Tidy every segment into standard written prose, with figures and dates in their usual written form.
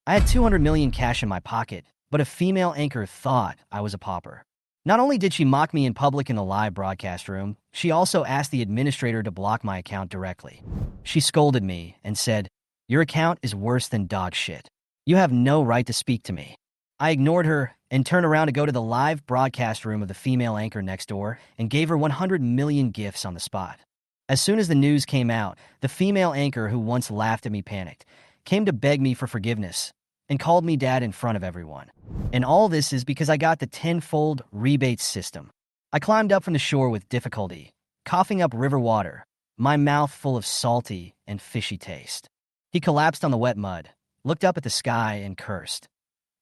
I had 200 million cash in my pocket, but a female anchor thought I was a pauper. Not only did she mock me in public in the live broadcast room, she also asked the administrator to block my account directly. She scolded me and said, "Your account is worse than dog shit. You have no right to speak to me." I ignored her and turned around to go to the live broadcast room of the female anchor next door and gave her 100 million gifts on the spot. As soon as the news came out, the female anchor who once laughed at me panicked, came to beg me for forgiveness, and called me dad in front of everyone. And all this is because I got the tenfold rebate system. I climbed up from the shore with difficulty, coughing up river water, my mouth full of salty and fishy taste. He collapsed on the wet mud, looked up at the sky, and cursed.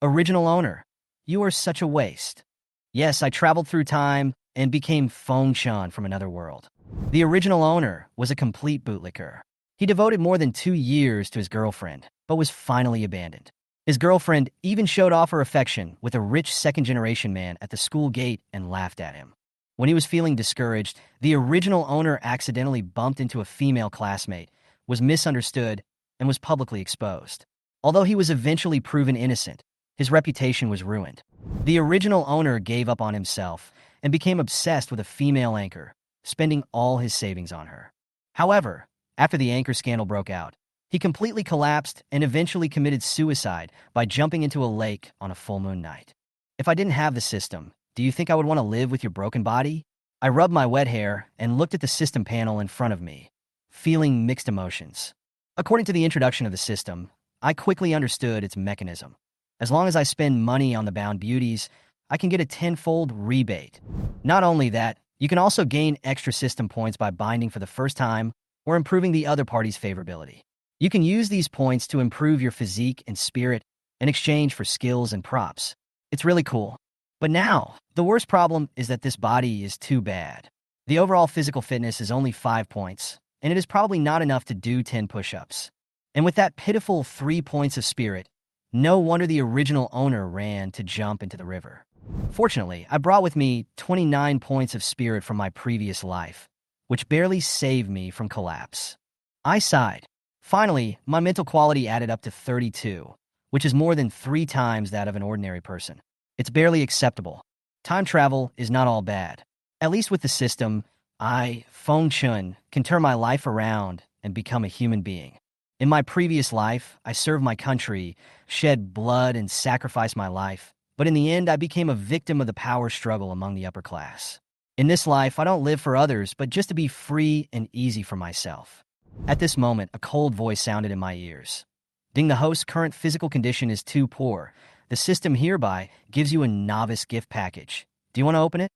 "Original owner, you are such a waste." Yes, I traveled through time and became Feng Shan from another world. The original owner was a complete bootlicker. He devoted more than 2 years to his girlfriend, but was finally abandoned. His girlfriend even showed off her affection with a rich second-generation man at the school gate and laughed at him. When he was feeling discouraged, the original owner accidentally bumped into a female classmate, was misunderstood, and was publicly exposed. Although he was eventually proven innocent, his reputation was ruined. The original owner gave up on himself and became obsessed with a female anchor, spending all his savings on her. However, after the anchor scandal broke out, he completely collapsed and eventually committed suicide by jumping into a lake on a full moon night. If I didn't have the system, do you think I would want to live with your broken body? I rubbed my wet hair and looked at the system panel in front of me, feeling mixed emotions. According to the introduction of the system, I quickly understood its mechanism. As long as I spend money on the bound beauties, I can get a tenfold rebate. Not only that, you can also gain extra system points by binding for the first time or improving the other party's favorability. You can use these points to improve your physique and spirit in exchange for skills and props. It's really cool. But now, the worst problem is that this body is too bad. The overall physical fitness is only 5 points, and it is probably not enough to do 10 push-ups. And with that pitiful 3 points of spirit, no wonder the original owner ran to jump into the river. Fortunately, I brought with me 29 points of spirit from my previous life, which barely saved me from collapse. I sighed. Finally, my mental quality added up to 32, which is more than 3 times that of an ordinary person. It's barely acceptable. Time travel is not all bad. At least with the system, I, Feng Chun, can turn my life around and become a human being. In my previous life, I served my country, shed blood, and sacrificed my life. But in the end, I became a victim of the power struggle among the upper class. In this life, I don't live for others, but just to be free and easy for myself. At this moment, a cold voice sounded in my ears. "Ding, the host's current physical condition is too poor. The system hereby gives you a novice gift package. Do you want to open it?"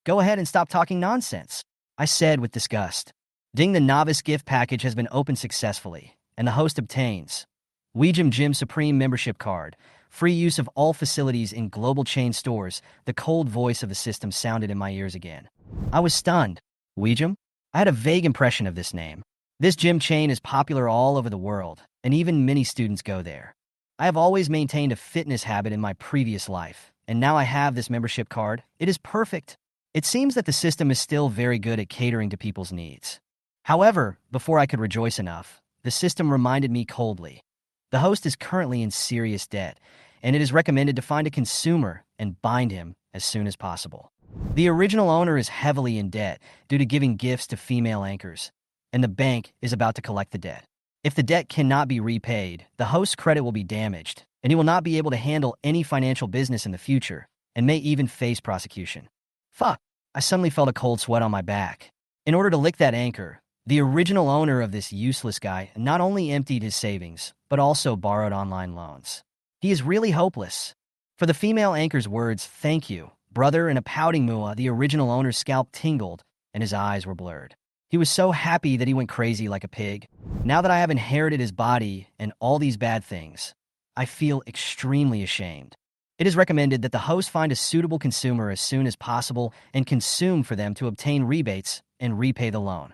"Go ahead and stop talking nonsense," I said with disgust. Ding, the novice gift package has been opened successfully, and the host obtains Weejum Gym Supreme membership card, free use of all facilities in global chain stores. The cold voice of the system sounded in my ears again. I was stunned. Weejum? I had a vague impression of this name. This gym chain is popular all over the world, and even many students go there. I have always maintained a fitness habit in my previous life, and now I have this membership card. It is perfect. It seems that the system is still very good at catering to people's needs. However, before I could rejoice enough, the system reminded me coldly. The host is currently in serious debt, and it is recommended to find a consumer and bind him as soon as possible. The original owner is heavily in debt due to giving gifts to female anchors, and the bank is about to collect the debt. If the debt cannot be repaid, the host's credit will be damaged, and he will not be able to handle any financial business in the future, and may even face prosecution. Fuck! I suddenly felt a cold sweat on my back. In order to lick that anchor, the original owner of this useless guy not only emptied his savings, but also borrowed online loans. He is really hopeless. For the female anchor's words, "Thank you, brother," and a pouting mua, the original owner's scalp tingled, and his eyes were blurred. He was so happy that he went crazy like a pig. Now that I have inherited his body and all these bad things, I feel extremely ashamed. It is recommended that the host find a suitable consumer as soon as possible and consume for them to obtain rebates and repay the loan.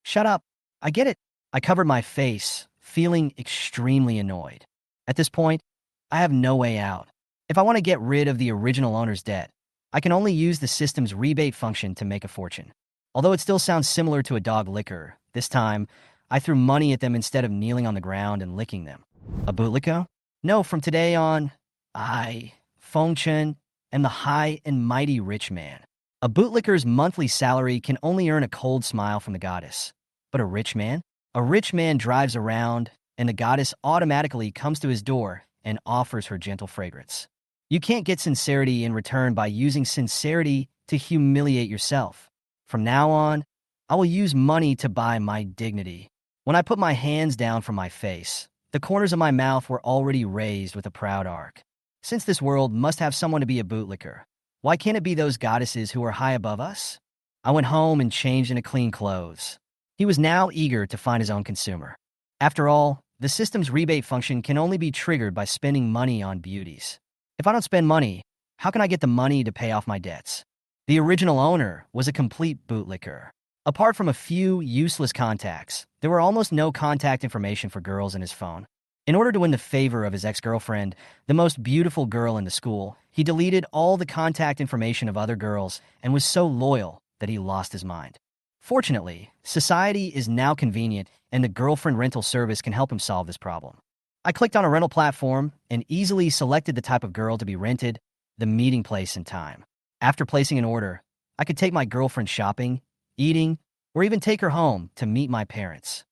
Shut up. I get it. I covered my face, feeling extremely annoyed. At this point, I have no way out. If I want to get rid of the original owner's debt, I can only use the system's rebate function to make a fortune. Although it still sounds similar to a dog licker, this time, I threw money at them instead of kneeling on the ground and licking them. A bootlicko? No, from today on, I, Feng Chen, am the high and mighty rich man. A bootlicker's monthly salary can only earn a cold smile from the goddess. But a rich man? A rich man drives around, and the goddess automatically comes to his door and offers her gentle fragrance. You can't get sincerity in return by using sincerity to humiliate yourself. From now on, I will use money to buy my dignity. When I put my hands down from my face, the corners of my mouth were already raised with a proud arc. Since this world must have someone to be a bootlicker, why can't it be those goddesses who are high above us? I went home and changed into clean clothes. He was now eager to find his own consumer. After all, the system's rebate function can only be triggered by spending money on beauties. If I don't spend money, how can I get the money to pay off my debts? The original owner was a complete bootlicker. Apart from a few useless contacts, there were almost no contact information for girls in his phone. In order to win the favor of his ex-girlfriend, the most beautiful girl in the school, he deleted all the contact information of other girls and was so loyal that he lost his mind. Fortunately, society is now convenient and the girlfriend rental service can help him solve this problem. I clicked on a rental platform and easily selected the type of girl to be rented, the meeting place and time. After placing an order, I could take my girlfriend shopping, eating, or even take her home to meet my parents.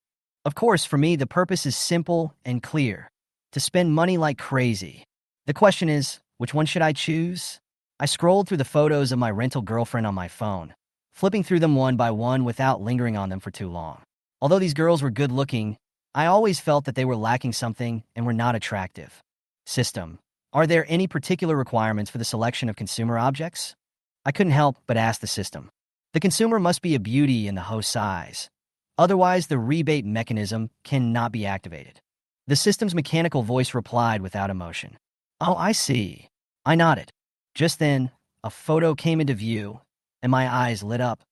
Of course, for me, the purpose is simple and clear: to spend money like crazy. The question is, which one should I choose? I scrolled through the photos of my rental girlfriend on my phone, flipping through them one by one without lingering on them for too long. Although these girls were good-looking, I always felt that they were lacking something and were not attractive. System, are there any particular requirements for the selection of consumer objects? I couldn't help but ask the system. The consumer must be a beauty in the host's eyes. Otherwise, the rebate mechanism cannot be activated. The system's mechanical voice replied without emotion. Oh, I see. I nodded. Just then, a photo came into view, and my eyes lit up.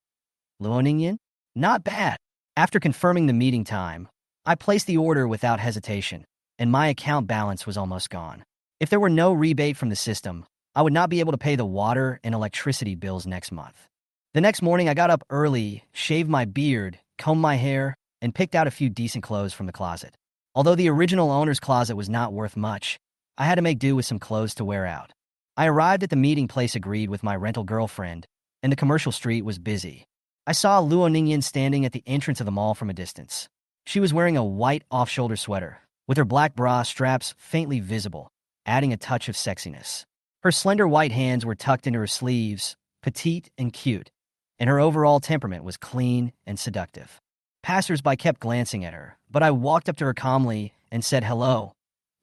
Luo Nan? Not bad. After confirming the meeting time, I placed the order without hesitation, and my account balance was almost gone. If there were no rebate from the system, I would not be able to pay the water and electricity bills next month. The next morning, I got up early, shaved my beard, combed my hair, and picked out a few decent clothes from the closet. Although the original owner's closet was not worth much, I had to make do with some clothes to wear out. I arrived at the meeting place agreed with my rental girlfriend, and the commercial street was busy. I saw Luo Nan standing at the entrance of the mall from a distance. She was wearing a white off-shoulder sweater, with her black bra straps faintly visible, adding a touch of sexiness. Her slender white hands were tucked into her sleeves, petite and cute, and her overall temperament was clean and seductive. Passers-by kept glancing at her, but I walked up to her calmly and said hello.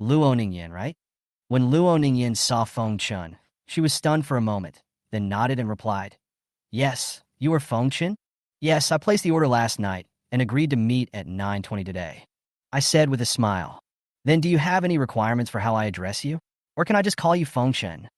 Luo Nan, right? When Luo Nan saw Feng Chen, she was stunned for a moment, then nodded and replied, Yes, you are Feng Chen? Yes, I placed the order last night and agreed to meet at 9:20 today. I said with a smile. Then do you have any requirements for how I address you? Or can I just call you Feng Chen?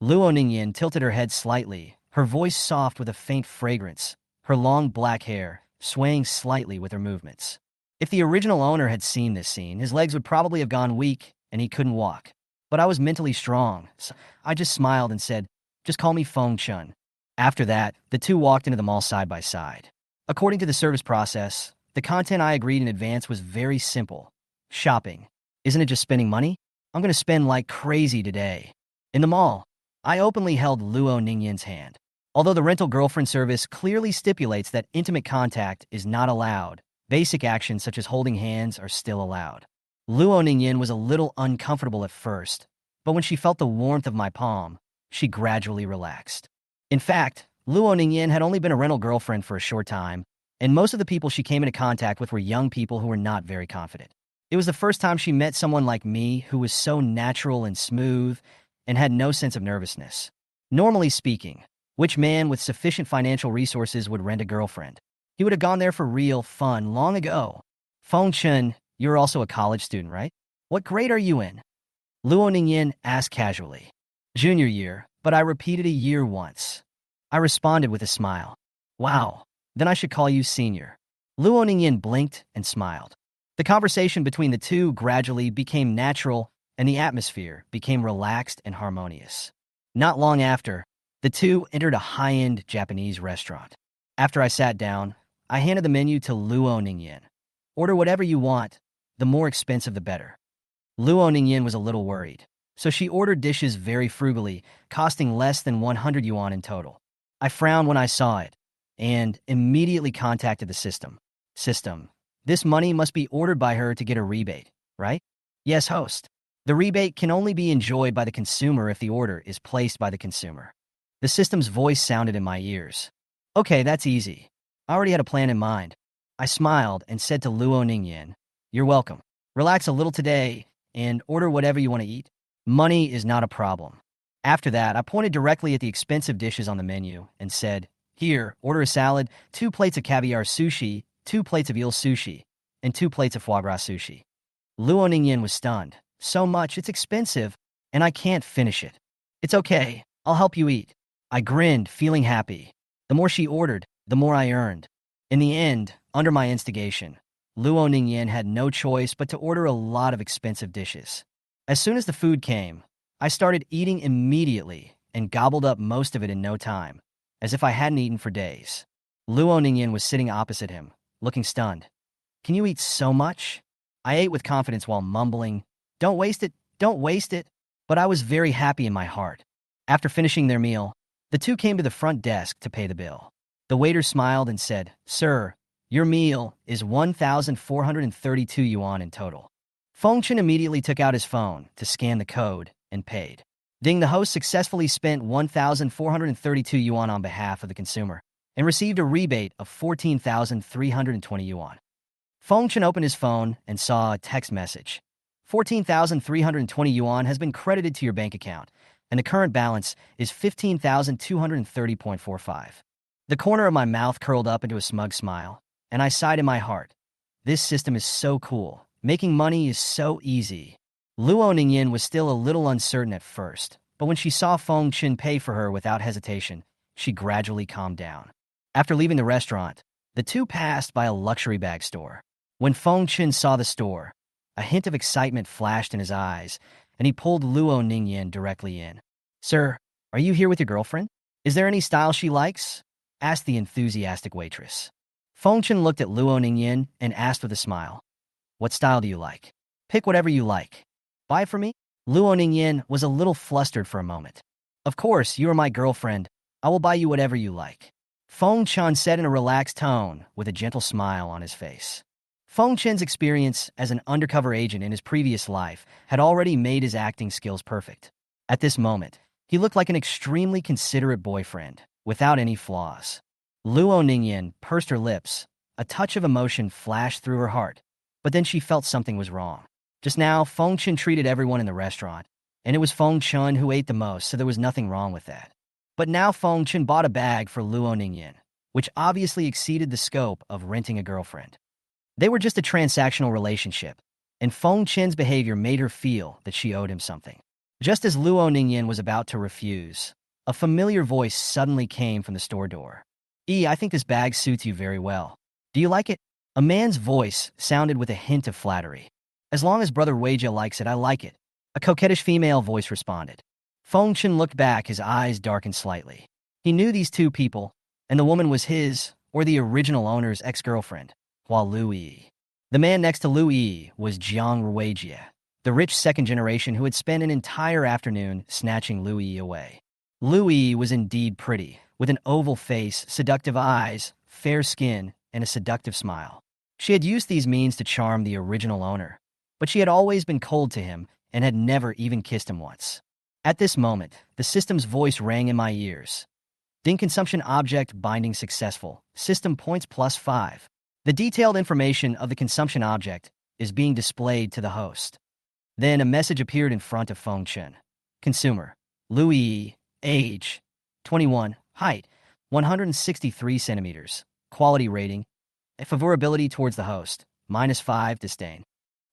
Luo Nan tilted her head slightly, her voice soft with a faint fragrance, her long black hair swaying slightly with her movements. If the original owner had seen this scene, his legs would probably have gone weak and he couldn't walk. But I was mentally strong, so I just smiled and said, Just call me Feng Chen. After that, the two walked into the mall side by side. According to the service process, the content I agreed in advance was very simple. Shopping. Isn't it just spending money? I'm going to spend like crazy today. In the mall, I openly held Luo Nan's hand. Although the rental girlfriend service clearly stipulates that intimate contact is not allowed, basic actions such as holding hands are still allowed. Luo Nan was a little uncomfortable at first, but when she felt the warmth of my palm, she gradually relaxed. In fact, Luo Nan had only been a rental girlfriend for a short time, and most of the people she came into contact with were young people who were not very confident. It was the first time she met someone like me who was so natural and smooth and had no sense of nervousness. Normally speaking, which man with sufficient financial resources would rent a girlfriend? He would have gone there for real fun long ago. Feng Chen, you're also a college student, right? What grade are you in? Luo Nan asked casually. Junior year, but I repeated a year once. I responded with a smile. Wow, then I should call you senior. Luo Nan blinked and smiled. The conversation between the two gradually became natural, and the atmosphere became relaxed and harmonious. Not long after, the two entered a high-end Japanese restaurant. After I sat down, I handed the menu to Luo Nan. Order whatever you want, the more expensive the better. Luo Ningyin was a little worried, so she ordered dishes very frugally, costing less than 100 yuan in total. I frowned when I saw it, and immediately contacted the system. System, this money must be ordered by her to get a rebate, right? Yes, host. The rebate can only be enjoyed by the consumer if the order is placed by the consumer. The system's voice sounded in my ears. Okay, that's easy. I already had a plan in mind. I smiled and said to Luo Ningyin, "You're welcome. Relax a little today and order whatever you want to eat. Money is not a problem." After that, I pointed directly at the expensive dishes on the menu and said, "Here, order a salad, 2 plates of caviar sushi, 2 plates of eel sushi, and 2 plates of foie gras sushi." Luo Ningyin was stunned. "So much, it's expensive, and I can't finish it." "It's okay, I'll help you eat." I grinned, feeling happy. The more she ordered, the more I earned. In the end, under my instigation, Luo Ningyin had no choice but to order a lot of expensive dishes. As soon as the food came, I started eating immediately and gobbled up most of it in no time, as if I hadn't eaten for days. Luo Ningyin was sitting opposite him, looking stunned. "Can you eat so much?" I ate with confidence while mumbling, "Don't waste it, don't waste it." But I was very happy in my heart. After finishing their meal, the two came to the front desk to pay the bill. The waiter smiled and said, "Sir, your meal is 1,432 yuan in total." Fengchen immediately took out his phone to scan the code and paid. Ding, the host successfully spent 1,432 yuan on behalf of the consumer and received a rebate of 14,320 yuan. Fengchen opened his phone and saw a text message. 14,320 yuan has been credited to your bank account, and the current balance is 15,230.45. The corner of my mouth curled up into a smug smile, and I sighed in my heart. This system is so cool. Making money is so easy. Luo Ningyin was still a little uncertain at first, but when she saw Fengchen pay for her without hesitation, she gradually calmed down. After leaving the restaurant, the two passed by a luxury bag store. When Fengchen saw the store, a hint of excitement flashed in his eyes, and he pulled Luo Ningyin directly in. "Sir, are you here with your girlfriend? Is there any style she likes?" asked the enthusiastic waitress. Fengchen looked at Luo Ningyin and asked with a smile, "What style do you like? Pick whatever you like. Buy it for me?" Luo Ningyin was a little flustered for a moment. "Of course, you are my girlfriend. I will buy you whatever you like," Fengchen said in a relaxed tone with a gentle smile on his face. Fengchen's experience as an undercover agent in his previous life had already made his acting skills perfect. At this moment, he looked like an extremely considerate boyfriend, without any flaws. Luo Ningyin pursed her lips. A touch of emotion flashed through her heart, but then she felt something was wrong. Just now, Fengchen treated everyone in the restaurant, and it was Fengchen who ate the most, so there was nothing wrong with that. But now Fengchen bought a bag for Luo Ningyin, which obviously exceeded the scope of renting a girlfriend. They were just a transactional relationship, and Fengchen's behavior made her feel that she owed him something. Just as Luo Ningyin was about to refuse, a familiar voice suddenly came from the store door. "I think this bag suits you very well. Do you like it?" A man's voice sounded with a hint of flattery. "As long as Brother Weijia likes it, I like it," a coquettish female voice responded. Fengchen looked back, his eyes darkened slightly. He knew these two people, and the woman was his, or the original owner's ex-girlfriend, Hua Lui. The man next to Lui was Jiang Weijia, the rich second generation who had spent an entire afternoon snatching Lui away. Lui was indeed pretty, with an oval face, seductive eyes, fair skin, and a seductive smile. She had used these means to charm the original owner, but she had always been cold to him and had never even kissed him once. At this moment, the system's voice rang in my ears. "Ding, consumption object binding successful. System points +5. The detailed information of the consumption object is being displayed to the host." Then a message appeared in front of Fengchen. "Consumer, Louis, age, 21, height, 163 centimeters, quality rating, favorability towards the host, -5, disdain."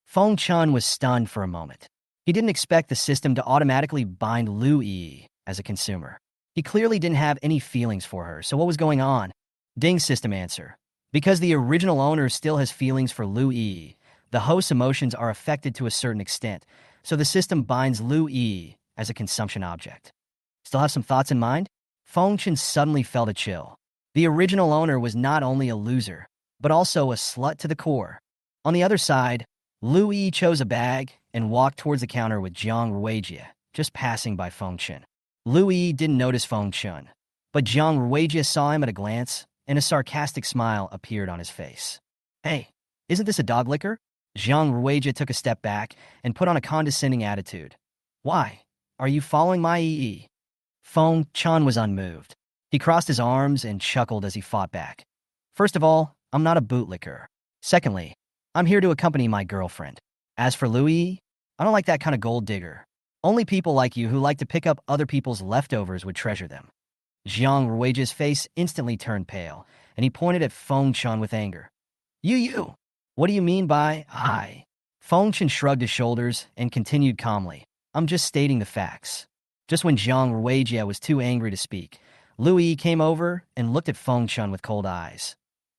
Fengchen was stunned for a moment. He didn't expect the system to automatically bind Louis as a consumer. He clearly didn't have any feelings for her, so what was going on? Ding, system answer. Because the original owner still has feelings for Louis, the host's emotions are affected to a certain extent, so the system binds Louis as a consumption object. Still have some thoughts in mind? Fengchen suddenly felt a chill. The original owner was not only a loser, but also a slut to the core. On the other side, Louis chose a bag and walked towards the counter with Jiang Ruijie, just passing by Feng Chen. Lu Yi didn't notice Feng Chen, but Jiang Ruijie saw him at a glance, and a sarcastic smile appeared on his face. Hey, isn't this a dog licker? Jiang Ruijie took a step back and put on a condescending attitude. Why? Are you following my EE? Feng Chen was unmoved. He crossed his arms and chuckled as he fought back. First of all, I'm not a bootlicker. Secondly, I'm here to accompany my girlfriend. As for Louis, I don't like that kind of gold digger. Only people like you who like to pick up other people's leftovers would treasure them. Jiang Ruijie's face instantly turned pale, and he pointed at Feng Chen with anger. You! What do you mean by I? Feng Chen shrugged his shoulders and continued calmly. I'm just stating the facts. Just when Jiang Ruijie was too angry to speak, Louis came over and looked at Feng Chen with cold eyes.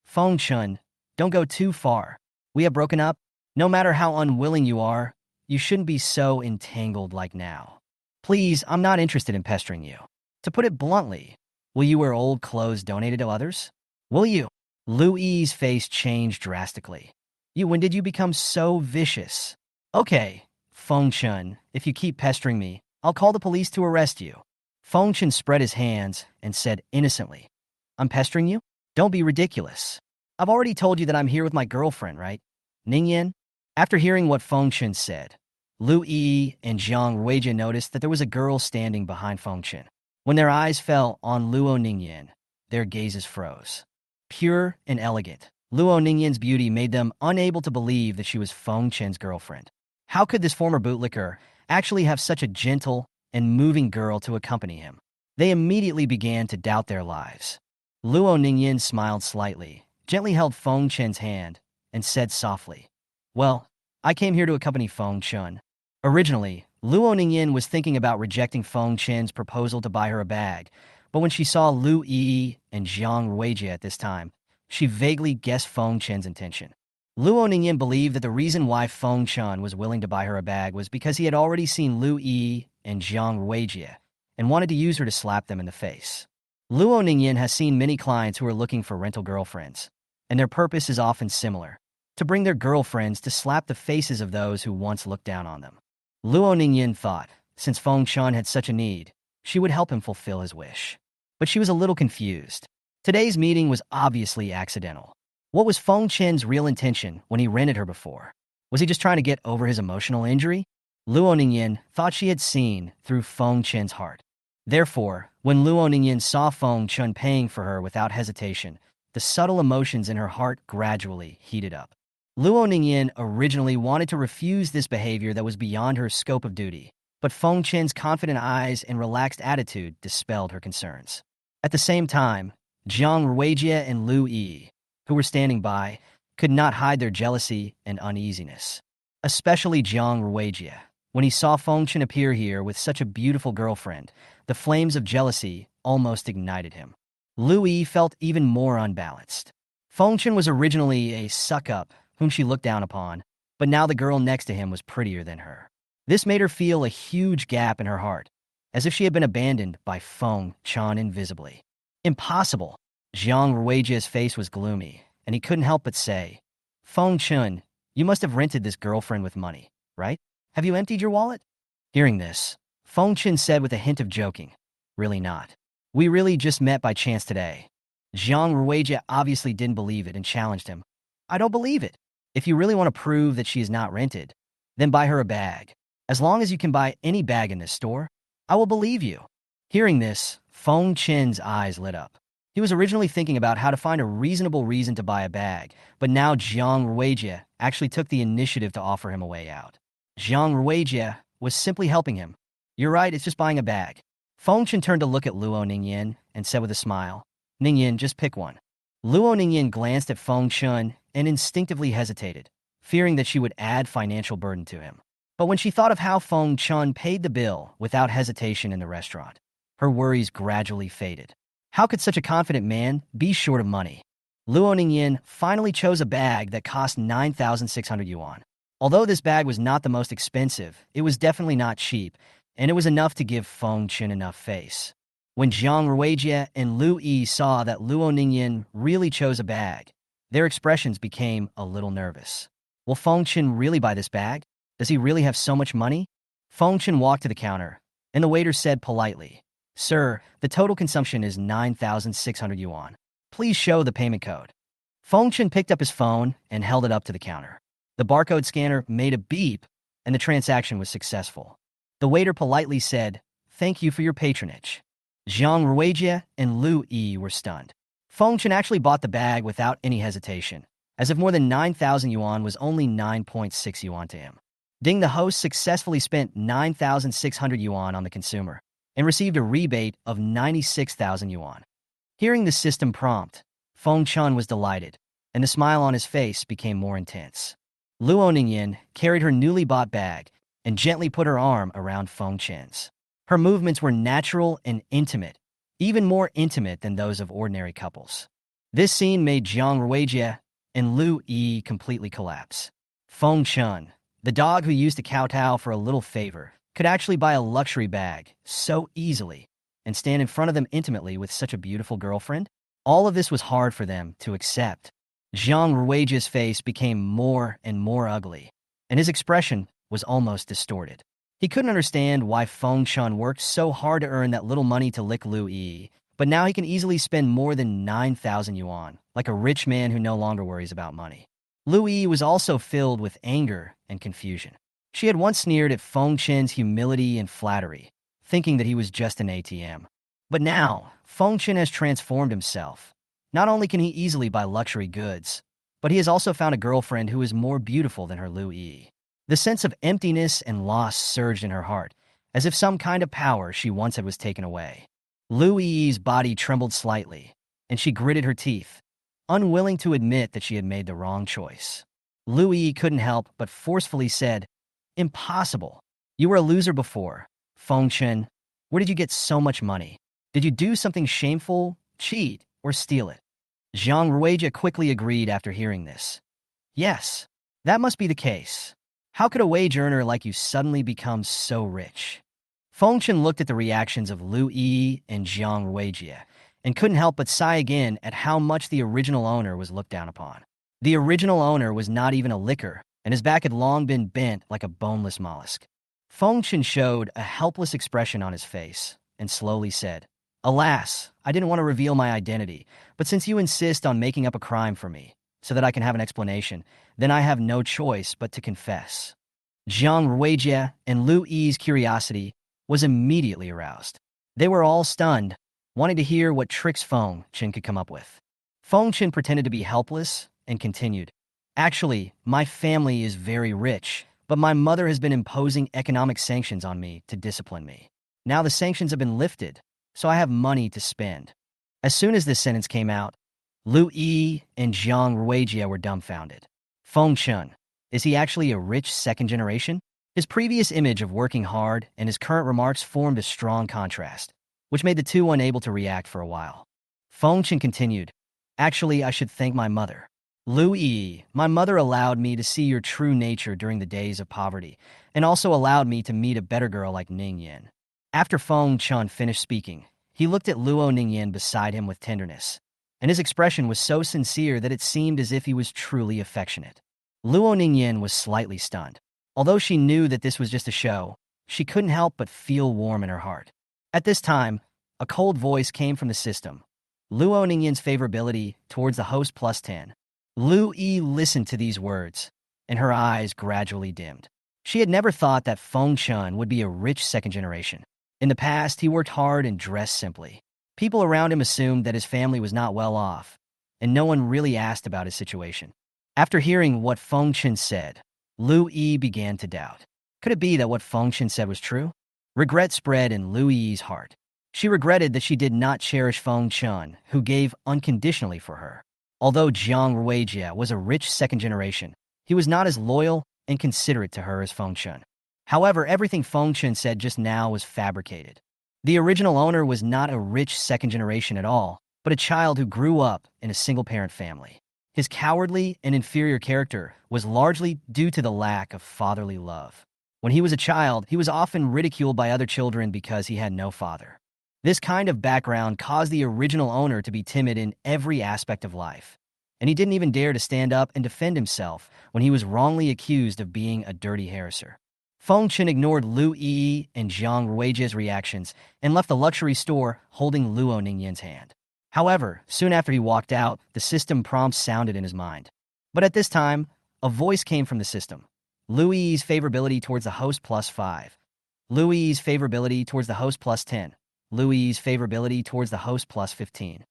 Feng Chen, don't go too far. We have broken up. No matter how unwilling you are, you shouldn't be so entangled like now. Please, I'm not interested in pestering you. To put it bluntly, will you wear old clothes donated to others? Will you? Louis's face changed drastically. When did you become so vicious? Okay, Feng Chen, if you keep pestering me, I'll call the police to arrest you. Feng Chen spread his hands and said innocently, I'm pestering you? Don't be ridiculous. I've already told you that I'm here with my girlfriend, right? Ningyan? After hearing what Feng Chen said, Lu Yi and Jiang Ruijie noticed that there was a girl standing behind Feng Chen. When their eyes fell on Luo Ningyan, their gazes froze. Pure and elegant, Luo Ningyan's beauty made them unable to believe that she was Feng Chen's girlfriend. How could this former bootlicker actually have such a gentle and moving girl to accompany him? They immediately began to doubt their lives. Luo Ningyan smiled slightly, gently held Feng Chen's hand, and said softly, Well, I came here to accompany Feng Chen. Originally, Luo Ningyan was thinking about rejecting Feng Chen's proposal to buy her a bag, but when she saw Lu Yi and Jiang Ruijie at this time, she vaguely guessed Feng Chen's intention. Luo Ningyan believed that the reason why Feng Chen was willing to buy her a bag was because he had already seen Lu Yi and Jiang Ruijie and wanted to use her to slap them in the face. Luo Ningyan has seen many clients who are looking for rental girlfriends, and their purpose is often similar, to bring their girlfriends to slap the faces of those who once looked down on them. Luo Ningyan thought, since Feng Chen had such a need, she would help him fulfill his wish. But she was a little confused. Today's meeting was obviously accidental. What was Feng Chen's real intention when he rented her before? Was he just trying to get over his emotional injury? Luo Ningyan thought she had seen through Feng Chen's heart. Therefore, when Luo Ningyan saw Feng Chen paying for her without hesitation, the subtle emotions in her heart gradually heated up. Luo Ningyan originally wanted to refuse this behavior that was beyond her scope of duty, but Feng Chen's confident eyes and relaxed attitude dispelled her concerns. At the same time, Jiang Ruijie and Lu Yi, who were standing by, could not hide their jealousy and uneasiness. Especially Jiang Ruijie. When he saw Feng Chen appear here with such a beautiful girlfriend, the flames of jealousy almost ignited him. Lu Yi felt even more unbalanced. Feng Chen was originally a suck-up whom she looked down upon, but now the girl next to him was prettier than her. This made her feel a huge gap in her heart, as if she had been abandoned by Feng Chen invisibly. Impossible! Jiang Ruijie's face was gloomy, and he couldn't help but say, Feng Chen, you must have rented this girlfriend with money, right? Have you emptied your wallet? Hearing this, Feng Chen said with a hint of joking, Really not. We really just met by chance today. Jiang Ruijie obviously didn't believe it and challenged him. I don't believe it. If you really want to prove that she is not rented, then buy her a bag. As long as you can buy any bag in this store, I will believe you. Hearing this, Feng Chen's eyes lit up. He was originally thinking about how to find a reasonable reason to buy a bag, but now Jiang Ruijie actually took the initiative to offer him a way out. Jiang Ruijie was simply helping him. You're right, it's just buying a bag. Feng Chen turned to look at Luo Ningyan and said with a smile, Ningyan, just pick one. Luo Ningyan glanced at Feng Chen and instinctively hesitated, fearing that she would add financial burden to him. But when she thought of how Feng Chen paid the bill without hesitation in the restaurant, her worries gradually faded. How could such a confident man be short of money? Luo Ningyan finally chose a bag that cost 9,600 yuan. Although this bag was not the most expensive, it was definitely not cheap, and it was enough to give Feng Chen enough face. When Jiang Ruijie and Lu Yi saw that Luo Ningyan really chose a bag, their expressions became a little nervous. Will Feng Chen really buy this bag? Does he really have so much money? Feng Chen walked to the counter, and the waiter said politely, "Sir, the total consumption is 9,600 yuan. Please show the payment code." Feng Chen picked up his phone and held it up to the counter. The barcode scanner made a beep, and the transaction was successful. The waiter politely said, "Thank you for your patronage." Zhang Ruijie and Lu Yi were stunned. Feng Chen actually bought the bag without any hesitation, as if more than 9,000 yuan was only 9.6 yuan to him. Ding, the host successfully spent 9,600 yuan on the consumer and received a rebate of 96,000 yuan. Hearing the system prompt, Feng Chen was delighted, and the smile on his face became more intense. Luo Nan carried her newly bought bag and gently put her arm around Feng Chen's. Her movements were natural and intimate, even more intimate than those of ordinary couples. This scene made Zhang Ruijie and Lu Yi completely collapse. Feng Chen, the dog who used to kowtow for a little favor, could actually buy a luxury bag so easily and stand in front of them intimately with such a beautiful girlfriend? All of this was hard for them to accept. Zhang Ruijie's face became more and more ugly, and his expression was almost distorted. He couldn't understand why Feng Chen worked so hard to earn that little money to lick Lu Yi, but now he can easily spend more than 9,000 yuan, like a rich man who no longer worries about money. Lu Yi was also filled with anger and confusion. She had once sneered at Feng Chen's humility and flattery, thinking that he was just an ATM. But now, Feng Chen has transformed himself. Not only can he easily buy luxury goods, but he has also found a girlfriend who is more beautiful than her Lu Yi. The sense of emptiness and loss surged in her heart, as if some kind of power she once had was taken away. Lu Yi's body trembled slightly, and she gritted her teeth, unwilling to admit that she had made the wrong choice. Lu Yi couldn't help but forcefully said, "Impossible. You were a loser before. Feng Chen, where did you get so much money? Did you do something shameful, cheat, or steal it?" Zhang Ruijie quickly agreed after hearing this. "Yes, that must be the case. How could a wage earner like you suddenly become so rich?" Feng Chen looked at the reactions of Lu Yi and Zhang Ruijie and couldn't help but sigh again at how much the original owner was looked down upon. The original owner was not even a licker, and his back had long been bent like a boneless mollusk. Feng Chen showed a helpless expression on his face and slowly said, "Alas, I didn't want to reveal my identity, but since you insist on making up a crime for me so that I can have an explanation, then I have no choice but to confess." Zhang Ruijie and Lu Yi's curiosity was immediately aroused. They were all stunned, wanting to hear what tricks Feng Chen could come up with. Feng Chen pretended to be helpless and continued, "Actually, my family is very rich, but my mother has been imposing economic sanctions on me to discipline me. Now the sanctions have been lifted, so I have money to spend." As soon as this sentence came out, Lu Yi and Zhang Ruijie were dumbfounded. Feng Chen, is he actually a rich second generation? His previous image of working hard and his current remarks formed a strong contrast, which made the two unable to react for a while. Feng Chen continued, "Actually, I should thank my mother. Lu Yi, my mother allowed me to see your true nature during the days of poverty, and also allowed me to meet a better girl like Ning Yin." After Feng Chen finished speaking, he looked at Luo Nan beside him with tenderness, and his expression was so sincere that it seemed as if he was truly affectionate. Luo Nan was slightly stunned. Although she knew that this was just a show, she couldn't help but feel warm in her heart. At this time, a cold voice came from the system. Luo Nan's favorability towards the host plus 10. Lu Yi listened to these words, and her eyes gradually dimmed. She had never thought that Feng Chen would be a rich second generation. In the past, he worked hard and dressed simply. People around him assumed that his family was not well off, and no one really asked about his situation. After hearing what Feng Chen said, Lu Yi began to doubt. Could it be that what Feng Chen said was true? Regret spread in Lu Yi's heart. She regretted that she did not cherish Feng Chen, who gave unconditionally for her. Although Zhang Ruijie was a rich second generation, he was not as loyal and considerate to her as Feng Chen. However, everything Feng Chen said just now was fabricated. The original owner was not a rich second generation at all, but a child who grew up in a single-parent family. His cowardly and inferior character was largely due to the lack of fatherly love. When he was a child, he was often ridiculed by other children because he had no father. This kind of background caused the original owner to be timid in every aspect of life. and he didn't even dare to stand up and defend himself when he was wrongly accused of being a dirty harasser. Feng Chen ignored Lu Yi and Zhang Ruijie's reactions and left the luxury store holding Luo Ningyan's hand. However, soon after he walked out, the system prompts sounded in his mind. But at this time, a voice came from the system. Lu Yi's favorability towards the host +5. Lu Yi's favorability towards the host +10. Lu Yi's favorability towards the host +15.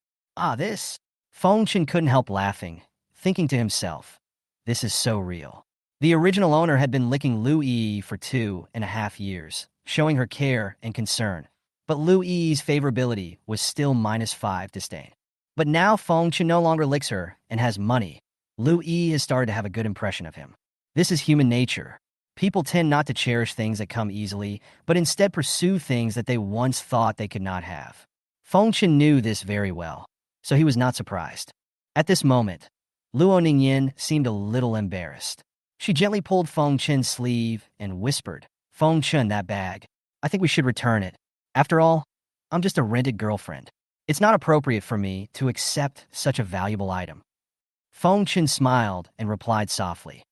This. Feng Chen couldn't help laughing, thinking to himself, this is so real. The original owner had been licking Lu Yi for 2.5 years, showing her care and concern. But Lu Yi's favorability was still -5 disdain. But now Feng Chen no longer licks her and has money. Lu Yi has started to have a good impression of him. This is human nature. People tend not to cherish things that come easily, but instead pursue things that they once thought they could not have. Feng Chen knew this very well, so he was not surprised. At this moment, Luo Ningyan seemed a little embarrassed. She gently pulled Feng Chen's sleeve and whispered, Feng Chen, that bag. I think we should return it. After all, I'm just a rented girlfriend. It's not appropriate for me to accept such a valuable item. Feng Chen smiled and replied softly,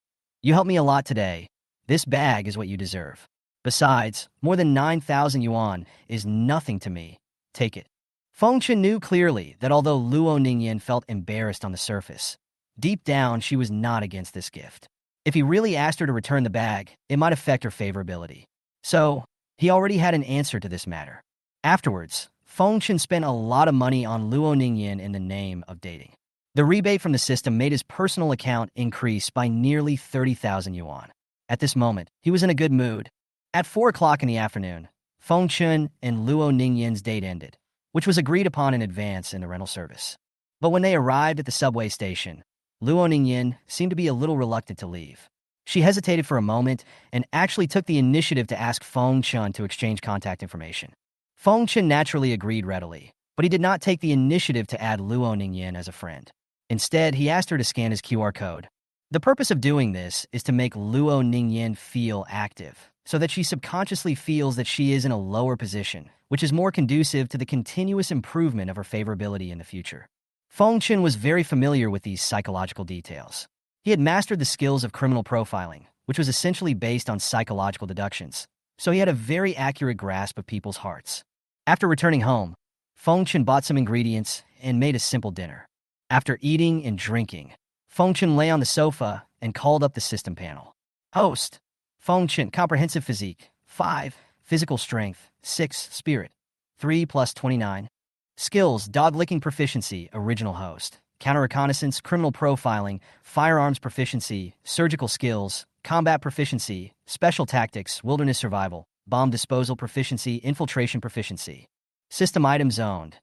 you helped me a lot today. This bag is what you deserve. Besides, more than 9,000 yuan is nothing to me. Take it. Feng Chen knew clearly that although Luo Ningyan felt embarrassed on the surface, deep down she was not against this gift. If he really asked her to return the bag, it might affect her favorability. So, he already had an answer to this matter. Afterwards, Feng Chen spent a lot of money on Luo Ningyan in the name of dating. The rebate from the system made his personal account increase by nearly 30,000 yuan. At this moment, he was in a good mood. At 4 o'clock in the afternoon, Feng Chen and Luo Ningyan's date ended, which was agreed upon in advance in the rental service. But when they arrived at the subway station, Luo Ningyan seemed to be a little reluctant to leave. She hesitated for a moment and actually took the initiative to ask Feng Chen to exchange contact information. Feng Chen naturally agreed readily, but he did not take the initiative to add Luo Ningyan as a friend. Instead, he asked her to scan his QR code. The purpose of doing this is to make Luo Ningyan feel active, so that she subconsciously feels that she is in a lower position, which is more conducive to the continuous improvement of her favorability in the future. Feng Chen was very familiar with these psychological details. He had mastered the skills of criminal profiling, which was essentially based on psychological deductions, so he had a very accurate grasp of people's hearts. After returning home, Feng Chen bought some ingredients and made a simple dinner. After eating and drinking, Feng Chen lay on the sofa and called up the system panel. Host: Feng Chen, comprehensive physique, 5, physical strength, 6, spirit, 3 + 29. Skills: dog-licking proficiency, original host. Counter-reconnaissance, criminal profiling, firearms proficiency, surgical skills, combat proficiency, special tactics, wilderness survival, bomb disposal proficiency, infiltration proficiency. System items owned.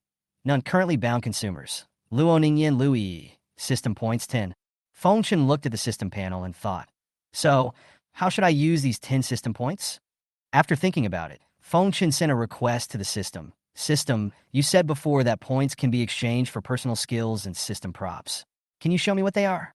None currently bound consumers. Luo Ningyan Lu Yi. System points 10. Feng Chen looked at the system panel and thought, so, how should I use these 10 system points? After thinking about it, Feng Chen sent a request to the system. System, you said before that points can be exchanged for personal skills and system props. Can you show me what they are?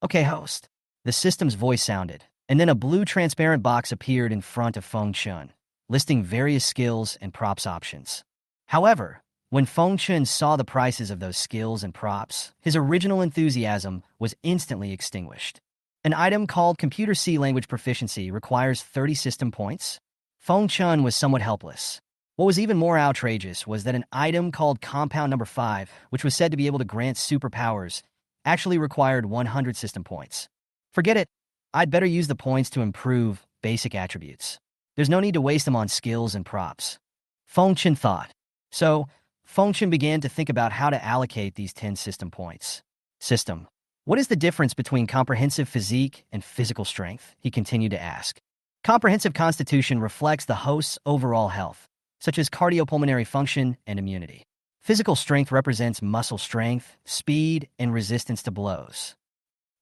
Okay, host. The system's voice sounded, and then a blue transparent box appeared in front of Feng Chen, listing various skills and props options. However, when Feng Chen saw the prices of those skills and props, his original enthusiasm was instantly extinguished. An item called Computer C Language Proficiency requires 30 system points. Feng Chen was somewhat helpless. What was even more outrageous was that an item called Compound Number 5, which was said to be able to grant superpowers, actually required 100 system points. Forget it. I'd better use the points to improve basic attributes. There's no need to waste them on skills and props. Feng Chen thought. So, Feng Chen began to think about how to allocate these 10 system points. System. What is the difference between comprehensive physique and physical strength? He continued to ask. Comprehensive constitution reflects the host's overall health, such as cardiopulmonary function and immunity. Physical strength represents muscle strength, speed, and resistance to blows.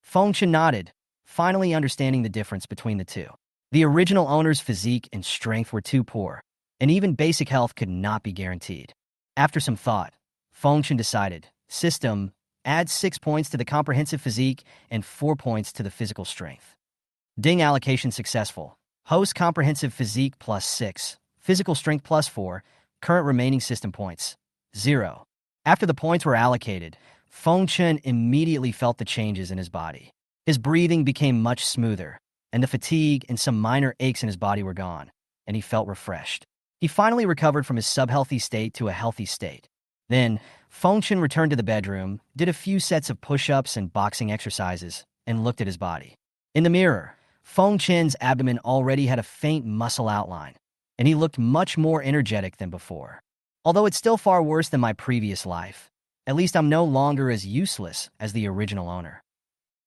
Feng Chen nodded, finally understanding the difference between the two. The original owner's physique and strength were too poor, and even basic health could not be guaranteed. After some thought, Feng Chen decided, system, add 6 points to the comprehensive physique and 4 points to the physical strength. Ding allocation successful. Host comprehensive physique +6, physical strength +4, current remaining system points, 0. After the points were allocated, Feng Chun immediately felt the changes in his body. His breathing became much smoother, and the fatigue and some minor aches in his body were gone, and he felt refreshed. He finally recovered from his subhealthy state to a healthy state. Then, Feng Chun returned to the bedroom, did a few sets of push-ups and boxing exercises, and looked at his body. In the mirror, Feng Chun's abdomen already had a faint muscle outline, and he looked much more energetic than before. Although it's still far worse than my previous life, at least I'm no longer as useless as the original owner.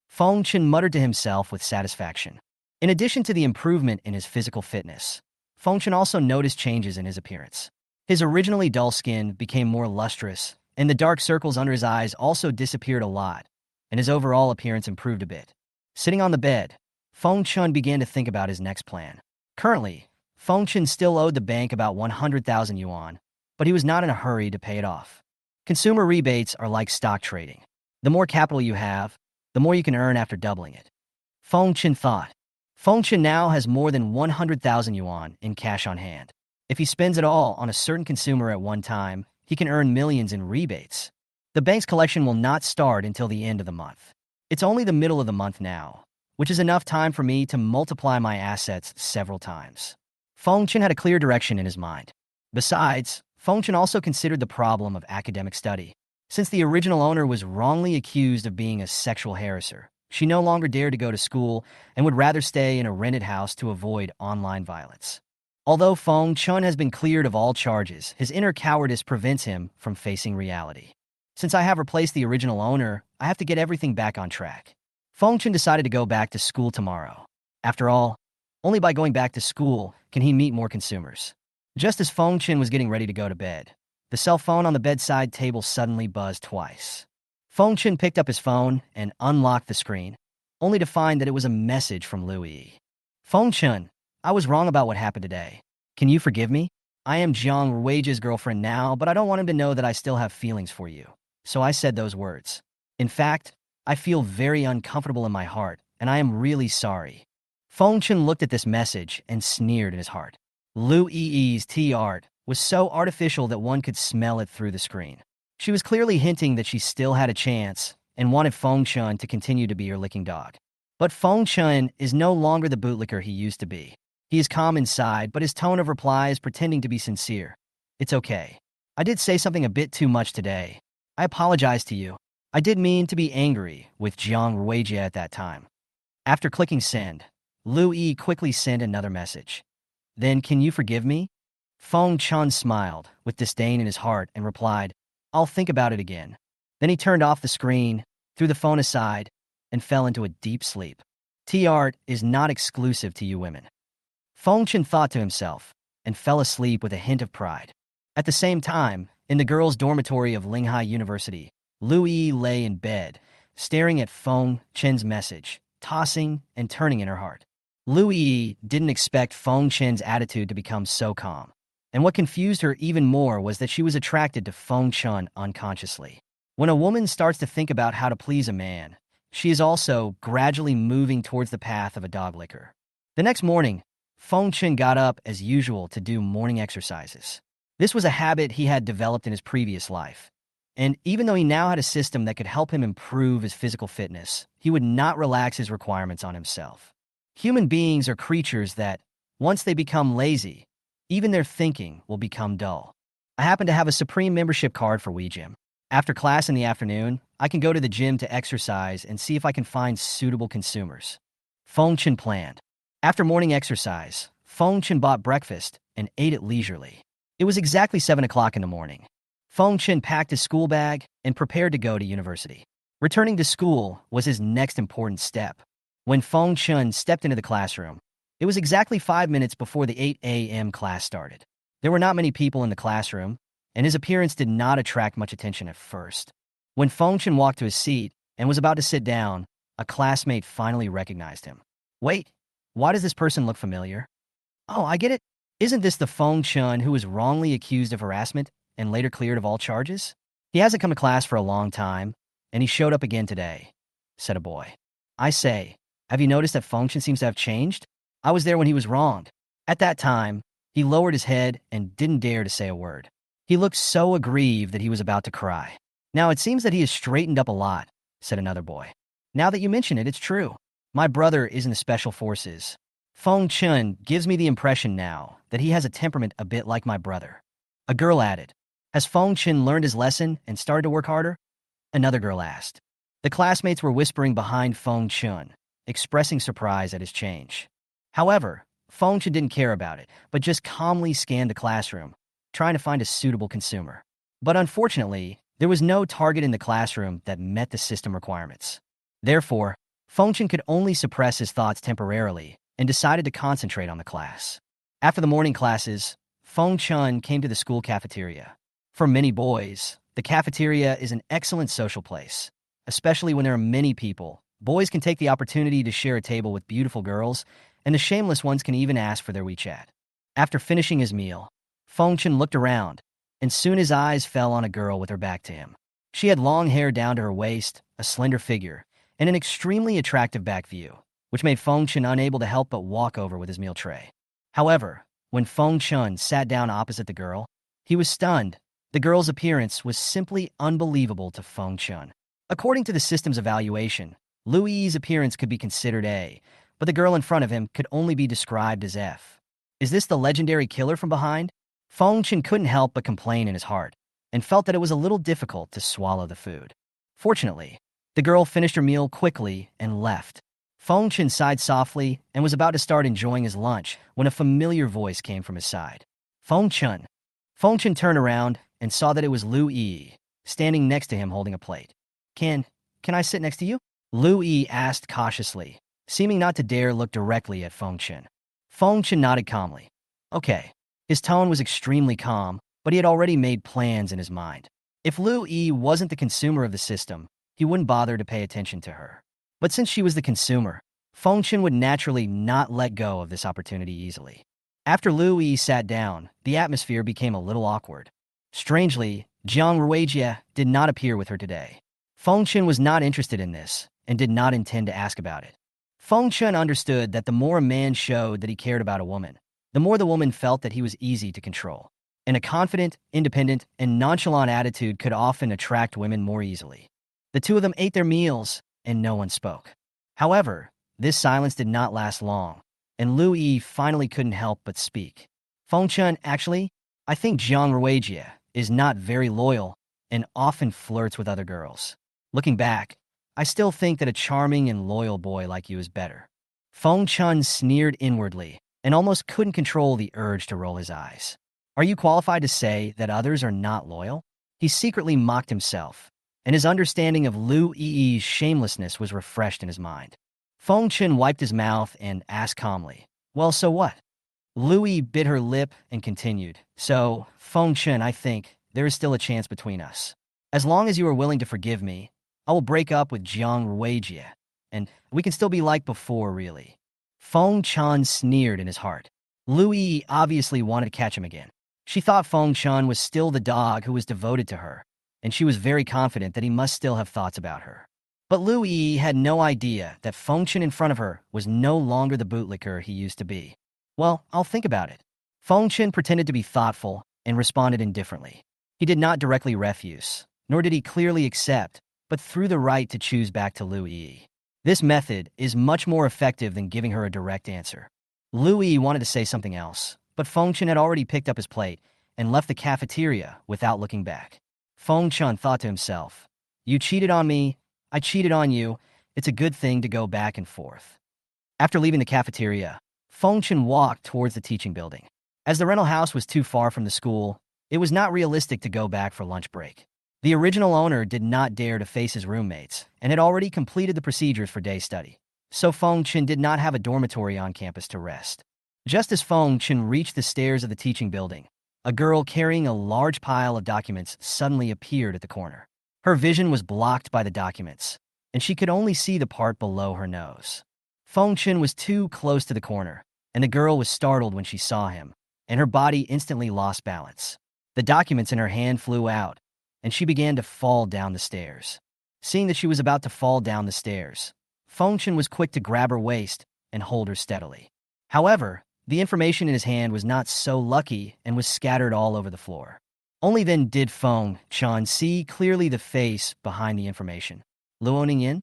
Feng Chun muttered to himself with satisfaction. In addition to the improvement in his physical fitness, Feng Chun also noticed changes in his appearance. His originally dull skin became more lustrous, and the dark circles under his eyes also disappeared a lot, and his overall appearance improved a bit. Sitting on the bed, Feng Chun began to think about his next plan. Currently, Feng Chun still owed the bank about 100,000 yuan, but he was not in a hurry to pay it off. Consumer rebates are like stock trading. The more capital you have, the more you can earn after doubling it. Feng Chun thought. Feng Chun now has more than 100,000 yuan in cash on hand. If he spends it all on a certain consumer at one time, he can earn millions in rebates. The bank's collection will not start until the end of the month. It's only the middle of the month now, which is enough time for me to multiply my assets several times. Feng Chun had a clear direction in his mind. Besides, Feng Chun also considered the problem of academic study. Since the original owner was wrongly accused of being a sexual harasser, she no longer dared to go to school and would rather stay in a rented house to avoid online violence. Although Feng Chun has been cleared of all charges, his inner cowardice prevents him from facing reality. Since I have replaced the original owner, I have to get everything back on track. Feng Chun decided to go back to school tomorrow. After all, only by going back to school can he meet more consumers. Just as Feng Chun was getting ready to go to bed, the cell phone on the bedside table suddenly buzzed twice. Feng Chun picked up his phone and unlocked the screen, only to find that it was a message from Luo. Feng Chun, I was wrong about what happened today. Can you forgive me? I am Jiang Rui's girlfriend now, but I don't want him to know that I still have feelings for you. So I said those words. In fact, I feel very uncomfortable in my heart, and I am really sorry. Feng Chun looked at this message and sneered in his heart. Luo's tea art was so artificial that one could smell it through the screen. She was clearly hinting that she still had a chance and wanted Feng Chun to continue to be her licking dog. But Feng Chun is no longer the bootlicker he used to be. He is calm inside, but his tone of reply is pretending to be sincere. It's okay. I did say something a bit too much today. I apologize to you. I did mean to be angry with Jiang Rui at that time. After clicking send, Luo quickly sent another message. Then can you forgive me? Feng Chun smiled with disdain in his heart and replied, I'll think about it again. Then he turned off the screen, threw the phone aside, and fell into a deep sleep. Tea art is not exclusive to you women. Feng Chun thought to himself and fell asleep with a hint of pride. At the same time, in the girls' dormitory of Linghai University, Luo lay in bed, staring at Feng Chun's message, tossing and turning in her heart. Luo didn't expect Feng Chun's attitude to become so calm. And what confused her even more was that she was attracted to Feng Chun unconsciously. When a woman starts to think about how to please a man, she is also gradually moving towards the path of a dog licker. The next morning, Feng Chun got up as usual to do morning exercises. This was a habit he had developed in his previous life. And even though he now had a system that could help him improve his physical fitness, he would not relax his requirements on himself. Human beings are creatures that, once they become lazy, even their thinking will become dull. I happen to have a Supreme membership card for WeGym. After class in the afternoon, I can go to the gym to exercise and see if I can find suitable consumers. Feng Chun planned. After morning exercise, Feng Chun bought breakfast and ate it leisurely. It was exactly 7 o'clock in the morning. Feng Chun packed his school bag and prepared to go to university. Returning to school was his next important step. When Feng Chun stepped into the classroom, it was exactly 5 minutes before the 8 a.m. class started. There were not many people in the classroom, and his appearance did not attract much attention at first. When Feng Chun walked to his seat and was about to sit down, a classmate finally recognized him. Wait, why does this person look familiar? Oh, I get it. Isn't this the Feng Chun who was wrongly accused of harassment and later cleared of all charges? He hasn't come to class for a long time, and he showed up again today, said a boy. I say, have you noticed that Feng Chun seems to have changed? I was there when he was wronged. At that time, he lowered his head and didn't dare to say a word. He looked so aggrieved that he was about to cry. Now, it seems that he has straightened up a lot, said another boy. Now that you mention it, it's true. My brother is in the special forces. Feng Chun gives me the impression now that he has a temperament a bit like my brother. A girl added, has Feng Chun learned his lesson and started to work harder? Another girl asked. The classmates were whispering behind Feng Chun, expressing surprise at his change. However, Feng Chun didn't care about it, but just calmly scanned the classroom, trying to find a suitable consumer. But unfortunately, there was no target in the classroom that met the system requirements. Therefore, Feng Chun could only suppress his thoughts temporarily and decided to concentrate on the class. After the morning classes, Feng Chun came to the school cafeteria. For many boys, the cafeteria is an excellent social place, especially when there are many people. Boys can take the opportunity to share a table with beautiful girls, and the shameless ones can even ask for their WeChat. After finishing his meal, Feng Chun looked around, and soon his eyes fell on a girl with her back to him. She had long hair down to her waist, a slender figure, and an extremely attractive back view, which made Feng Chun unable to help but walk over with his meal tray. However, when Feng Chun sat down opposite the girl, he was stunned. The girl's appearance was simply unbelievable to Feng Chun. According to the system's evaluation, Liu Yi's appearance could be considered A, but the girl in front of him could only be described as F. Is this the legendary killer from behind? Feng Chun couldn't help but complain in his heart, and felt that it was a little difficult to swallow the food. Fortunately, the girl finished her meal quickly and left. Feng Chun sighed softly and was about to start enjoying his lunch when a familiar voice came from his side. Feng Chun. Feng Chun turned around and saw that it was Liu Yi, standing next to him holding a plate. Can I sit next to you? Liu Yi asked cautiously, seeming not to dare look directly at Feng Chun. Feng Chun nodded calmly. Okay. His tone was extremely calm, but he had already made plans in his mind. If Liu Yi wasn't the consumer of the system, he wouldn't bother to pay attention to her. But since she was the consumer, Feng Chun would naturally not let go of this opportunity easily. After Liu Yi sat down, the atmosphere became a little awkward. Strangely, Jiang Ruijie did not appear with her today. Feng Chun was not interested in this and did not intend to ask about it. Feng Chun understood that the more a man showed that he cared about a woman, the more the woman felt that he was easy to control. And a confident, independent, and nonchalant attitude could often attract women more easily. The two of them ate their meals, and no one spoke. However, this silence did not last long, and Liu Yi finally couldn't help but speak. Feng Chun, actually, I think Jiang Ruijie is not very loyal and often flirts with other girls. Looking back, I still think that a charming and loyal boy like you is better. Feng Chun sneered inwardly and almost couldn't control the urge to roll his eyes. Are you qualified to say that others are not loyal? He secretly mocked himself, and his understanding of Liu Yi's shamelessness was refreshed in his mind. Feng Chun wiped his mouth and asked calmly, well, so what? Liu Yi bit her lip and continued, so, Feng Chun, I think there is still a chance between us. As long as you are willing to forgive me, I will break up with Jiang Ruijie, and we can still be like before, really. Feng Chun sneered in his heart. Liu Yi obviously wanted to catch him again. She thought Feng Chun was still the dog who was devoted to her, and she was very confident that he must still have thoughts about her. But Liu Yi had no idea that Feng Chun in front of her was no longer the bootlicker he used to be. Well, I'll think about it. Feng Chun pretended to be thoughtful and responded indifferently. He did not directly refuse, nor did he clearly accept, but threw the right to choose back to Liu Yi. This method is much more effective than giving her a direct answer. Liu Yi wanted to say something else, but Feng Chun had already picked up his plate and left the cafeteria without looking back. Feng Chun thought to himself, you cheated on me, I cheated on you, it's a good thing to go back and forth. After leaving the cafeteria, Feng Chun walked towards the teaching building. As the rental house was too far from the school, it was not realistic to go back for lunch break. The original owner did not dare to face his roommates and had already completed the procedures for day study, so Feng Chun did not have a dormitory on campus to rest. Just as Feng Chun reached the stairs of the teaching building, a girl carrying a large pile of documents suddenly appeared at the corner. Her vision was blocked by the documents, and she could only see the part below her nose. Feng Chun was too close to the corner, and the girl was startled when she saw him, and her body instantly lost balance. The documents in her hand flew out, and she began to fall down the stairs. Seeing that she was about to fall down the stairs, Feng Chun was quick to grab her waist and hold her steadily. However, the information in his hand was not so lucky and was scattered all over the floor. Only then did Feng Chun see clearly the face behind the information. Luo Ningyin?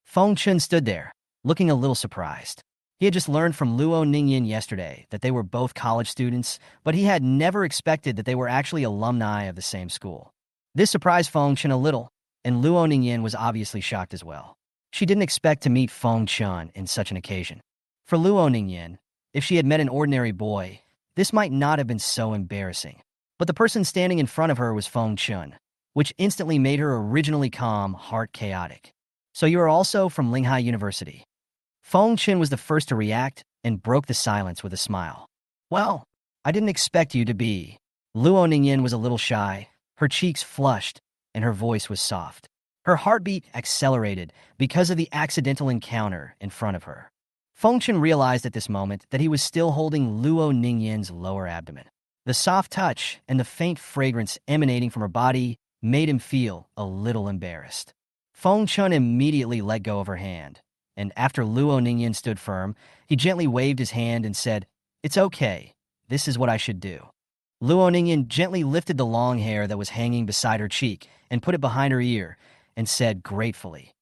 Feng Chun stood there, looking a little surprised. He had just learned from Luo Ningyin yesterday that they were both college students, but he had never expected that they were actually alumni of the same school. This surprised Feng Chun a little, and Luo Ningyin was obviously shocked as well. She didn't expect to meet Feng Chun in such an occasion. For Luo Ningyin, if she had met an ordinary boy, this might not have been so embarrassing. But the person standing in front of her was Feng Chun, which instantly made her originally calm heart chaotic. So you are also from Linghai University. Feng Chun was the first to react and broke the silence with a smile. Well, I didn't expect you to be. Luo Ningyin was a little shy, her cheeks flushed, and her voice was soft. Her heartbeat accelerated because of the accidental encounter in front of her. Feng Chun realized at this moment that he was still holding Luo Ningyin's lower abdomen. The soft touch and the faint fragrance emanating from her body made him feel a little embarrassed. Feng Chun immediately let go of her hand, and after Luo Ningyin stood firm, he gently waved his hand and said, "It's okay. This is what I should do." Luo Ningyin gently lifted the long hair that was hanging beside her cheek and put it behind her ear and said gratefully,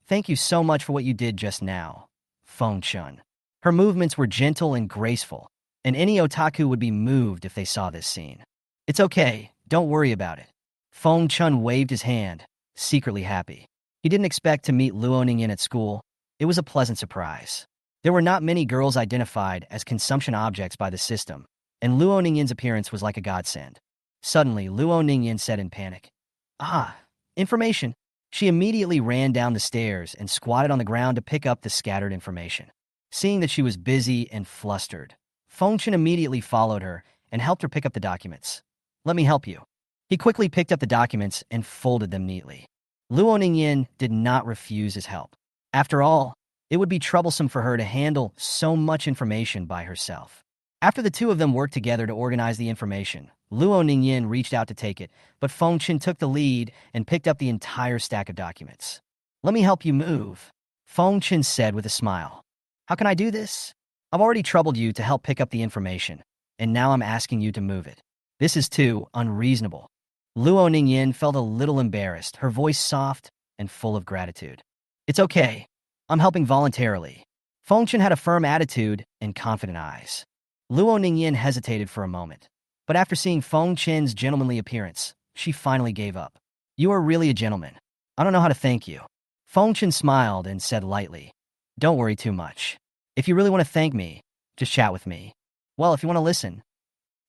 "Thank you so much for what you did just now, Feng Chun." Her movements were gentle and graceful, and any otaku would be moved if they saw this scene. "It's okay. Don't worry about it." Feng Chun waved his hand, secretly happy. He didn't expect to meet Luo Ningyin at school. It was a pleasant surprise. There were not many girls identified as consumption objects by the system, and Luo Ningyin's appearance was like a godsend. Suddenly, Luo Ningyin said in panic, "Ah, information." She immediately ran down the stairs and squatted on the ground to pick up the scattered information. Seeing that she was busy and flustered, Feng Chun immediately followed her and helped her pick up the documents. "Let me help you." He quickly picked up the documents and folded them neatly. Luo Ningyin did not refuse his help. After all, it would be troublesome for her to handle so much information by herself. After the two of them worked together to organize the information, Luo Ningyin reached out to take it, but Feng Chun took the lead and picked up the entire stack of documents. "Let me help you move," Feng Chun said with a smile. "How can I do this? I've already troubled you to help pick up the information, and now I'm asking you to move it. This is too unreasonable." Luo Ningyin felt a little embarrassed, her voice soft and full of gratitude. "It's okay. I'm helping voluntarily." Feng Chun had a firm attitude and confident eyes. Luo Ningyin hesitated for a moment, but after seeing Feng Chun's gentlemanly appearance, she finally gave up. "You are really a gentleman. I don't know how to thank you." Feng Chun smiled and said lightly, "Don't worry too much. If you really want to thank me, just chat with me. Well, if you want to listen."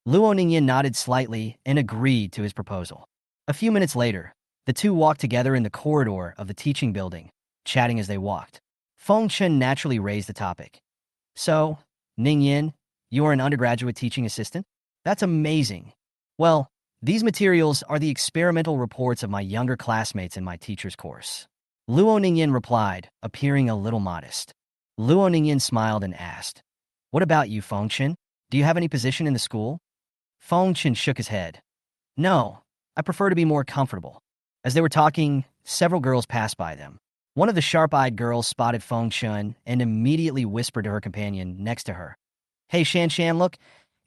Luo Ningyin nodded slightly and agreed to his proposal. A few minutes later, the two walked together in the corridor of the teaching building, chatting as they walked. Feng Chun naturally raised the topic. "So, Ningyin, you are an undergraduate teaching assistant? That's amazing. Well, these materials are the experimental reports of my younger classmates in my teacher's course." Luo Ningyin replied, appearing a little modest. Luo Ningyin smiled and asked, "What about you, Feng Chun? Do you have any position in the school?" Feng Chun shook his head. "No, I prefer to be more comfortable." As they were talking, several girls passed by them. One of the sharp-eyed girls spotted Feng Chun and immediately whispered to her companion next to her, "Hey, Shan Shan, look,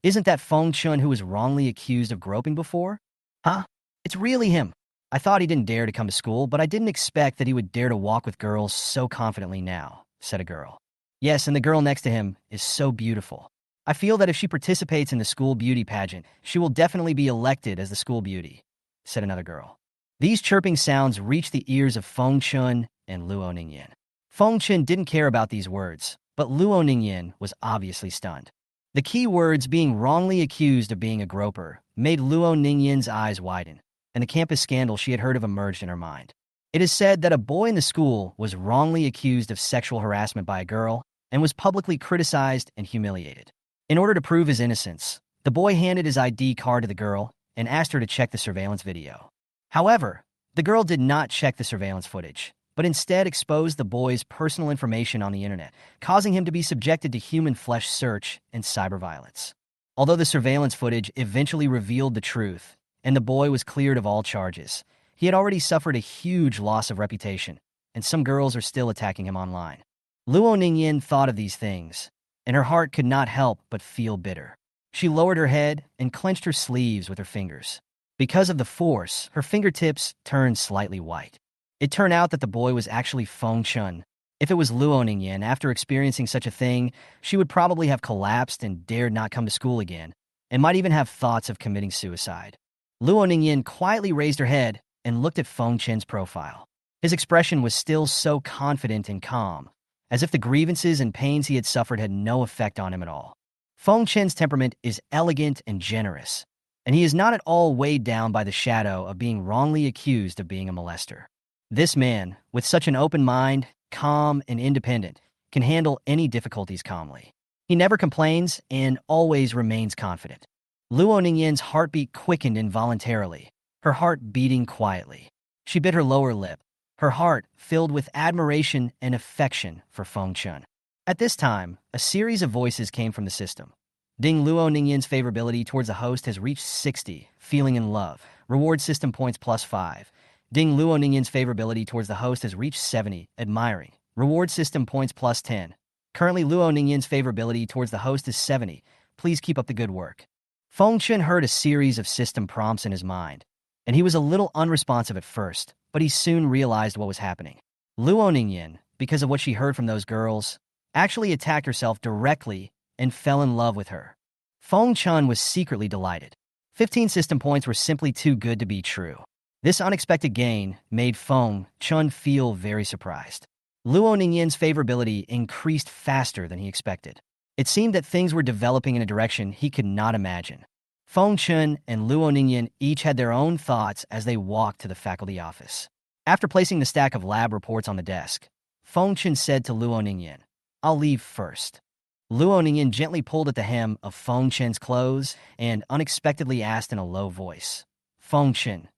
isn't that Feng Chun who was wrongly accused of groping before?" "Huh? It's really him. I thought he didn't dare to come to school, but I didn't expect that he would dare to walk with girls so confidently now," said a girl. "Yes, and the girl next to him is so beautiful. I feel that if she participates in the school beauty pageant, she will definitely be elected as the school beauty," said another girl. These chirping sounds reached the ears of Feng Chun and Luo Ningyin. Feng Chun didn't care about these words, but Luo Ningyin was obviously stunned. The key words being wrongly accused of being a groper made Luo Ningyin's eyes widen, and the campus scandal she had heard of emerged in her mind. It is said that a boy in the school was wrongly accused of sexual harassment by a girl and was publicly criticized and humiliated. In order to prove his innocence, the boy handed his ID card to the girl and asked her to check the surveillance video. However, the girl did not check the surveillance footage, but instead exposed the boy's personal information on the internet, causing him to be subjected to human flesh search and cyber violence. Although the surveillance footage eventually revealed the truth, and the boy was cleared of all charges, he had already suffered a huge loss of reputation, and some girls are still attacking him online. Luo Ningyin thought of these things, and her heart could not help but feel bitter. She lowered her head and clenched her sleeves with her fingers. Because of the force, her fingertips turned slightly white. It turned out that the boy was actually Feng Chun. If it was Luo Nan, after experiencing such a thing, she would probably have collapsed and dared not come to school again, and might even have thoughts of committing suicide. Luo Nan quietly raised her head and looked at Feng Chen's profile. His expression was still so confident and calm, as if the grievances and pains he had suffered had no effect on him at all. Feng Chen's temperament is elegant and generous, and he is not at all weighed down by the shadow of being wrongly accused of being a molester. This man, with such an open mind, calm and independent, can handle any difficulties calmly. He never complains and always remains confident. Luo Ningyan's heartbeat quickened involuntarily, her heart beating quietly. She bit her lower lip, her heart filled with admiration and affection for Feng Chun. At this time, a series of voices came from the system. Ding Luo Ningyan's favorability towards the host has reached 60, feeling in love. Reward system points +5. Ding Luo Ningyan's favorability towards the host has reached 70, admiring. Reward system points +10. Currently, Luo Ningyan's favorability towards the host is 70. Please keep up the good work. Feng Chun heard a series of system prompts in his mind, and he was a little unresponsive at first, but he soon realized what was happening. Luo Ningyan, because of what she heard from those girls, actually attacked herself directly and fell in love with her. Feng Chun was secretly delighted. 15 system points were simply too good to be true. This unexpected gain made Feng Chun feel very surprised. Luo Ningyan's favorability increased faster than he expected. It seemed that things were developing in a direction he could not imagine. Feng Chun and Luo Ningyan each had their own thoughts as they walked to the faculty office. After placing the stack of lab reports on the desk, Feng Chun said to Luo Ningyan, "I'll leave first." Luo Ningyan gently pulled at the hem of Feng Chun's clothes and unexpectedly asked in a low voice, "Feng Chun,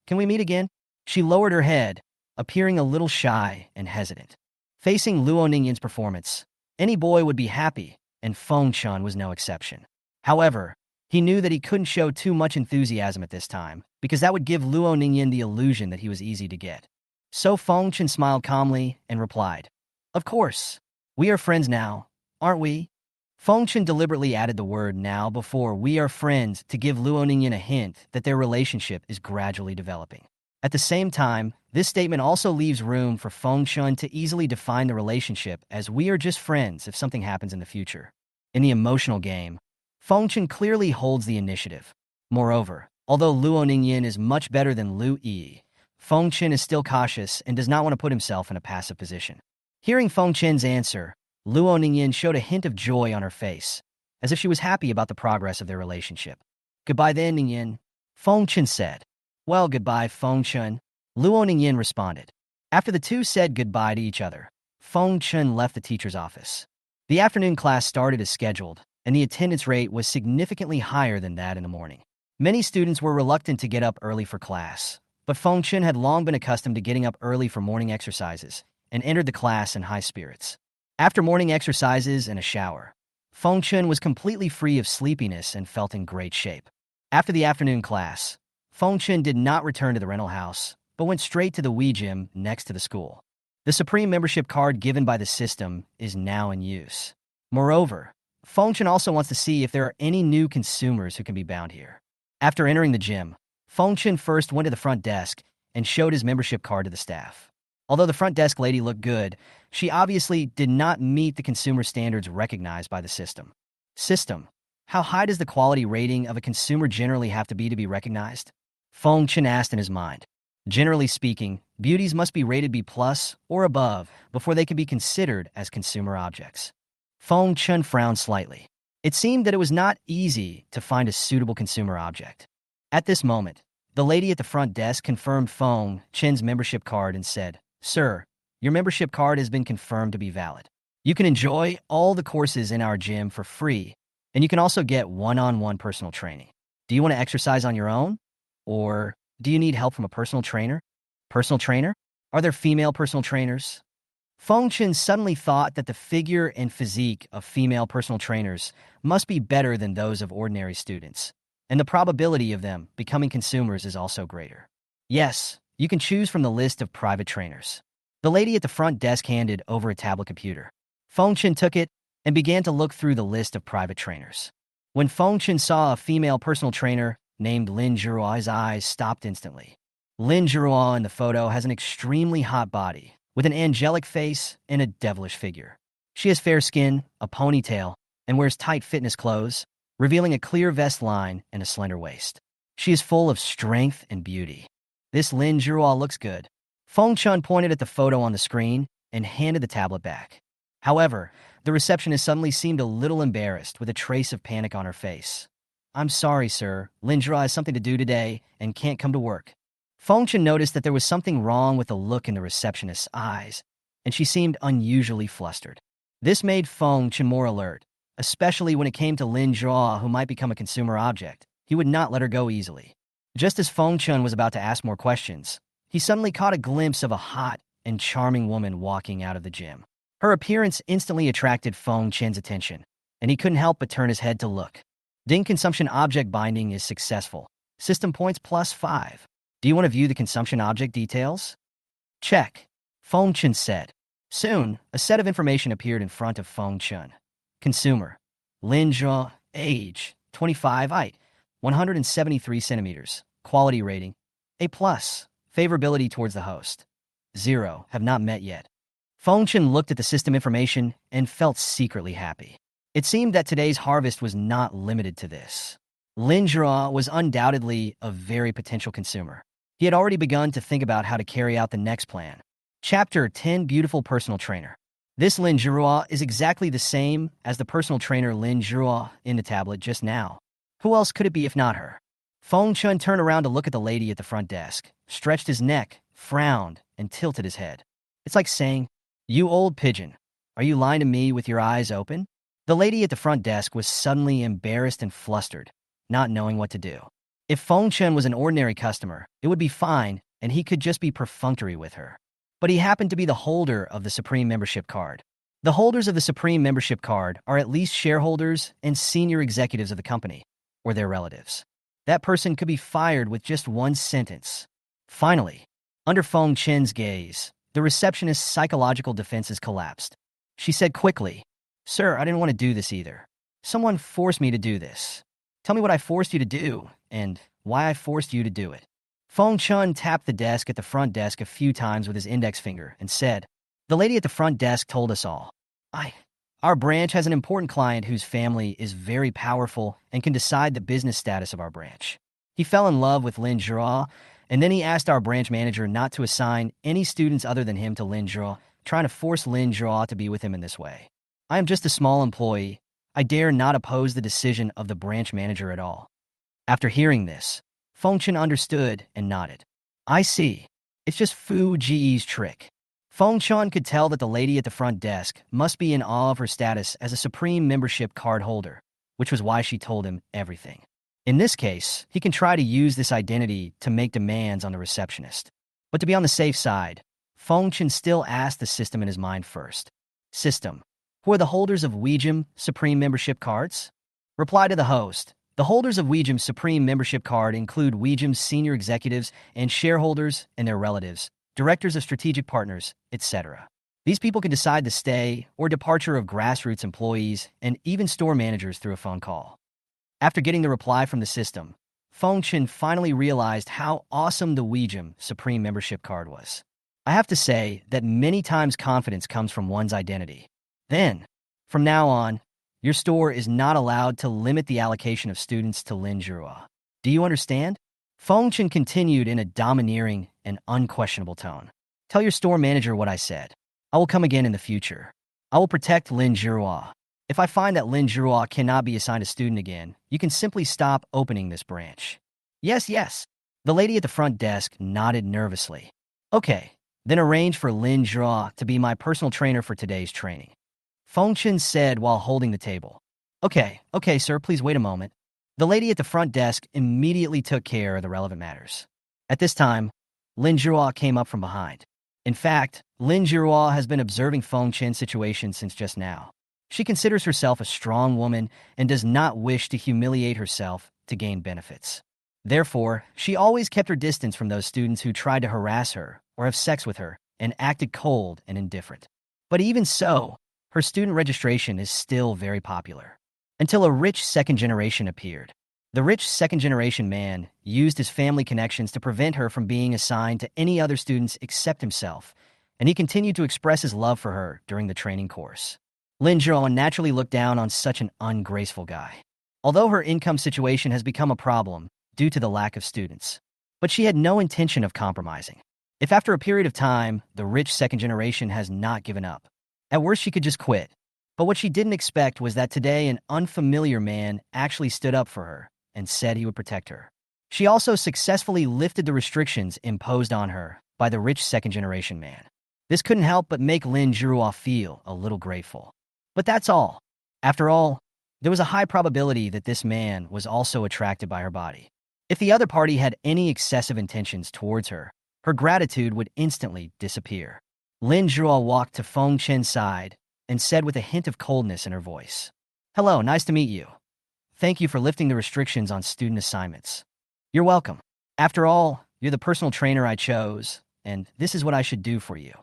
can we meet again?" She lowered her head, appearing a little shy and hesitant. Facing Luo Ningyan's performance, any boy would be happy, and Feng Chun was no exception. However, he knew that he couldn't show too much enthusiasm at this time, because that would give Luo Ningyan the illusion that he was easy to get. So Feng Chun smiled calmly and replied, "Of course. We are friends now, aren't we?" Feng Chun deliberately added the word "now" before "we are friends" to give Luo Ningyan a hint that their relationship is gradually developing. At the same time, this statement also leaves room for Feng Chun to easily define the relationship as "we are just friends if something happens in the future." In the emotional game, Feng Chun clearly holds the initiative. Moreover, although Luo Ningyan is much better than Lu Yi, Feng Chun is still cautious and does not want to put himself in a passive position. Hearing Feng Chun's answer, Luo Ningyan showed a hint of joy on her face, as if she was happy about the progress of their relationship. "Goodbye then, Ningyan," Feng Chun said. "Well, goodbye, Feng Chun," Luo Ningyan responded. After the two said goodbye to each other, Feng Chun left the teacher's office. The afternoon class started as scheduled, and the attendance rate was significantly higher than that in the morning. Many students were reluctant to get up early for class, but Feng Chun had long been accustomed to getting up early for morning exercises and entered the class in high spirits. After morning exercises and a shower, Feng Chun was completely free of sleepiness and felt in great shape. After the afternoon class, Feng Chun did not return to the rental house, but went straight to the Wii Gym next to the school. The Supreme membership card given by the system is now in use. Moreover, Feng Chun also wants to see if there are any new consumers who can be bound here. After entering the gym, Feng Chun first went to the front desk and showed his membership card to the staff. Although the front desk lady looked good, she obviously did not meet the consumer standards recognized by the system. System, how high does the quality rating of a consumer generally have to be recognized? Feng Chun asked in his mind. Generally speaking, beauties must be rated B+ or above before they can be considered as consumer objects. Feng Chun frowned slightly. It seemed that it was not easy to find a suitable consumer object. At this moment, the lady at the front desk confirmed Feng Chun's membership card and said, "Sir, your membership card has been confirmed to be valid. You can enjoy all the courses in our gym for free, and you can also get one-on-one personal training. Do you want to exercise on your own? Or do you need help from a personal trainer? Personal trainer? Are there female personal trainers?" Feng Chun suddenly thought that the figure and physique of female personal trainers must be better than those of ordinary students, and the probability of them becoming consumers is also greater. "Yes, you can choose from the list of private trainers." The lady at the front desk handed over a tablet computer. Feng Chun took it and began to look through the list of private trainers. When Feng Chun saw a female personal trainer, named Lin Zhihua, his eyes stopped instantly. Lin Zhihua in the photo has an extremely hot body, with an angelic face and a devilish figure. She has fair skin, a ponytail, and wears tight fitness clothes, revealing a clear vest line and a slender waist. She is full of strength and beauty. This Lin Zhihua looks good. Feng Chun pointed at the photo on the screen and handed the tablet back. However, the receptionist suddenly seemed a little embarrassed, with a trace of panic on her face. "I'm sorry, sir. Lin Zhihua has something to do today and can't come to work." Feng Chun noticed that there was something wrong with the look in the receptionist's eyes, and she seemed unusually flustered. This made Feng Chun more alert, especially when it came to Lin Zhihua, who might become a consumer object. He would not let her go easily. Just as Feng Chun was about to ask more questions, he suddenly caught a glimpse of a hot and charming woman walking out of the gym. Her appearance instantly attracted Feng Chun's attention, and he couldn't help but turn his head to look. Ding consumption object binding is successful. System points +5. Do you want to view the consumption object details? Check, Feng Chun said. Soon, a set of information appeared in front of Feng Chun. Consumer: Lin Zhihua, age 25, height 173 centimeters, quality rating A+, favorability towards the host 0, have not met yet. Feng Chun looked at the system information and felt secretly happy. It seemed that today's harvest was not limited to this. Lin Zhihua was undoubtedly a very potential consumer. He had already begun to think about how to carry out the next plan. Chapter 10: Beautiful Personal Trainer. This Lin Zhihua is exactly the same as the personal trainer Lin Zhihua in the tablet just now. Who else could it be if not her? Feng Chun turned around to look at the lady at the front desk, stretched his neck, frowned, and tilted his head. It's like saying, "You old pigeon, are you lying to me with your eyes open?" The lady at the front desk was suddenly embarrassed and flustered, not knowing what to do. If Feng Chun was an ordinary customer, it would be fine, and he could just be perfunctory with her. But he happened to be the holder of the Supreme Membership Card. The holders of the Supreme Membership Card are at least shareholders and senior executives of the company, or their relatives. That person could be fired with just one sentence. Finally, under Feng Chun's gaze, the receptionist's psychological defenses collapsed. She said quickly, "Sir, I didn't want to do this either. Someone forced me to do this. Tell me what I forced you to do, and why I forced you to do it." Feng Chun tapped the desk at the front desk a few times with his index finger and said, "The lady at the front desk told us all. Our branch has an important client whose family is very powerful and can decide the business status of our branch. He fell in love with Lin Zhihua, and then he asked our branch manager not to assign any students other than him to Lin Zhihua, trying to force Lin Zhihua to be with him in this way. I am just a small employee. I dare not oppose the decision of the branch manager at all." After hearing this, Feng Chun understood and nodded. "I see. It's just Fu Ji's trick." Feng Chun could tell that the lady at the front desk must be in awe of her status as a Supreme Membership Card holder, which was why she told him everything. In this case, he can try to use this identity to make demands on the receptionist. But to be on the safe side, Feng Chun still asked the system in his mind first. "System, who are the holders of Weejim Supreme Membership Cards?" Reply to the host. The holders of Weejim's Supreme Membership Card include Weejim's senior executives and shareholders and their relatives, directors of strategic partners, etc. These people can decide the stay or departure of grassroots employees and even store managers through a phone call. After getting the reply from the system, Feng Chun finally realized how awesome the Weejim Supreme Membership Card was. I have to say that many times confidence comes from one's identity. Then, from now on, your store is not allowed to limit the allocation of students to Lin Zhihua. Do you understand? Feng Chun continued in a domineering and unquestionable tone. "Tell your store manager what I said. I will come again in the future. I will protect Lin Zhihua. If I find that Lin Zhihua cannot be assigned a student again, you can simply stop opening this branch." Yes, yes. The lady at the front desk nodded nervously. "Okay, then arrange for Lin Zhihua to be my personal trainer for today's training," Feng Chun said while holding the table. Okay, sir, please wait a moment." The lady at the front desk immediately took care of the relevant matters. At this time, Lin Zhihua came up from behind. In fact, Lin Zhihua has been observing Feng Chun's situation since just now. She considers herself a strong woman and does not wish to humiliate herself to gain benefits. Therefore, she always kept her distance from those students who tried to harass her or have sex with her and acted cold and indifferent. But even so, her student registration is still very popular. Until a rich second generation appeared. The rich second-generation man used his family connections to prevent her from being assigned to any other students except himself, and he continued to express his love for her during the training course. Lin Zhuo naturally looked down on such an ungraceful guy. Although her income situation has become a problem due to the lack of students, but she had no intention of compromising. If after a period of time, the rich second generation has not given up, at worst she could just quit. But what she didn't expect was that today an unfamiliar man actually stood up for her and said he would protect her. She also successfully lifted the restrictions imposed on her by the rich second-generation man. This couldn't help but make Lin Zhuo feel a little grateful. But that's all. After all, there was a high probability that this man was also attracted by her body. If the other party had any excessive intentions towards her, her gratitude would instantly disappear. Lin Zhuo walked to Feng Chen's side and said with a hint of coldness in her voice, "Hello, nice to meet you. Thank you for lifting the restrictions on student assignments. You're welcome. After all, you're the personal trainer I chose, and this is what I should do for you."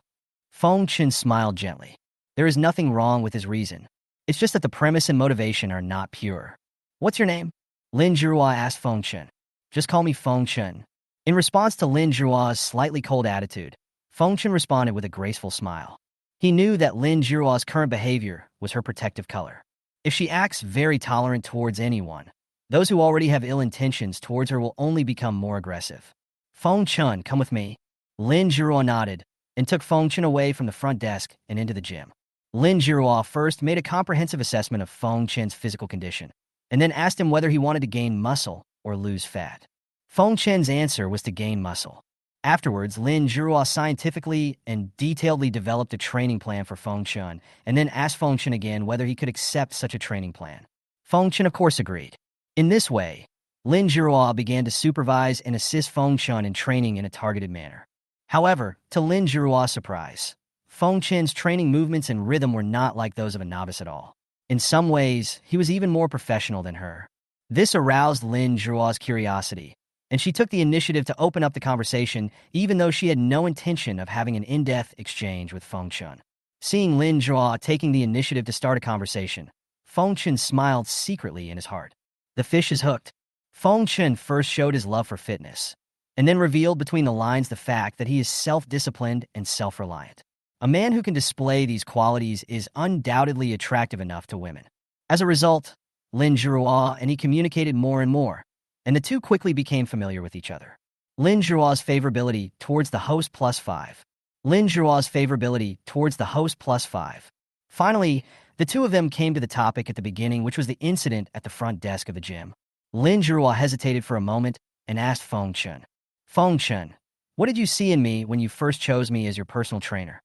Feng Chen smiled gently. There is nothing wrong with his reason. It's just that the premise and motivation are not pure. "What's your name?" Lin Zhuo asked Feng Chen. "Just call me Feng Chen." In response to Lin Zhuo's slightly cold attitude, Feng Chen responded with a graceful smile. He knew that Lin Zhuo's current behavior was her protective color. If she acts very tolerant towards anyone, those who already have ill intentions towards her will only become more aggressive. "Feng Chen, come with me." Lin Zhuo nodded and took Feng Chen away from the front desk and into the gym. Lin Zhuo first made a comprehensive assessment of Feng Chen's physical condition, and then asked him whether he wanted to gain muscle or lose fat. Feng Chen's answer was to gain muscle. Afterwards, Lin Zhuo scientifically and detailedly developed a training plan for Feng Chen, and then asked Feng Chen again whether he could accept such a training plan. Feng Chen, of course, agreed. In this way, Lin Zhuo began to supervise and assist Feng Chen in training in a targeted manner. However, to Lin Zhuo's surprise, Feng Chen's training movements and rhythm were not like those of a novice at all. In some ways, he was even more professional than her. This aroused Lin Zhuo's curiosity, and she took the initiative to open up the conversation even though she had no intention of having an in-depth exchange with Feng Chen. Seeing Lin Zhuo taking the initiative to start a conversation, Feng Chen smiled secretly in his heart. The fish is hooked. Feng Chen first showed his love for fitness, and then revealed between the lines the fact that he is self-disciplined and self-reliant. A man who can display these qualities is undoubtedly attractive enough to women. As a result, Lin Zhuo and he communicated more and more, and the two quickly became familiar with each other. Lin Zhuo's favorability towards the host +5. Lin Zhuo's favorability towards the host +5. Finally, the two of them came to the topic at the beginning, which was the incident at the front desk of the gym. Lin Zhuo hesitated for a moment and asked Feng Chen, "Feng Chen, what did you see in me when you first chose me as your personal trainer?"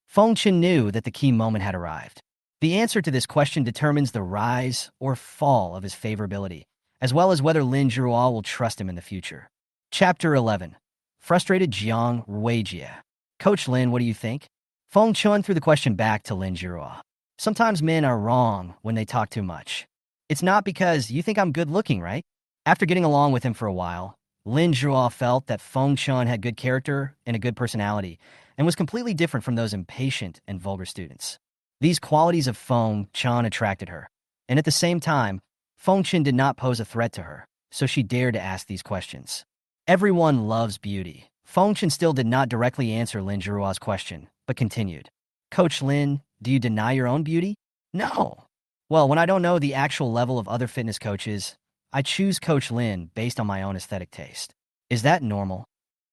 Feng Chen knew that the key moment had arrived. The answer to this question determines the rise or fall of his favorability, as well as whether Lin Zhuo will trust him in the future. Chapter 11. Frustrated Jiang Ruijie. "Coach Lin, what do you think?" Feng Chen threw the question back to Lin Zhuo. "Sometimes men are wrong when they talk too much. It's not because you think I'm good-looking, right?" After getting along with him for a while, Lin Zhuo felt that Feng Chen had good character and a good personality, and was completely different from those impatient and vulgar students. These qualities of Feng Chen attracted her, and at the same time, Feng Chen did not pose a threat to her, so she dared to ask these questions. Everyone loves beauty. Feng Chen still did not directly answer Lin Zhuo's question, but continued. "Coach Lin, do you deny your own beauty?" "No." "Well, when I don't know the actual level of other fitness coaches, I choose Coach Lin based on my own aesthetic taste. Is that normal?"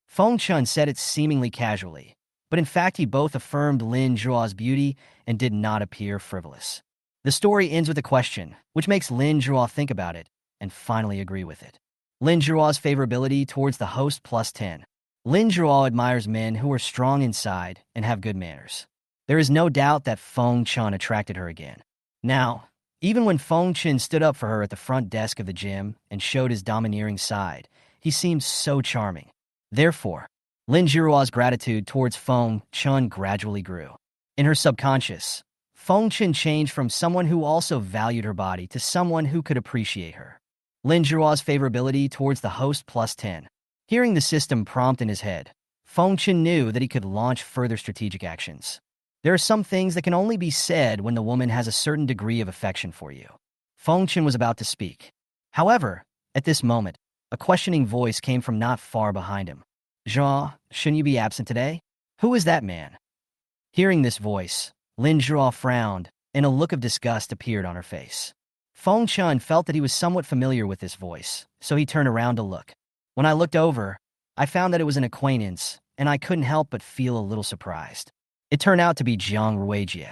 Feng Chen said it seemingly casually, but in fact he both affirmed Lin Zhuo's beauty and did not appear frivolous. The story ends with a question, which makes Lin Zhuo think about it and finally agree with it. Lin Zhuo's favorability towards the host +10. Lin Zhuo admires men who are strong inside and have good manners. There is no doubt that Feng Chen attracted her again. Now, even when Feng Chen stood up for her at the front desk of the gym and showed his domineering side, he seemed so charming. Therefore, Lin Zhuo's gratitude towards Feng Chen gradually grew. In her subconscious, Feng Chen changed from someone who also valued her body to someone who could appreciate her. Lin Zhuo's favorability towards the host +10. Hearing the system prompt in his head, Feng Chen knew that he could launch further strategic actions. There are some things that can only be said when the woman has a certain degree of affection for you. Feng Chen was about to speak. However, At this moment, a questioning voice came from not far behind him. Zhao, shouldn't you be absent today? Who is that man? Hearing this voice, Lin Zhao frowned, and a look of disgust appeared on her face. Feng Chun felt that he was somewhat familiar with this voice, so he turned around to look. When I looked over, I found that it was an acquaintance, and I couldn't help but feel a little surprised. It turned out to be Jiang Ruijie.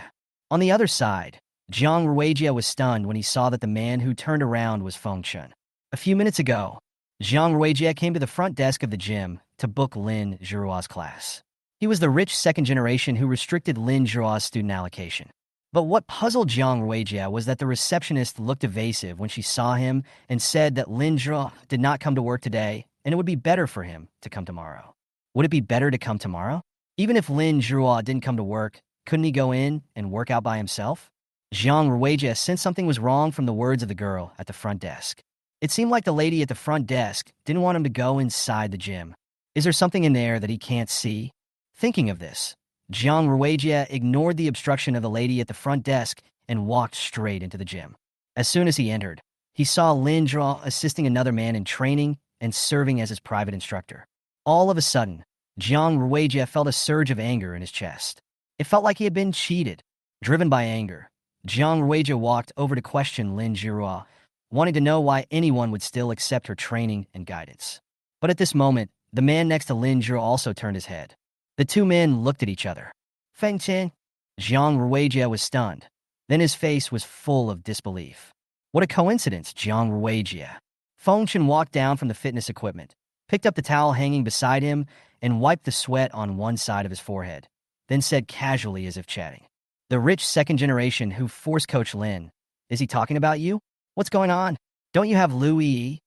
On the other side, Jiang Ruijie was stunned when he saw that the man who turned around was Feng Chun. A few minutes ago, Jiang Ruijie came to the front desk of the gym to book Lin Zhuo's class. He was the rich second generation who restricted Lin Zhuo's student allocation. But what puzzled Jiang Ruijie was that the receptionist looked evasive when she saw him and said that Lin Zhuo did not come to work today and it would be better for him to come tomorrow. Would it be better to come tomorrow? Even if Lin Zhuo didn't come to work, couldn't he go in and work out by himself? Jiang Ruijie sensed something was wrong from the words of the girl at the front desk. It seemed like the lady at the front desk didn't want him to go inside the gym. Is there something in there that he can't see? Thinking of this, Jiang Ruijie ignored the obstruction of the lady at the front desk and walked straight into the gym. As soon as he entered, he saw Lin Zhuo assisting another man in training and serving as his private instructor. All of a sudden, Jiang Ruijie felt a surge of anger in his chest. It felt like he had been cheated. Driven by anger, Jiang Ruijie walked over to question Lin Zhuo, wanting to know why anyone would still accept her training and guidance. But at this moment, the man next to Lin Zhuo also turned his head. The two men looked at each other. Feng Chen. Jiang Ruijie was stunned. Then his face was full of disbelief. What a coincidence, Jiang Ruijie. Feng Chen walked down from the fitness equipment, picked up the towel hanging beside him, and wiped the sweat on one side of his forehead, then said casually as if chatting. The rich second generation who forced Coach Lin. Is he talking about you? What's going on? Don't you have Louis?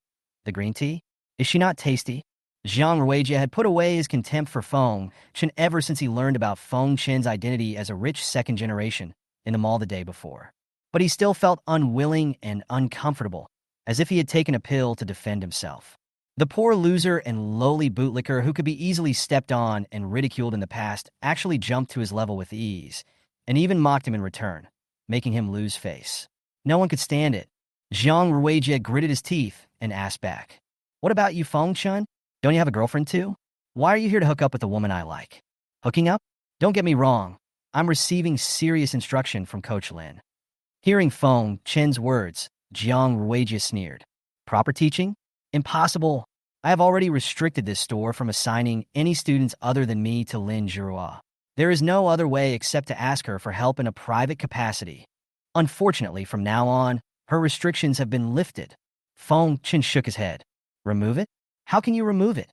The green tea? Is she not tasty? Jiang Ruijie had put away his contempt for Feng Chen ever since he learned about Feng Chen's identity as a rich second generation in the mall the day before. But he still felt unwilling and uncomfortable, as if he had taken a pill to defend himself. The poor loser and lowly bootlicker who could be easily stepped on and ridiculed in the past actually jumped to his level with ease, and even mocked him in return, making him lose face. No one could stand it. Jiang Ruijie gritted his teeth and asked back, "What about you, Feng Chen? Don't you have a girlfriend too? Why are you here to hook up with a woman I like?" Hooking up? Don't get me wrong. I'm receiving serious instruction from Coach Lin. Hearing Feng Chen's words, Jiang Ruijie sneered. Proper teaching? Impossible. I have already restricted this store from assigning any students other than me to Lin Zhuo. There is no other way except to ask her for help in a private capacity. Unfortunately, from now on, her restrictions have been lifted. Feng Chen shook his head. Remove it? How can you remove it?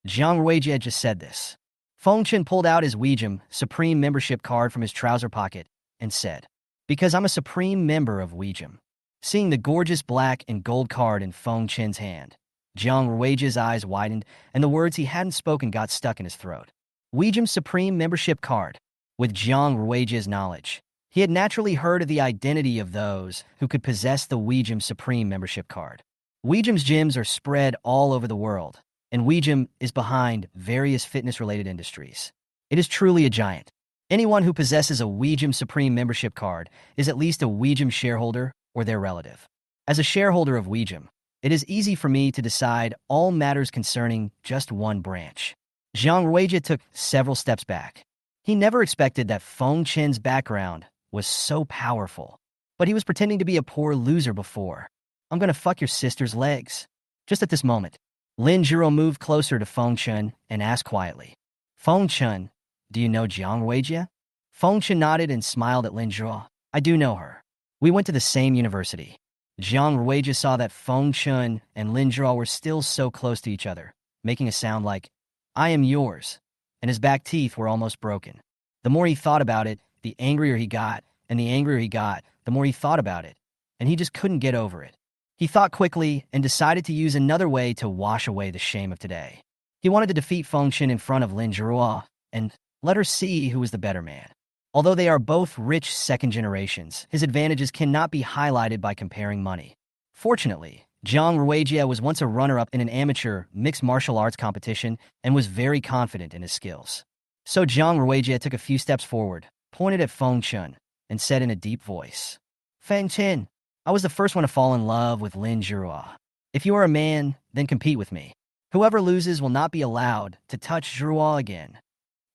Jiang Ruijie just said this. Feng Chen pulled out his Weejum Supreme membership card from his trouser pocket and said, "Because I'm a Supreme member of Weejum." Seeing the gorgeous black and gold card in Feng Chen's hand, Jiang Ruijie's eyes widened and the words he hadn't spoken got stuck in his throat. Weejum Supreme membership card. With Jiang Ruijie's knowledge, he had naturally heard of the identity of those who could possess the Weejum Supreme membership card. Weejum's gyms are spread all over the world, and Weejum is behind various fitness-related industries. It is truly a giant. Anyone who possesses a Weejum Supreme membership card is at least a Weejum shareholder or their relative. As a shareholder of Weejum, it is easy for me to decide all matters concerning just one branch. Jiang Ruijie took several steps back. He never expected that Feng Chen's background was so powerful, but he was pretending to be a poor loser before. I'm gonna fuck your sister's legs. Just at this moment, Lin Zhuo moved closer to Feng Chen and asked quietly, Feng Chen, do you know Jiang Ruijie? Feng Chen nodded and smiled at Lin Zhuo. I do know her. We went to the same university. Jiang Ruijie saw that Feng Chen and Lin Zhuo were still so close to each other, making a sound like, I am yours, and his back teeth were almost broken. The more he thought about it, the angrier he got, and the angrier he got, the more he thought about it, and he just couldn't get over it. He thought quickly and decided to use another way to wash away the shame of today. He wanted to defeat Feng Chen in front of Lin Zhuo and let her see who was the better man. Although they are both rich second generations, his advantages cannot be highlighted by comparing money. Fortunately, Jiang Ruijie was once a runner-up in an amateur mixed martial arts competition and was very confident in his skills. So Jiang Ruijie took a few steps forward, pointed at Feng Chen, and said in a deep voice, Feng Chen, I was the first one to fall in love with Lin Zhuo. If you are a man, then compete with me. Whoever loses will not be allowed to touch Zhuo again.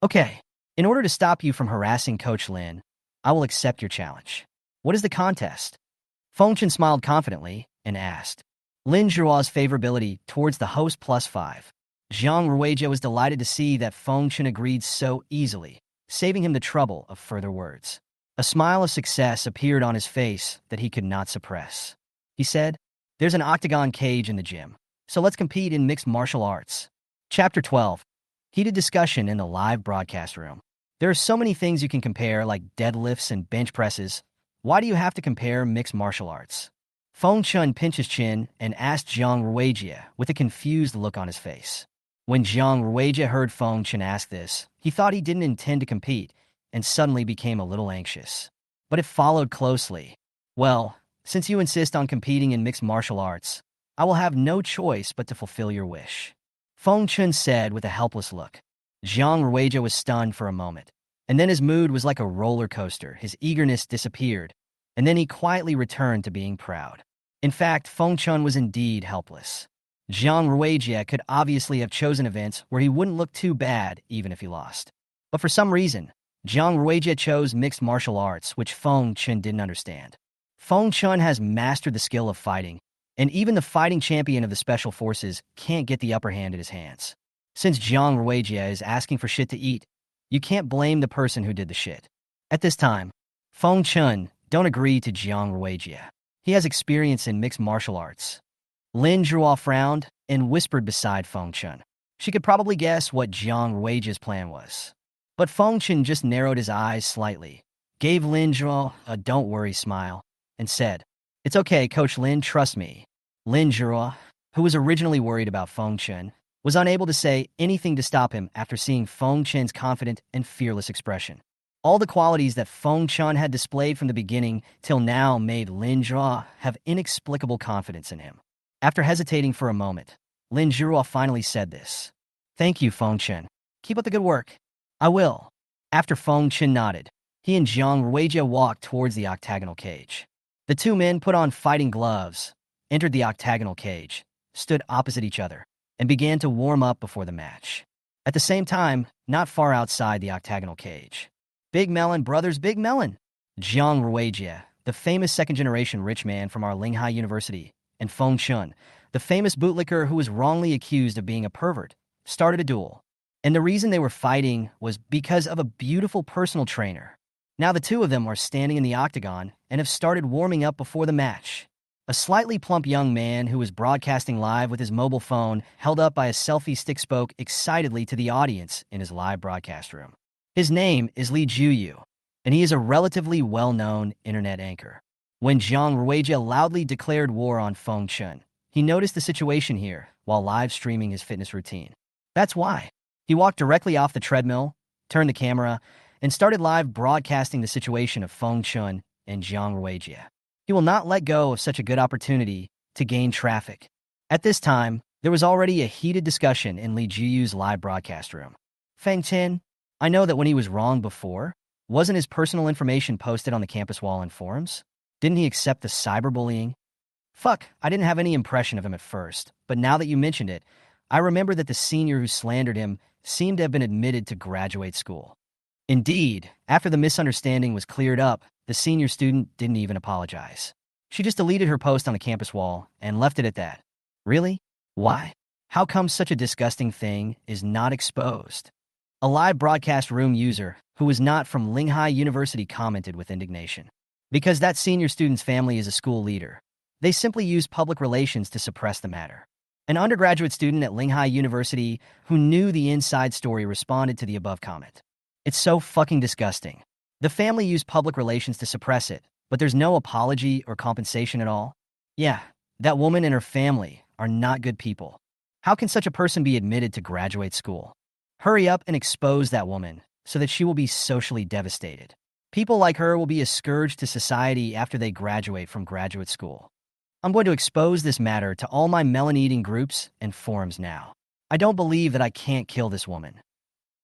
Okay, in order to stop you from harassing Coach Lin, I will accept your challenge. What is the contest? Feng Chen smiled confidently and asked. Lin Zhuo's favorability towards the host +5. Zhang Ruijie was delighted to see that Feng Chen agreed so easily, saving him the trouble of further words. A smile of success appeared on his face that he could not suppress. He said, "There's an octagon cage in the gym, so let's compete in mixed martial arts." Chapter 12. Heated discussion in the live broadcast room. There are so many things you can compare, like deadlifts and bench presses. Why do you have to compare mixed martial arts? Feng Chen pinched his chin and asked Zhang Ruijie with a confused look on his face. When Zhang Ruijie heard Feng Chen ask this, he thought he didn't intend to compete and suddenly became a little anxious. But it followed closely. Well, since you insist on competing in mixed martial arts, I will have no choice but to fulfill your wish. Feng Chen said with a helpless look. Zhang Ruijie was stunned for a moment, and then his mood was like a roller coaster. His eagerness disappeared, and then he quietly returned to being proud. In fact, Feng Chen was indeed helpless. Zhang Ruijie could obviously have chosen events where he wouldn't look too bad even if he lost. But for some reason, Zhang Ruijie chose mixed martial arts, which Feng Chen didn't understand. Feng Chen has mastered the skill of fighting, and even the fighting champion of the special forces can't get the upper hand in his hands. Since Zhang Ruijie is asking for shit to eat, you can't blame the person who did the shit. At this time, Feng Chen don't agree to Zhang Ruijie. He has experience in mixed martial arts. Lin Zhuo frowned and whispered beside Feng Chen. She could probably guess what Zhang Ruijie's plan was. But Feng Chen just narrowed his eyes slightly, gave Lin Zhuo a don't worry smile, and said, "It's okay, Coach Lin, trust me." Lin Zhuo, who was originally worried about Feng Chen, was unable to say anything to stop him after seeing Feng Chen's confident and fearless expression. All the qualities that Feng Chen had displayed from the beginning till now made Lin Zhuo have inexplicable confidence in him. After hesitating for a moment, Lin Zhuo finally said this. "Thank you, Feng Chen. Keep up the good work." "I will." After Feng Chen nodded, he and Zhang Ruijie walked towards the octagonal cage. The two men put on fighting gloves, entered the octagonal cage, stood opposite each other, and began to warm up before the match. At the same time, not far outside the octagonal cage, Big Melon Brothers Big Melon, Zhang Ruijie, the famous second-generation rich man from our Linghai University, and Feng Chen, the famous bootlicker who was wrongly accused of being a pervert, started a duel. And the reason they were fighting was because of a beautiful personal trainer. Now the two of them are standing in the octagon and have started warming up before the match. A slightly plump young man who was broadcasting live with his mobile phone held up by a selfie stick spoke excitedly to the audience in his live broadcast room. His name is Li Juyu, and he is a relatively well-known internet anchor. When Zhang Ruijie loudly declared war on Feng Chen, he noticed the situation here while live streaming his fitness routine. That's why. He walked directly off the treadmill, turned the camera, and started live broadcasting the situation of Feng Chen and Zhang Ruijie. He will not let go of such a good opportunity to gain traffic. At this time, there was already a heated discussion in Li Jiyu's live broadcast room. "Feng Chen, I know that when he was wrong before, wasn't his personal information posted on the campus wall and forums? Didn't he accept the cyberbullying? Fuck, I didn't have any impression of him at first, but now that you mentioned it, I remember that the senior who slandered him seemed to have been admitted to graduate school." Indeed, after the misunderstanding was cleared up, the senior student didn't even apologize. She just deleted her post on the campus wall and left it at that. Really? Why? How come such a disgusting thing is not exposed? A live broadcast room user who was not from Linghai University commented with indignation. Because that senior student's family is a school leader, they simply used public relations to suppress the matter. An undergraduate student at Linghai University who knew the inside story responded to the above comment. "It's so fucking disgusting. The family used public relations to suppress it, but there's no apology or compensation at all. Yeah, that woman and her family are not good people. How can such a person be admitted to graduate school? Hurry up and expose that woman so that she will be socially devastated. People like her will be a scourge to society after they graduate from graduate school. I'm going to expose this matter to all my melon-eating groups and forums now. I don't believe that I can't kill this woman."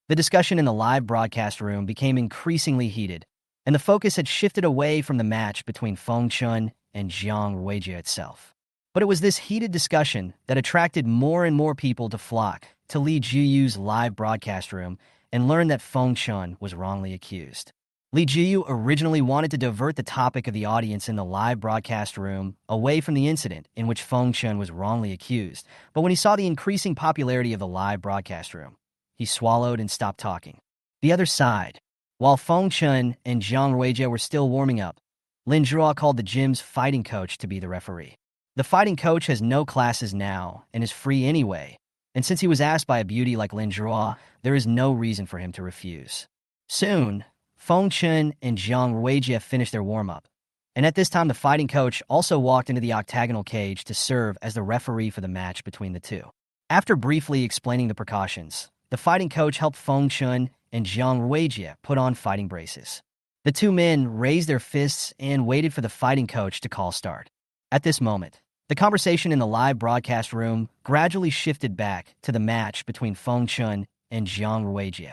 The discussion in the live broadcast room became increasingly heated, and the focus had shifted away from the match between Feng Chen and Zhang Ruijie itself. But it was this heated discussion that attracted more and more people to flock to Lee Jiyu's live broadcast room and learn that Feng Chun was wrongly accused. Lee Jiyu originally wanted to divert the topic of the audience in the live broadcast room away from the incident in which Feng Chun was wrongly accused, but when he saw the increasing popularity of the live broadcast room, he swallowed and stopped talking. The other side. While Feng Chun and Zhang Ruijie were still warming up, Lin Zhuo called the gym's fighting coach to be the referee. The fighting coach has no classes now and is free anyway, and since he was asked by a beauty like Lin Zhuo, there is no reason for him to refuse. Soon, Feng Chun and Zhang Ruijie finished their warm-up, and at this time the fighting coach also walked into the octagonal cage to serve as the referee for the match between the two. After briefly explaining the precautions, the fighting coach helped Feng Chun and Zhang Ruijie put on fighting braces. The two men raised their fists and waited for the fighting coach to call start. At this moment, the conversation in the live broadcast room gradually shifted back to the match between Feng Chun and Zhang Ruijie.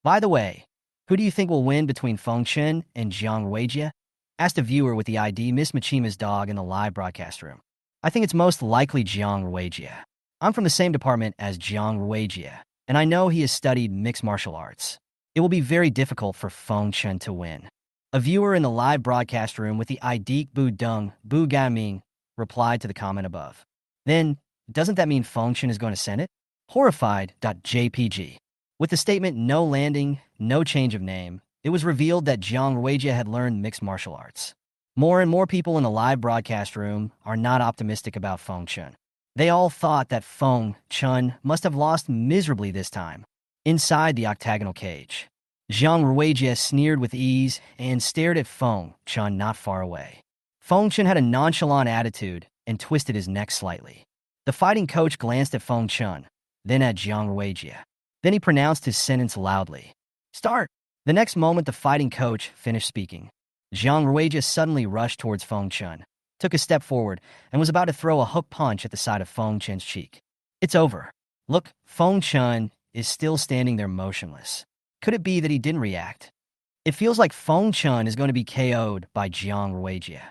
By the way, who do you think will win between Feng Chun and Zhang Ruijie? Asked a viewer with the ID Miss Machima's dog in the live broadcast room. I think it's most likely Zhang Ruijie. I'm from the same department as Zhang Ruijie, and I know he has studied mixed martial arts. It will be very difficult for Feng Chun to win. A viewer in the live broadcast room with the ID Bu Deng Bu Gaming replied to the comment above. Then, doesn't that mean Feng Chun is going to send it? Horrified.jpg. With the statement no landing, no change of name, it was revealed that Zhang Ruijie had learned mixed martial arts. More and more people in the live broadcast room are not optimistic about Feng Chun. They all thought that Feng Chun must have lost miserably this time. Inside the octagonal cage, Zhang Ruijie sneered with ease and stared at Feng Chun not far away. Feng Chun had a nonchalant attitude and twisted his neck slightly. The fighting coach glanced at Feng Chun, then at Zhang Ruijie. Then he pronounced his sentence loudly. Start! The next moment the fighting coach finished speaking, Zhang Ruijie suddenly rushed towards Feng Chun, took a step forward, and was about to throw a hook punch at the side of Feng Chun's cheek. It's over. Look, Feng Chun is still standing there motionless. Could it be that he didn't react? It feels like Feng Chun is going to be KO'd by Zhang Ruijie.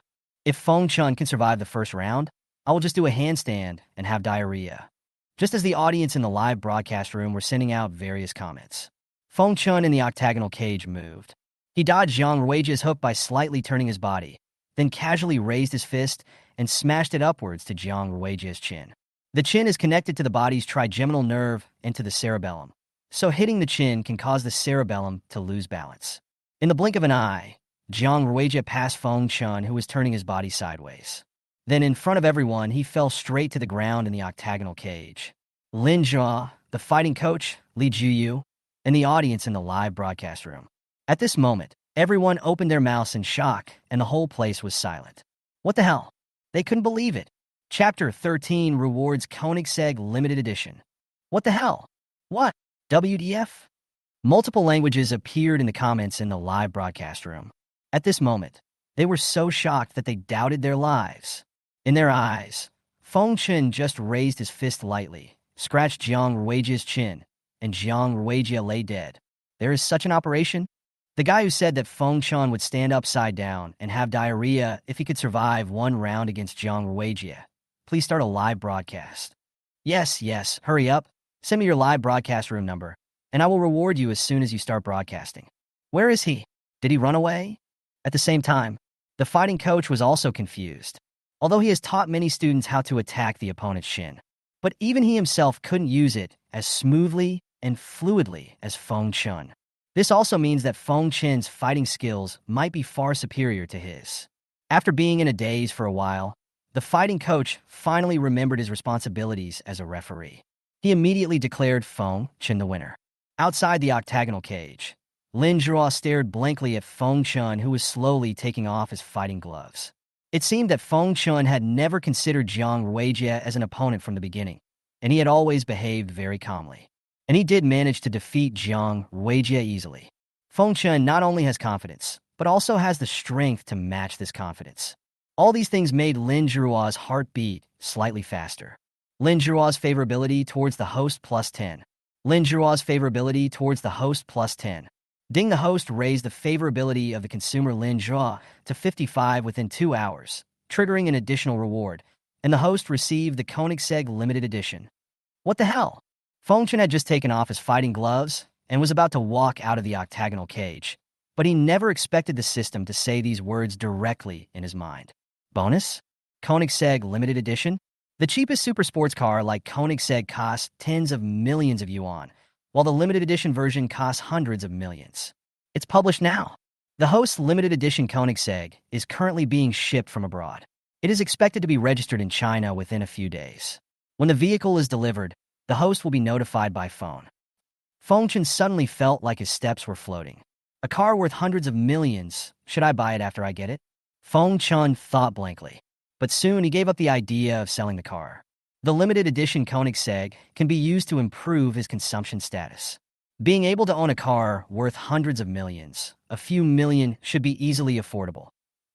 If Feng Chun can survive the first round, I will just do a handstand and have diarrhea. Just as the audience in the live broadcast room were sending out various comments, Feng Chun in the octagonal cage moved. He dodged Zhang Ruijie's hook by slightly turning his body, then casually raised his fist and smashed it upwards to Zhang Ruijie's chin. The chin is connected to the body's trigeminal nerve and to the cerebellum, so hitting the chin can cause the cerebellum to lose balance. In the blink of an eye, Zhang Ruijie passed Feng Chun, who was turning his body sideways. Then in front of everyone, he fell straight to the ground in the octagonal cage. Lin Zhuo, the fighting coach, Lee Jiyu, and the audience in the live broadcast room. At this moment, everyone opened their mouths in shock, and the whole place was silent. What the hell? They couldn't believe it. Chapter 13 Rewards Koenigsegg Limited Edition. What the hell? What? WDF? Multiple languages appeared in the comments in the live broadcast room. At this moment, they were so shocked that they doubted their lives. In their eyes, Feng Chun just raised his fist lightly, scratched Zhang Ruijie's chin, and Zhang Ruijie lay dead. There is such an operation? The guy who said that Feng Chun would stand upside down and have diarrhea if he could survive one round against Zhang Ruijie. Please start a live broadcast. Yes, hurry up. Send me your live broadcast room number, and I will reward you as soon as you start broadcasting. Where is he? Did he run away? At the same time, the fighting coach was also confused, although he has taught many students how to attack the opponent's shin. But even he himself couldn't use it as smoothly and fluidly as Feng Chun. This also means that Feng Chun's fighting skills might be far superior to his. After being in a daze for a while, the fighting coach finally remembered his responsibilities as a referee. He immediately declared Feng Chun the winner. Outside the octagonal cage, Lin Zhuo stared blankly at Feng Chun, who was slowly taking off his fighting gloves. It seemed that Feng Chun had never considered Zhang Ruijie as an opponent from the beginning, and he had always behaved very calmly. And he did manage to defeat Zhang Ruijie easily. Feng Chun not only has confidence, but also has the strength to match this confidence. All these things made Lin Zhuo's heart beat slightly faster. Lin Zhuo's favorability towards the host +10. Lin Zhuo's favorability towards the host +10. Ding the host raised the favorability of the consumer Lin Zhuo to 55 within 2 hours, triggering an additional reward, and the host received the Koenigsegg limited edition. What the hell? Feng Chen had just taken off his fighting gloves and was about to walk out of the octagonal cage, but he never expected the system to say these words directly in his mind. Bonus? Koenigsegg limited edition? The cheapest super sports car like Koenigsegg costs tens of millions of yuan, while the limited edition version costs hundreds of millions. It's published now. The host's limited edition Koenigsegg is currently being shipped from abroad. It is expected to be registered in China within a few days. When the vehicle is delivered, the host will be notified by phone. Feng Chen suddenly felt like his steps were floating. A car worth hundreds of millions. Should I buy it after I get it? Feng Chen thought blankly. But soon he gave up the idea of selling the car. The limited edition Koenigsegg can be used to improve his consumption status. Being able to own a car worth hundreds of millions, a few million, should be easily affordable.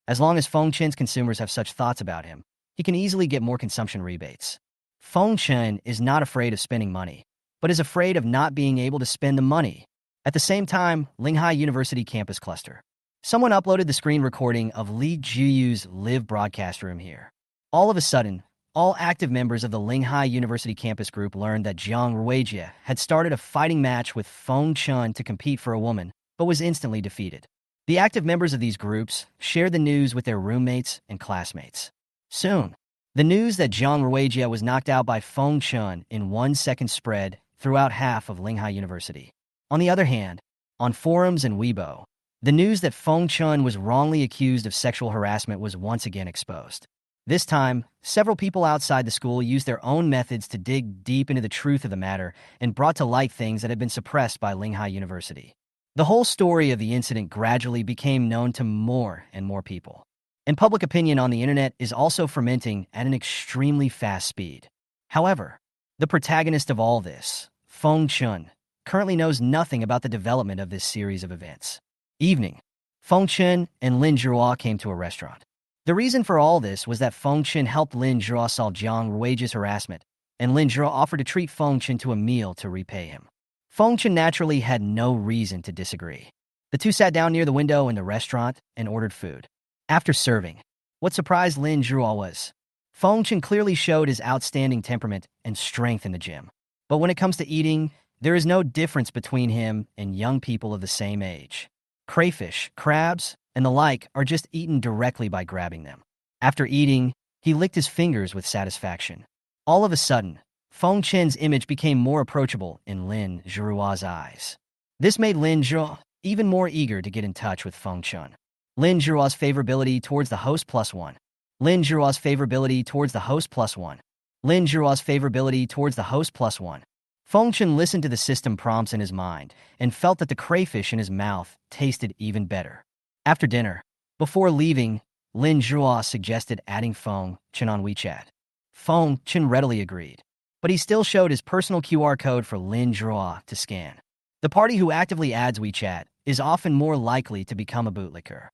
As long as Feng Chen's consumers have such thoughts about him, he can easily get more consumption rebates. Feng Chen is not afraid of spending money, but is afraid of not being able to spend the money. At the same time, Linghai University campus cluster. Someone uploaded the screen recording of Li Juyu's live broadcast room here. All of a sudden, all active members of the Linghai University campus group learned that Jiang Ruijie had started a fighting match with Feng Chen to compete for a woman, but was instantly defeated. The active members of these groups shared the news with their roommates and classmates. Soon, the news that Jiang Ruijie was knocked out by Feng Chen in 1 second spread throughout half of Linghai University. On the other hand, on forums and Weibo, the news that Feng Chen was wrongly accused of sexual harassment was once again exposed. This time, several people outside the school used their own methods to dig deep into the truth of the matter and brought to light things that had been suppressed by Linghai University. The whole story of the incident gradually became known to more and more people. And public opinion on the internet is also fermenting at an extremely fast speed. However, the protagonist of all this, Feng Chen, currently knows nothing about the development of this series of events. Evening. Feng Chen and Lin Zhihua came to a restaurant. The reason for all this was that Feng Chen helped Lin Zhihua solve Jiang Ruijie's harassment, and Lin Zhihua offered to treat Feng Chen to a meal to repay him. Feng Chen naturally had no reason to disagree. The two sat down near the window in the restaurant and ordered food. After serving, what surprised Lin Zhihua was Feng Chen clearly showed his outstanding temperament and strength in the gym. But when it comes to eating, there is no difference between him and young people of the same age. Crayfish, crabs, and the like are just eaten directly by grabbing them. After eating, he licked his fingers with satisfaction. All of a sudden, Feng Chen's image became more approachable in Lin Zhihua's eyes. This made Lin Zhihua even more eager to get in touch with Feng Chen. Lin Zhihua's favorability towards the host +1. Lin Zhihua's favorability towards the host +1. Lin Zhihua's favorability towards the host +1. Feng Chen listened to the system prompts in his mind and felt that the crayfish in his mouth tasted even better. After dinner, before leaving, Lin Zhihua suggested adding Feng Chen on WeChat. Feng Chen readily agreed, but he still showed his personal QR code for Lin Zhihua to scan. The party who actively adds WeChat is often more likely to become a bootlicker.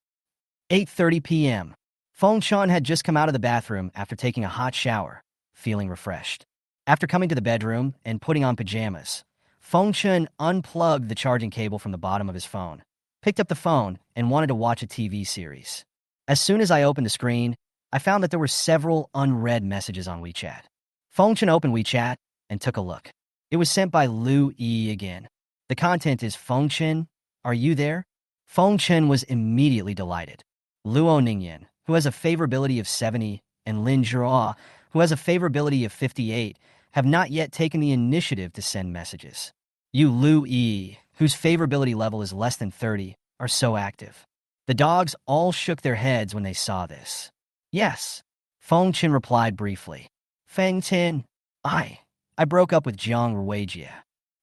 8:30 p.m. Feng Chen had just come out of the bathroom after taking a hot shower, feeling refreshed. After coming to the bedroom and putting on pajamas, Feng Chen unplugged the charging cable from the bottom of his phone, picked up the phone, and wanted to watch a TV series. As soon as I opened the screen, I found that there were several unread messages on WeChat. Feng Chen opened WeChat and took a look. It was sent by Lu Yi again. The content is, "Feng Chen, are you there?" Feng Chen was immediately delighted. Luo Nan, who has a favorability of 70, and Lin Zhihua, who has a favorability of 58, have not yet taken the initiative to send messages. You Lu Yi, whose favorability level is less than 30, are so active. The dogs all shook their heads when they saw this. Yes, Feng Chen replied briefly. Feng Chen, I broke up with Jiang Ruijie.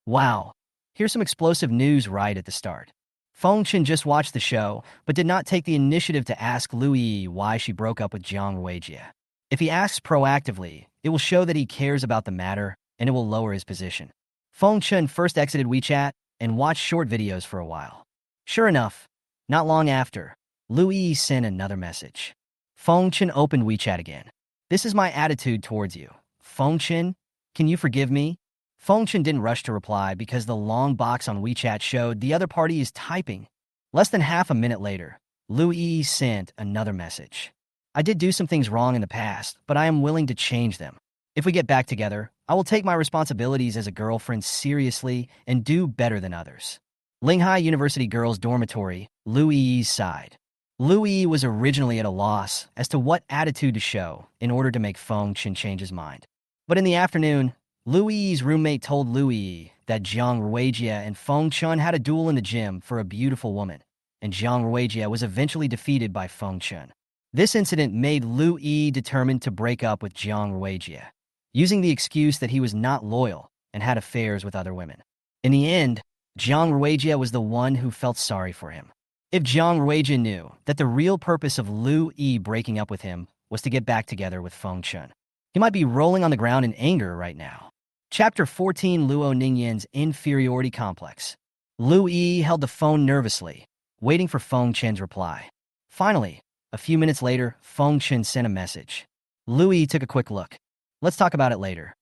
Wow, here's some explosive news right at the start. Feng Chen just watched the show, but did not take the initiative to ask Lu Yi why she broke up with Jiang Ruijie. If he asks proactively, it will show that he cares about the matter, and it will lower his position. Feng Chen first exited WeChat and watched short videos for a while. Sure enough, not long after, Lu Yi sent another message. Feng Chen opened WeChat again. This is my attitude towards you. Feng Chen, can you forgive me? Feng Chen didn't rush to reply because the long box on WeChat showed the other party is typing. Less than half a minute later, Lu Yi sent another message. I did do some things wrong in the past, but I am willing to change them. If we get back together, I will take my responsibilities as a girlfriend seriously and do better than others. Linghai University Girls' Dormitory, Luo Yi's side. Luo Yi was originally at a loss as to what attitude to show in order to make Feng Chen change his mind. But in the afternoon, Luo Yi's roommate told Luo Yi that Jiang Ruijia and Feng Chen had a duel in the gym for a beautiful woman, and Jiang Ruijia was eventually defeated by Feng Chen. This incident made Luo Yi determined to break up with Jiang Ruijia, using the excuse that he was not loyal and had affairs with other women. In the end, Jiang Ruijia was the one who felt sorry for him. If Jiang Ruijia knew that the real purpose of Luo Yi breaking up with him was to get back together with Feng Chen, he might be rolling on the ground in anger right now. Chapter 14, Luo Ningyan's Inferiority Complex. Luo Yi held the phone nervously, waiting for Feng Chen's reply. Finally, a few minutes later, Feng Chen sent a message. Luo Yi took a quick look. Let's talk about it later.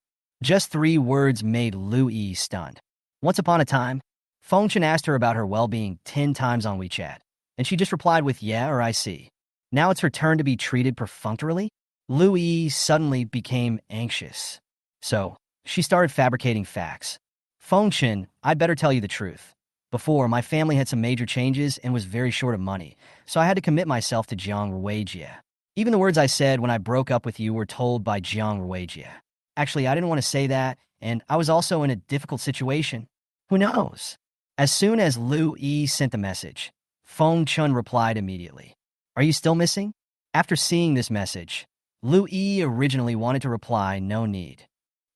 Just 3 words made Luo Yi stunned. Once upon a time, Feng Chen asked her about her well-being 10 times on WeChat, and she just replied with yeah or I see. Now it's her turn to be treated perfunctorily? Luo Yi suddenly became anxious. So, she started fabricating facts. Feng Chen, I'd better tell you the truth. Before, my family had some major changes and was very short of money, so I had to commit myself to Jiang Ruijia. Even the words I said when I broke up with you were told by Jiang Ruijia. Actually, I didn't want to say that, and I was also in a difficult situation. Who knows? As soon as Luo Yi sent the message, Feng Chen replied immediately. Are you still missing? After seeing this message, Luo Yi originally wanted to reply no need.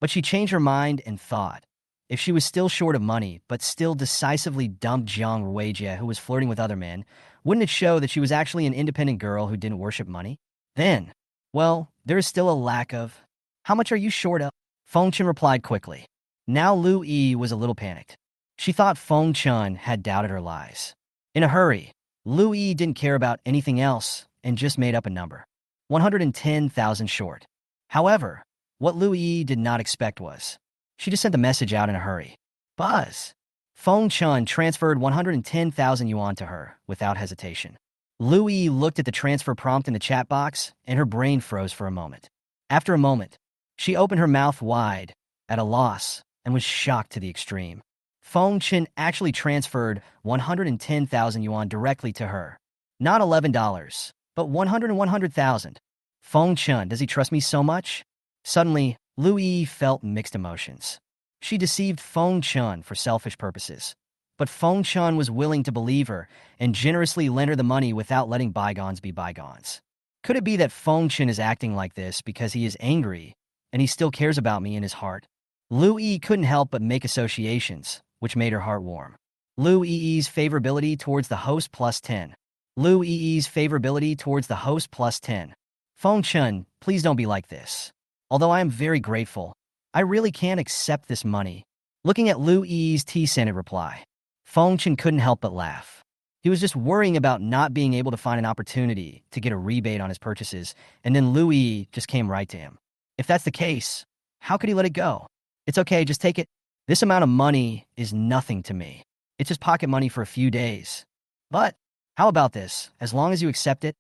But she changed her mind and thought, if she was still short of money but still decisively dumped Jiang Ruijia who was flirting with other men, wouldn't it show that she was actually an independent girl who didn't worship money? Then, well, there is still a lack of. How much are you short of? Feng Chen replied quickly. Now Luo Yi was a little panicked. She thought Feng Chen had doubted her lies. In a hurry, Luo Yi didn't care about anything else and just made up a number. 110,000 short. However, what Luo Yi did not expect was, she just sent the message out in a hurry. Buzz! Feng Chen transferred 110,000 yuan to her without hesitation. Luo Yi looked at the transfer prompt in the chat box, and her brain froze for a moment. After a moment, she opened her mouth wide, at a loss, and was shocked to the extreme. Feng Chen actually transferred 110,000 yuan directly to her. Not $11, but 100,000. Feng Chen, does he trust me so much? Suddenly, Luo Yi felt mixed emotions. She deceived Feng Chen for selfish purposes, but Feng Chen was willing to believe her and generously lend her the money without letting bygones be bygones. Could it be that Feng Chen is acting like this because he is angry and he still cares about me in his heart? Luo Yi couldn't help but make associations, which made her heart warm. Luo Yi's favorability towards the host plus 10. Luo Yi's favorability towards the host plus 10. Feng Chen, please don't be like this. Although I am very grateful, I really can't accept this money. Looking at Luo Yi's tea-scented reply, Feng Chen couldn't help but laugh. He was just worrying about not being able to find an opportunity to get a rebate on his purchases, and then Luo Yi just came right to him. If that's the case, how could he let it go? It's okay, just take it. This amount of money is nothing to me. It's just pocket money for a few days. But, how about this? As long as you accept it,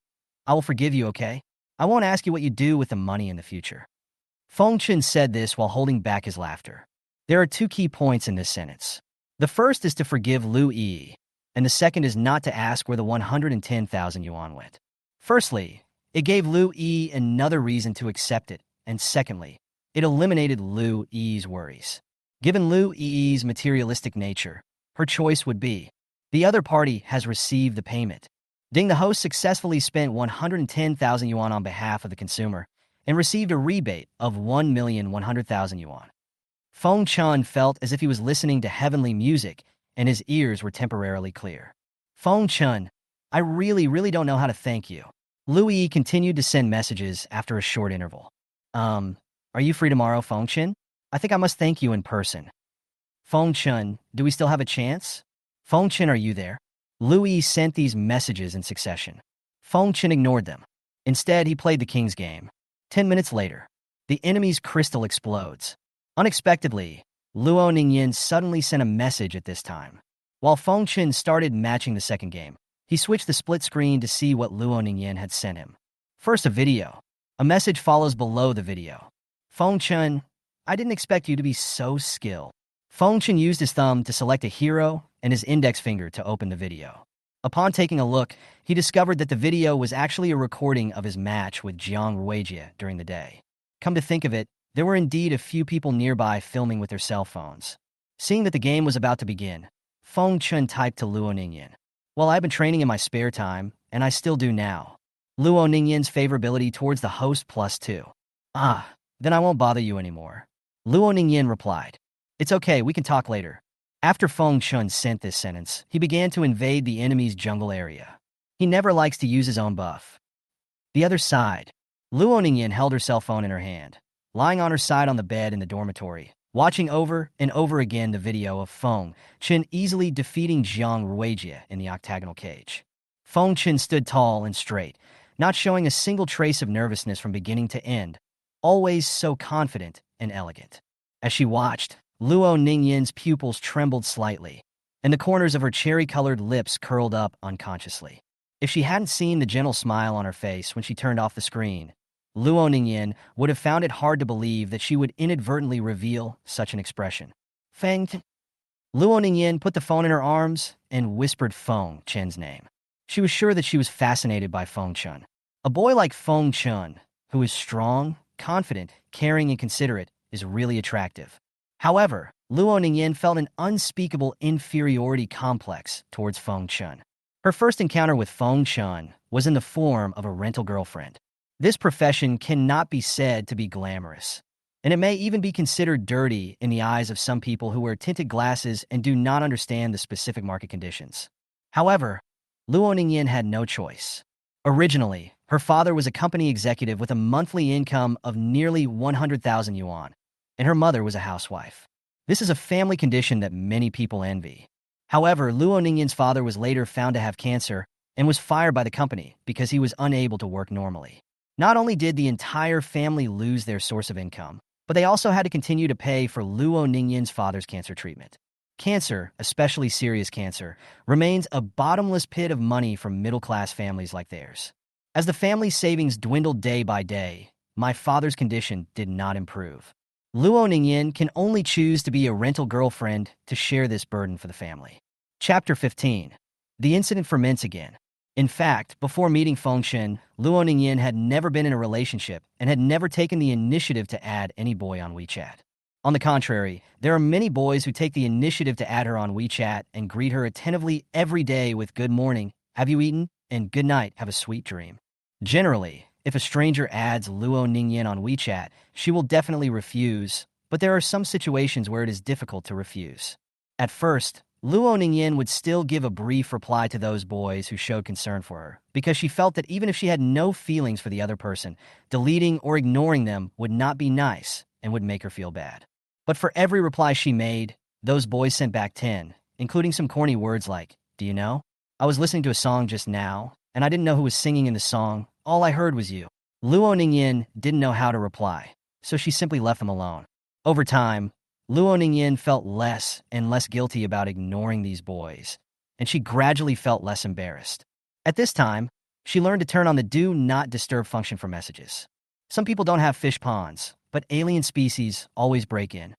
I will forgive you, okay? I won't ask you what you do with the money in the future. Feng Chen said this while holding back his laughter. There are 2 key points in this sentence. The first is to forgive Luo Yi, and the second is not to ask where the 110,000 yuan went. Firstly, it gave Luo Yi another reason to accept it, and secondly, it eliminated Luo Yi's worries. Given Luo Yi's materialistic nature, her choice would be, the other party has received the payment. Ding the host successfully spent 110,000 yuan on behalf of the consumer and received a rebate of 1,100,000 yuan. Feng Chen felt as if he was listening to heavenly music and his ears were temporarily clear. Feng Chen, I really don't know how to thank you. Luo Yi continued to send messages after a short interval. Are you free tomorrow, Feng Chen? I think I must thank you in person. Feng Chen, do we still have a chance? Feng Chen, are you there? Luo Yi sent these messages in succession. Feng Chen ignored them. Instead, he played the king's game. 10 minutes later, the enemy's crystal explodes. Unexpectedly, Luo Ningyan suddenly sent a message at this time. While Feng Chen started matching the second game, he switched the split screen to see what Luo Ningyan had sent him. First, a video. A message follows below the video. Feng Chun, I didn't expect you to be so skilled. Feng Chun used his thumb to select a hero and his index finger to open the video. Upon taking a look, he discovered that the video was actually a recording of his match with Jiang Ruijie during the day. Come to think of it, there were indeed a few people nearby filming with their cell phones. Seeing that the game was about to begin, Feng Chun typed to Luo Nan, "Well, I've been training in my spare time, and I still do now." Luo Nan's favorability towards the host +2. "Ah, then I won't bother you anymore." Luo Nan replied, "It's okay, we can talk later." After Feng Chun sent this sentence, he began to invade the enemy's jungle area. He never likes to use his own buff. The other side. Luo Nan held her cell phone in her hand, lying on her side on the bed in the dormitory, watching over and over again the video of Feng Chun easily defeating Jiang Ruijie in the octagonal cage. Feng Chun stood tall and straight, not showing a single trace of nervousness from beginning to end, always so confident and elegant. As she watched, Luo Nan's pupils trembled slightly, and the corners of her cherry-colored lips curled up unconsciously. If she hadn't seen the gentle smile on her face when she turned off the screen, Luo Nan would have found it hard to believe that she would inadvertently reveal such an expression. Feng. Luo Nan put the phone in her arms and whispered Feng Chun's name. She was sure that she was fascinated by Feng Chun. A boy like Feng Chun, who is strong, confident, caring, and considerate, is really attractive. However, Luo Nan felt an unspeakable inferiority complex towards Feng Chun. Her first encounter with Feng Chun was in the form of a rental girlfriend. This profession cannot be said to be glamorous, and it may even be considered dirty in the eyes of some people who wear tinted glasses and do not understand the specific market conditions. However, Luo Nan had no choice. Originally, her father was a company executive with a monthly income of nearly 100,000 yuan, and her mother was a housewife. This is a family condition that many people envy. However, Luo Nan's father was later found to have cancer and was fired by the company because he was unable to work normally. Not only did the entire family lose their source of income, but they also had to continue to pay for Luo Nan's father's cancer treatment. Cancer, especially serious cancer, remains a bottomless pit of money for middle-class families like theirs. As the family's savings dwindled day by day, my father's condition did not improve. Luo Nan can only choose to be a rental girlfriend to share this burden for the family. Chapter 15. The incident ferments again. In fact, before meeting Feng Chun, Luo Nan had never been in a relationship and had never taken the initiative to add any boy on WeChat. On the contrary, there are many boys who take the initiative to add her on WeChat and greet her attentively every day with "Good morning, have you eaten?" and "Good night, have a sweet dream." Generally, if a stranger adds Luo Nan on WeChat, she will definitely refuse, but there are some situations where it is difficult to refuse. At first, Luo Nan would still give a brief reply to those boys who showed concern for her, because she felt that even if she had no feelings for the other person, deleting or ignoring them would not be nice and would make her feel bad. But for every reply she made, those boys sent back 10, including some corny words like, "Do you know? I was listening to a song just now, and I didn't know who was singing in the song. All I heard was you." Luo Nan didn't know how to reply, so she simply left them alone. Over time, Luo Nan felt less and less guilty about ignoring these boys, and she gradually felt less embarrassed. At this time, she learned to turn on the Do Not Disturb function for messages. Some people don't have fish ponds, but alien species always break in.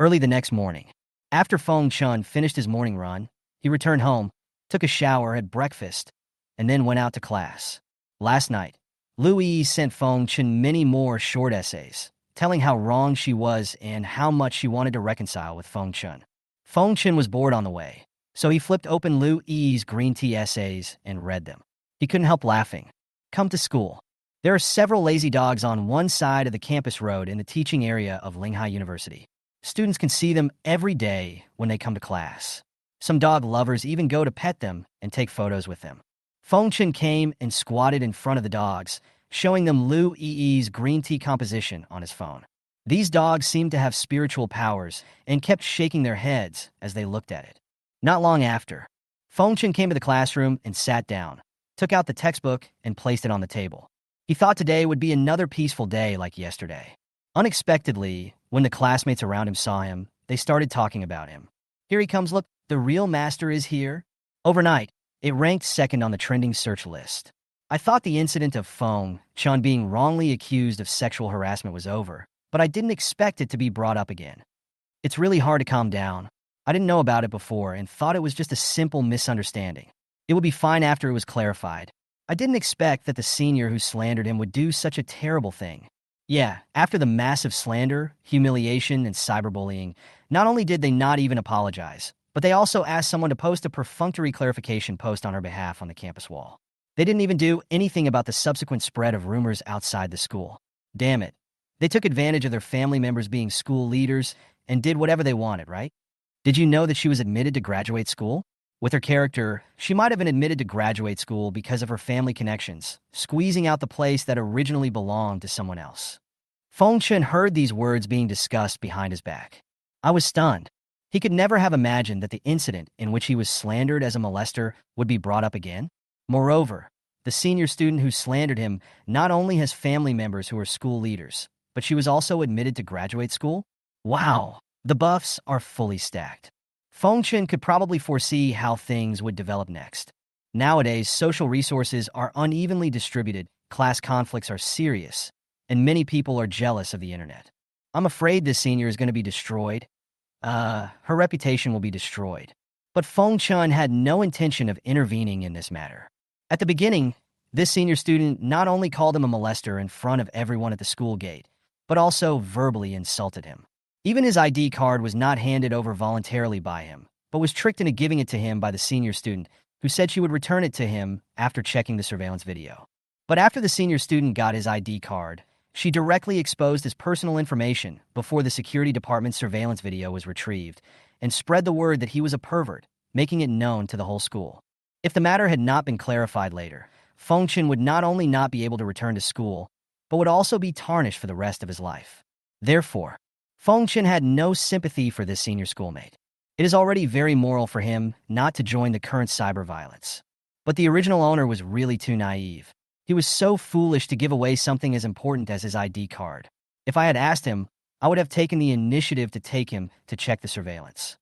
Early the next morning, after Feng Chun finished his morning run, he returned home, took a shower, had breakfast, and then went out to class. Last night, Lu Yi sent Feng Chun many more short essays, telling how wrong she was and how much she wanted to reconcile with Feng Chun. Feng Chun was bored on the way, so he flipped open Lu Yi's green tea essays and read them. He couldn't help laughing. Come to school. There are several lazy dogs on one side of the campus road in the teaching area of Linghai University. Students can see them every day when they come to class. Some dog lovers even go to pet them and take photos with them. Feng Chun came and squatted in front of the dogs, showing them Lu Yi's green tea composition on his phone. These dogs seemed to have spiritual powers and kept shaking their heads as they looked at it. Not long after, Feng Chun came to the classroom and sat down, took out the textbook and placed it on the table. He thought today would be another peaceful day like yesterday. Unexpectedly, when the classmates around him saw him, they started talking about him. "Here he comes, look, the real master is here." Overnight, it ranked second on the trending search list. I thought the incident of Fong Chun being wrongly accused of sexual harassment was over, but I didn't expect it to be brought up again. It's really hard to calm down. I didn't know about it before and thought it was just a simple misunderstanding. It would be fine after it was clarified. I didn't expect that the senior who slandered him would do such a terrible thing. Yeah, after the massive slander, humiliation, and cyberbullying, not only did they not even apologize, but they also asked someone to post a perfunctory clarification post on her behalf on the campus wall. They didn't even do anything about the subsequent spread of rumors outside the school. Damn it. They took advantage of their family members being school leaders and did whatever they wanted, right? Did you know that she was admitted to graduate school? With her character, she might have been admitted to graduate school because of her family connections, squeezing out the place that originally belonged to someone else. Fong Chun heard these words being discussed behind his back. I was stunned. He could never have imagined that the incident in which he was slandered as a molester would be brought up again. Moreover, the senior student who slandered him not only has family members who are school leaders, but she was also admitted to graduate school? Wow, the buffs are fully stacked. Fong Chun could probably foresee how things would develop next. Nowadays, social resources are unevenly distributed, class conflicts are serious, and many people are jealous of the internet. I'm afraid this senior is going to be destroyed. Her reputation will be destroyed. But Fong Chun had no intention of intervening in this matter. At the beginning, this senior student not only called him a molester in front of everyone at the school gate, but also verbally insulted him. Even his ID card was not handed over voluntarily by him, but was tricked into giving it to him by the senior student, who said she would return it to him after checking the surveillance video. But after the senior student got his ID card, she directly exposed his personal information before the security department's surveillance video was retrieved and spread the word that he was a pervert, making it known to the whole school. If the matter had not been clarified later, Fong Chun would not only not be able to return to school, but would also be tarnished for the rest of his life. Therefore, Fong Chun had no sympathy for this senior schoolmate. It is already very moral for him not to join the current cyber violence. But the original owner was really too naive. He was so foolish to give away something as important as his ID card. If I had asked him, I would have taken the initiative to take him to check the surveillance.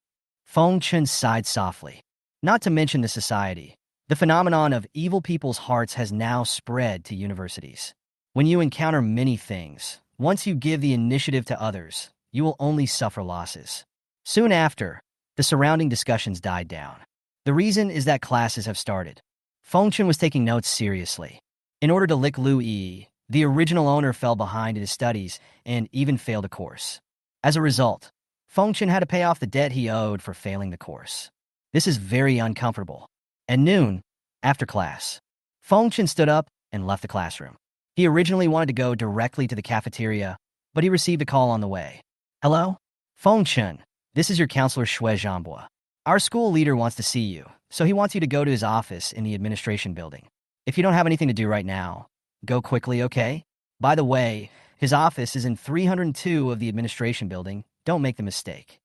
Fong Chun sighed softly. Not to mention the society. The phenomenon of evil people's hearts has now spread to universities. When you encounter many things, once you give the initiative to others, you will only suffer losses. Soon after, the surrounding discussions died down. The reason is that classes have started. Fong Chun was taking notes seriously. In order to lick Lu Yi, the original owner fell behind in his studies and even failed a course. As a result, Fong Chun had to pay off the debt he owed for failing the course. This is very uncomfortable. At noon, after class, Fong Chun stood up and left the classroom. He originally wanted to go directly to the cafeteria, but he received a call on the way. Hello? Fong Chun, this is your counselor Shui Zhanghua. Our school leader wants to see you, so he wants you to go to his office in the administration building. If you don't have anything to do right now, go quickly, okay? By the way, his office is in 302 of the administration building. Don't make the mistake.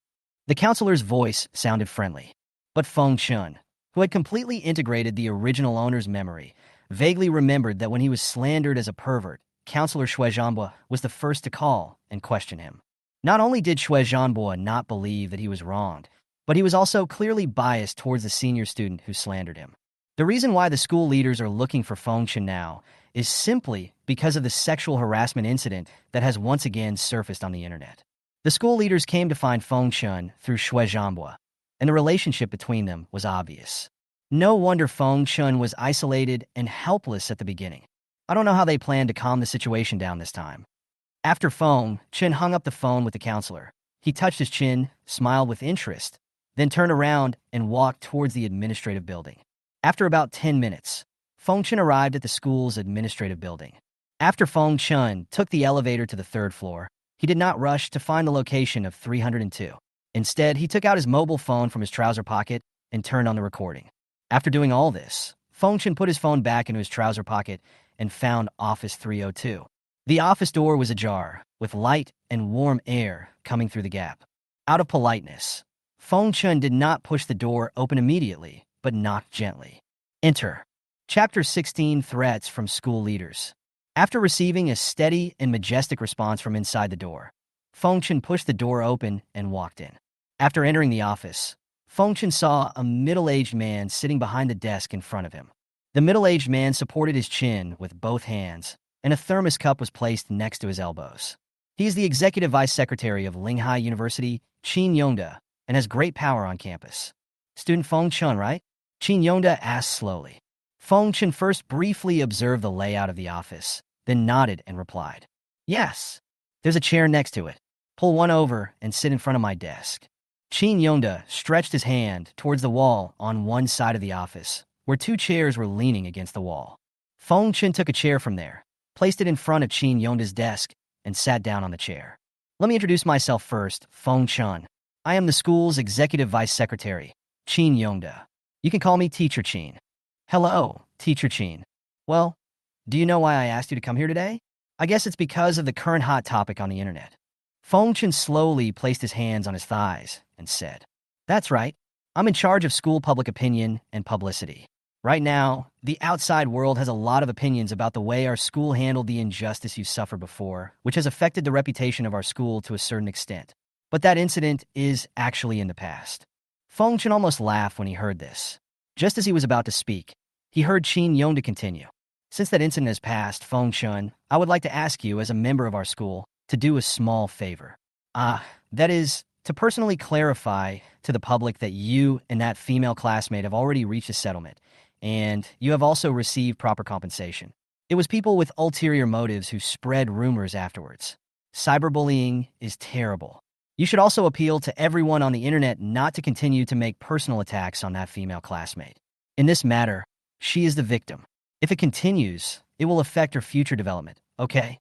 The counselor's voice sounded friendly, but Fong Chun, who had completely integrated the original owner's memory, vaguely remembered that when he was slandered as a pervert, Counselor Shui Zhanghua was the first to call and question him. Not only did Shui Zhanghua not believe that he was wronged, but he was also clearly biased towards the senior student who slandered him. The reason why the school leaders are looking for Fong Chun now is simply because of the sexual harassment incident that has once again surfaced on the internet. The school leaders came to find Fong Chun through Shui Zhanghua, and the relationship between them was obvious. No wonder Fong Chun was isolated and helpless at the beginning. I don't know how they planned to calm the situation down this time. After Fong Chun hung up the phone with the counselor, he touched his chin, smiled with interest, then turned around and walked towards the administrative building. After about 10 minutes, Fong Chun arrived at the school's administrative building. After Fong Chun took the elevator to the third floor, he did not rush to find the location of 302. Instead, he took out his mobile phone from his trouser pocket and turned on the recording. After doing all this, Fong Chun put his phone back into his trouser pocket and found Office 302. The office door was ajar, with light and warm air coming through the gap. Out of politeness, Fong Chun did not push the door open immediately, but knocked gently. Enter. Chapter 16, Threats from School Leaders. After receiving a steady and majestic response from inside the door, Fong Chun pushed the door open and walked in. After entering the office, Fong Chun saw a middle-aged man sitting behind the desk in front of him. The middle-aged man supported his chin with both hands, and a thermos cup was placed next to his elbows. He is the executive vice secretary of Linghai University, Qin Yongda, and has great power on campus. Student Feng Chun, right? Qin Yongda asked slowly. Feng Chun first briefly observed the layout of the office, then nodded and replied, "Yes. There's a chair next to it. Pull one over and sit in front of my desk." Qin Yongda stretched his hand towards the wall on one side of the office, where two chairs were leaning against the wall. Feng Chun took a chair from there, placed it in front of Qin Yongda's desk, and sat down on the chair. "Let me introduce myself first, Feng Chun. I am the school's executive vice secretary, Qin Yongda. You can call me Teacher Qin." "Hello, Teacher Qin. Well, do you know why I asked you to come here today? I guess it's because of the current hot topic on the internet." Feng Chun slowly placed his hands on his thighs and said, "That's right. I'm in charge of school public opinion and publicity. Right now, the outside world has a lot of opinions about the way our school handled the injustice you suffered before, which has affected the reputation of our school to a certain extent. But that incident is actually in the past." Feng Chun almost laughed when he heard this. Just as he was about to speak, he heard Qin Yongda continue. "Since that incident has passed, Feng Chun, I would like to ask you, as a member of our school, to do a small favor. That is, to personally clarify to the public that you and that female classmate have already reached a settlement, and you have also received proper compensation. It was people with ulterior motives who spread rumors afterwards. Cyberbullying is terrible. You should also appeal to everyone on the internet not to continue to make personal attacks on that female classmate. In this matter, she is the victim. If it continues, it will affect her future development, okay?"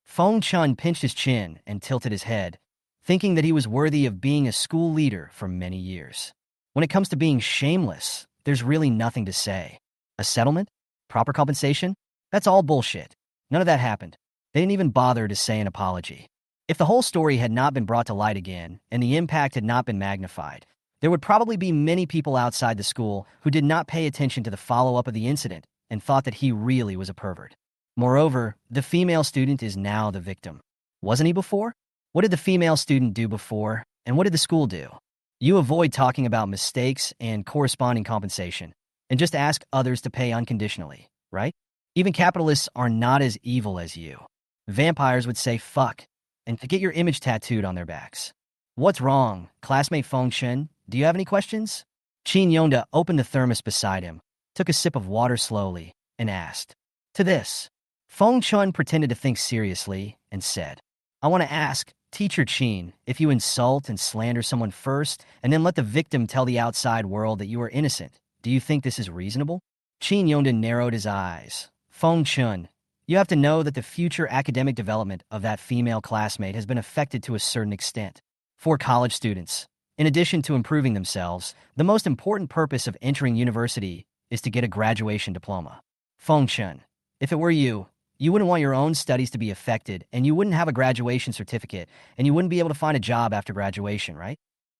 Feng Chun pinched his chin and tilted his head, thinking that he was worthy of being a school leader for many years. When it comes to being shameless, there's really nothing to say. A settlement? Proper compensation? That's all bullshit. None of that happened. They didn't even bother to say an apology. If the whole story had not been brought to light again, and the impact had not been magnified, there would probably be many people outside the school who did not pay attention to the follow-up of the incident and thought that he really was a pervert. Moreover, the female student is now the victim. Wasn't he before? What did the female student do before, and what did the school do? You avoid talking about mistakes and corresponding compensation, and just ask others to pay unconditionally, right? Even capitalists are not as evil as you. Vampires would say fuck, and to get your image tattooed on their backs. What's wrong, classmate Feng Chun? Do you have any questions? Qin Yongda opened the thermos beside him, took a sip of water slowly, and asked. To this, Feng Chun pretended to think seriously and said, I want to ask, Teacher Qin, if you insult and slander someone first and then let the victim tell the outside world that you are innocent, do you think this is reasonable? Qin Yongda narrowed his eyes. Feng Chun, you have to know that the future academic development of that female classmate has been affected to a certain extent. For college students, in addition to improving themselves, the most important purpose of entering university is to get a graduation diploma. Feng Chun, if it were you, you wouldn't want your own studies to be affected, and you wouldn't have a graduation certificate, and you wouldn't be able to find a job after graduation, right?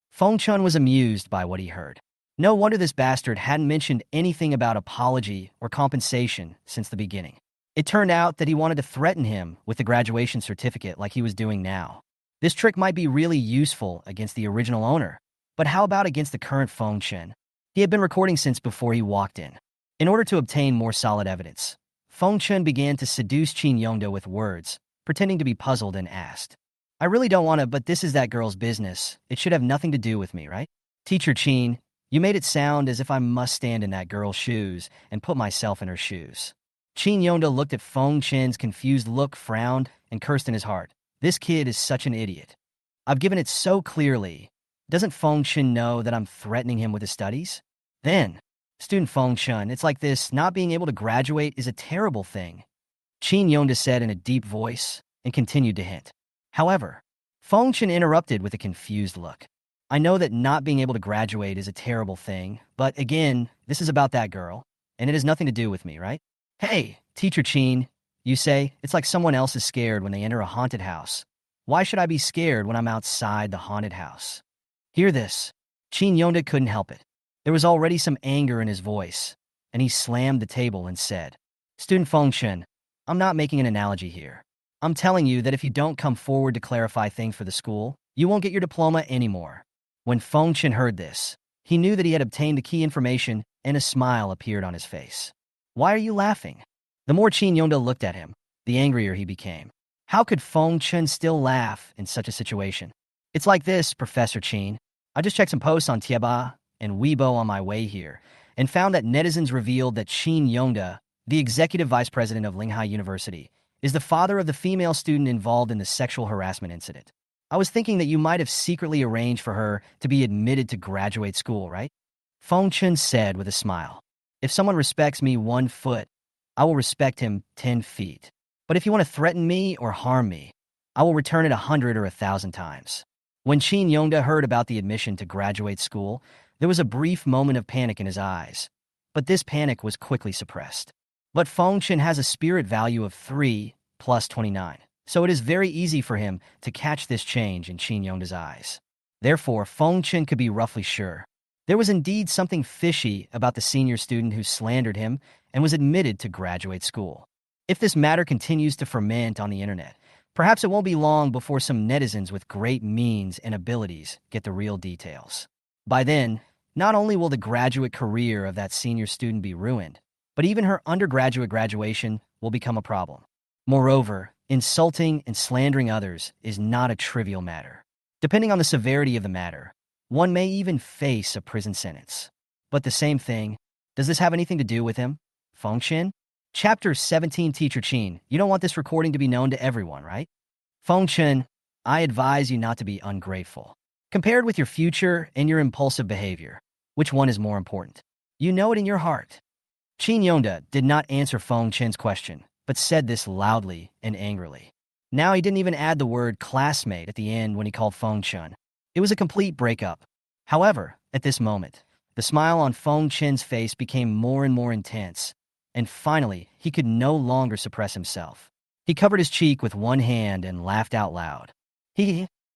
Feng Chun was amused by what he heard. No wonder this bastard hadn't mentioned anything about apology or compensation since the beginning. It turned out that he wanted to threaten him with the graduation certificate like he was doing now. This trick might be really useful against the original owner, but how about against the current Feng Chun? He had been recording since before he walked in. In order to obtain more solid evidence, Feng Chun began to seduce Qin Yongda with words, pretending to be puzzled, and asked, I really don't want to, but this is that girl's business. It should have nothing to do with me, right? Teacher Qin, you made it sound as if I must stand in that girl's shoes and put myself in her shoes. Qin Yongda looked at Feng Chun's confused look, frowned, and cursed in his heart. This kid is such an idiot. I've given it so clearly. Doesn't Feng Chun know that I'm threatening him with his studies? Then, Student Feng Chun, it's like this, not being able to graduate is a terrible thing. Qin Yongda said in a deep voice and continued to hint. However, Feng Chun interrupted with a confused look. I know that not being able to graduate is a terrible thing, but again, this is about that girl, and it has nothing to do with me, right? Hey, Teacher Qin, you say, it's like someone else is scared when they enter a haunted house. Why should I be scared when I'm outside the haunted house? Hear this. Qin Yongda couldn't help it. There was already some anger in his voice, and he slammed the table and said, Student Feng Chun, I'm not making an analogy here. I'm telling you that if you don't come forward to clarify things for the school, you won't get your diploma anymore. When Feng Chun heard this, he knew that he had obtained the key information, and a smile appeared on his face. Why are you laughing? The more Qin Yongda looked at him, the angrier he became. How could Feng Chen still laugh in such a situation? It's like this, Professor Qin. I just checked some posts on Tieba and Weibo on my way here, and found that netizens revealed that Qin Yongda, the executive vice president of Linghai University, is the father of the female student involved in the sexual harassment incident. I was thinking that you might have secretly arranged for her to be admitted to graduate school, right? Feng Chen said with a smile. If someone respects me 1 foot, I will respect him 10 feet. But if you want to threaten me or harm me, I will return it 100 or 1,000 times. When Qin Yongda heard about the admission to graduate school, there was a brief moment of panic in his eyes. But this panic was quickly suppressed. But Feng Chen has a spirit value of 3 plus 29, so it is very easy for him to catch this change in Qin Yongda's eyes. Therefore, Feng Chen could be roughly sure. There was indeed something fishy about the senior student who slandered him and was admitted to graduate school. If this matter continues to ferment on the internet, perhaps it won't be long before some netizens with great means and abilities get the real details. By then, not only will the graduate career of that senior student be ruined, but even her undergraduate graduation will become a problem. Moreover, insulting and slandering others is not a trivial matter. Depending on the severity of the matter, one may even face a prison sentence. But the same thing, does this have anything to do with him? Feng Chen? Chapter 17 Teacher Qin, you don't want this recording to be known to everyone, right? Feng Chen, I advise you not to be ungrateful. Compared with your future and your impulsive behavior, which one is more important? You know it in your heart. Qin Yongda did not answer Feng Chen's question, but said this loudly and angrily. Now he didn't even add the word classmate at the end when he called Feng Chen. It was a complete breakup. However, at this moment, the smile on Feng Chen's face became more and more intense, and finally, he could no longer suppress himself. He covered his cheek with one hand and laughed out loud.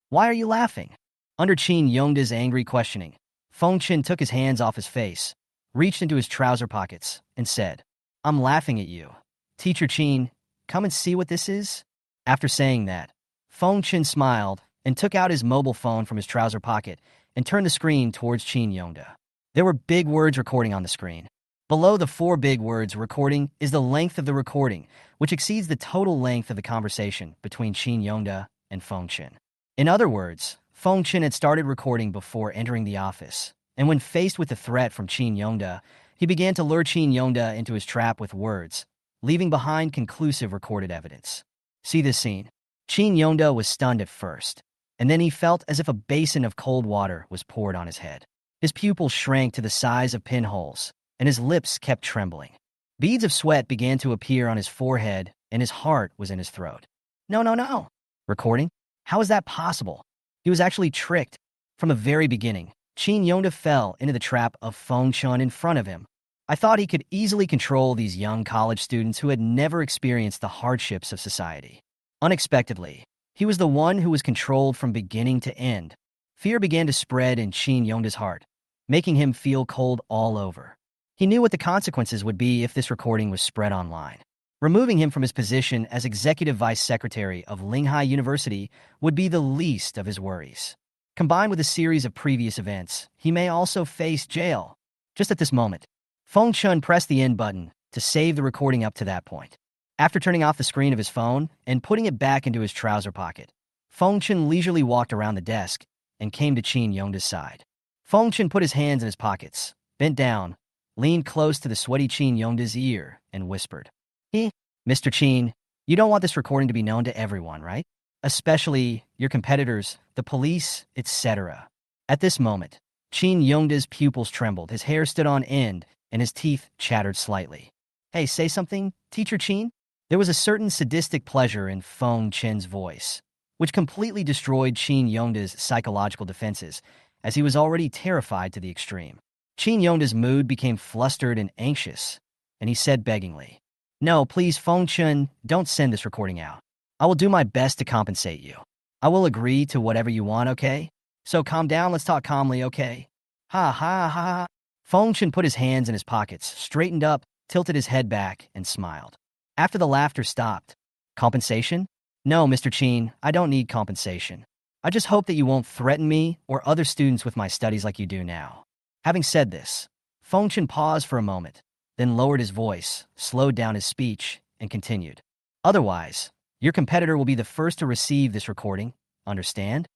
Why are you laughing? Under Qin Yongda's angry questioning, Feng Chen took his hands off his face, reached into his trouser pockets, and said, I'm laughing at you. Teacher Qin, come and see what this is? After saying that, Feng Chen smiled and took out his mobile phone from his trouser pocket and turned the screen towards Qin Yongda. There were big words recording on the screen. Below the 4 big words recording is the length of the recording, which exceeds the total length of the conversation between Qin Yongda and Feng Chen. In other words, Feng Chen had started recording before entering the office, and when faced with the threat from Qin Yongda, he began to lure Qin Yongda into his trap with words, leaving behind conclusive recorded evidence. See this scene? Qin Yongda was stunned at first, and then he felt as if a basin of cold water was poured on his head. His pupils shrank to the size of pinholes, and his lips kept trembling. Beads of sweat began to appear on his forehead, and his heart was in his throat. No. Recording? How is that possible? He was actually tricked. From the very beginning, Qin Yongda fell into the trap of Feng Chen in front of him. I thought he could easily control these young college students who had never experienced the hardships of society. Unexpectedly, he was the one who was controlled from beginning to end. Fear began to spread in Qin Yongda's heart, making him feel cold all over. He knew what the consequences would be if this recording was spread online. Removing him from his position as Executive Vice Secretary of Linghai University would be the least of his worries. Combined with a series of previous events, he may also face jail. Just at this moment, Feng Chen pressed the end button to save the recording up to that point. After turning off the screen of his phone and putting it back into his trouser pocket, Feng Chen leisurely walked around the desk and came to Qin Yongda's side. Feng Chen put his hands in his pockets, bent down, leaned close to the sweaty Qin Yongda's ear, and whispered, Mr. Qin, you don't want this recording to be known to everyone, right? Especially your competitors, the police, etc. At this moment, Qin Yongda's pupils trembled, his hair stood on end, and his teeth chattered slightly. Hey, say something, Teacher Qin? There was a certain sadistic pleasure in Feng Chen's voice, which completely destroyed Qin Yongda's psychological defenses, as he was already terrified to the extreme. Qin Yongda's mood became flustered and anxious, and he said beggingly, No, please, Feng Chen, don't send this recording out. I will do my best to compensate you. I will agree to whatever you want, okay? So calm down, let's talk calmly, okay? Ha. Feng Chen put his hands in his pockets, straightened up, tilted his head back, and smiled. After the laughter stopped, Compensation? No, Mr. Qin, I don't need compensation. I just hope that you won't threaten me or other students with my studies like you do now. Having said this, Feng Chen paused for a moment, then lowered his voice, slowed down his speech, and continued. Otherwise, your competitor will be the first to receive this recording, understand?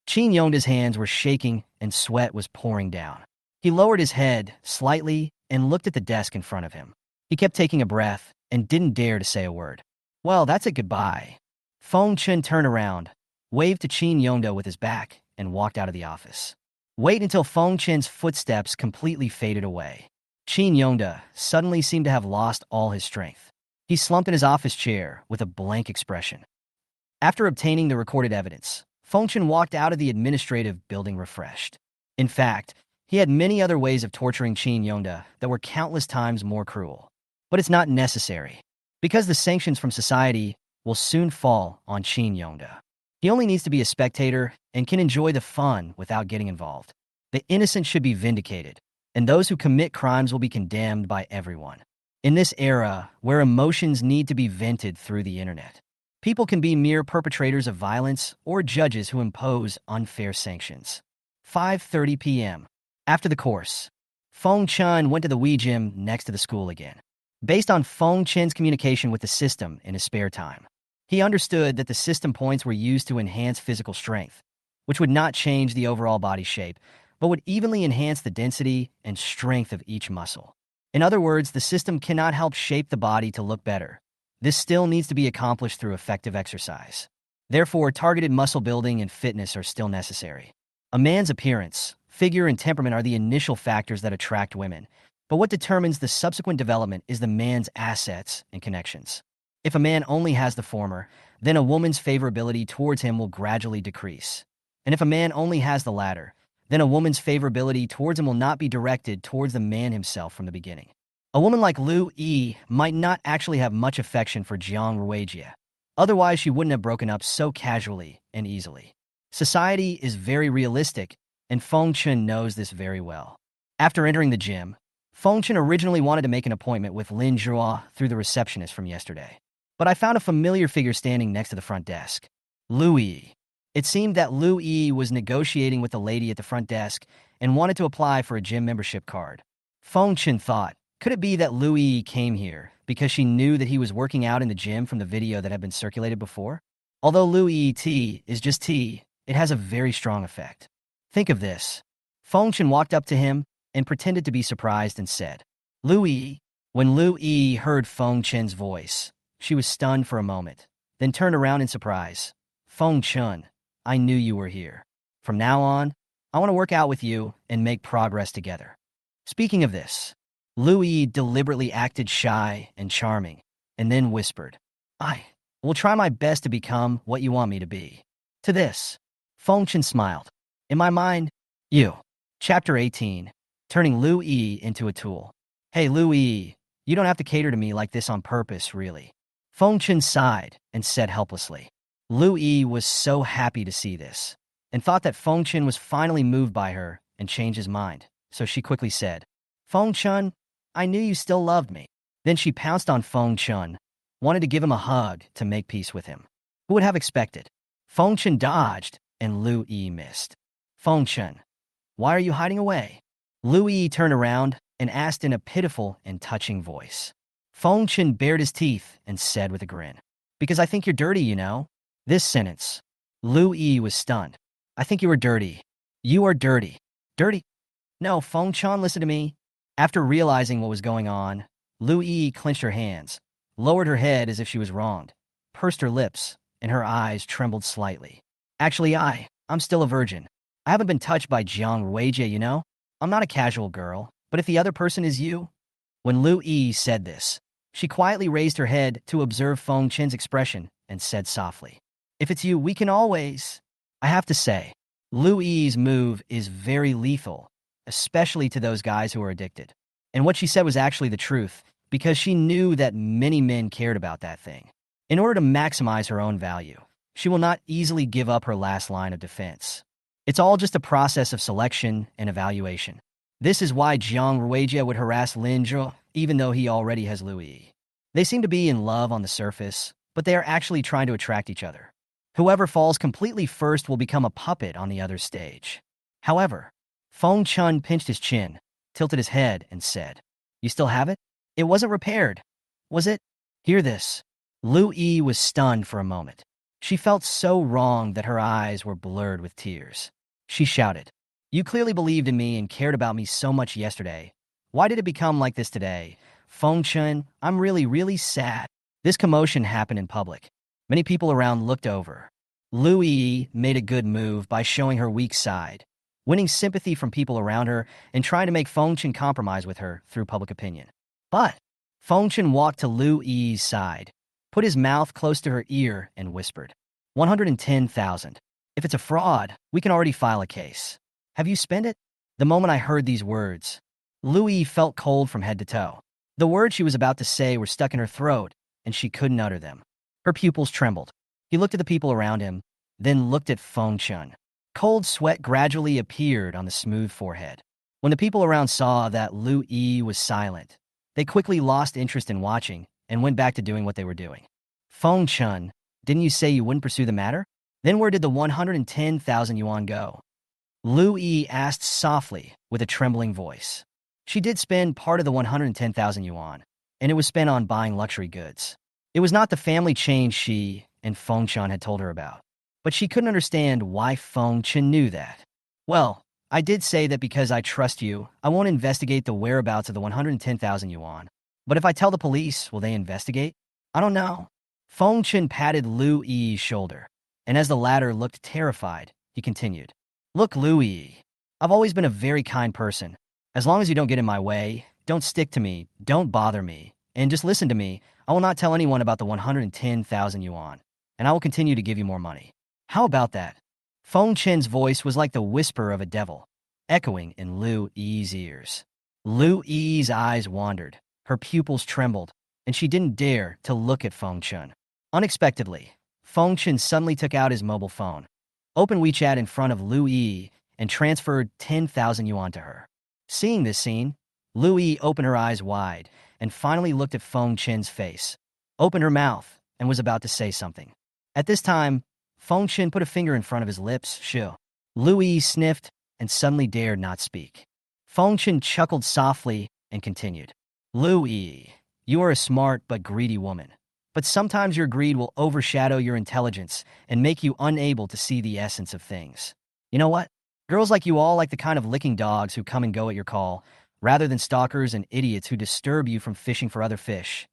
Qin Yongda's hands were shaking and sweat was pouring down. He lowered his head slightly and looked at the desk in front of him. He kept taking a breath and didn't dare to say a word. Well, that's it, goodbye. Feng Chen turned around, waved to Qin Yongda with his back, and walked out of the office. Wait until Feng Chen's footsteps completely faded away. Qin Yongda suddenly seemed to have lost all his strength. He slumped in his office chair with a blank expression. After obtaining the recorded evidence, Feng Chen walked out of the administrative building refreshed. In fact, he had many other ways of torturing Qin Yongda that were countless times more cruel. But it's not necessary, because the sanctions from society will soon fall on Qin Yongda. He only needs to be a spectator and can enjoy the fun without getting involved. The innocent should be vindicated, and those who commit crimes will be condemned by everyone. In this era, where emotions need to be vented through the internet, people can be mere perpetrators of violence or judges who impose unfair sanctions. 5:30 p.m. After the course, Feng Chen went to the Wii gym next to the school again. Based on Feng Chen's communication with the system in his spare time, he understood that the system points were used to enhance physical strength, which would not change the overall body shape, but would evenly enhance the density and strength of each muscle. In other words, the system cannot help shape the body to look better. This still needs to be accomplished through effective exercise. Therefore, targeted muscle building and fitness are still necessary. A man's appearance, figure, and temperament are the initial factors that attract women, but what determines the subsequent development is the man's assets and connections. If a man only has the former, then a woman's favorability towards him will gradually decrease. And if a man only has the latter, then a woman's favorability towards him will not be directed towards the man himself from the beginning. A woman like Lu Yi might not actually have much affection for Jiang Ruijie. Otherwise, she wouldn't have broken up so casually and easily. Society is very realistic, and Feng Chen knows this very well. After entering the gym, Feng Chen originally wanted to make an appointment with Lin Zhua through the receptionist from yesterday. But I found a familiar figure standing next to the front desk. Lu Yi. It seemed that Lu Yi was negotiating with the lady at the front desk and wanted to apply for a gym membership card. Feng Chen thought, could it be that Lu Yi came here because she knew that he was working out in the gym from the video that had been circulated before? Although Lu Yi tea is just tea, it has a very strong effect. Think of this. Feng Chen walked up to him and pretended to be surprised and said, Lu Yi. When Lu Yi heard Feng Chen's voice, she was stunned for a moment, then turned around in surprise. Feng Chen, I knew you were here. From now on, I want to work out with you and make progress together. Speaking of this, Lu Yi deliberately acted shy and charming, and then whispered, I will try my best to become what you want me to be. To this, Feng Chen smiled. In my mind, you. Chapter 18. Turning Lu Yi into a tool. Hey Lu Yi, you don't have to cater to me like this on purpose, really. Feng Chen sighed and said helplessly. Lu Yi was so happy to see this, and thought that Feng Chen was finally moved by her and changed his mind, so she quickly said, Feng Chen, I knew you still loved me. Then she pounced on Feng Chen, wanted to give him a hug to make peace with him. Who would have expected? Feng Chen dodged, and Lu Yi missed. Feng Chen, why are you hiding away? Lu Yi turned around and asked in a pitiful and touching voice. Feng Chen bared his teeth and said with a grin, because I think you're dirty, you know. This sentence, Lu Yi was stunned. I think you are dirty. You are dirty. Dirty? No, Feng Chen, listen to me. After realizing what was going on, Lu Yi clenched her hands, lowered her head as if she was wronged, pursed her lips, and her eyes trembled slightly. Actually, I'm still a virgin. I haven't been touched by Jiang Ruijie, you know? I'm not a casual girl, but if the other person is you? When Lu Yi said this, she quietly raised her head to observe Feng Chen's expression and said softly, if it's you, we can always. I have to say, Lu Yi's move is very lethal, especially to those guys who are addicted. And what she said was actually the truth, because she knew that many men cared about that thing. In order to maximize her own value, she will not easily give up her last line of defense. It's all just a process of selection and evaluation. This is why Jiang Ruijie would harass Lin Zhou, even though he already has Lu Yi. They seem to be in love on the surface, but they are actually trying to attract each other. Whoever falls completely first will become a puppet on the other stage. However, Feng Chen pinched his chin, tilted his head, and said, You still have it? It wasn't repaired, was it? Hear this. Lu Yi was stunned for a moment. She felt so wrong that her eyes were blurred with tears. She shouted, "You clearly believed in me and cared about me so much yesterday. Why did it become like this today? Feng Chun, I'm really sad." This commotion happened in public. Many people around looked over. Lu Yi made a good move by showing her weak side, winning sympathy from people around her and trying to make Feng Chun compromise with her through public opinion. But Feng Chun walked to Lu Yi's side, put his mouth close to her ear, and whispered, 110,000. If it's a fraud, we can already file a case. Have you spent it? The moment I heard these words, Lu Yi felt cold from head to toe. The words she was about to say were stuck in her throat, and she couldn't utter them. Her pupils trembled. He looked at the people around him, then looked at Feng Chun. Cold sweat gradually appeared on the smooth forehead. When the people around saw that Lu Yi was silent, they quickly lost interest in watching and went back to doing what they were doing. Feng Chun, didn't you say you wouldn't pursue the matter? Then where did the 110,000 yuan go? Lu Yi asked softly with a trembling voice. She did spend part of the 110,000 yuan, and it was spent on buying luxury goods. It was not the family change she and Feng Chun had told her about, but she couldn't understand why Feng Chun knew that. Well, I did say that because I trust you, I won't investigate the whereabouts of the 110,000 yuan. But if I tell the police, will they investigate? I don't know. Feng Chun patted Lu Yi's shoulder, and as the latter looked terrified, he continued, Look, Lu Yi, I've always been a very kind person. As long as you don't get in my way, don't stick to me, don't bother me, and just listen to me, I will not tell anyone about the 110,000 yuan, and I will continue to give you more money. How about that? Feng Chun's voice was like the whisper of a devil, echoing in Lu Yi's ears. Lu Yi's eyes wandered, her pupils trembled, and she didn't dare to look at Feng Chun. Unexpectedly, Feng Chun suddenly took out his mobile phone, opened WeChat in front of Lu Yi, and transferred 10,000 yuan to her. Seeing this scene, Lu Yi opened her eyes wide and finally looked at Feng Chun's face, opened her mouth, and was about to say something. At this time, Feng Chun put a finger in front of his lips, shoo. Lu Yi sniffed and suddenly dared not speak. Feng Chun chuckled softly and continued. Lu Yi, you are a smart but greedy woman. But sometimes your greed will overshadow your intelligence and make you unable to see the essence of things. You know what? Girls like you all like the kind of licking dogs who come and go at your call, rather than stalkers and idiots who disturb you from fishing for other fish.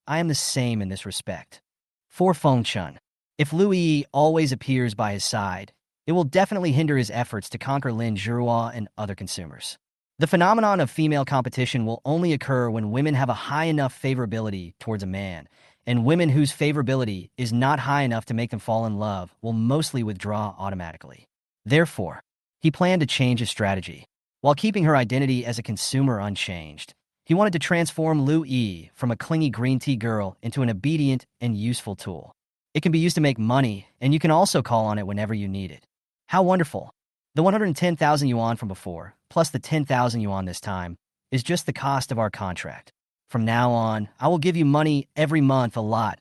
I am the same in this respect. For Feng Chun, if Lu Yi always appears by his side, it will definitely hinder his efforts to conquer Lin Zhuhua and other consumers. The phenomenon of female competition will only occur when women have a high enough favorability towards a man, and women whose favorability is not high enough to make them fall in love will mostly withdraw automatically. Therefore, he planned to change his strategy. While keeping her identity as a consumer unchanged, he wanted to transform Lu Yi from a clingy green tea girl into an obedient and useful tool. It can be used to make money, and you can also call on it whenever you need it. How wonderful! The 110,000 yuan from before, plus the 10,000 yuan this time, is just the cost of our contract. From now on, I will give you money every month, a lot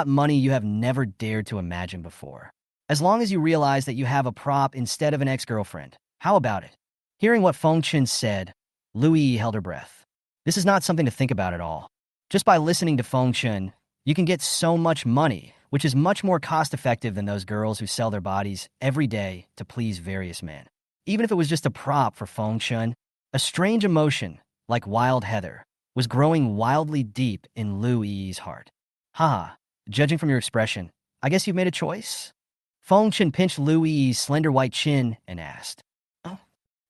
money you have never dared to imagine before. As long as you realize that you have a prop instead of an ex-girlfriend. How about it? Hearing what Feng Chun said, Lu Yi held her breath. This is not something to think about at all. Just by listening to Feng Chun, you can get so much money, which is much more cost-effective than those girls who sell their bodies every day to please various men. Even if it was just a prop for Feng Chun, a strange emotion, like wild heather, was growing wildly deep in Lu Yi's heart. Haha, judging from your expression, I guess you've made a choice? Feng Chun pinched Lu Yi's slender white chin and asked. Oh.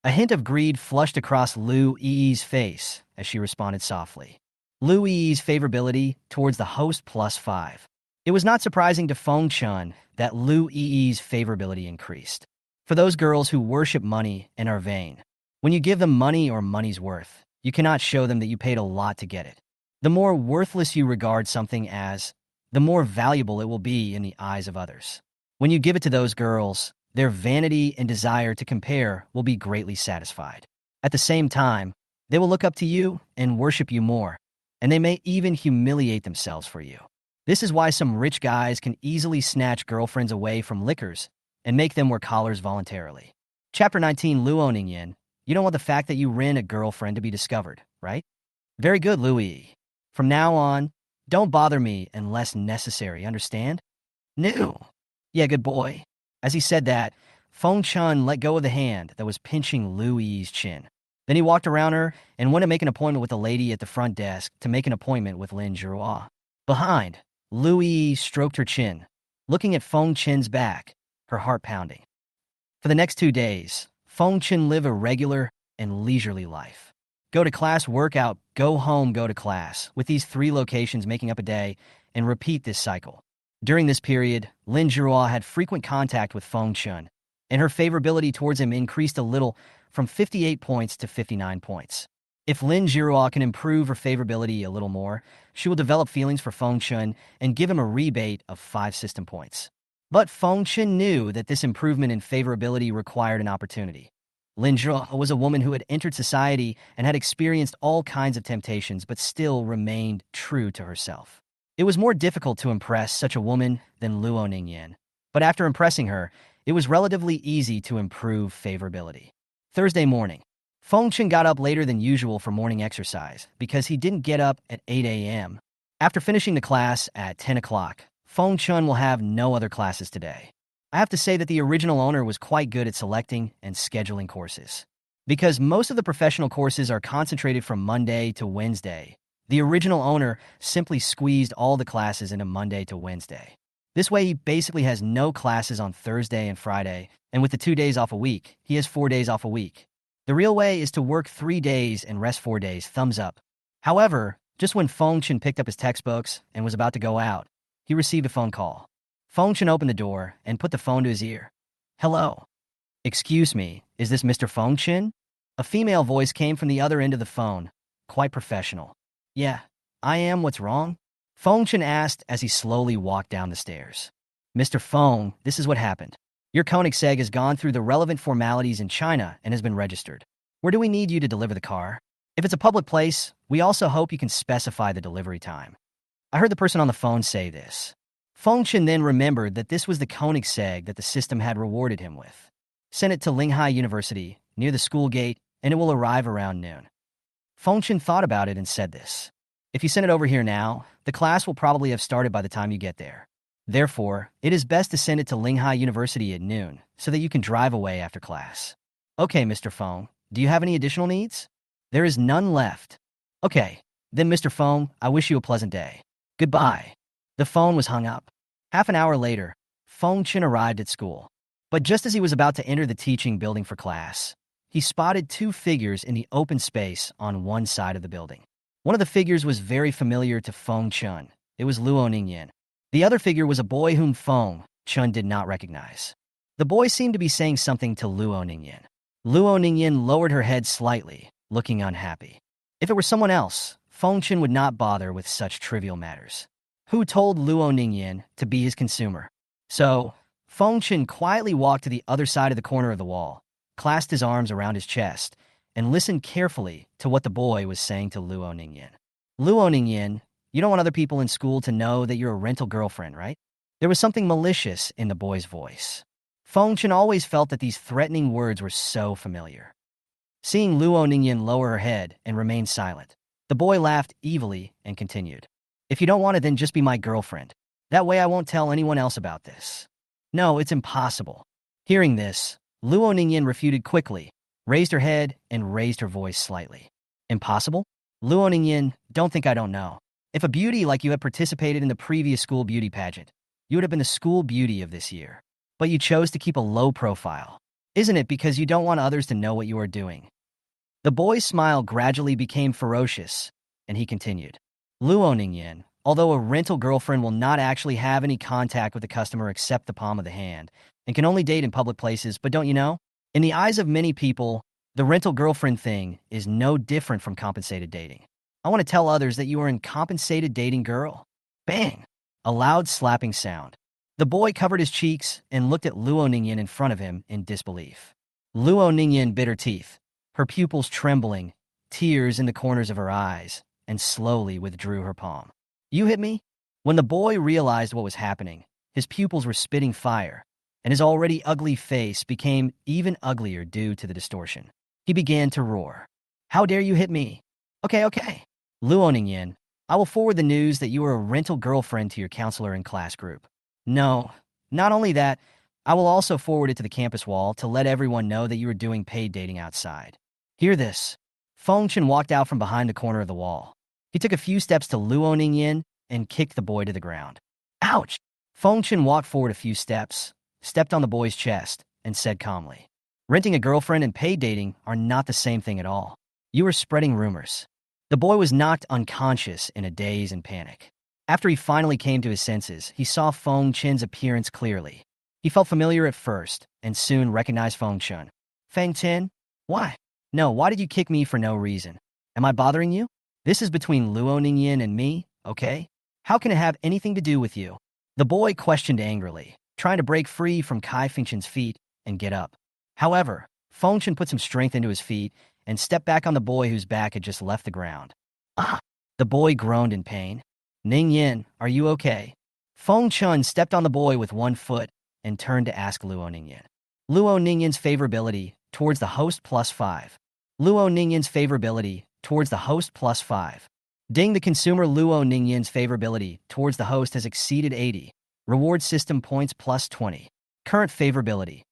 A hint of greed flushed across Lu Yi's face as she responded softly. Lu Yi's favorability towards the host +5. It was not surprising to Feng Chun that Lu Yi's favorability increased. For those girls who worship money and are vain, when you give them money or money's worth, you cannot show them that you paid a lot to get it. The more worthless you regard something as, the more valuable it will be in the eyes of others. When you give it to those girls, their vanity and desire to compare will be greatly satisfied. At the same time, they will look up to you and worship you more, and they may even humiliate themselves for you. This is why some rich guys can easily snatch girlfriends away from liquors and make them wear collars voluntarily. Chapter 19, Luo Nan. You don't want the fact that you ran a girlfriend to be discovered, right? Very good, Louis. From now on, don't bother me unless necessary, understand? No. Yeah, good boy. As he said that, Feng Chun let go of the hand that was pinching Louis's chin. Then he walked around her and went to make an appointment with the lady at the front desk to make an appointment with Lin Jiahua. Behind, Louis stroked her chin, looking at Feng Chin's back, her heart pounding. For the next 2 days, Feng Chin lived a regular and leisurely life. Go to class, work out, go home, go to class, with these 3 locations making up a day, and repeat this cycle. During this period, Lin Jiahua had frequent contact with Feng Chun, and her favorability towards him increased a little from 58 points to 59 points. If Lin Jiahua can improve her favorability a little more, she will develop feelings for Feng Chun and give him a rebate of 5 system points. But Feng Chun knew that this improvement in favorability required an opportunity. Lin Jiahua was a woman who had entered society and had experienced all kinds of temptations but still remained true to herself. It was more difficult to impress such a woman than Luo Nan, but after impressing her, it was relatively easy to improve favorability. Thursday morning, Feng Chun got up later than usual for morning exercise because he didn't get up at 8 a.m. After finishing the class at 10 o'clock, Feng Chun will have no other classes today. I have to say that the original owner was quite good at selecting and scheduling courses. Because most of the professional courses are concentrated from Monday to Wednesday, the original owner simply squeezed all the classes into Monday to Wednesday. This way, he basically has no classes on Thursday and Friday, and with the 2 days off a week, he has 4 days off a week. The real way is to work 3 days and rest 4 days, thumbs up. However, just when Feng Chun picked up his textbooks and was about to go out, he received a phone call. Feng Chun opened the door and put the phone to his ear. Hello. Excuse me, is this Mr. Feng Chun? A female voice came from the other end of the phone, quite professional. Yeah, I am. What's wrong? Feng Chun asked as he slowly walked down the stairs. Mr. Feng, this is what happened. Your Koenigsegg has gone through the relevant formalities in China and has been registered. Where do we need you to deliver the car? If it's a public place, we also hope you can specify the delivery time. I heard the person on the phone say this. Feng Chun then remembered that this was the Koenigsegg that the system had rewarded him with. Send it to Linghai University, near the school gate, and it will arrive around noon. Feng Chun thought about it and said this. If you send it over here now, the class will probably have started by the time you get there. Therefore, it is best to send it to Linghai University at noon, so that you can drive away after class. Okay, Mr. Feng, do you have any additional needs? There is none left. Okay, then Mr. Feng, I wish you a pleasant day. Goodbye. The phone was hung up. Half an hour later, Feng Chun arrived at school. But just as he was about to enter the teaching building for class, he spotted 2 figures in the open space on one side of the building. One of the figures was very familiar to Feng Chun. It was Luo Nan. The other figure was a boy whom Feng Chun did not recognize. The boy seemed to be saying something to Luo Nan. Luo Nan lowered her head slightly, looking unhappy. If it were someone else, Feng Chun would not bother with such trivial matters. Who told Luo Nan to be his consumer? So, Feng Chun quietly walked to the other side of the corner of the wall, clasped his arms around his chest, and listened carefully to what the boy was saying to Luo Nan. Luo Nan, you don't want other people in school to know that you're a rental girlfriend, right? There was something malicious in the boy's voice. Feng Chun always felt that these threatening words were so familiar. Seeing Luo Nan lower her head and remain silent, the boy laughed evilly and continued. If you don't want it, then just be my girlfriend. That way I won't tell anyone else about this. No, it's impossible. Hearing this, Luo Nan refuted quickly, raised her head, and raised her voice slightly. Impossible? Luo Nan, don't think I don't know. If a beauty like you had participated in the previous school beauty pageant, you would have been the school beauty of this year. But you chose to keep a low profile. Isn't it because you don't want others to know what you are doing? The boy's smile gradually became ferocious, and he continued. Luo Nan, although a rental girlfriend will not actually have any contact with the customer except the palm of the hand, and can only date in public places, but don't you know? In the eyes of many people, the rental girlfriend thing is no different from compensated dating. I want to tell others that you are in compensated dating, girl. Bang! A loud slapping sound. The boy covered his cheeks and looked at Luo Nan in front of him in disbelief. Luo Nan bit her teeth, her pupils trembling, tears in the corners of her eyes, and slowly withdrew her palm. You hit me? When the boy realized what was happening, his pupils were spitting fire, and his already ugly face became even uglier due to the distortion. He began to roar. How dare you hit me? Okay. Luo Nan, I will forward the news that you are a rental girlfriend to your counselor and class group. No, not only that, I will also forward it to the campus wall to let everyone know that you are doing paid dating outside. Hear this. Feng Chen walked out from behind the corner of the wall. He took a few steps to Luo Nan and kicked the boy to the ground. Ouch! Feng Chen walked forward a few steps, stepped on the boy's chest, and said calmly, renting a girlfriend and paid dating are not the same thing at all. You are spreading rumors. The boy was knocked unconscious in a daze and panic. After he finally came to his senses, he saw Feng Chen's appearance clearly. He felt familiar at first, and soon recognized Feng Chen. Feng Chen? Why? No, why did you kick me for no reason? Am I bothering you? This is between Luo Nan and me, okay? How can it have anything to do with you? The boy questioned angrily, trying to break free from Kai Feng Chen's feet and get up. However, Feng Chen put some strength into his feet and stepped back on the boy whose back had just left the ground. Ah! The boy groaned in pain. Ning Yin, are you okay? Feng Chen stepped on the boy with one foot and turned to ask Luo Nan. Luo Ningyan's favorability towards the host +5. Luo Ningyan's favorability towards the host +5. Ding, the consumer Luo Ningyan's favorability towards the host has exceeded 80. Reward system points +20. Current favorability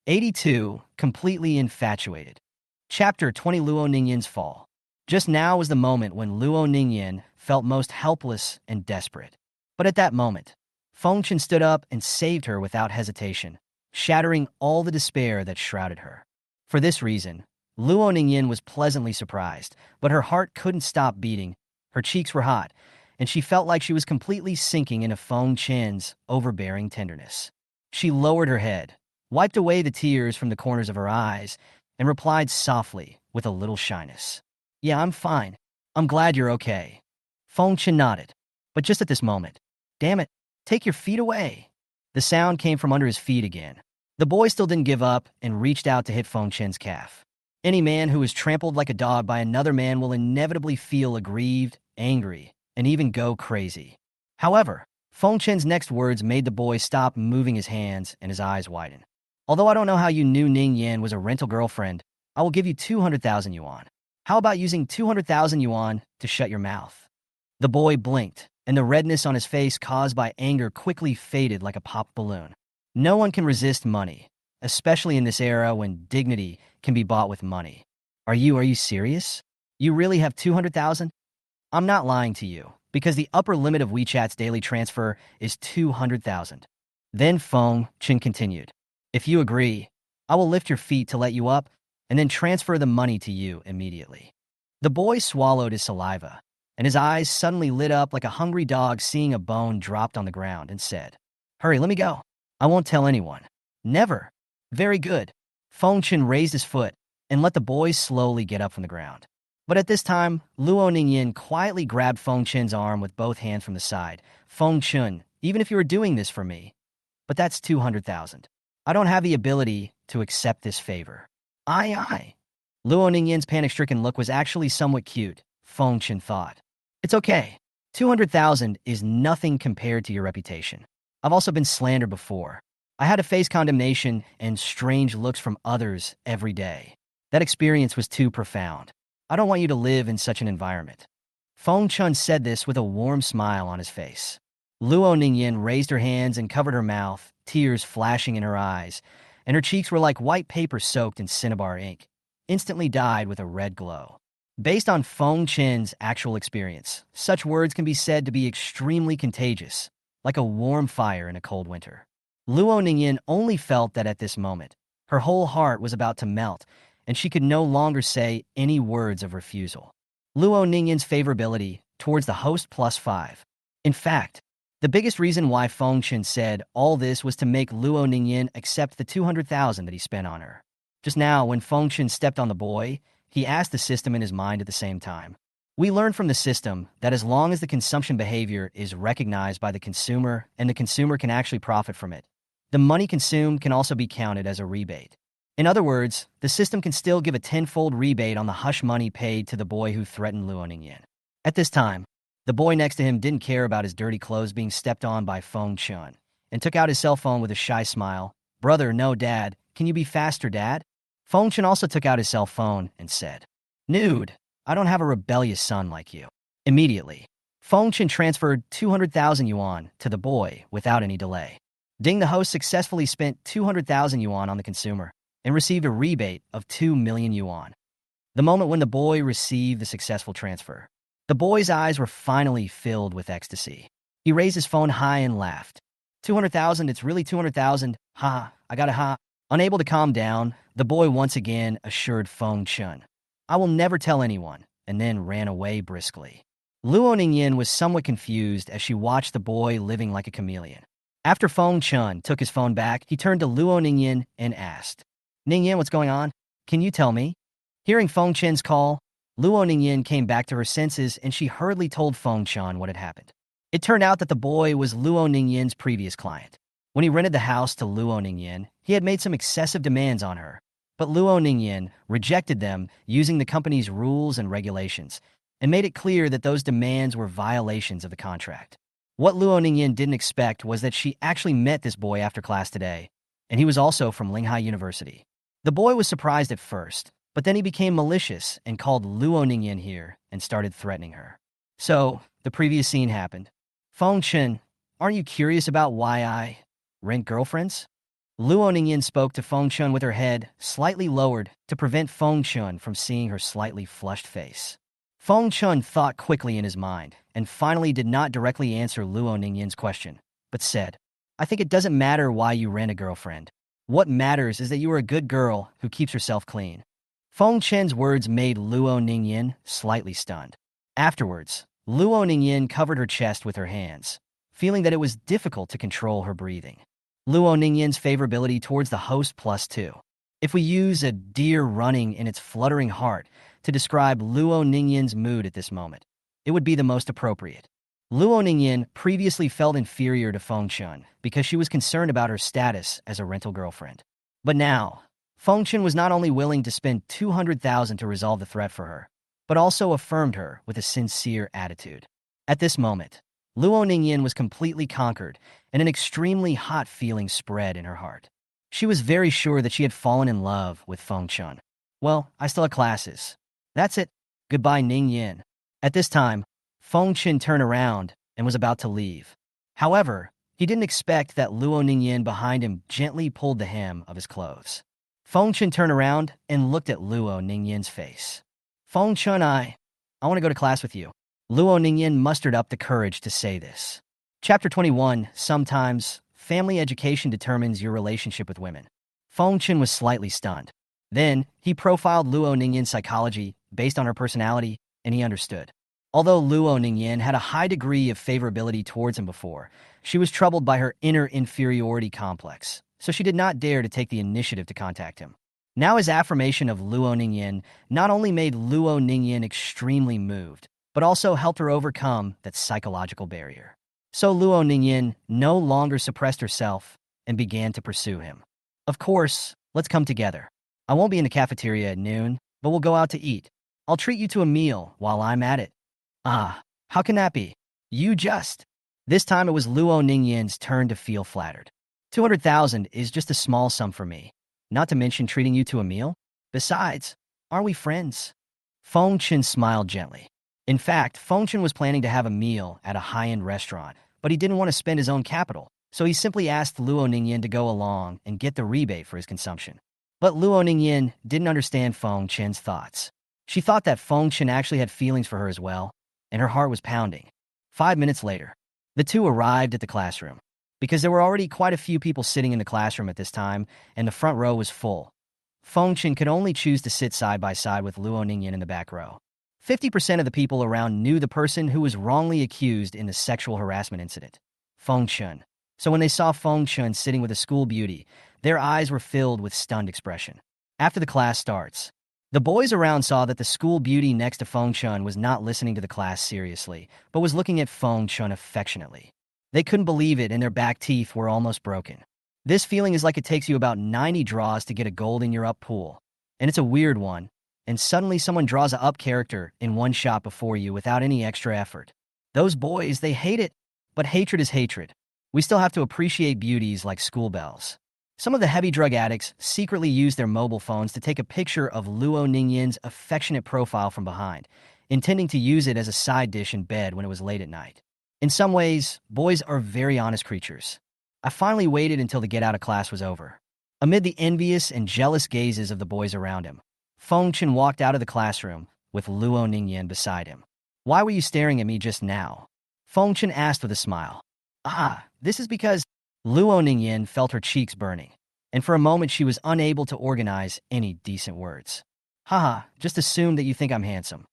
82, completely infatuated. Chapter 20, Luo Ningyan's fall. Just now was the moment when Luo Ningyan felt most helpless and desperate. But at that moment, Feng Chen stood up and saved her without hesitation, shattering all the despair that shrouded her. For this reason, Luo Ningyan was pleasantly surprised, but her heart couldn't stop beating. Her cheeks were hot, and she felt like she was completely sinking into Feng Chen's overbearing tenderness. She lowered her head, wiped away the tears from the corners of her eyes, and replied softly with a little shyness. Yeah, I'm fine. I'm glad you're okay. Feng Chen nodded. But just at this moment, damn it, take your feet away. The sound came from under his feet again. The boy still didn't give up and reached out to hit Feng Chen's calf. Any man who is trampled like a dog by another man will inevitably feel aggrieved, angry, and even go crazy. However, Feng Chen's next words made the boy stop moving his hands and his eyes widen. Although I don't know how you knew Ning Yan was a rental girlfriend, I will give you 200,000 yuan. How about using 200,000 yuan to shut your mouth? The boy blinked, and the redness on his face caused by anger quickly faded like a popped balloon. No one can resist money, especially in this era when dignity can be bought with money. Are you serious? You really have 200,000? I'm not lying to you, because the upper limit of WeChat's daily transfer is 200,000. Then Feng Chen continued. If you agree, I will lift your feet to let you up and then transfer the money to you immediately. The boy swallowed his saliva, and his eyes suddenly lit up like a hungry dog seeing a bone dropped on the ground and said, Hurry, let me go. I won't tell anyone. Never. Very good. Feng Chen raised his foot and let the boy slowly get up from the ground. But at this time, Luo Ningyan quietly grabbed Feng Chen's arm with both hands from the side. Feng Chen, even if you were doing this for me, but that's 200,000. I don't have the ability to accept this favor. Aye. Luo Ningyan's panic-stricken look was actually somewhat cute, Feng Chen thought. It's okay. 200,000 is nothing compared to your reputation. I've also been slandered before. I had to face condemnation and strange looks from others every day. That experience was too profound. I don't want you to live in such an environment. Feng Chen said this with a warm smile on his face. Luo Ningyan raised her hands and covered her mouth, tears flashing in her eyes, and her cheeks were like white paper soaked in cinnabar ink, instantly dyed with a red glow. Based on Feng Chen's actual experience, such words can be said to be extremely contagious, like a warm fire in a cold winter. Luo Ningyan only felt that at this moment, her whole heart was about to melt, and she could no longer say any words of refusal. Luo Ningyan's favorability towards the host +5. In fact, the biggest reason why Feng Chen said all this was to make Luo Ningyan accept the 200,000 that he spent on her. Just now, when Feng Chen stepped on the boy, he asked the system in his mind at the same time. We learned from the system that as long as the consumption behavior is recognized by the consumer and the consumer can actually profit from it, the money consumed can also be counted as a rebate. In other words, the system can still give a tenfold rebate on the hush money paid to the boy who threatened Luo Ningyan. At this time, the boy next to him didn't care about his dirty clothes being stepped on by Feng Chen and took out his cell phone with a shy smile. Brother, no, Dad. Can you be faster, Dad? Feng Chen also took out his cell phone and said, Nude, I don't have a rebellious son like you. Immediately, Feng Chen transferred 200,000 yuan to the boy without any delay. Ding, the host successfully spent 200,000 yuan on the consumer and received a rebate of 2 million yuan. The moment when the boy received the successful transfer, the boy's eyes were finally filled with ecstasy. He raised his phone high and laughed. 200,000, it's really 200,000. Ha, I got a ha. Unable to calm down, the boy once again assured Feng Chen, I will never tell anyone, and then ran away briskly. Luo Ningyin was somewhat confused as she watched the boy living like a chameleon. After Feng Chen took his phone back, he turned to Luo Ningyin and asked, Ningyin, what's going on? Can you tell me? Hearing Feng Chen's call, Luo Ningyin came back to her senses and she hurriedly told Feng Chen what had happened. It turned out that the boy was Luo Ningyin's previous client. When he rented the house to Luo Ningyin, he had made some excessive demands on her, but Luo Ningyin rejected them using the company's rules and regulations and made it clear that those demands were violations of the contract. What Luo Ningyin didn't expect was that she actually met this boy after class today, and he was also from Linghai University. The boy was surprised at first, but then he became malicious and called Luo Ningyin here and started threatening her. So, the previous scene happened. Feng Chen, aren't you curious about why I rent girlfriends? Luo Ningyin spoke to Feng Chen with her head slightly lowered to prevent Feng Chen from seeing her slightly flushed face. Feng Chen thought quickly in his mind and finally did not directly answer Luo Ningyin's question, but said, I think it doesn't matter why you rent a girlfriend. What matters is that you are a good girl who keeps herself clean. Feng Chen's words made Luo Ningyin slightly stunned. Afterwards, Luo Ningyin covered her chest with her hands, feeling that it was difficult to control her breathing. Luo Ningyin's favorability towards the host +2. If we use a deer running in its fluttering heart to describe Luo Ningyin's mood at this moment, it would be the most appropriate. Luo Ningyin previously felt inferior to Feng Chen because she was concerned about her status as a rental girlfriend. But now, Feng Chen was not only willing to spend 200,000 to resolve the threat for her, but also affirmed her with a sincere attitude. At this moment, Luo Ningyin was completely conquered, and an extremely hot feeling spread in her heart. She was very sure that she had fallen in love with Feng Chen. Well, I still have classes. That's it. Goodbye, Ningyin. At this time, Feng Chen turned around and was about to leave. However, he didn't expect that Luo Ningyin behind him gently pulled the hem of his clothes. Feng Chen turned around and looked at Luo Ningyin's face. Feng Chen, I want to go to class with you. Luo Ningyin mustered up the courage to say this. Chapter 21, Sometimes Family Education Determines Your Relationship with Women. Feng Chen was slightly stunned. Then, he profiled Luo Ningyin's psychology based on her personality, and he understood. Although Luo Ningyin had a high degree of favorability towards him before, she was troubled by her inner inferiority complex, so she did not dare to take the initiative to contact him. Now his affirmation of Luo Ningyin not only made Luo Ningyin extremely moved, but also helped her overcome that psychological barrier. So Luo Ningyin no longer suppressed herself and began to pursue him. Of course, let's come together. I won't be in the cafeteria at noon, but we'll go out to eat. I'll treat you to a meal while I'm at it. Ah, how can that be? You just... This time it was Luo Ningyin's turn to feel flattered. 200,000 is just a small sum for me, not to mention treating you to a meal. Besides, aren't we friends? Feng Chen smiled gently. In fact, Feng Chen was planning to have a meal at a high-end restaurant, but he didn't want to spend his own capital, so he simply asked Luo Ningyin to go along and get the rebate for his consumption. But Luo Ningyin didn't understand Feng Chen's thoughts. She thought that Feng Chen actually had feelings for her as well, and her heart was pounding. 5 minutes later, the two arrived at the classroom. Because there were already quite a few people sitting in the classroom at this time, and the front row was full, Feng Chen could only choose to sit side by side with Luo Ningyin in the back row. 50% of the people around knew the person who was wrongly accused in the sexual harassment incident, Feng Chen. So when they saw Feng Chen sitting with a school beauty, their eyes were filled with stunned expression. After the class starts, the boys around saw that the school beauty next to Feng Chen was not listening to the class seriously, but was looking at Feng Chen affectionately. They couldn't believe it, and their back teeth were almost broken. This feeling is like it takes you about 90 draws to get a gold in your up pool. And it's a weird one, and suddenly someone draws a up character in one shot before you without any extra effort. Those boys, they hate it. But hatred is hatred. We still have to appreciate beauties like school bells. Some of the heavy drug addicts secretly used their mobile phones to take a picture of Luo Ningyin's affectionate profile from behind, intending to use it as a side dish in bed when it was late at night. In some ways, boys are very honest creatures. I finally waited until the get out of class was over. Amid the envious and jealous gazes of the boys around him, Feng Chen walked out of the classroom with Luo Ningyan beside him. "Why were you staring at me just now?" Feng Chen asked with a smile. "Ah, this is because..." Luo Ningyan felt her cheeks burning, and for a moment she was unable to organize any decent words. "Haha, just assume that you think I'm handsome."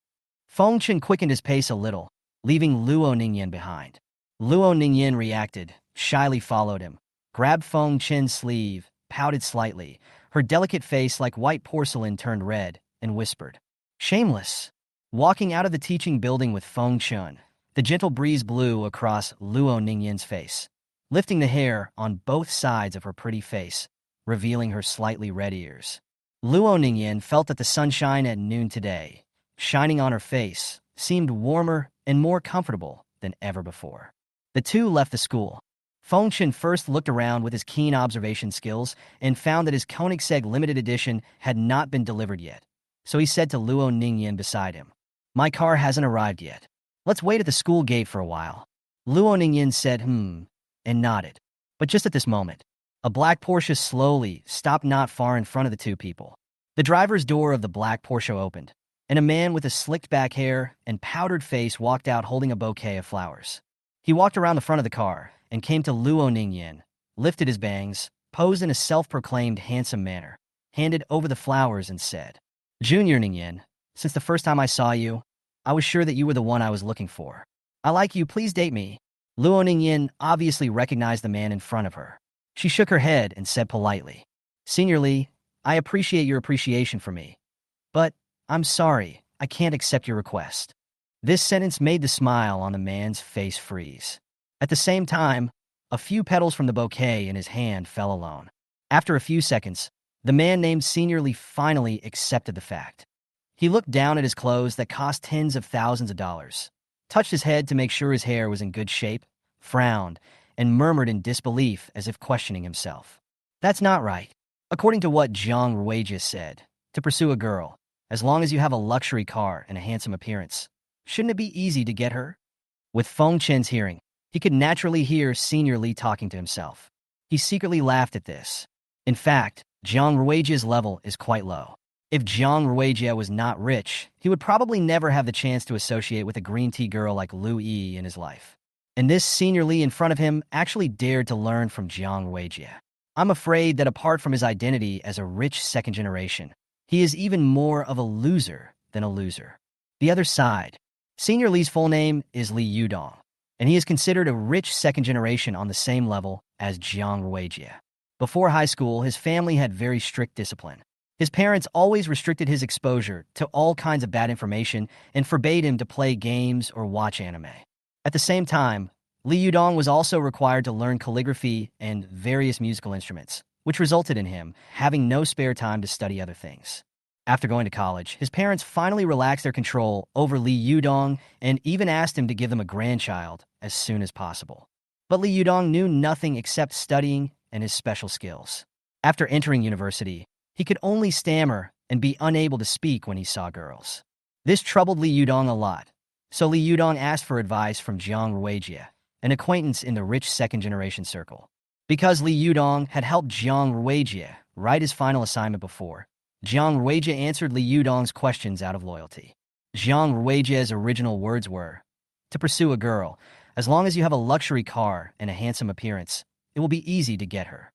Feng Chen quickened his pace a little, leaving Luo Ningyan behind. Luo Ningyan reacted, shyly followed him, grabbed Feng Chen's sleeve, pouted slightly, her delicate face like white porcelain turned red, and whispered, "Shameless." Walking out of the teaching building with Feng Chen, the gentle breeze blew across Luo Ningyan's face, lifting the hair on both sides of her pretty face, revealing her slightly red ears. Luo Ningyan felt that the sunshine at noon today, shining on her face, seemed warmer and more comfortable than ever before. The two left the school. Feng Chen first looked around with his keen observation skills and found that his Koenigsegg limited edition had not been delivered yet. So he said to Luo Ningyan beside him, "My car hasn't arrived yet. Let's wait at the school gate for a while." Luo Ningyan said, and nodded. But just at this moment, a black Porsche slowly stopped not far in front of the two people. The driver's door of the black Porsche opened, and a man with a slicked back hair and powdered face walked out holding a bouquet of flowers. He walked around the front of the car and came to Luo Ningyan, lifted his bangs, posed in a self-proclaimed handsome manner, handed over the flowers and said, "Junior Ningyan, since the first time I saw you, I was sure that you were the one I was looking for. I like you, please date me." Luo Ningyan obviously recognized the man in front of her. She shook her head and said politely, "Senior Lee, I appreciate your appreciation for me, but I'm sorry, I can't accept your request." This sentence made the smile on the man's face freeze. At the same time, a few petals from the bouquet in his hand fell alone. After a few seconds, the man named Senior Lee finally accepted the fact. He looked down at his clothes that cost tens of thousands of dollars, touched his head to make sure his hair was in good shape, frowned, and murmured in disbelief as if questioning himself. "That's not right. According to what Jiang Ruijia said, to pursue a girl, as long as you have a luxury car and a handsome appearance, shouldn't it be easy to get her?" With Feng Chen's hearing, he could naturally hear Senior Lee talking to himself. He secretly laughed at this. In fact, Jiang Ruijia's level is quite low. If Jiang Ruijia was not rich, he would probably never have the chance to associate with a green tea girl like Lu Yi in his life. And this Senior Lee in front of him actually dared to learn from Jiang Ruijia. I'm afraid that apart from his identity as a rich second generation, he is even more of a loser than a loser. The other side. Senior Lee's full name is Li Yudong, and he is considered a rich second generation on the same level as Jiang Ruijia. Before high school, his family had very strict discipline. His parents always restricted his exposure to all kinds of bad information and forbade him to play games or watch anime. At the same time, Li Yudong was also required to learn calligraphy and various musical instruments, which resulted in him having no spare time to study other things. After going to college, his parents finally relaxed their control over Li Yudong and even asked him to give them a grandchild as soon as possible. But Li Yudong knew nothing except studying and his special skills. After entering university, he could only stammer and be unable to speak when he saw girls. This troubled Li Yudong a lot, so Li Yudong asked for advice from Jiang Ruijia, an acquaintance in the rich second-generation circle. Because Li Yudong had helped Jiang Ruijia write his final assignment before, Jiang Ruijia answered Li Yudong's questions out of loyalty. Jiang Ruijia's original words were, "To pursue a girl, as long as you have a luxury car and a handsome appearance, it will be easy to get her."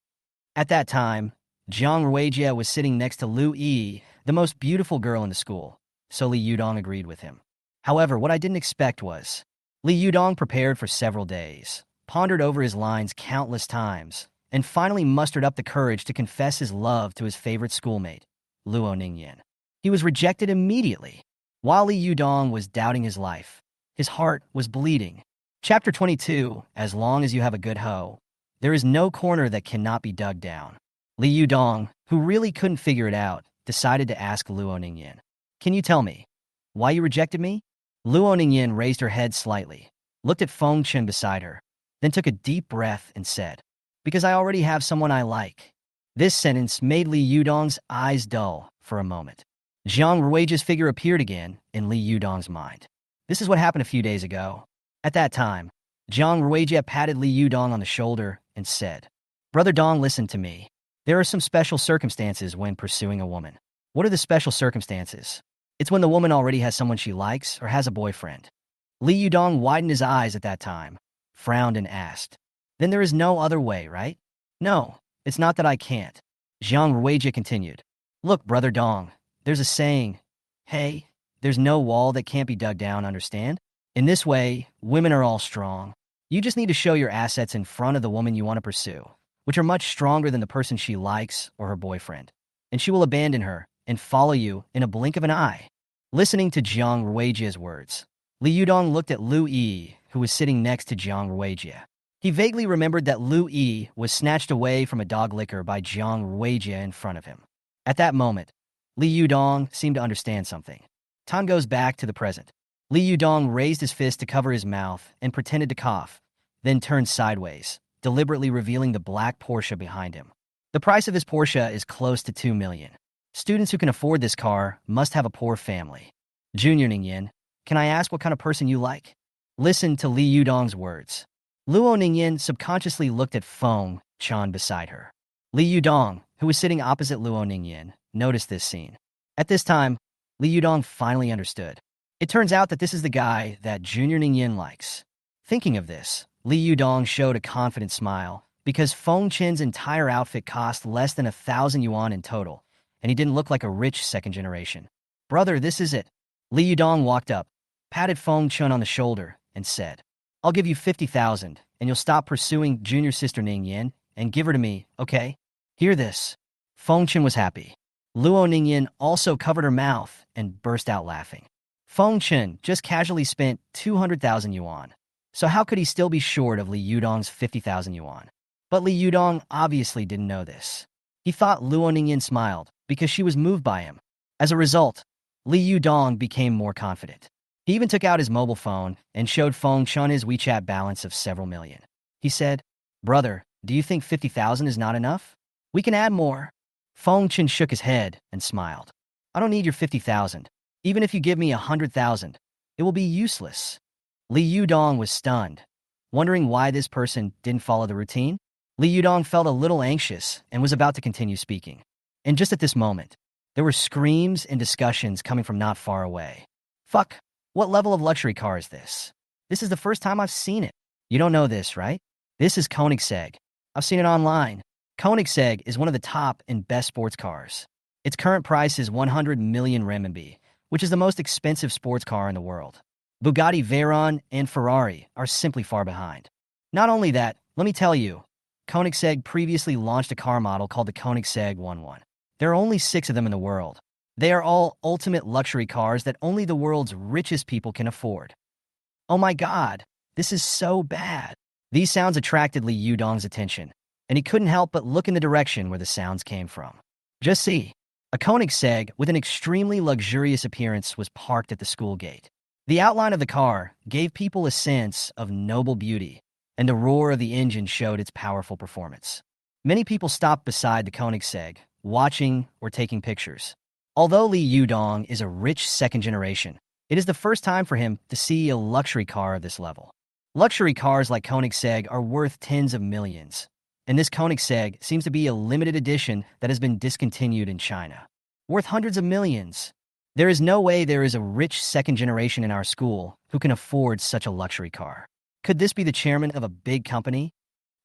At that time, Jiang Ruijia was sitting next to Lu Yi, the most beautiful girl in the school, so Li Yudong agreed with him. However, what I didn't expect was, Li Yudong prepared for several days, pondered over his lines countless times, and finally mustered up the courage to confess his love to his favorite schoolmate, Luo Ningyan. He was rejected immediately. While Li Yudong was doubting his life, his heart was bleeding. Chapter 22, As long as you have a good hoe, there is no corner that cannot be dug down. Li Yudong, who really couldn't figure it out, decided to ask Luo Ningyan, "Can you tell me why you rejected me?" Luo Ningyan raised her head slightly, looked at Feng Chen beside her, then took a deep breath and said, "Because I already have someone I like." This sentence made Li Yudong's eyes dull for a moment. Jiang Ruijia's figure appeared again in Li Yudong's mind. This is what happened a few days ago. At that time, Jiang Ruijia patted Li Yudong on the shoulder and said, "Brother Dong, listen to me. There are some special circumstances when pursuing a woman." "What are the special circumstances?" "It's when the woman already has someone she likes or has a boyfriend." Li Yudong widened his eyes at that time, frowned and asked, "Then there is no other way, right?" "No, it's not that I can't." Jiang Ruijia continued, "Look, Brother Dong, there's a saying, hey, there's no wall that can't be dug down, understand? In this way, women are all strong. You just need to show your assets in front of the woman you want to pursue, which are much stronger than the person she likes or her boyfriend, and she will abandon her and follow you in a blink of an eye." Listening to Jiang Ruijia's words, Li Yudong looked at Lu Yi, who was sitting next to Jiang Ruijia. He vaguely remembered that Lu Yi was snatched away from a dog licker by Jiang Ruijia in front of him. At that moment, Li Yudong seemed to understand something. Time goes back to the present. Li Yudong raised his fist to cover his mouth and pretended to cough, then turned sideways, deliberately revealing the black Porsche behind him. The price of this Porsche is close to 2 million. Students who can afford this car must have a poor family. Junior Ningyan, can I ask what kind of person you like? Listen to Li Yudong's words. Luo Ningyan subconsciously looked at Feng Chan beside her. Li Yudong, who was sitting opposite Luo Ningyan, noticed this scene. At this time, Li Yudong finally understood. It turns out that this is the guy that Junior Ningyan likes. Thinking of this, Li Yudong showed a confident smile because Feng Chen's entire outfit cost less than 1,000 yuan in total, and he didn't look like a rich second generation. "Brother, this is it." Li Yudong walked up, patted Feng Chen on the shoulder, and said, "I'll give you 50,000, and you'll stop pursuing junior sister Ningyan and give her to me, okay?" Hear this. Feng Chen was happy. Luo Ningyan also covered her mouth and burst out laughing. Feng Chen just casually spent 200,000 yuan, so how could he still be short of Li Yudong's 50,000 yuan? But Li Yudong obviously didn't know this. He thought Luo Ningyan smiled because she was moved by him. As a result, Li Yudong became more confident. He even took out his mobile phone and showed Feng Chen his WeChat balance of several million. He said, "Brother, do you think 50,000 is not enough? We can add more." Feng Chen shook his head and smiled. "I don't need your 50,000. Even if you give me 100,000, it will be useless." Li Yudong was stunned, wondering why this person didn't follow the routine. Li Yudong felt a little anxious and was about to continue speaking. And just at this moment, there were screams and discussions coming from not far away. "Fuck, what level of luxury car is this? This is the first time I've seen it." "You don't know this, right? This is Koenigsegg. I've seen it online. Koenigsegg is one of the top and best sports cars. Its current price is 100 million renminbi, which is the most expensive sports car in the world. Bugatti Veyron and Ferrari are simply far behind. Not only that, let me tell you, Koenigsegg previously launched a car model called the Koenigsegg 11. There are only 6 of them in the world. They are all ultimate luxury cars that only the world's richest people can afford." "Oh my god, this is so bad." These sounds attracted Li Yudong's attention, and he couldn't help but look in the direction where the sounds came from. Just see. A Koenigsegg with an extremely luxurious appearance was parked at the school gate. The outline of the car gave people a sense of noble beauty, and the roar of the engine showed its powerful performance. Many people stopped beside the Koenigsegg, watching or taking pictures. Although Li Yudong is a rich second generation, it is the first time for him to see a luxury car of this level. Luxury cars like Koenigsegg are worth tens of millions, and this Koenigsegg seems to be a limited edition that has been discontinued in China, worth hundreds of millions. There is no way there is a rich second generation in our school who can afford such a luxury car. Could this be the chairman of a big company?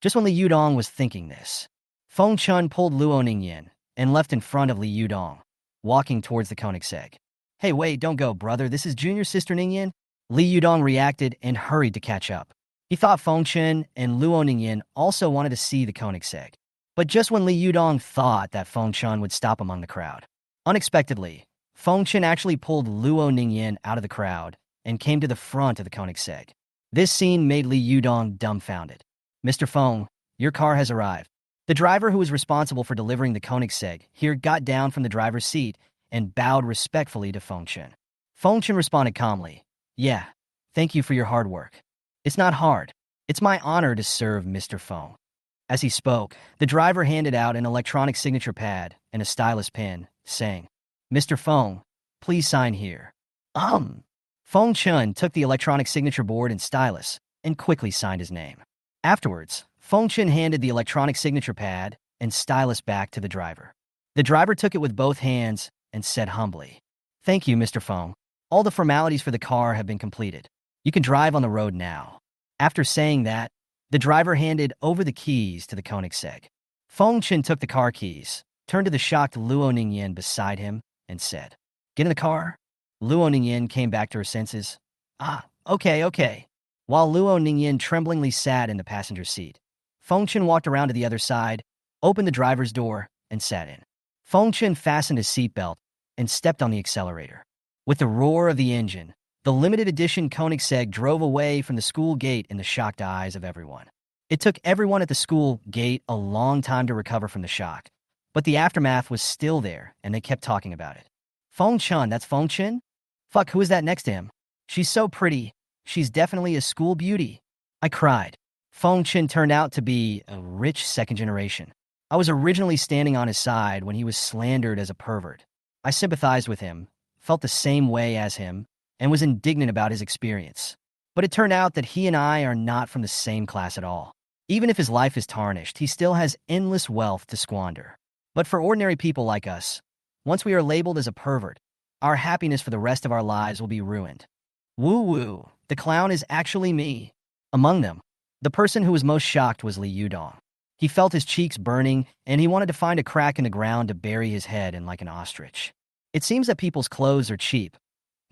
Just when Li Yudong was thinking this, Feng Chun pulled Luo Ningyan and left in front of Li Yudong, walking towards the Koenigsegg. "Hey, wait, don't go, brother. This is junior sister Ningyan." Li Yudong reacted and hurried to catch up. He thought Feng Chen and Luo Ningyan also wanted to see the Koenigsegg. But just when Li Yudong thought that Feng Chen would stop among the crowd, unexpectedly, Feng Chen actually pulled Luo Ningyan out of the crowd and came to the front of the Koenigsegg. This scene made Li Yudong dumbfounded. "Mr. Feng, your car has arrived." The driver who was responsible for delivering the Koenigsegg here got down from the driver's seat and bowed respectfully to Feng Chen. Feng Chen responded calmly, "Yeah, thank you for your hard work. It's not hard. It's my honor to serve Mr. Feng." As he spoke, the driver handed out an electronic signature pad and a stylus pen, saying, "Mr. Feng, please sign here." Feng Chun took the electronic signature board and stylus and quickly signed his name. Afterwards, Feng Chun handed the electronic signature pad and stylus back to the driver. The driver took it with both hands and said humbly, "Thank you, Mr. Feng. All the formalities for the car have been completed. You can drive on the road now." After saying that, the driver handed over the keys to the Koenigsegg. Feng Chun took the car keys, turned to the shocked Luo Ningyan beside him, and said, "Get in the car." Luo Ningyan came back to her senses. Okay. While Luo Ningyan tremblingly sat in the passenger seat, Feng Chun walked around to the other side, opened the driver's door, and sat in. Feng Chun fastened his seatbelt and stepped on the accelerator. With the roar of the engine, the limited edition Koenigsegg drove away from the school gate in the shocked eyes of everyone. It took everyone at the school gate a long time to recover from the shock, but the aftermath was still there, and they kept talking about it. "Feng Chun, that's Feng Chun? Fuck, who is that next to him? She's so pretty. She's definitely a school beauty." I cried. Feng Chun turned out to be a rich second generation. I was originally standing on his side when he was slandered as a pervert. I sympathized with him, felt the same way as him, and was indignant about his experience. But it turned out that he and I are not from the same class at all. Even if his life is tarnished, he still has endless wealth to squander. But for ordinary people like us, once we are labeled as a pervert, our happiness for the rest of our lives will be ruined. Woo-woo, the clown is actually me. Among them, the person who was most shocked was Li Yudong. He felt his cheeks burning, and he wanted to find a crack in the ground to bury his head in like an ostrich. It seems that people's clothes are cheap,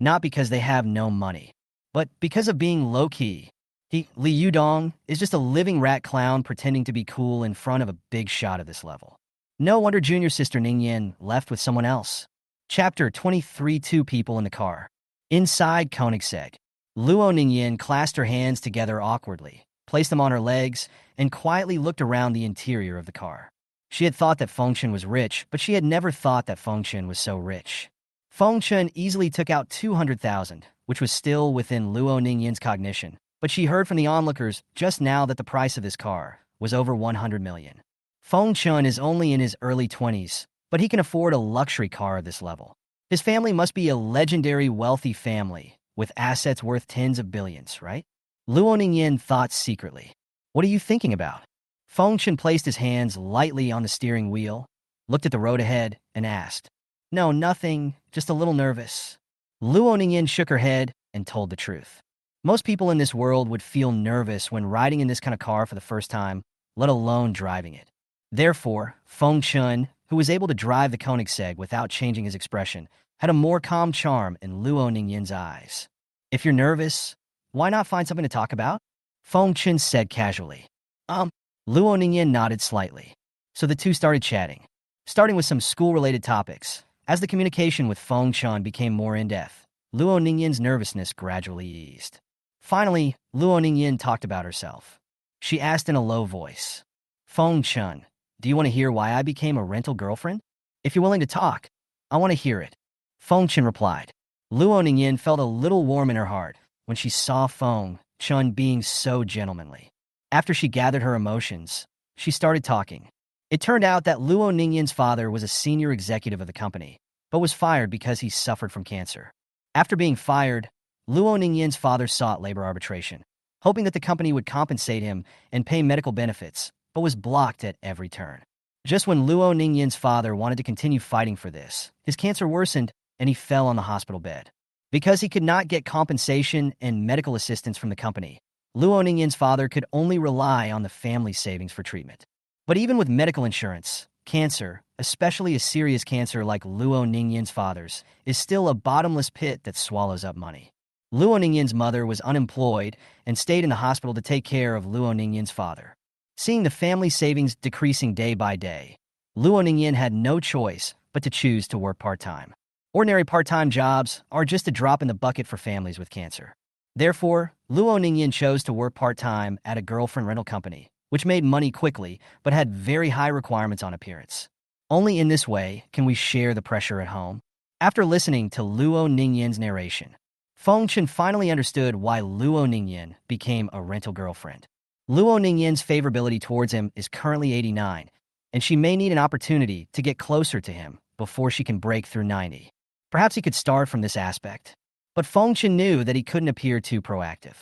not because they have no money, but because of being low-key. Li Yudong, is just a living rat clown pretending to be cool in front of a big shot of this level. No wonder junior sister Ningyan left with someone else. Chapter 23. Two people in the car. Inside Koenigsegg, Luo Ningyan clasped her hands together awkwardly, placed them on her legs, and quietly looked around the interior of the car. She had thought that Feng Chun was rich, but she had never thought that Feng Chun was so rich. Feng Chun easily took out 200,000, which was still within Luo Ningyan's cognition, but she heard from the onlookers just now that the price of this car was over 100 million. Feng Chun is only in his early 20s, but he can afford a luxury car of this level. His family must be a legendary wealthy family with assets worth tens of billions, right? Luo Ningyan thought secretly. "What are you thinking about?" Feng Chun placed his hands lightly on the steering wheel, looked at the road ahead, and asked, "No, nothing, just a little nervous." Luo Ningyan shook her head and told the truth. Most people in this world would feel nervous when riding in this kind of car for the first time, let alone driving it. Therefore, Feng Chun, who was able to drive the Koenigsegg without changing his expression, had a more calm charm in Luo Ningyan's eyes. "If you're nervous, why not find something to talk about?" Feng Chun said casually. Luo Ningyan nodded slightly. So the two started chatting, starting with some school-related topics. As the communication with Feng Chun became more in-depth, Luo Ningyan's nervousness gradually eased. Finally, Luo Ningyan talked about herself. She asked in a low voice, "Feng Chun, do you want to hear why I became a rental girlfriend? If you're willing to talk, I want to hear it." Feng Chun replied. Luo Ningyan felt a little warm in her heart when she saw Feng Chun being so gentlemanly. After she gathered her emotions, she started talking. It turned out that Luo Ningyan's father was a senior executive of the company, but was fired because he suffered from cancer. After being fired, Luo Ningyan's father sought labor arbitration, hoping that the company would compensate him and pay medical benefits, but was blocked at every turn. Just when Luo Ningyan's father wanted to continue fighting for this, his cancer worsened and he fell on the hospital bed. Because he could not get compensation and medical assistance from the company, Luo Ningyan's father could only rely on the family savings for treatment. But even with medical insurance, cancer, especially a serious cancer like Luo Ningyan's father's, is still a bottomless pit that swallows up money. Luo Ningyan's mother was unemployed and stayed in the hospital to take care of Luo Ningyan's father. Seeing the family savings decreasing day by day, Luo Ningyan had no choice but to choose to work part-time. Ordinary part-time jobs are just a drop in the bucket for families with cancer. Therefore, Luo Ningyan chose to work part-time at a girlfriend rental company, which made money quickly but had very high requirements on appearance. Only in this way can we share the pressure at home. After listening to Luo Ningyan's narration, Feng Chun finally understood why Luo Ningyan became a rental girlfriend. Luo Ningyin's favorability towards him is currently 89, and she may need an opportunity to get closer to him before she can break through 90. Perhaps he could start from this aspect. But Fengchen knew that he couldn't appear too proactive.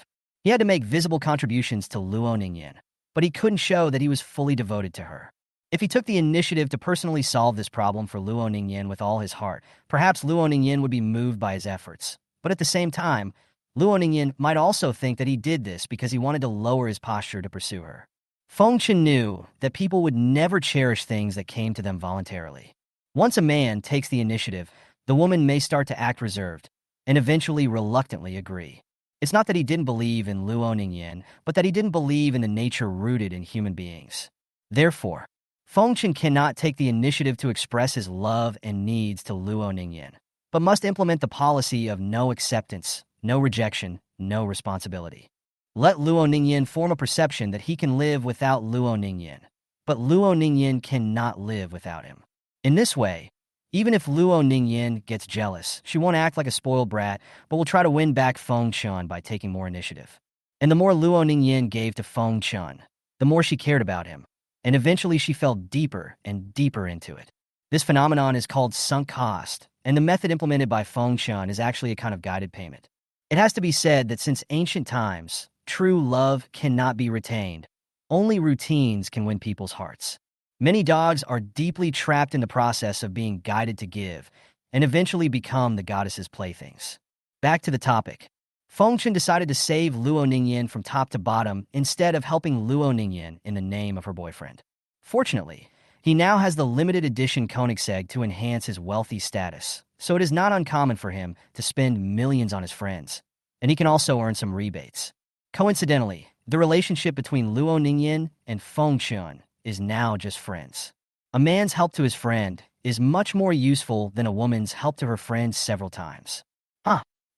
He had to make visible contributions to Luo Ningyin, but he couldn't show that he was fully devoted to her. If he took the initiative to personally solve this problem for Luo Ningyin with all his heart, perhaps Luo Ningyin would be moved by his efforts. But at the same time, Luo Ningyin might also think that he did this because he wanted to lower his posture to pursue her. Fengchen knew that people would never cherish things that came to them voluntarily. Once a man takes the initiative, the woman may start to act reserved and eventually reluctantly agree. It's not that he didn't believe in Luo Ningyin, but that he didn't believe in the nature rooted in human beings. Therefore, Fengchen cannot take the initiative to express his love and needs to Luo Ningyin, but must implement the policy of no acceptance, no rejection, no responsibility. Let Luo Ningyin form a perception that he can live without Luo Ningyin, but Luo Ningyin cannot live without him. In this way, even if Luo Ningyin gets jealous, she won't act like a spoiled brat, but will try to win back Fengchen by taking more initiative. And the more Luo Ningyin gave to Fengchen, the more she cared about him, and eventually she fell deeper and deeper into it. This phenomenon is called sunk cost, and the method implemented by Fengchen is actually a kind of guided payment. It has to be said that since ancient times, true love cannot be retained. Only routines can win people's hearts. Many dogs are deeply trapped in the process of being guided to give, and eventually become the goddess's playthings. Back to the topic. Fengchen decided to save Luo Ningyin from top to bottom instead of helping Luo Ningyin in the name of her boyfriend. Fortunately, he now has the limited edition Koenigsegg to enhance his wealthy status, so it is not uncommon for him to spend millions on his friends, and he can also earn some rebates. Coincidentally, the relationship between Luo Ningyin and Fengchen is now just friends. A man's help to his friend is much more useful than a woman's help to her friend several times.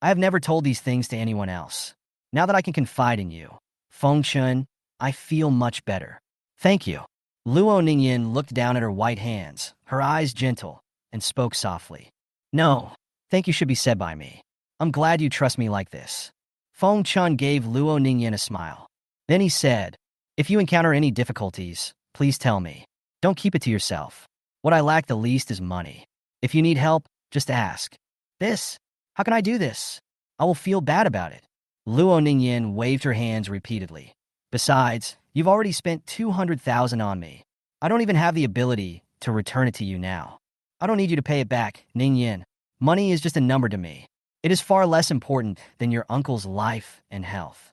I have never told these things to anyone else. Now that I can confide in you, Fengchen, I feel much better. Thank you. Luo Ningyin looked down at her white hands, her eyes gentle, and spoke softly. No, thank you should be said by me. I'm glad you trust me like this. Fengchen gave Luo Ningyin a smile. Then he said, if you encounter any difficulties, please tell me. Don't keep it to yourself. What I lack the least is money. If you need help, just ask. This? How can I do this? I will feel bad about it. Luo Ningyin waved her hands repeatedly. Besides, you've already spent 200,000 on me. I don't even have the ability to return it to you now. I don't need you to pay it back, Ningyin. Money is just a number to me. It is far less important than your uncle's life and health.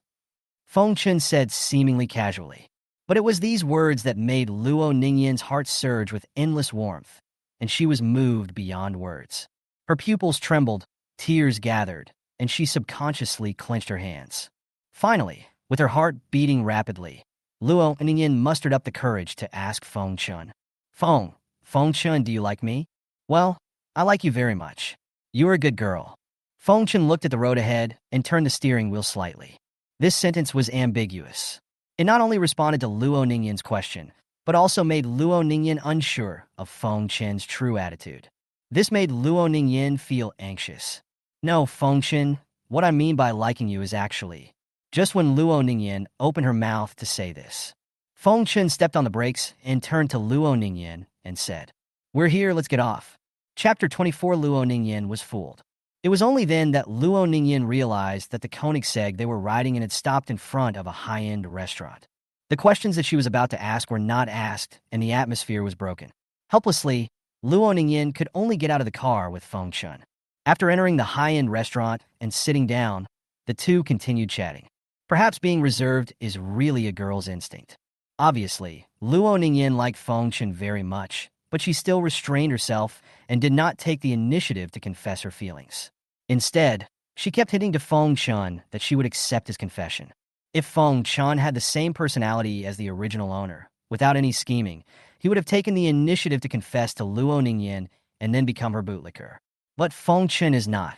Fengchen said seemingly casually. But it was these words that made Luo Ningyin's heart surge with endless warmth, and she was moved beyond words. Her pupils trembled, tears gathered, and she subconsciously clenched her hands. Finally, with her heart beating rapidly, Luo Ningyin mustered up the courage to ask Fengchen. Fengchen, do you like me? Well, I like you very much. You're a good girl. Fengchen looked at the road ahead and turned the steering wheel slightly. This sentence was ambiguous. It not only responded to Luo Ningyin's question, but also made Luo Ningyin unsure of Fengchen's true attitude. This made Luo Ningyin feel anxious. No, Fengchen, what I mean by liking you is actually... Just when Luo Ningyin opened her mouth to say this, Fengchen stepped on the brakes and turned to Luo Ningyin and said, We're here, let's get off. Chapter 24. Luo Ningyin was fooled. It was only then that Luo Ningyin realized that the Koenigsegg they were riding in had stopped in front of a high-end restaurant. The questions that she was about to ask were not asked, and the atmosphere was broken. Helplessly, Luo Ningyin could only get out of the car with Fengchen. After entering the high-end restaurant and sitting down, the two continued chatting. Perhaps being reserved is really a girl's instinct. Obviously, Luo Ningyin liked Fengchen very much, but she still restrained herself and did not take the initiative to confess her feelings. Instead, she kept hinting to Fengchen that she would accept his confession. If Fengchen had the same personality as the original owner, without any scheming, he would have taken the initiative to confess to Luo Ningyin and then become her bootlicker. But Fengchen is not.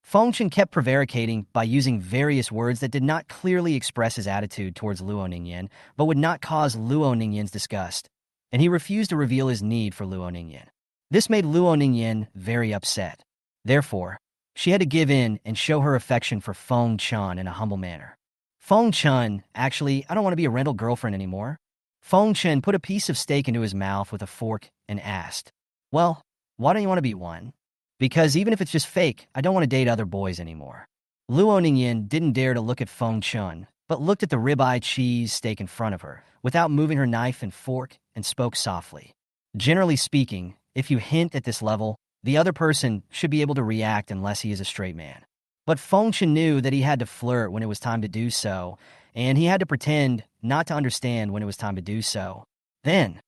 Fengchen kept prevaricating by using various words that did not clearly express his attitude towards Luo Ningyin, but would not cause Luo Ningyin's disgust, and he refused to reveal his need for Luo Ningyin. This made Luo Ningyin very upset. Therefore, she had to give in and show her affection for Fengchen in a humble manner. Feng Chun, actually, I don't want to be a rental girlfriend anymore. Feng Chun put a piece of steak into his mouth with a fork and asked, well, why don't you want to be one? Because even if it's just fake, I don't want to date other boys anymore. Luo Ningyin didn't dare to look at Feng Chun, but looked at the ribeye cheese steak in front of her, without moving her knife and fork, and spoke softly. Generally speaking, if you hint at this level, the other person should be able to react unless he is a straight man. But Feng Chen knew that he had to flirt when it was time to do so, and he had to pretend not to understand when it was time to do so. Then,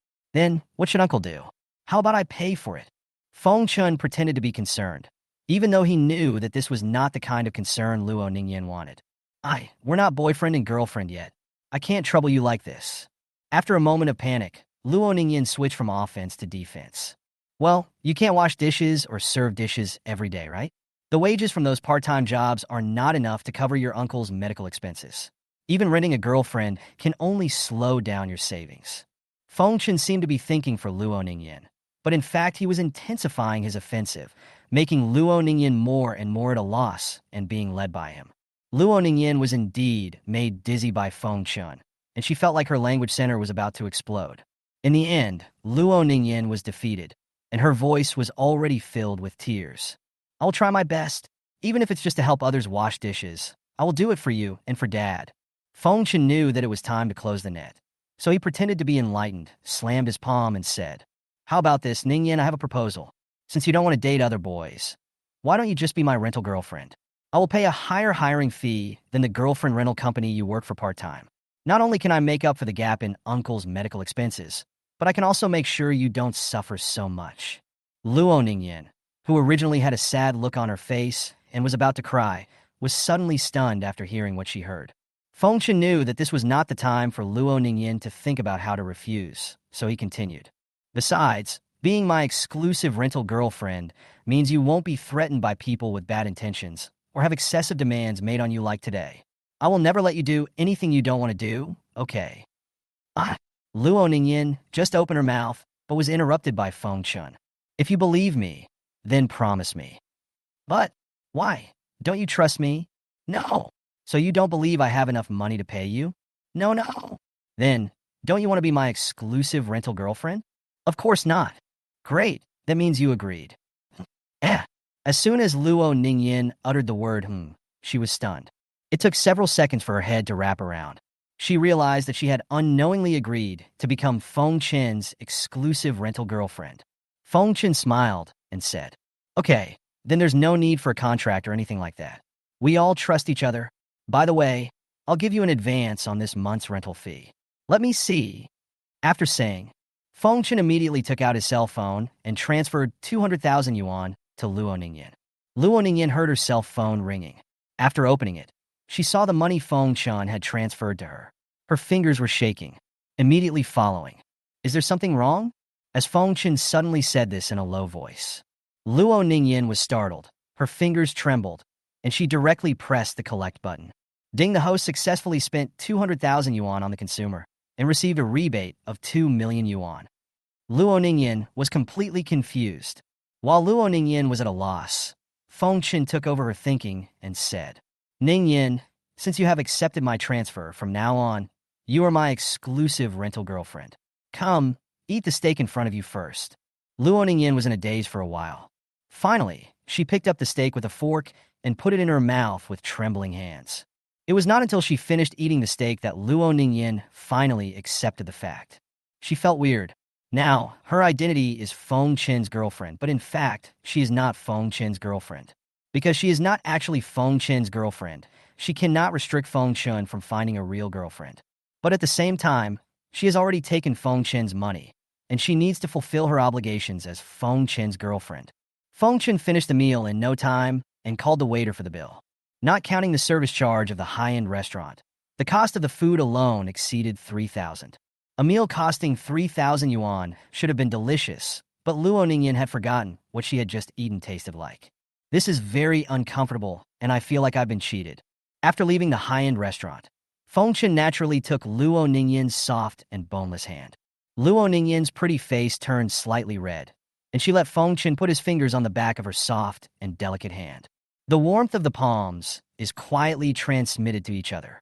what should Uncle do? How about I pay for it? Feng Chun pretended to be concerned, even though he knew that this was not the kind of concern Luo Ningyan wanted. We're not boyfriend and girlfriend yet. I can't trouble you like this. After a moment of panic, Luo Ningyan switched from offense to defense. Well, you can't wash dishes or serve dishes every day, right? The wages from those part-time jobs are not enough to cover your uncle's medical expenses. Even renting a girlfriend can only slow down your savings. Feng Chen seemed to be thinking for Luo Ningyan, but in fact he was intensifying his offensive, making Luo Ningyan more and more at a loss and being led by him. Luo Ningyan was indeed made dizzy by Feng Chen, and she felt like her language center was about to explode. In the end, Luo Ningyan was defeated, and her voice was already filled with tears. I will try my best, even if it's just to help others wash dishes. I will do it for you and for Dad. Feng Chen knew that it was time to close the net, so he pretended to be enlightened, slammed his palm, and said, how about this, Ningyan? I have a proposal. Since you don't want to date other boys, why don't you just be my rental girlfriend? I will pay a higher hiring fee than the girlfriend rental company you work for part-time. Not only can I make up for the gap in Uncle's medical expenses, but I can also make sure you don't suffer so much. Luo Ningyan, who originally had a sad look on her face and was about to cry, was suddenly stunned after hearing what she heard. Feng Chen knew that this was not the time for Luo Ningyan to think about how to refuse, so he continued. Besides, being my exclusive rental girlfriend means you won't be threatened by people with bad intentions or have excessive demands made on you like today. I will never let you do anything you don't want to do, okay? Luo Ningyan just opened her mouth, but was interrupted by Feng Chen. If you believe me, then promise me. But why? Don't you trust me? No. So you don't believe I have enough money to pay you? No. Then, don't you want to be my exclusive rental girlfriend? Of course not. Great. That means you agreed. As soon as Luo Ningyan uttered the word she was stunned. It took several seconds for her head to wrap around. She realized that she had unknowingly agreed to become Feng Chen's exclusive rental girlfriend. Feng Chen smiled and said, okay, then there's no need for a contract or anything like that. We all trust each other. By the way, I'll give you an advance on this month's rental fee. Let me see. After saying, Feng Chen immediately took out his cell phone and transferred 200,000 yuan to Luo Ningyan. Luo Ningyan heard her cell phone ringing. After opening it, she saw the money Feng Chen had transferred to her. Her fingers were shaking, immediately following. Is there something wrong? As Feng Chen suddenly said this in a low voice. Luo Ningyan was startled, her fingers trembled, and she directly pressed the collect button. Ding, the host successfully spent 200,000 yuan on the consumer and received a rebate of 2 million yuan. Luo Ningyan was completely confused. While Luo Ningyan was at a loss, Feng Chen took over her thinking and said, Ningyan, since you have accepted my transfer, from now on, you are my exclusive rental girlfriend. Come, eat the steak in front of you first. Luo Ningyan was in a daze for a while. Finally, she picked up the steak with a fork and put it in her mouth with trembling hands. It was not until she finished eating the steak that Luo Ningyan finally accepted the fact. She felt weird. Now, her identity is Feng Chen's girlfriend, but in fact, she is not Feng Chen's girlfriend. Because she is not actually Feng Chen's girlfriend, she cannot restrict Feng Chen from finding a real girlfriend. But at the same time, she has already taken Feng Chen's money, and she needs to fulfill her obligations as Feng Chen's girlfriend. Feng Chen finished the meal in no time and called the waiter for the bill. Not counting the service charge of the high-end restaurant, the cost of the food alone exceeded 3,000. A meal costing 3,000 yuan should have been delicious, but Luo Ningyan had forgotten what she had just eaten tasted like. This is very uncomfortable, and I feel like I've been cheated. After leaving the high-end restaurant, Feng Chen naturally took Luo Ningyan's soft and boneless hand. Luo Ningyan's pretty face turned slightly red, and she let Feng Chen put his fingers on the back of her soft and delicate hand. The warmth of the palms is quietly transmitted to each other.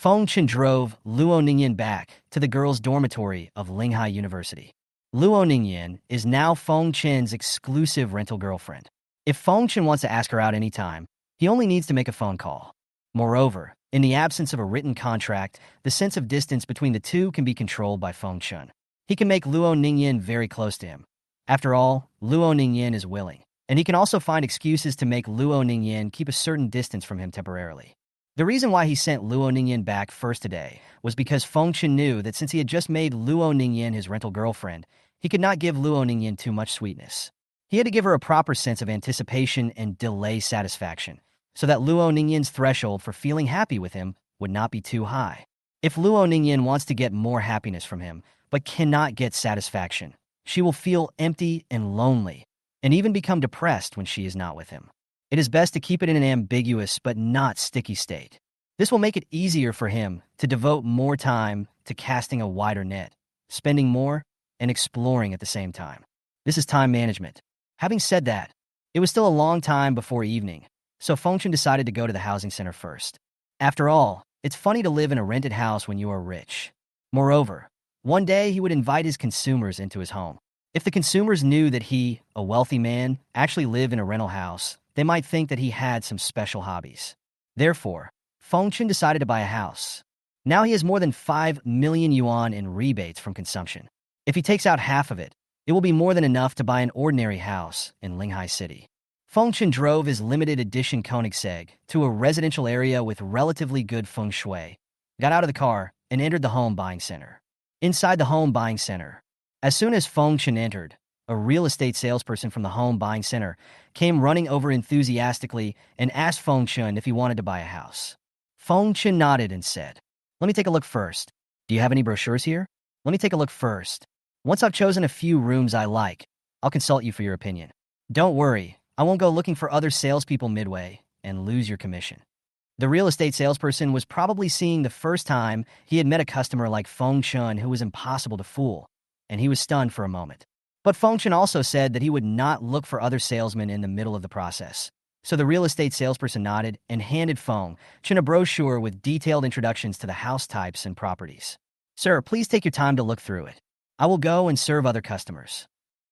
Feng Chen drove Luo Ningyan back to the girls' dormitory of Linghai University. Luo Ningyan is now Feng Chen's exclusive rental girlfriend. If Feng Chen wants to ask her out anytime, he only needs to make a phone call. Moreover, in the absence of a written contract, the sense of distance between the two can be controlled by Feng Chen. He can make Luo Ningyan very close to him. After all, Luo Ningyan is willing, and he can also find excuses to make Luo Ningyan keep a certain distance from him temporarily. The reason why he sent Luo Ningyan back first today was because Feng Chen knew that since he had just made Luo Ningyan his rental girlfriend, he could not give Luo Ningyan too much sweetness. He had to give her a proper sense of anticipation and delay satisfaction, so that Luo Ningyan's threshold for feeling happy with him would not be too high. If Luo Ningyan wants to get more happiness from him, but cannot get satisfaction, she will feel empty and lonely, and even become depressed when she is not with him. It is best to keep it in an ambiguous but not sticky state. This will make it easier for him to devote more time to casting a wider net, spending more, and exploring at the same time. This is time management. Having said that, it was still a long time before evening, so Feng Chen decided to go to the housing center first. After all, it's funny to live in a rented house when you are rich. Moreover, one day he would invite his consumers into his home. If the consumers knew that he, a wealthy man, actually lived in a rental house, they might think that he had some special hobbies. Therefore, Feng Chen decided to buy a house. Now he has more than 5 million yuan in rebates from consumption. If he takes out half of it, it will be more than enough to buy an ordinary house in Linghai City. Feng Chen drove his limited edition Koenigsegg to a residential area with relatively good feng shui, got out of the car, and entered the home buying center. Inside the home buying center, as soon as Feng Chen entered, a real estate salesperson from the home buying center came running over enthusiastically and asked Feng Chen if he wanted to buy a house. Feng Chen nodded and said, "Let me take a look first. Do you have any brochures here? Let me take a look first. Once I've chosen a few rooms I like, I'll consult you for your opinion. Don't worry, I won't go looking for other salespeople midway and lose your commission." The real estate salesperson was probably seeing the first time he had met a customer like Feng Chen who was impossible to fool, and he was stunned for a moment. But Feng Chen also said that he would not look for other salesmen in the middle of the process. So the real estate salesperson nodded and handed Feng Chen a brochure with detailed introductions to the house types and properties. "Sir, please take your time to look through it. I will go and serve other customers."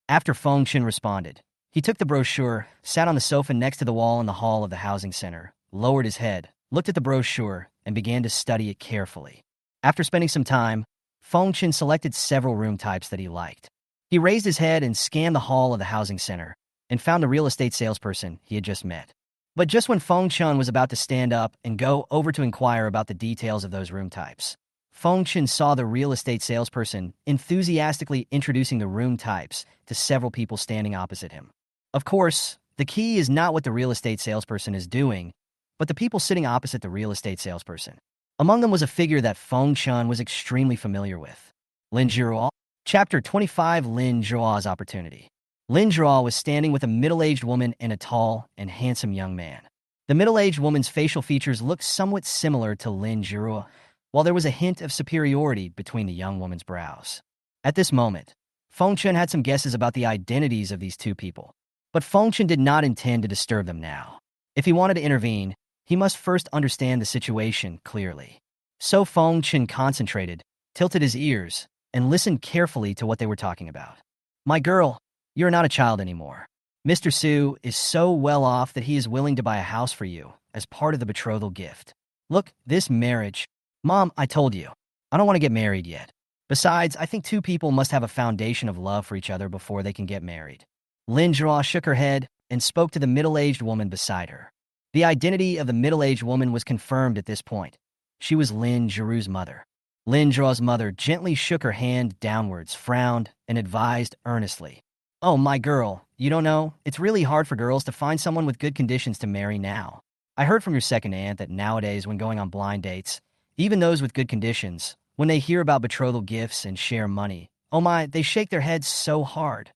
After Feng Chen responded, he took the brochure, sat on the sofa next to the wall in the hall of the housing center, lowered his head, looked at the brochure, and began to study it carefully. After spending some time, Feng Chen selected several room types that he liked. He raised his head and scanned the hall of the housing center and found the real estate salesperson he had just met. But just when Feng Chen was about to stand up and go over to inquire about the details of those room types, Feng Chen saw the real estate salesperson enthusiastically introducing the room types to several people standing opposite him. Of course, the key is not what the real estate salesperson is doing, but the people sitting opposite the real estate salesperson. Among them was a figure that Feng Chen was extremely familiar with. Lin Zhuo. Chapter 25, Lin Zhuo's Opportunity. Lin Zhuo was standing with a middle-aged woman and a tall and handsome young man. The middle-aged woman's facial features looked somewhat similar to Lin Zhuo, while there was a hint of superiority between the young woman's brows. At this moment, Feng Chen had some guesses about the identities of these two people, but Feng Chen did not intend to disturb them now. If he wanted to intervene, he must first understand the situation clearly. So Feng Chen concentrated, tilted his ears, and listened carefully to what they were talking about. "My girl, you're not a child anymore. Mr. Su is so well off that he is willing to buy a house for you as part of the betrothal gift. Look, this marriage—" "Mom, I told you, I don't want to get married yet. Besides, I think two people must have a foundation of love for each other before they can get married." Lin Zhuo shook her head and spoke to the middle-aged woman beside her. The identity of the middle-aged woman was confirmed at this point. She was Lin Zhuo's mother. Lin Zhuo's mother gently shook her hand downwards, frowned, and advised earnestly, "Oh, my girl, you don't know, it's really hard for girls to find someone with good conditions to marry now. I heard from your second aunt that nowadays when going on blind dates, even those with good conditions, when they hear about betrothal gifts and share money, oh my, they shake their heads so hard."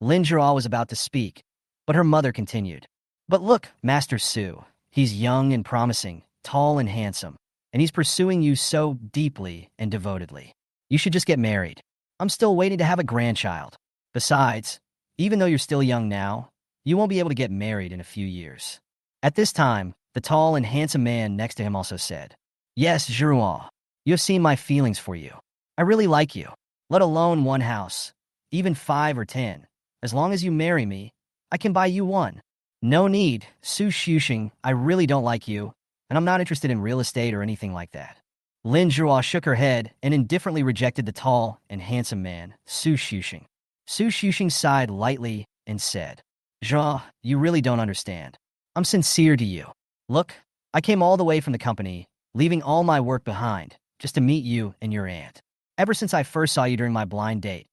Lin Zhuo was about to speak, but her mother continued, "But look, Master Su, he's young and promising, tall and handsome, and he's pursuing you so deeply and devotedly. You should just get married. I'm still waiting to have a grandchild. Besides, even though you're still young now, you won't be able to get married in a few years." At this time, the tall and handsome man next to him also said, Yes, Zhuo, you have seen my feelings for you. I really like you. Let alone one house, even 5 or 10. As long as you marry me, I can buy you one. No need, Su Xuxing, I really don't like you, and I'm not interested in real estate or anything like that. Lin Zhuo shook her head and indifferently rejected the tall and handsome man, Su Xuxing. Su Xuxing sighed lightly and said, Zhuo, you really don't understand. I'm sincere to you. Look, I came all the way from the company, leaving all my work behind, just to meet you and your aunt. Ever since I first saw you during my blind date,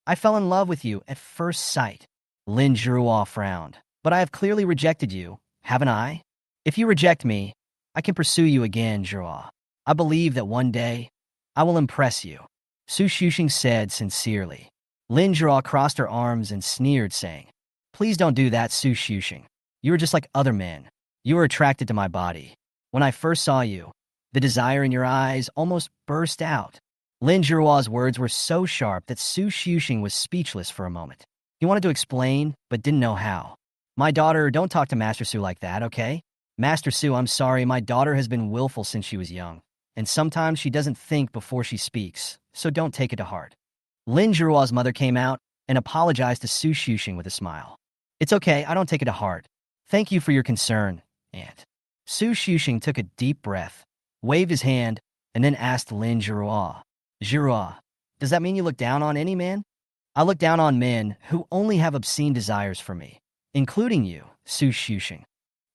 I fell in love with you at first sight. Lin Zhuo frowned. But I have clearly rejected you, haven't I? If you reject me, I can pursue you again, Zhuo. I believe that one day, I will impress you. Su Xuxing said sincerely. Lin Zhuo crossed her arms and sneered, saying, Please don't do that, Su Xuxing. You are just like other men. You are attracted to my body. When I first saw you, the desire in your eyes almost burst out. Lin Zhuo's words were so sharp that Su Xuxing was speechless for a moment. He wanted to explain, but didn't know how. My daughter, don't talk to Master Su like that, okay? Master Su, I'm sorry, my daughter has been willful since she was young, and sometimes she doesn't think before she speaks, so don't take it to heart. Lin Zhuo's mother came out and apologized to Su Xuxing with a smile. It's okay, I don't take it to heart. Thank you for your concern, Aunt. Su Xuxing took a deep breath, waved his hand, and then asked Lin Zhuo, Zhuo, does that mean you look down on any man? I look down on men who only have obscene desires for me, including you, Su Xuxing.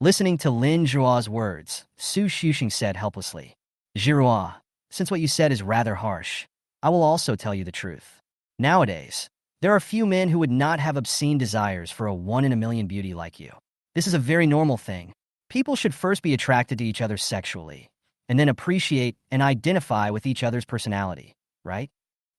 Listening to Lin Zhuo's words, Su Xuxing said helplessly, Zhuo, since what you said is rather harsh, I will also tell you the truth. Nowadays, there are few men who would not have obscene desires for a one-in-a-million beauty like you. This is a very normal thing. People should first be attracted to each other sexually, and then appreciate and identify with each other's personality, right?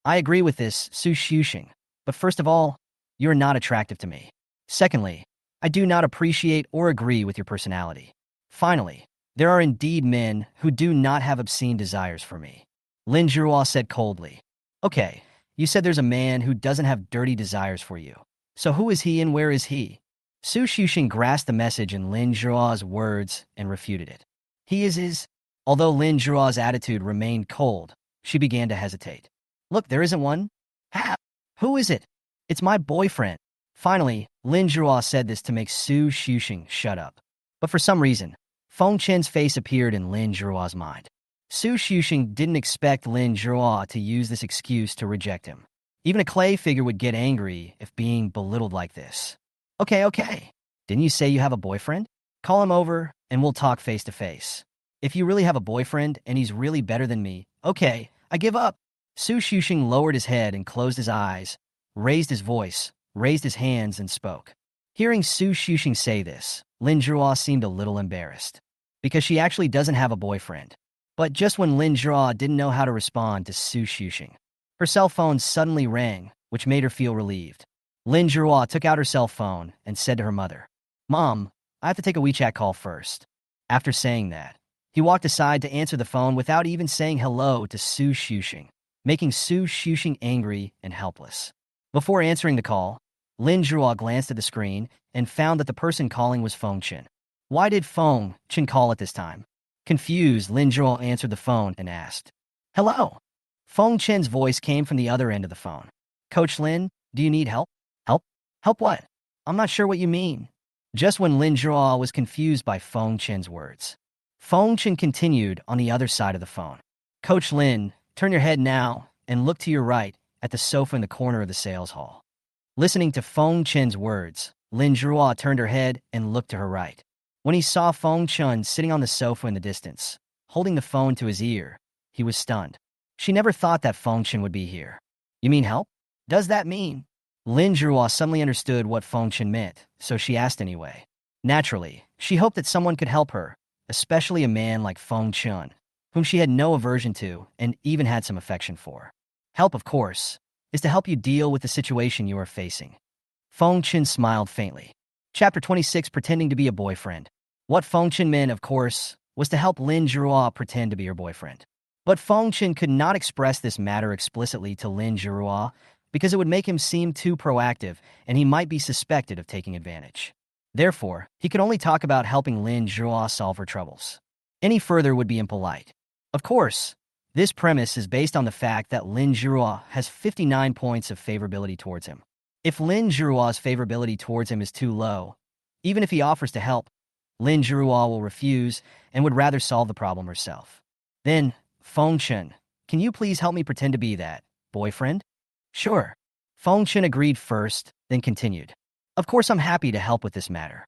I agree with this, Su Xuxing, but first of all, you are not attractive to me. Secondly, I do not appreciate or agree with your personality. Finally, there are indeed men who do not have obscene desires for me. Lin Zhuo said coldly. Okay, you said there's a man who doesn't have dirty desires for you. So who is he and where is he? Su Xuxing grasped the message in Lin Zhuo's words and refuted it. He is his. Although Lin Zhuo's attitude remained cold, she began to hesitate. Look, there isn't one. How? Who is it? It's my boyfriend. Finally, Lin Zhuo said this to make Su Xuxing shut up. But for some reason, Feng Chen's face appeared in Lin Zhuo's mind. Su Xuxing didn't expect Lin Zhuo to use this excuse to reject him. Even a clay figure would get angry if being belittled like this. Okay. Didn't you say you have a boyfriend? Call him over and we'll talk face to face. If you really have a boyfriend and he's really better than me, okay, I give up. Su Xuxing lowered his head and closed his eyes, raised his voice, raised his hands, and spoke. Hearing Su Xuxing say this, Lin Zhuo seemed a little embarrassed, because she actually doesn't have a boyfriend. But just when Lin Zhuo didn't know how to respond to Su Xuxing, her cell phone suddenly rang, which made her feel relieved. Lin Zhuo took out her cell phone and said to her mother, Mom, I have to take a WeChat call first. After saying that, he walked aside to answer the phone without even saying hello to Su Xuxing, making Su Xuxing angry and helpless. Before answering the call, Lin Zhuo glanced at the screen and found that the person calling was Feng Chen. Why did Feng Chen call at this time? Confused, Lin Zhuo answered the phone and asked, Hello? Feng Chen's voice came from the other end of the phone. Coach Lin, do you need help? Help? Help what? I'm not sure what you mean. Just when Lin Zhuo was confused by Feng Chen's words, Feng Chen continued on the other side of the phone. Coach Lin, turn your head now and look to your right at the sofa in the corner of the sales hall. Listening to Feng Chen's words, Lin Zhuo turned her head and looked to her right. When he saw Feng Chen sitting on the sofa in the distance, holding the phone to his ear, he was stunned. She never thought that Feng Chen would be here. You mean help? Does that mean? Lin Zhuo suddenly understood what Feng Chen meant, so she asked anyway. Naturally, she hoped that someone could help her, especially a man like Feng Chen, whom she had no aversion to and even had some affection for. Help, of course, is to help you deal with the situation you are facing. Feng Chen smiled faintly. Chapter 26, Pretending to be a Boyfriend. What Feng Chen meant, of course, was to help Lin Zhuo pretend to be her boyfriend. But Feng Chen could not express this matter explicitly to Lin Zhuo because it would make him seem too proactive and he might be suspected of taking advantage. Therefore, he could only talk about helping Lin Zhuo solve her troubles. Any further would be impolite. Of course, this premise is based on the fact that Lin Zhuo has 59 points of favorability towards him. If Lin Zhuo's favorability towards him is too low, even if he offers to help, Lin Zhuo will refuse and would rather solve the problem herself. Then, Feng Chen, can you please help me pretend to be that boyfriend? Sure. Feng Chen agreed first, then continued. Of course, I'm happy to help with this matter.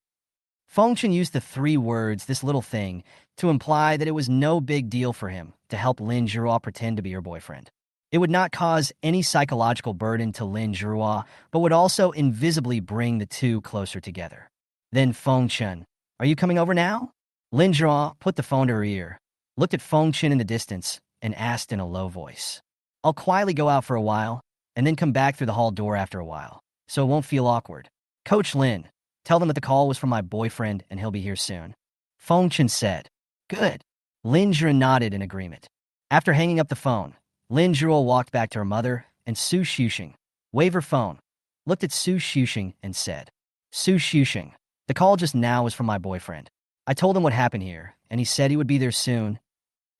Feng Chen used the 3 words, this little thing, to imply that it was no big deal for him to help Lin Zhuo pretend to be her boyfriend. It would not cause any psychological burden to Lin Zhuo, but would also invisibly bring the two closer together. Then Feng Chen, are you coming over now? Lin Zhuo put the phone to her ear, looked at Feng Chen in the distance, and asked in a low voice. I'll quietly go out for a while, and then come back through the hall door after a while, so it won't feel awkward. Coach Lin, tell them that the call was from my boyfriend and he'll be here soon. Feng Chen said. Good. Lin Zhuo nodded in agreement. After hanging up the phone, Lin Zhuo walked back to her mother and Su Xuxing, waved her phone, looked at Su Xuxing and said, Su Xuxing, the call just now was from my boyfriend. I told him what happened here, and he said he would be there soon.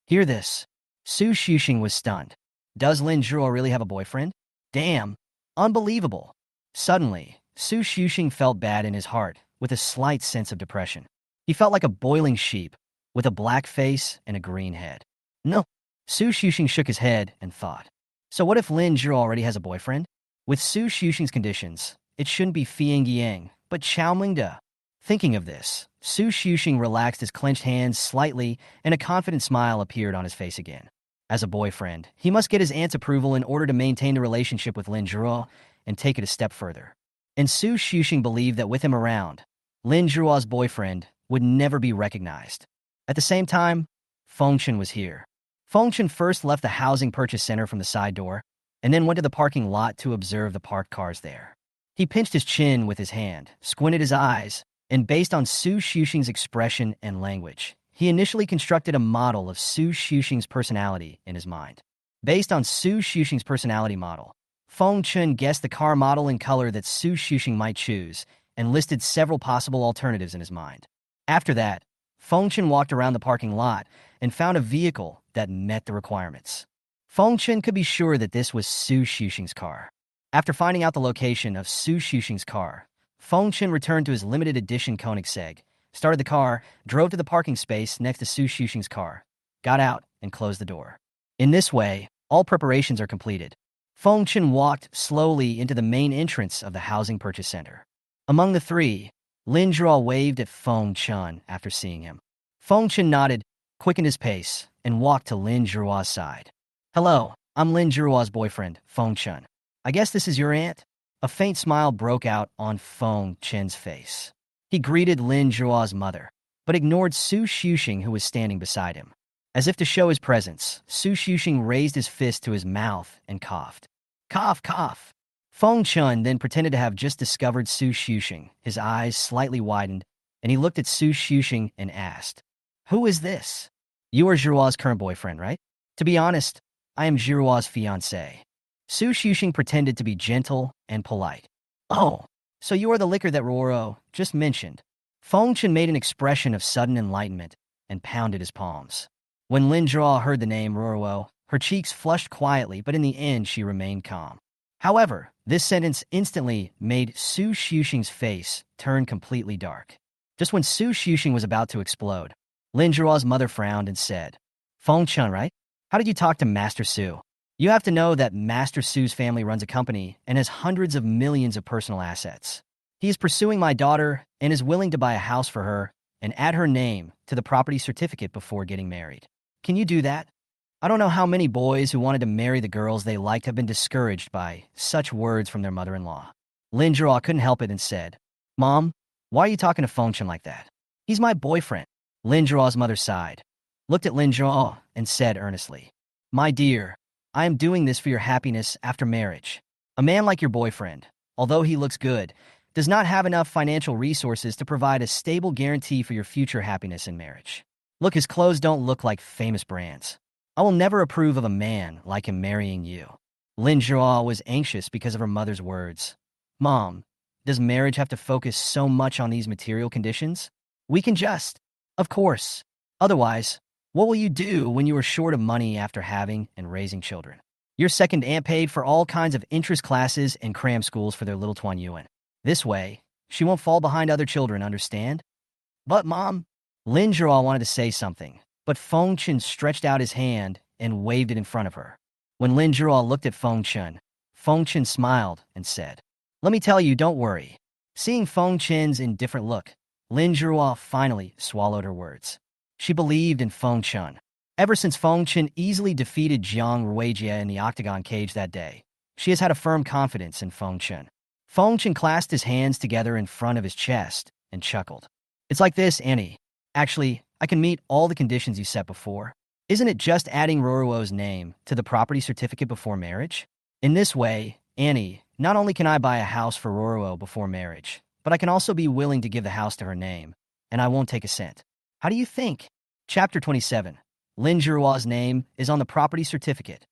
Hear this. Su Xuxing was stunned. Does Lin Zhuo really have a boyfriend? Damn. Unbelievable. Suddenly, Su Xuxing felt bad in his heart, with a slight sense of depression. He felt like a boiling sheep, with a black face and a green head. No. Su Xuxing shook his head and thought. So what if Lin Zhuo already has a boyfriend? With Su Xuxing's conditions, it shouldn't be Fiang Yang, but Chao Mingde. Thinking of this, Su Xuxing relaxed his clenched hands slightly, and a confident smile appeared on his face again. As a boyfriend, he must get his aunt's approval in order to maintain the relationship with Lin Zhuo and take it a step further. And Su Xuxing believed that with him around, Lin Zhuo's boyfriend would never be recognized. At the same time, Feng Chen was here. Feng Chen first left the housing purchase center from the side door, and then went to the parking lot to observe the parked cars there. He pinched his chin with his hand, squinted his eyes, and based on Su Xuxing's expression and language, he initially constructed a model of Su Xuxing's personality in his mind. Based on Su Xuxing's personality model, Feng Chen guessed the car model and color that Su Xuxing might choose and listed several possible alternatives in his mind. After that, Feng Chen walked around the parking lot and found a vehicle that met the requirements. Feng Chen could be sure that this was Su Xuxing's car. After finding out the location of Su Xuxing's car, Feng Chen returned to his limited edition Koenigsegg, started the car, drove to the parking space next to Su Xuxing's car, got out, and closed the door. In this way, all preparations are completed. Feng Chen walked slowly into the main entrance of the housing purchase center. Among the 3, Lin Zhuo waved at Feng Chen after seeing him. Feng Chen nodded, quickened his pace, and walked to Lin Zhuo's side. Hello, I'm Lin Zhuo's boyfriend, Feng Chen. I guess this is your aunt? A faint smile broke out on Feng Chen's face. He greeted Lin Zhuo's mother, but ignored Su Xuxing who was standing beside him. As if to show his presence, Su Xuxing raised his fist to his mouth and coughed. Cough, cough. Feng Chen then pretended to have just discovered Su Xuxing. His eyes slightly widened, and he looked at Su Xuxing and asked, Who is this? You are Zhuo's current boyfriend, right? To be honest, I am Zhuo's fiancé. Su Xuxing pretended to be gentle and polite. Oh, so you are the liquor that Ruoro just mentioned. Feng Chen made an expression of sudden enlightenment and pounded his palms. When Lin Zhuo heard the name Ruoro, her cheeks flushed quietly, but in the end she remained calm. However, this sentence instantly made Su Xuxing's face turn completely dark. Just when Su Xuxing was about to explode, Lin Zhuo's mother frowned and said, Feng Chen, right? How did you talk to Master Su? You have to know that Master Su's family runs a company and has hundreds of millions of personal assets. He is pursuing my daughter and is willing to buy a house for her and add her name to the property certificate before getting married. Can you do that? I don't know how many boys who wanted to marry the girls they liked have been discouraged by such words from their mother-in-law. Lin Zhuo couldn't help it and said, Mom, why are you talking to Feng Chen like that? He's my boyfriend. Lin Zhuo's mother sighed, looked at Lin Zhuo, and said earnestly, My dear, I am doing this for your happiness after marriage. A man like your boyfriend, although he looks good, does not have enough financial resources to provide a stable guarantee for your future happiness in marriage. Look, his clothes don't look like famous brands. I will never approve of a man like him marrying you. Lin Zhuo was anxious because of her mother's words. Mom, does marriage have to focus so much on these material conditions? We can just. Of course. Otherwise, What will you do when you are short of money after having and raising children? Your second aunt paid for all kinds of interest classes and cram schools for their little Tuan Yuan. This way, she won't fall behind other children, understand? But, Mom, Lin Zhuo wanted to say something, but Feng Chen stretched out his hand and waved it in front of her. When Lin Zhuo looked at Feng Chen smiled and said, "Let me tell you, don't worry." Seeing Feng Chen's indifferent look, Lin Zhuo finally swallowed her words. She believed in Feng Chen. Ever since Feng Chen easily defeated Jiang Ruijie in the octagon cage that day, she has had a firm confidence in Feng Chen. Feng Chen clasped his hands together in front of his chest and chuckled. "It's like this, Annie. Actually, I can meet all the conditions you set before. Isn't it just adding Ruo's name to the property certificate before marriage? In this way, Annie, not only can I buy a house for Ruo before marriage, but I can also be willing to give the house to her name, and I won't take a cent. How do you think?" Chapter 27. Lin Zhuo's name is on the property certificate.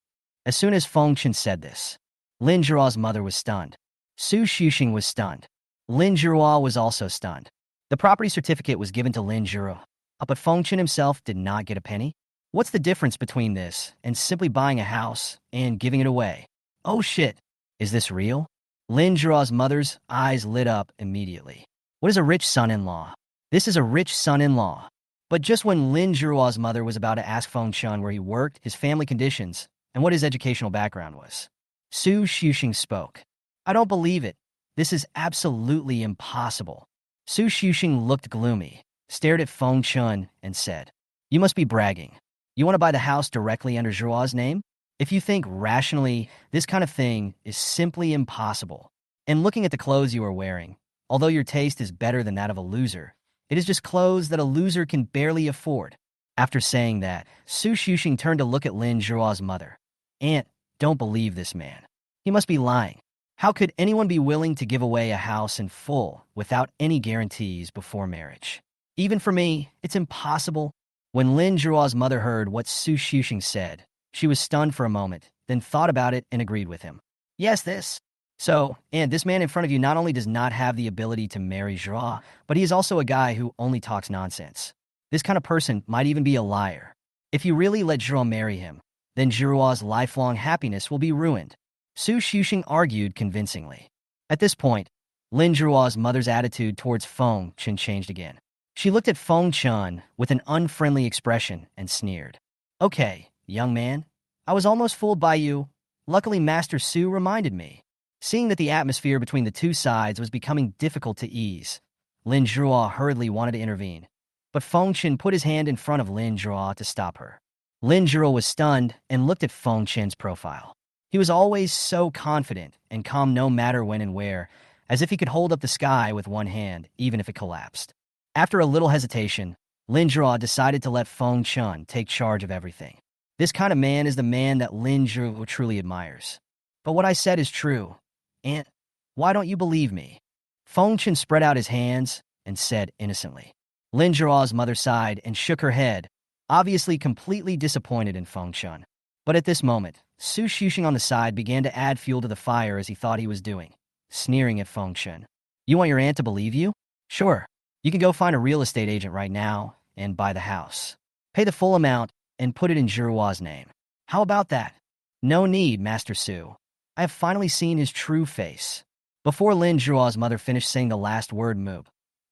As soon as Feng Chen said this, Lin Zhuo's mother was stunned. Su Xuxing was stunned. Lin Zhuo was also stunned. The property certificate was given to Lin Zhuo, but Feng Chen himself did not get a penny. What's the difference between this and simply buying a house and giving it away? Oh shit, is this real? Lin Zhuo's mother's eyes lit up immediately. What is a rich son-in-law? This is a rich son-in-law. But just when Lin Zhuo's mother was about to ask Feng Chen where he worked, his family conditions, and what his educational background was, Su Xuxing spoke. "I don't believe it. This is absolutely impossible." Su Xuxing looked gloomy, stared at Feng Chen, and said, "You must be bragging. You want to buy the house directly under Zhuo's name? If you think rationally, this kind of thing is simply impossible. And looking at the clothes you are wearing, although your taste is better than that of a loser, it is just clothes that a loser can barely afford." After saying that, Su Xuxing turned to look at Lin Zhuo's mother. "Aunt, don't believe this man. He must be lying. How could anyone be willing to give away a house in full without any guarantees before marriage? Even for me, it's impossible." When Lin Zhuo's mother heard what Su Xuxing said, she was stunned for a moment, then thought about it and agreed with him. "Yes, this. So, and this man in front of you not only does not have the ability to marry Zhuo, but he is also a guy who only talks nonsense. This kind of person might even be a liar. If you really let Zhuo marry him, then Zhuo's lifelong happiness will be ruined." Su Xuxing argued convincingly. At this point, Lin Zhuo's mother's attitude towards Feng Chen changed again. She looked at Feng Chen with an unfriendly expression and sneered. "Okay, young man, I was almost fooled by you. Luckily, Master Su reminded me." Seeing that the atmosphere between the two sides was becoming difficult to ease, Lin Zhuo hurriedly wanted to intervene, but Feng Chen put his hand in front of Lin Zhuo to stop her. Lin Zhuo was stunned and looked at Feng Chen's profile. He was always so confident and calm no matter when and where, as if he could hold up the sky with one hand, even if it collapsed. After a little hesitation, Lin Zhuo decided to let Feng Chen take charge of everything. This kind of man is the man that Lin Zhuo truly admires. "But what I said is true. Aunt, why don't you believe me?" Feng Chen spread out his hands and said innocently. Lin Zhuo's mother sighed and shook her head, obviously completely disappointed in Feng Chen. But at this moment, Su Xuxing on the side began to add fuel to the fire as he thought he was doing, sneering at Feng Chen. "You want your aunt to believe you? Sure. You can go find a real estate agent right now and buy the house. Pay the full amount and put it in Zhuo's name. How about that?" "No need, Master Su. I have finally seen his true face." Before Lin Zhuo's mother finished saying the last word, "moob,"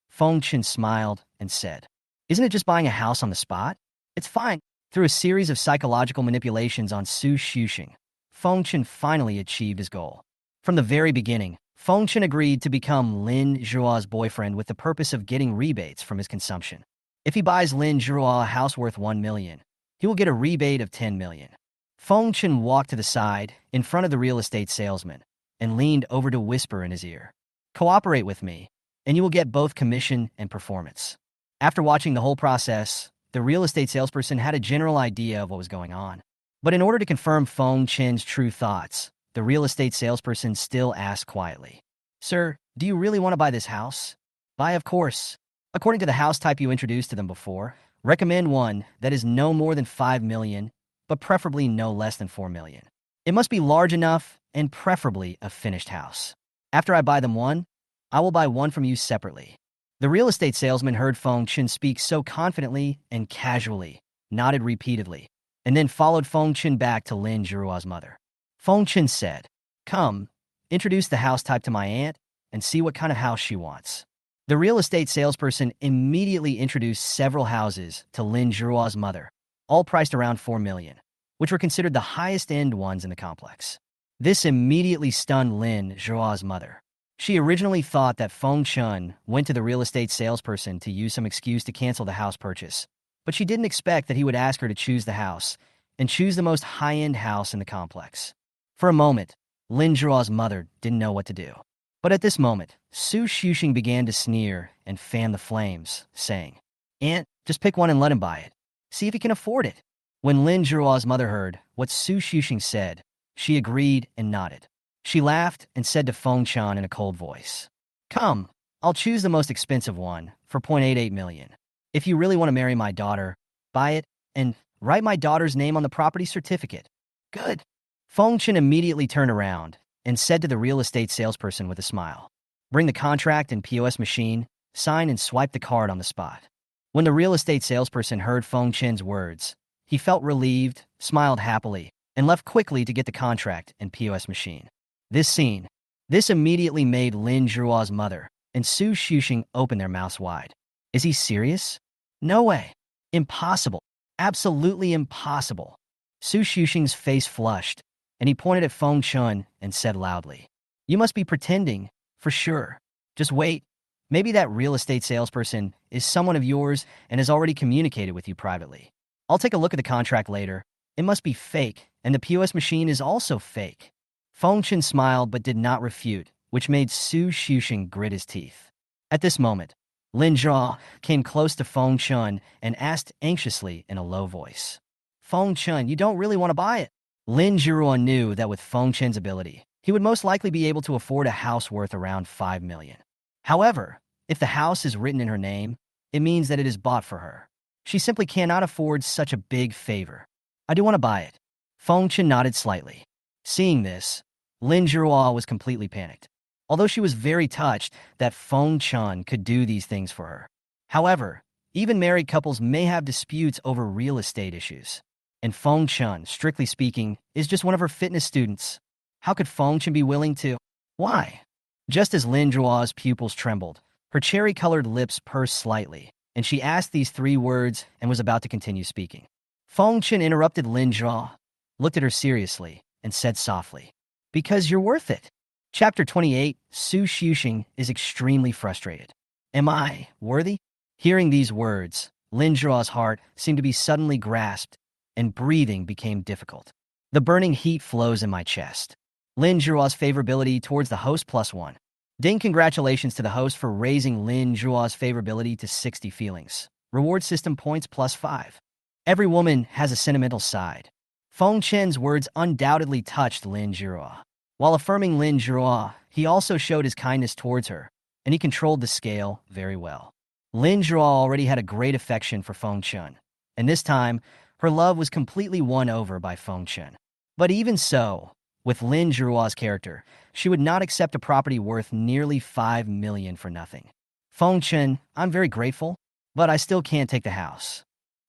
Feng Chen smiled and said, "Isn't it just buying a house on the spot? It's fine." Through a series of psychological manipulations on Su Xuxing, Feng Chen finally achieved his goal. From the very beginning, Feng Chen agreed to become Lin Zhuo's boyfriend with the purpose of getting rebates from his consumption. If he buys Lin Zhuo a house worth 1 million, he will get a rebate of 10 million. Feng Chen walked to the side, in front of the real estate salesman, and leaned over to whisper in his ear, "Cooperate with me, and you will get both commission and performance." After watching the whole process, the real estate salesperson had a general idea of what was going on. But in order to confirm Feng Chen's true thoughts, the real estate salesperson still asked quietly, "Sir, do you really want to buy this house?" "Buy, of course. According to the house type you introduced to them before, recommend one that is no more than 5 million, but preferably no less than 4 million. It must be large enough and preferably a finished house. After I buy them one, I will buy one from you separately." The real estate salesman heard Feng Chen speak so confidently and casually nodded repeatedly, and then followed Feng Chen back to Lin Zhirua's mother. Feng Chen said, "Come, introduce the house type to my aunt and see what kind of house she wants." The real estate salesperson immediately introduced several houses to Lin Zhirua's mother, all priced around 4 million, which were considered the highest-end ones in the complex. This immediately stunned Lin Zhirua's mother. She originally thought that Feng Chen went to the real estate salesperson to use some excuse to cancel the house purchase, but she didn't expect that he would ask her to choose the house and choose the most high-end house in the complex. For a moment, Lin Zhirua's mother didn't know what to do. But at this moment, Su Xuxing began to sneer and fan the flames, saying, "Aunt, just pick one and let him buy it. See if he can afford it." When Lin Zhirua's mother heard what Su Xuxing said, she agreed and nodded. She laughed and said to Feng Chen in a cold voice, "Come, I'll choose the most expensive one for 0.88 million. If you really want to marry my daughter, buy it and write my daughter's name on the property certificate." "Good." Feng Chen immediately turned around and said to the real estate salesperson with a smile, "Bring the contract and POS machine, sign and swipe the card on the spot." When the real estate salesperson heard Feng Chen's words, he felt relieved, smiled happily, and left quickly to get the contract and POS machine. This immediately made Lin Zhirua's mother and Su Xuxing open their mouths wide. Is he serious? No way. Impossible. Absolutely impossible. Su Xuxing's face flushed, and he pointed at Feng Chen and said loudly, "You must be pretending, for sure. Just wait. Maybe that real estate salesperson is someone of yours and has already communicated with you privately. I'll take a look at the contract later. It must be fake, and the POS machine is also fake." Feng Chen smiled but did not refute, which made Su Xuxing grit his teeth. At this moment, Lin Zhao came close to Feng Chen and asked anxiously in a low voice, "Feng Chen, you don't really want to buy it?" Lin Zhirua knew that with Feng Chen's ability, he would most likely be able to afford a house worth around 5 million. However, if the house is written in her name, it means that it is bought for her. She simply cannot afford such a big favor. "I do want to buy it." Feng Chen nodded slightly. Seeing this, Lin Zhirua was completely panicked, although she was very touched that Feng Chen could do these things for her. However, even married couples may have disputes over real estate issues. And Feng Chen, strictly speaking, is just one of her fitness students. How could Feng Chen be willing to? Why? Just as Lin Zhua's pupils trembled, her cherry-colored lips pursed slightly, and she asked these 3 words and was about to continue speaking. Feng Chen interrupted Lin Zhua, looked at her seriously, and said softly, "Because you're worth it." Chapter 28, Su Xuxing is extremely frustrated. Am I worthy? Hearing these words, Lin Zhua's heart seemed to be suddenly grasped, and breathing became difficult. The burning heat flows in my chest. Lin Zhua's favorability towards the host +1. Ding, congratulations to the host for raising Lin Zhua's favorability to 60 feelings. Reward system points +5. Every woman has a sentimental side. Feng Chen's words undoubtedly touched Lin Zhua. While affirming Lin Zhua, he also showed his kindness towards her, and he controlled the scale very well. Lin Zhua already had a great affection for Feng Chen, and this time, her love was completely won over by Feng Chen. But even so, with Lin Zhua's character, she would not accept a property worth nearly 5 million for nothing. "Feng Chen, I'm very grateful, but I still can't take the house."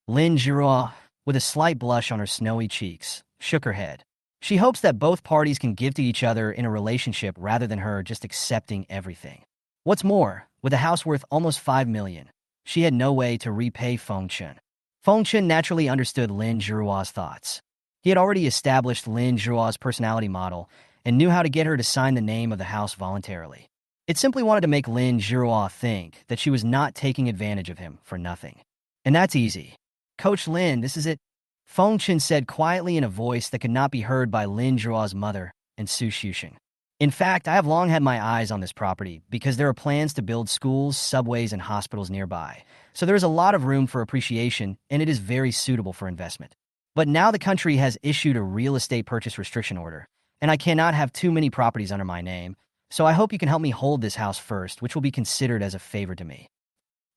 Lin Zhua, with a slight blush on her snowy cheeks, shook her head. She hopes that both parties can give to each other in a relationship rather than her just accepting everything. What's more, with a house worth almost 5 million, she had no way to repay Feng Chen. Feng Chen naturally understood Lin Zhua's thoughts. He had already established Lin Zhua's personality model and knew how to get her to sign the name of the house voluntarily. It simply wanted to make Lin Zhua think that she was not taking advantage of him for nothing. And that's easy. "Coach Lin, this is it," Feng Chen said quietly in a voice that could not be heard by Lin Zhua's mother and Su Xuxing. "In fact, I have long had my eyes on this property because there are plans to build schools, subways, and hospitals nearby. So there is a lot of room for appreciation, and it is very suitable for investment. But now the country has issued a real estate purchase restriction order, and I cannot have too many properties under my name, so I hope you can help me hold this house first, which will be considered as a favor to me."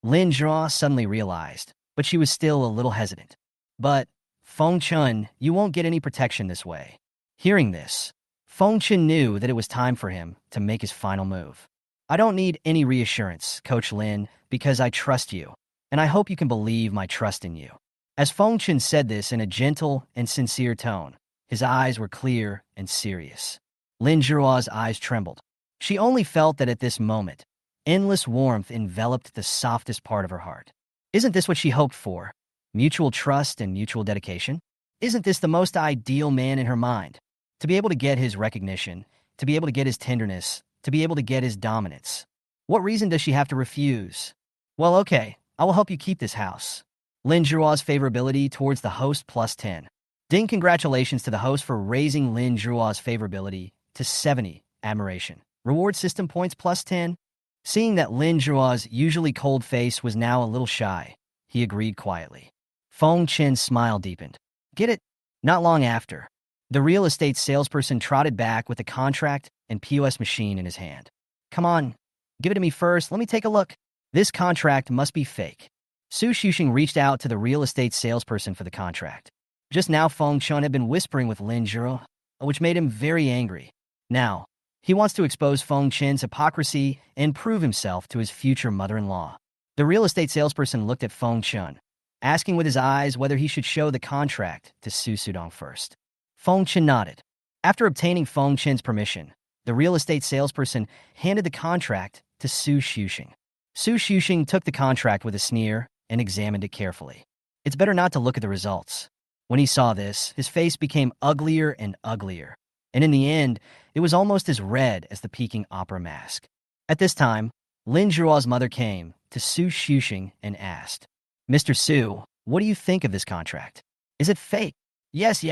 Lin Zhua suddenly realized, but she was still a little hesitant. "But, Feng Chen, you won't get any protection this way." Hearing this, Feng Chen knew that it was time for him to make his final move. "I don't need any reassurance, Coach Lin, because I trust you, and I hope you can believe my trust in you." As Feng Chen said this in a gentle and sincere tone, his eyes were clear and serious. Lin Zhihua's eyes trembled. She only felt that at this moment, endless warmth enveloped the softest part of her heart. Isn't this what she hoped for? Mutual trust and mutual dedication? Isn't this the most ideal man in her mind? To be able to get his recognition, to be able to get his tenderness, to be able to get his dominance. What reason does she have to refuse? Well, okay, I will help you keep this house. Lin Zhihua's favorability towards the host +10. Ding, congratulations to the host for raising Lin Zhihua's favorability to 70. Admiration. Reward system points +10. Seeing that Lin Zhihua's usually cold face was now a little shy, he agreed quietly. Feng Chen's smile deepened. Get it? Not long after, the real estate salesperson trotted back with the contract and POS machine in his hand. Come on, give it to me first. Let me take a look. This contract must be fake. Su Xuxing reached out to the real estate salesperson for the contract. Just now, Feng Chen had been whispering with Lin Zhihua, which made him very angry. Now, he wants to expose Feng Chen's hypocrisy and prove himself to his future mother-in-law. The real estate salesperson looked at Feng Chen, asking with his eyes whether he should show the contract to Su Sudong first. Feng Chen nodded. After obtaining Feng Chen's permission, the real estate salesperson handed the contract to Su Xuxing. Su Xuxing took the contract with a sneer and examined it carefully. It's better not to look at the results. When he saw this, his face became uglier and uglier, and in the end, it was almost as red as the Peking opera mask. At this time, Lin Zhihua's mother came to Su Xuxing and asked, Mr. Su, what do you think of this contract? Is it fake? Yes.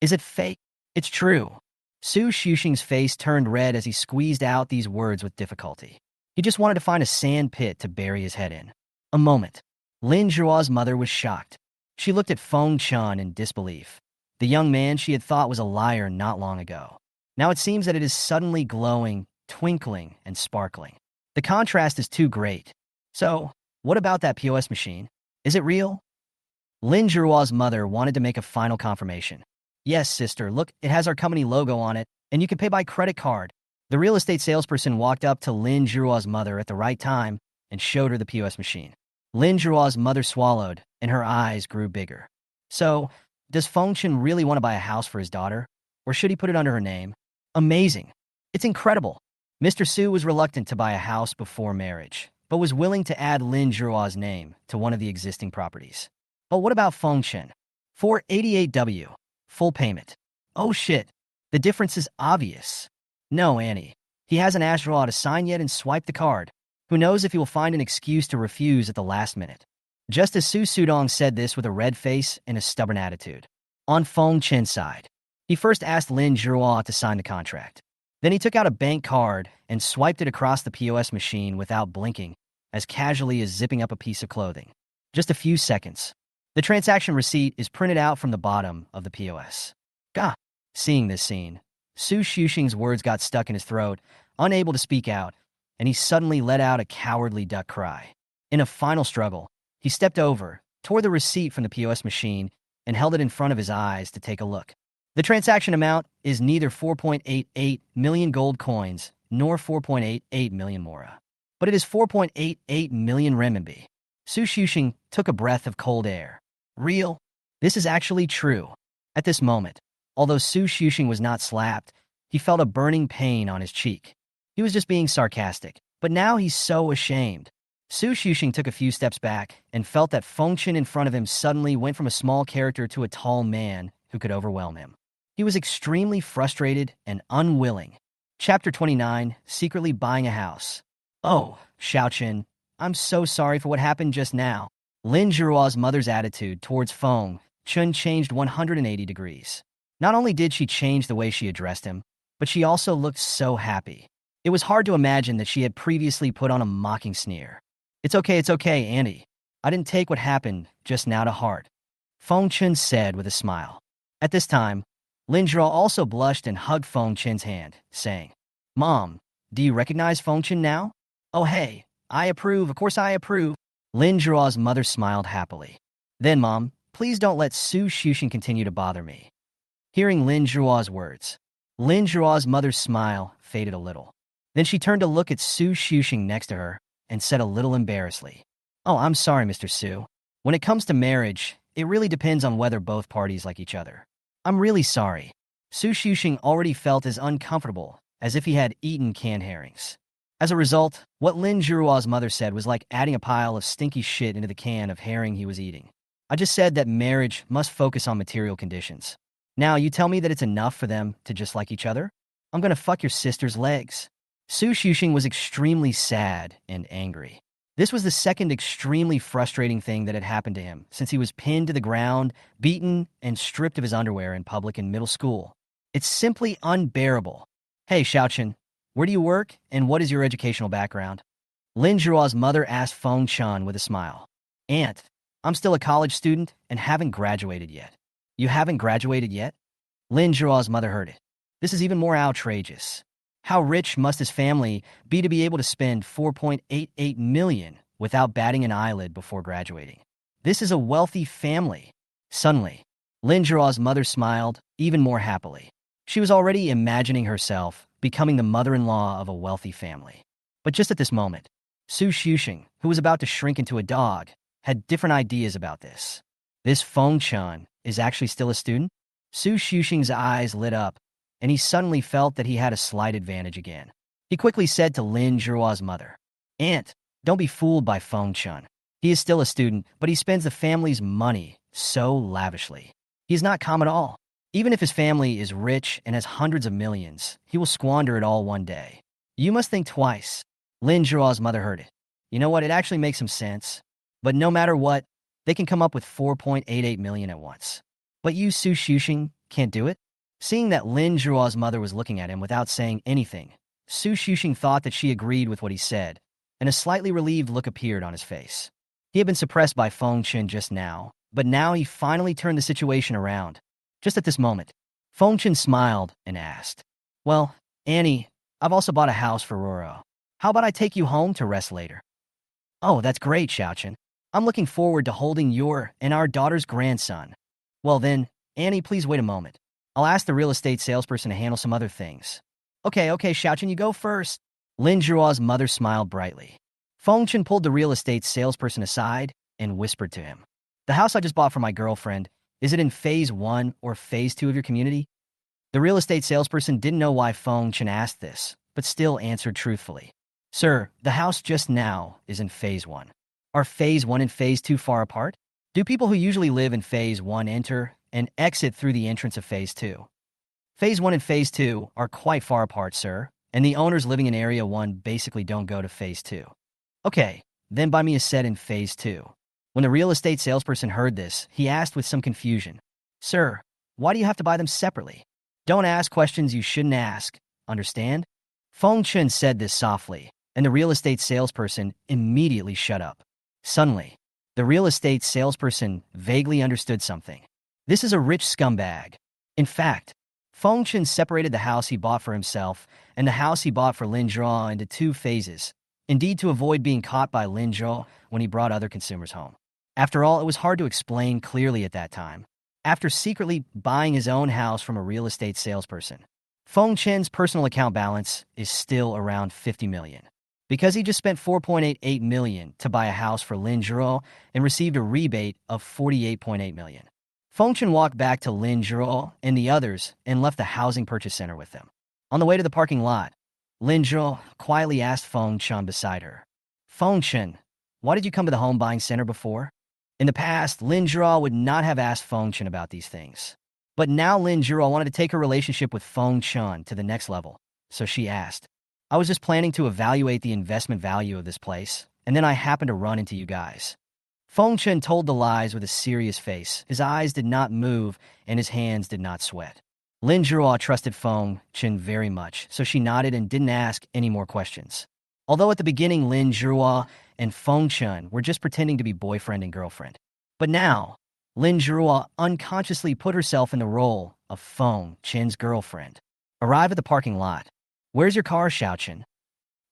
Is it fake? It's true. Su Xuxing's face turned red as he squeezed out these words with difficulty. He just wanted to find a sand pit to bury his head in. A moment. Lin Zhihua's mother was shocked. She looked at Feng Chen in disbelief. The young man she had thought was a liar not long ago. Now it seems that it is suddenly glowing, twinkling, and sparkling. The contrast is too great. So, what about that POS machine? Is it real? Lin Zhihua's mother wanted to make a final confirmation. Yes, sister, look, it has our company logo on it, and you can pay by credit card. The real estate salesperson walked up to Lin Zhihua's mother at the right time and showed her the POS machine. Lin Zhihua's mother swallowed, and her eyes grew bigger. So, does Feng Chen really want to buy a house for his daughter? Or should he put it under her name? Amazing. It's incredible. Mr. Su was reluctant to buy a house before marriage, but was willing to add Lin Zhihua's name to one of the existing properties. But what about Feng Chen? 488W. Full payment. Oh shit. The difference is obvious. No, Annie. He hasn't asked Zhihua to sign yet and swipe the card. Who knows if he will find an excuse to refuse at the last minute. Just as Su Sudong said this with a red face and a stubborn attitude. On Feng Chen's side, he first asked Lin Zhihua to sign the contract. Then he took out a bank card and swiped it across the POS machine without blinking, as casually as zipping up a piece of clothing. Just a few seconds. The transaction receipt is printed out from the bottom of the POS. Gah! Seeing this scene, Su Xuxing's words got stuck in his throat, unable to speak out, and he suddenly let out a cowardly duck cry. In a final struggle, he stepped over, tore the receipt from the POS machine, and held it in front of his eyes to take a look. The transaction amount is neither 4.88 million gold coins nor 4.88 million mora, but it is 4.88 million renminbi. Su Xuxing took a breath of cold air. Real? This is actually true. At this moment, although Su Xuxing was not slapped, he felt a burning pain on his cheek. He was just being sarcastic, but now he's so ashamed. Su Xuxing took a few steps back and felt that Feng Chen in front of him suddenly went from a small character to a tall man who could overwhelm him. He was extremely frustrated and unwilling. Chapter 29, Secretly Buying a House. Oh, Xiaochen, I'm so sorry for what happened just now. Lin Zhihua's mother's attitude towards Feng Chen changed 180 degrees. Not only did she change the way she addressed him, but she also looked so happy. It was hard to imagine that she had previously put on a mocking sneer. It's okay, Andy. I didn't take what happened just now to heart, Feng Chen said with a smile. At this time, Lin Zhihua also blushed and hugged Feng Chen's hand, saying, Mom, do you recognize Feng Chen now? Oh hey, I approve, of course I approve. Lin Zhihua's mother smiled happily. Then, Mom, please don't let Su Xuxing continue to bother me. Hearing Lin Zhihua's words, Lin Zhihua's mother's smile faded a little. Then she turned to look at Su Xuxing next to her and said a little embarrassedly, Oh, I'm sorry, Mr. Su. When it comes to marriage, it really depends on whether both parties like each other. I'm really sorry. Su Xuxing already felt as uncomfortable as if he had eaten canned herrings. As a result, what Lin Zhiruo's mother said was like adding a pile of stinky shit into the can of herring he was eating. I just said that marriage must focus on material conditions. Now you tell me that it's enough for them to just like each other? I'm gonna fuck your sister's legs. Su Xuxing was extremely sad and angry. This was the second extremely frustrating thing that had happened to him since he was pinned to the ground, beaten, and stripped of his underwear in public in middle school. It's simply unbearable. Hey, Xiaochen, where do you work and what is your educational background? Lin Zhiruo's mother asked Feng Chan with a smile. Aunt, I'm still a college student and haven't graduated yet. You haven't graduated yet? Lin Zhiruo's mother heard it. This is even more outrageous. How rich must his family be to be able to spend 4.88 million without batting an eyelid before graduating? This is a wealthy family. Suddenly, Lin Zhiruo's mother smiled even more happily. She was already imagining herself becoming the mother-in-law of a wealthy family. But just at this moment, Su Xuxing, who was about to shrink into a dog, had different ideas about this. This Feng Chan is actually still a student? Su Xuxing's eyes lit up, and he suddenly felt that he had a slight advantage again. He quickly said to Lin Zhiruo's mother, Aunt, don't be fooled by Feng Chan. He is still a student, but he spends the family's money so lavishly. He is not calm at all. Even if his family is rich and has hundreds of millions, he will squander it all one day. You must think twice. Lin Zhiruo's mother heard it. You know what? It actually makes some sense. But no matter what, they can come up with 4.88 million at once. But you, Su Xuxing, can't do it? Seeing that Lin Zhiruo's mother was looking at him without saying anything, Su Xuxing thought that she agreed with what he said, and a slightly relieved look appeared on his face. He had been suppressed by Feng Chen just now, but now he finally turned the situation around. Just at this moment, Feng Chen smiled and asked, Well, Annie, I've also bought a house for Roro. How about I take you home to rest later? Oh, that's great, Xiaochen. I'm looking forward to holding your and our daughter's grandson. Well then, Annie, please wait a moment. I'll ask the real estate salesperson to handle some other things. Okay, Xiaochen, you go first. Lin Zhiruo's mother smiled brightly. Feng Chen pulled the real estate salesperson aside and whispered to him. The house I just bought for my girlfriend, is it in phase 1 or phase 2 of your community? The real estate salesperson didn't know why Feng Chen asked this, but still answered truthfully. Sir, the house just now is in phase 1. Are phase 1 and phase 2 far apart? Do people who usually live in phase 1 enter and exit through the entrance of phase 2? Phase 1 and phase 2 are quite far apart, sir, and the owners living in area 1 basically don't go to phase 2. Okay, then buy me a set in phase 2. When the real estate salesperson heard this, he asked with some confusion, Sir, why do you have to buy them separately? Don't ask questions you shouldn't ask, understand? Feng Chen said this softly, and the real estate salesperson immediately shut up. Suddenly, the real estate salesperson vaguely understood something. This is a rich scumbag. In fact, Feng Chen separated the house he bought for himself and the house he bought for Lin Zhao into 2 phases, indeed to avoid being caught by Lin Zhao when he brought other consumers home. After all, it was hard to explain clearly at that time. After secretly buying his own house from a real estate salesperson, Feng Chen's personal account balance is still around 50 million. Because he just spent 4.88 million to buy a house for Lin Zhao and received a rebate of 48.8 million. Feng Chen walked back to Lin Zhao and the others and left the housing purchase center with them. On the way to the parking lot, Lin Zhao quietly asked Feng Chen beside her, Feng Chen, why did you come to the home buying center before? In the past, Lin Zhao would not have asked Feng Chen about these things. But now Lin Zhao wanted to take her relationship with Feng Chen to the next level, so she asked, I was just planning to evaluate the investment value of this place, and then I happened to run into you guys. Feng Chen told the lies with a serious face. His eyes did not move, and his hands did not sweat. Lin Zhao trusted Feng Chen very much, so she nodded and didn't ask any more questions. Although at the beginning Lin Zhao and Feng Chen were just pretending to be boyfriend and girlfriend. But now, Lin Zhao unconsciously put herself in the role of Feng Chen's girlfriend. Arrive at the parking lot. Where's your car, Xiaochen?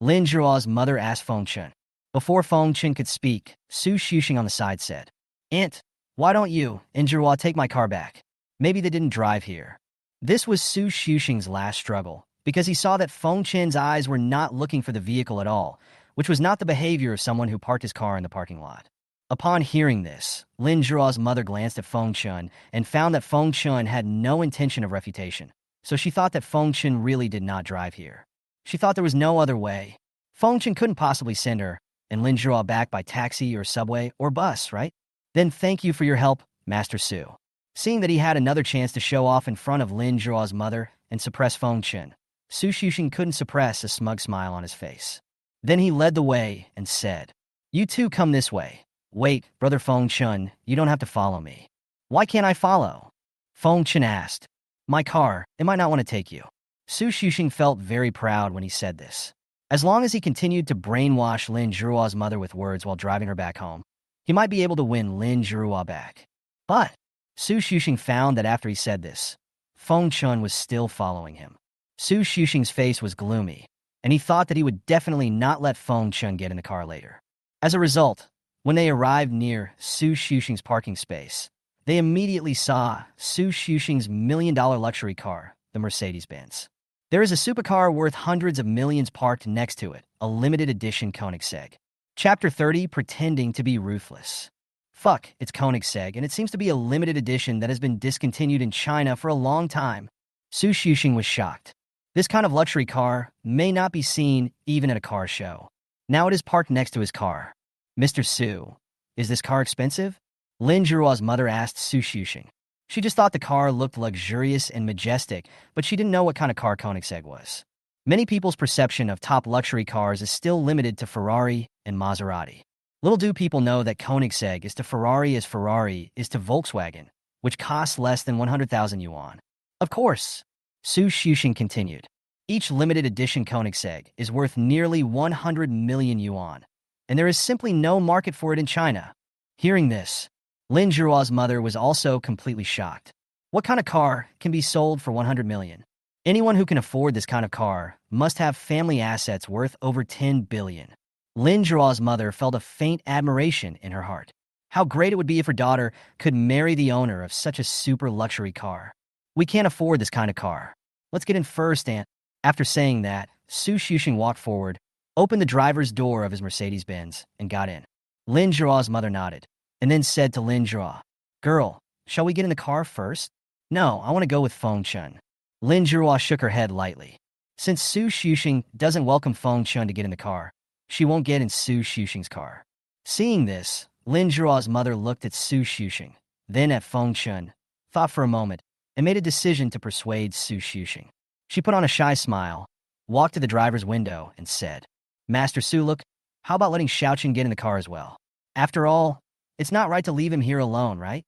Lin Zhao's mother asked Feng Chen. Before Feng Chen could speak, Su Xuxing on the side said, Aunt, why don't you and Zhao take my car back? Maybe they didn't drive here. This was Su Xuxing's last struggle, because he saw that Feng Chen's eyes were not looking for the vehicle at all, which was not the behavior of someone who parked his car in the parking lot. Upon hearing this, Lin Zhuo's mother glanced at Feng Chun and found that Feng Chun had no intention of refutation, so she thought that Feng Chun really did not drive here. She thought there was no other way. Feng Chun couldn't possibly send her and Lin Zhuo back by taxi or subway or bus, right? Then thank you for your help, Master Su. Seeing that he had another chance to show off in front of Lin Zhuo's mother and suppress Feng Chun, Su Xuxing couldn't suppress a smug smile on his face. Then he led the way and said, "You two come this way." "Wait, Brother Feng Chun, you don't have to follow me." "Why can't I follow?" Feng Chun asked. "My car, it might not want to take you." Su Xuxing felt very proud when he said this. As long as he continued to brainwash Lin Zhuo's mother with words while driving her back home, he might be able to win Lin Zhuo back. But Su Xuxing found that after he said this, Feng Chun was still following him. Su Xuxing's face was gloomy, and he thought that he would definitely not let Feng Chun get in the car later. As a result, when they arrived near Su Xuxing's parking space, they immediately saw Su Xuxing's million-dollar luxury car, the Mercedes-Benz. There is a supercar worth hundreds of millions parked next to it, a limited edition Koenigsegg. Chapter 30, Pretending to be Ruthless. Fuck, it's Koenigsegg, and it seems to be a limited edition that has been discontinued in China for a long time. Su Xuxing was shocked. This kind of luxury car may not be seen even at a car show. Now it is parked next to his car. "Mr. Su, is this car expensive?" Lin Zhuo's mother asked Su Xuxing. She just thought the car looked luxurious and majestic, but she didn't know what kind of car Koenigsegg was. Many people's perception of top luxury cars is still limited to Ferrari and Maserati. Little do people know that Koenigsegg is to Ferrari as Ferrari is to Volkswagen, which costs less than 100,000 yuan. Of course, Su Xuxing continued. Each limited edition Koenigsegg is worth nearly 100 million yuan, and there is simply no market for it in China. Hearing this, Lin Zhuo's mother was also completely shocked. What kind of car can be sold for 100 million? Anyone who can afford this kind of car must have family assets worth over 10 billion. Lin Zhuo's mother felt a faint admiration in her heart. How great it would be if her daughter could marry the owner of such a super luxury car. "We can't afford this kind of car. Let's get in first," and after saying that, Su Xuxing walked forward, opened the driver's door of his Mercedes-Benz, and got in. Lin Zhuo's mother nodded, and then said to Lin Zhuo, "Girl, shall we get in the car first?" "No, I want to go with Feng Chun." Lin Zhuo shook her head lightly. Since Su Xuxing doesn't welcome Feng Chun to get in the car, she won't get in Su Xuxing's car. Seeing this, Lin Zhuo's mother looked at Su Xuxing, then at Feng Chun, thought for a moment, and made a decision to persuade Su Xuxing. She put on a shy smile, walked to the driver's window, and said, "Master Su, look, how about letting Xiaoqun get in the car as well? After all, it's not right to leave him here alone, right?"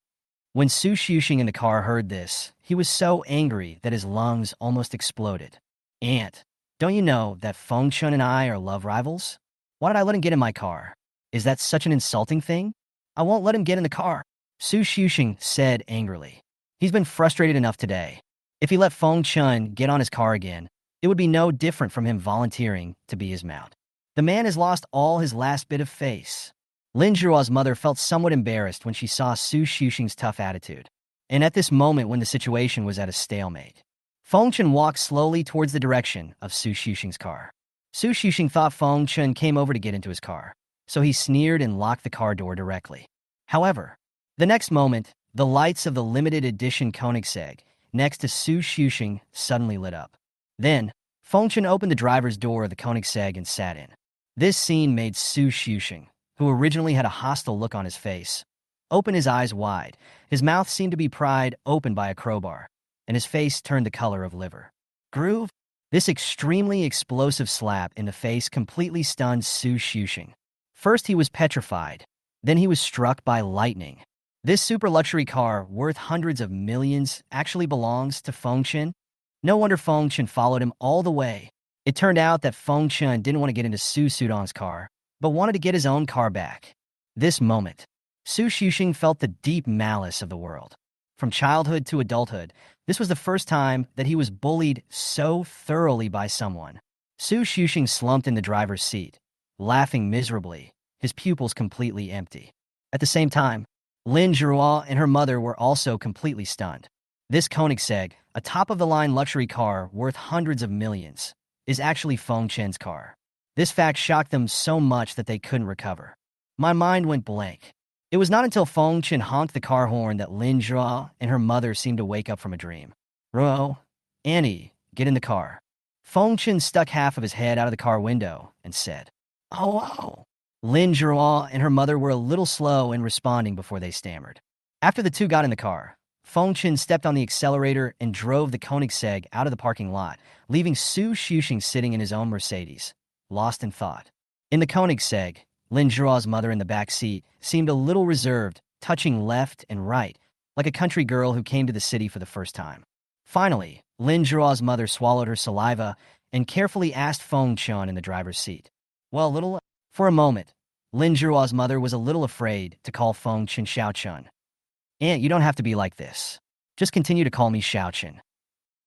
When Su Xuxing in the car heard this, he was so angry that his lungs almost exploded. "Aunt, don't you know that Feng Chun and I are love rivals? Why did I let him get in my car? Is that such an insulting thing? I won't let him get in the car," Su Xuxing said angrily. He's been frustrated enough today. If he let Feng Chun get on his car again, it would be no different from him volunteering to be his mount. The man has lost all his last bit of face. Lin Zhuo's mother felt somewhat embarrassed when she saw Su Xuxing's tough attitude. And at this moment when the situation was at a stalemate, Feng Chun walked slowly towards the direction of Su Xuxing's car. Su Xuxing thought Feng Chun came over to get into his car, so he sneered and locked the car door directly. However, the next moment, the lights of the limited edition Koenigsegg next to Su Xuxing suddenly lit up. Then, Feng Chun opened the driver's door of the Koenigsegg and sat in. This scene made Su Xuxing, who originally had a hostile look on his face, open his eyes wide. His mouth seemed to be pried open by a crowbar, and his face turned the color of liver. Groove? This extremely explosive slap in the face completely stunned Su Xuxing. First he was petrified, then he was struck by lightning. This super luxury car, worth hundreds of millions, actually belongs to Feng Chun? No wonder Feng Chun followed him all the way. It turned out that Feng Chun didn't want to get into Su Sudong's car, but wanted to get his own car back. This moment, Su Xuxing felt the deep malice of the world. From childhood to adulthood, this was the first time that he was bullied so thoroughly by someone. Su Xuxing slumped in the driver's seat, laughing miserably, his pupils completely empty. At the same time, Lin Zhuo and her mother were also completely stunned. This Koenigsegg, a top-of-the-line luxury car worth hundreds of millions, is actually Feng Chun's car. This fact shocked them so much that they couldn't recover. My mind went blank. It was not until Feng Chen honked the car horn that Lin Zhua and her mother seemed to wake up from a dream. Ruo, Annie, get in the car. Feng Chen stuck half of his head out of the car window and said, "Oh." Lin Zhua and her mother were a little slow in responding before they stammered. After the two got in the car, Feng Chen stepped on the accelerator and drove the Koenigsegg out of the parking lot, leaving Su Xuxing sitting in his own Mercedes, lost in thought. In the Koenigsegg, Lin Zhua's mother in the back seat seemed a little reserved, touching left and right, like a country girl who came to the city for the first time. Finally, Lin Zhua's mother swallowed her saliva and carefully asked Feng Chen in the driver's seat. For a moment, Lin Zhua's mother was a little afraid to call Feng Chen Xiao Chen. "Aunt, you don't have to be like this. Just continue to call me Xiao Chen."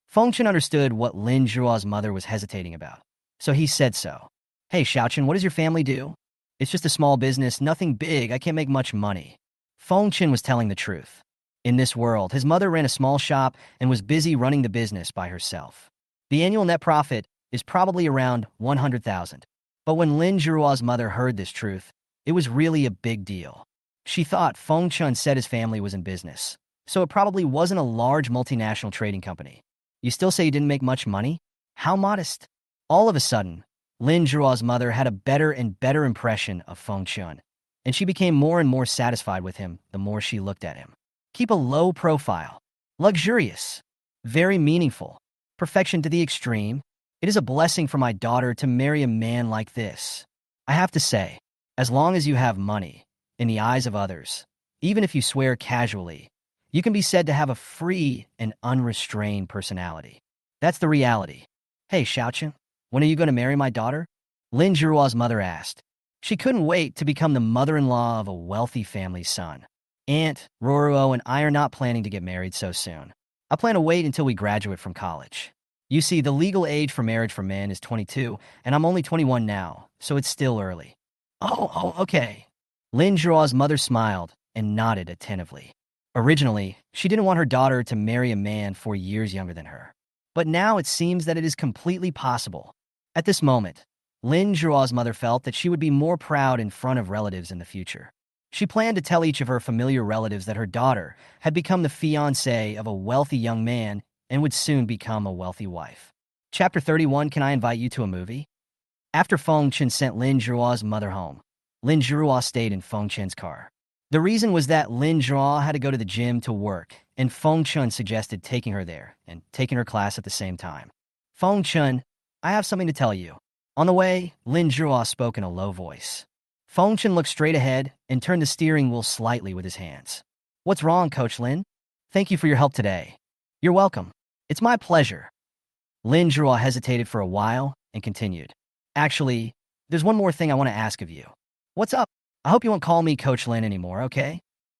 Feng Chen understood what Lin Zhua's mother was hesitating about, so he said so. "Hey, Xiao Chen, what does your family do?" "It's just a small business, nothing big, I can't make much money." Feng Chen was telling the truth. In this world, his mother ran a small shop and was busy running the business by herself. The annual net profit is probably around 100,000. But when Lin Zhua's mother heard this truth, it was really a big deal. She thought Feng Chen said his family was in business, so it probably wasn't a large multinational trading company. "You still say you didn't make much money? How modest." All of a sudden, Lin Zhua's mother had a better and better impression of Feng Chen, and she became more and more satisfied with him the more she looked at him. Keep a low profile. Luxurious. Very meaningful. Perfection to the extreme. It is a blessing for my daughter to marry a man like this. I have to say, as long as you have money, in the eyes of others, even if you swear casually, you can be said to have a free and unrestrained personality. That's the reality. "Hey, Xiaochen, when are you going to marry my daughter?" Lin Zhua's mother asked. She couldn't wait to become the mother-in-law of a wealthy family's son. "Aunt, Ruo and I are not planning to get married so soon. I plan to wait until we graduate from college. You see, the legal age for marriage for men is 22, and I'm only 21 now, so it's still early." Oh, okay. Lin Zhua's mother smiled and nodded attentively. Originally, she didn't want her daughter to marry a man 4 years younger than her. But now it seems that it is completely possible. At this moment, Lin Zhua's mother felt that she would be more proud in front of relatives in the future. She planned to tell each of her familiar relatives that her daughter had become the fiancée of a wealthy young man and would soon become a wealthy wife. Chapter 31, Can I Invite You to a Movie? After Feng Chen sent Lin Zhua's mother home, Lin Zhua stayed in Feng Chen's car. The reason was that Lin Zhua had to go to the gym to work, and Feng Chen suggested taking her there and taking her class at the same time. "Feng Chen, I have something to tell you." On the way, Lin Zhua spoke in a low voice. Feng Chen looked straight ahead and turned the steering wheel slightly with his hands. "What's wrong, Coach Lin? Thank you for your help today." "You're welcome. It's my pleasure." Lin Zhua hesitated for a while and continued. "Actually, there's one more thing I want to ask of you." "What's up?" "I hope you won't call me Coach Lin anymore, okay?"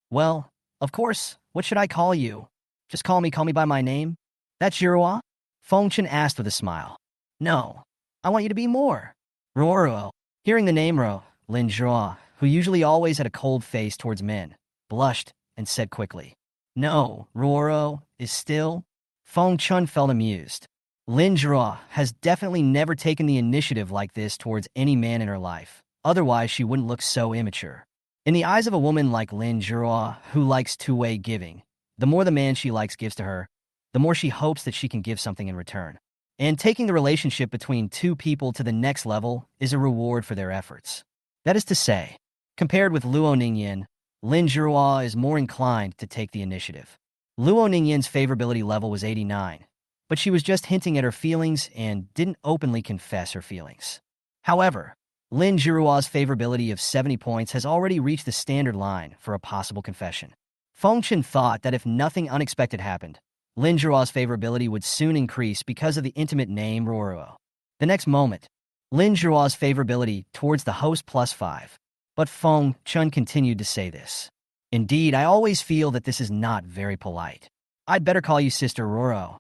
"Well, of course. What should I call you? Just call me by my name?" "That's Zhua?" Feng Chen asked with a smile. "No, I want you to be more." "Ruo." Hearing the name Ruo, Lin Zhua, who usually always had a cold face towards men, blushed and said quickly, "No, Ruo is still." Feng Chen felt amused. Lin Zhua has definitely never taken the initiative like this towards any man in her life. Otherwise, she wouldn't look so immature. In the eyes of a woman like Lin Zhua, who likes two-way giving, the more the man she likes gives to her, the more she hopes that she can give something in return. And taking the relationship between two people to the next level is a reward for their efforts. That is to say, compared with Luo Nan, Lin Zhua is more inclined to take the initiative. Luo Nan's favorability level was 89, but she was just hinting at her feelings and didn't openly confess her feelings. However, Lin Zhua's favorability of 70 points has already reached the standard line for a possible confession. Feng Chen thought that if nothing unexpected happened, Lin Zhua's favorability would soon increase because of the intimate name Ruo. The next moment, Lin Zhua's favorability towards the host +5. But Feng Chen continued to say this. "Indeed, I always feel that this is not very polite. I'd better call you Sister Ruo."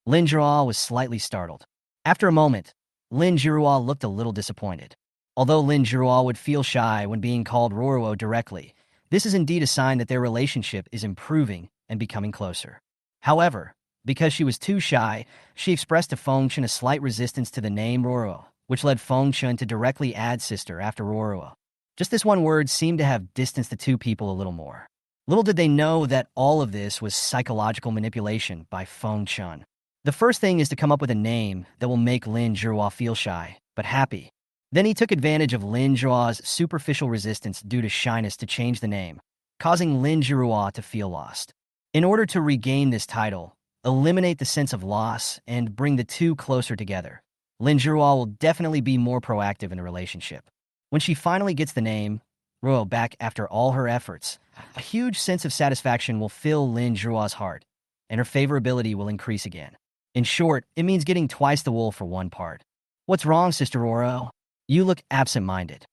Lin Zhua was slightly startled. After a moment, Lin Zhua looked a little disappointed. Although Lin Zhua would feel shy when being called Ruo directly, this is indeed a sign that their relationship is improving and becoming closer. However, because she was too shy, she expressed to Feng Chen a slight resistance to the name Ruo, which led Feng Chen to directly add sister after Ruo. Just this one word seemed to have distanced the two people a little more. Little did they know that all of this was psychological manipulation by Feng Chun. The first thing is to come up with a name that will make Lin Zhihua feel shy, but happy. Then he took advantage of Lin Zhihua's superficial resistance due to shyness to change the name, causing Lin Zhihua to feel lost. In order to regain this title, eliminate the sense of loss, and bring the two closer together, Lin Zhihua will definitely be more proactive in the relationship. When she finally gets the name Ruo back after all her efforts, a huge sense of satisfaction will fill Lin Zhihua's heart, and her favorability will increase again. In short, it means getting twice the wool for one part. What's wrong, Sister Oro? You look absent-minded.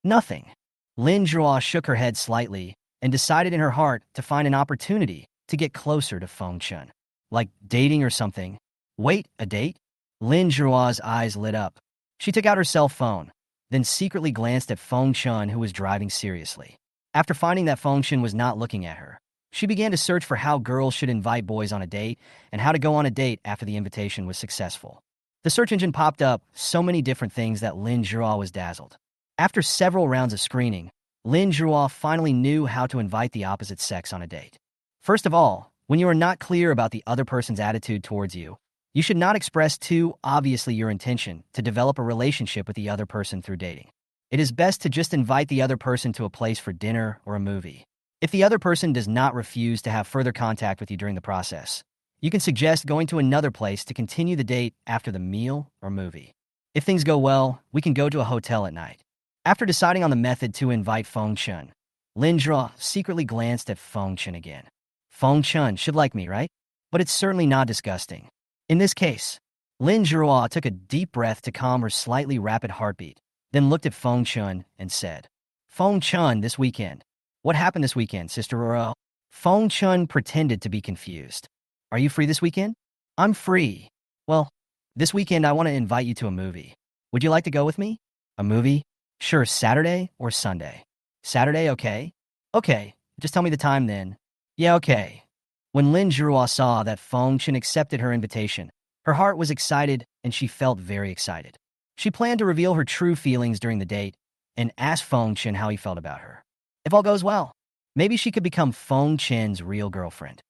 Nothing. Lin Zhihua shook her head slightly and decided in her heart to find an opportunity to get closer to Feng Chun. Like dating or something. Wait, a date? Lin Zhihua's eyes lit up. She took out her cell phone, then secretly glanced at Feng Chun, who was driving seriously. After finding that Feng Chun was not looking at her, she began to search for how girls should invite boys on a date and how to go on a date after the invitation was successful. The search engine popped up so many different things that Lin Zhihua was dazzled. After several rounds of screening, Lin Zhihua finally knew how to invite the opposite sex on a date. First of all, when you are not clear about the other person's attitude towards you, you should not express too obviously your intention to develop a relationship with the other person through dating. It is best to just invite the other person to a place for dinner or a movie. If the other person does not refuse to have further contact with you during the process, you can suggest going to another place to continue the date after the meal or movie. If things go well, we can go to a hotel at night. After deciding on the method to invite Feng Chun, Lin Zhihua secretly glanced at Feng Chun again. Feng Chun should like me, right? But it's certainly not disgusting. In this case, Lin Zhihua took a deep breath to calm her slightly rapid heartbeat, then looked at Feng Chun and said, Feng Chun, this weekend. What happened this weekend, Sister Oro? Feng Chun pretended to be confused. Are you free this weekend? I'm free. Well, this weekend I want to invite you to a movie. Would you like to go with me? A movie? Sure, Saturday or Sunday. Saturday, okay? Okay, just tell me the time then. Yeah, okay. When Lin Zhihua saw that Feng Chun accepted her invitation, her heart was excited and she felt very excited. She planned to reveal her true feelings during the date and ask Feng Chun how he felt about her. If all goes well, maybe she could become Feng Chun's real girlfriend.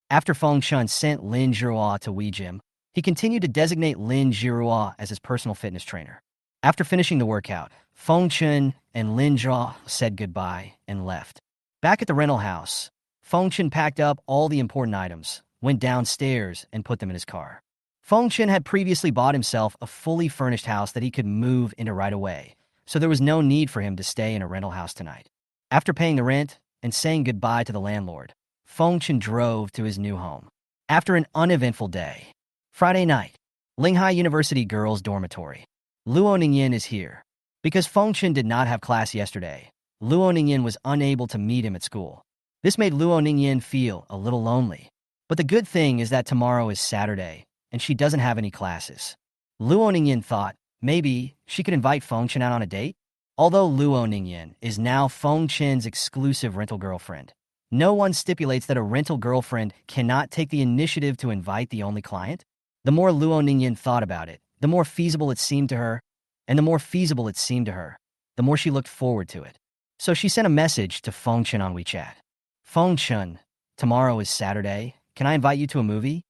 After Feng Chun sent Lin Zhihua to Wii Gym, he continued to designate Lin Zhihua as his personal fitness trainer. After finishing the workout, Feng Chun and Lin Zhihua said goodbye and left. Back at the rental house, Feng Chun packed up all the important items, went downstairs, and put them in his car. Feng Chun had previously bought himself a fully furnished house that he could move into right away, so there was no need for him to stay in a rental house tonight. After paying the rent and saying goodbye to the landlord, Feng Chun drove to his new home. After an uneventful day, Friday night, Linghai University Girls' Dormitory. Luo Nan is here. Because Feng Chun did not have class yesterday, Luo Nan was unable to meet him at school. This made Luo Nan feel a little lonely. But the good thing is that tomorrow is Saturday, and she doesn't have any classes. Luo Nan thought maybe she could invite Feng Chun out on a date. Although Luo Nan is now Feng Chun's exclusive rental girlfriend, no one stipulates that a rental girlfriend cannot take the initiative to invite the only client. The more Luo Nan thought about it, the more feasible it seemed to her, and the more feasible it seemed to her, the more she looked forward to it. So she sent a message to Feng Chun on WeChat. Feng Chun, tomorrow is Saturday. Can I invite you to a movie?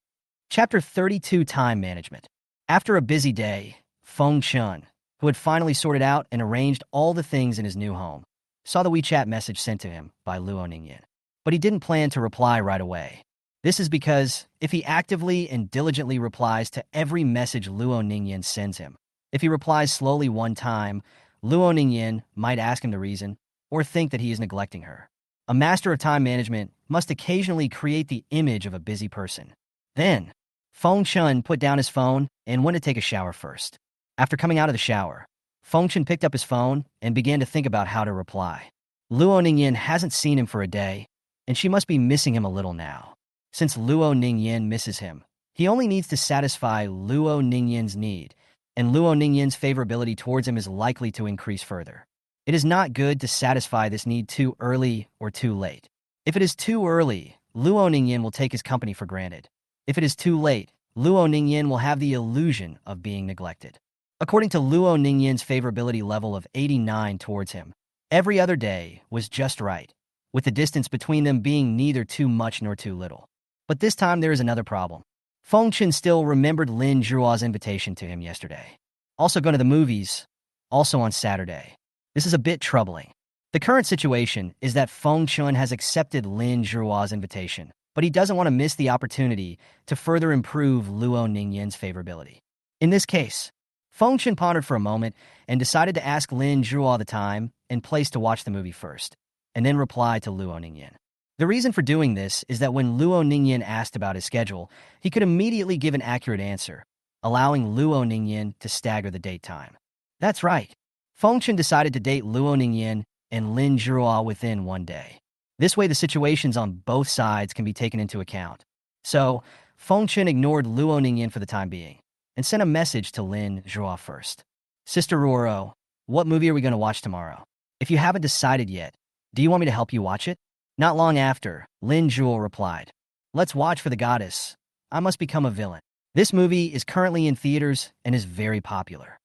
Chapter 32, Time Management. After a busy day, Feng Chun, who had finally sorted out and arranged all the things in his new home, saw the WeChat message sent to him by Luo Nan. But he didn't plan to reply right away. This is because if he actively and diligently replies to every message Luo Nan sends him, if he replies slowly one time, Luo Nan might ask him the reason or think that he is neglecting her. A master of time management must occasionally create the image of a busy person. Then, Feng Chun put down his phone and went to take a shower first. After coming out of the shower, Feng Chun picked up his phone and began to think about how to reply. Luo Nan hasn't seen him for a day, and she must be missing him a little now. Since Luo Nan misses him, he only needs to satisfy Luo Nan's need, and Luo Nan's favorability towards him is likely to increase further. It is not good to satisfy this need too early or too late. If it is too early, Luo Nan will take his company for granted. If it is too late, Luo Nan will have the illusion of being neglected. According to Luo Nan's favorability level of 89 towards him, Every other day was just right, with the distance between them being neither too much nor too little. But this time there is another problem. Feng Chen still remembered Lin Zhuo's invitation to him yesterday. Also going to the movies, also on Saturday. This is a bit troubling. The current situation is that Feng Chen has accepted Lin Zhuo's invitation, but he doesn't want to miss the opportunity to further improve Luo Ningyan's favorability. In this case, Feng Chen pondered for a moment and decided to ask Lin Zhuo the time and place to watch the movie first, and then reply to Luo Ningyan. The reason for doing this is that when Luo Ningyan asked about his schedule, he could immediately give an accurate answer, allowing Luo Ningyan to stagger the date time. That's right. Feng Chen decided to date Luo Ningyan and Lin Zhuo within one day. This way the situations on both sides can be taken into account. So, Feng Chen ignored Luo Ningyan for the time being and sent a message to Lin Zhuo first. Sister Ruoro, what movie are we going to watch tomorrow? If you haven't decided yet, do you want me to help you watch it? Not long after, Lin Zhuo replied, let's watch for the goddess. I must become a villain. This movie is currently in theaters and is very popular.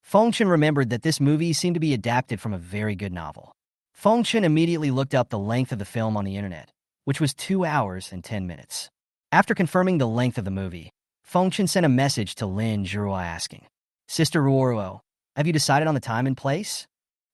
Feng Chen remembered that this movie seemed to be adapted from a very good novel. Feng Chen immediately looked up the length of the film on the internet, which was 2 hours and 10 minutes. After confirming the length of the movie, Feng Chen sent a message to Lin Zhuo asking, Sister Ruoro, have you decided on the time and place?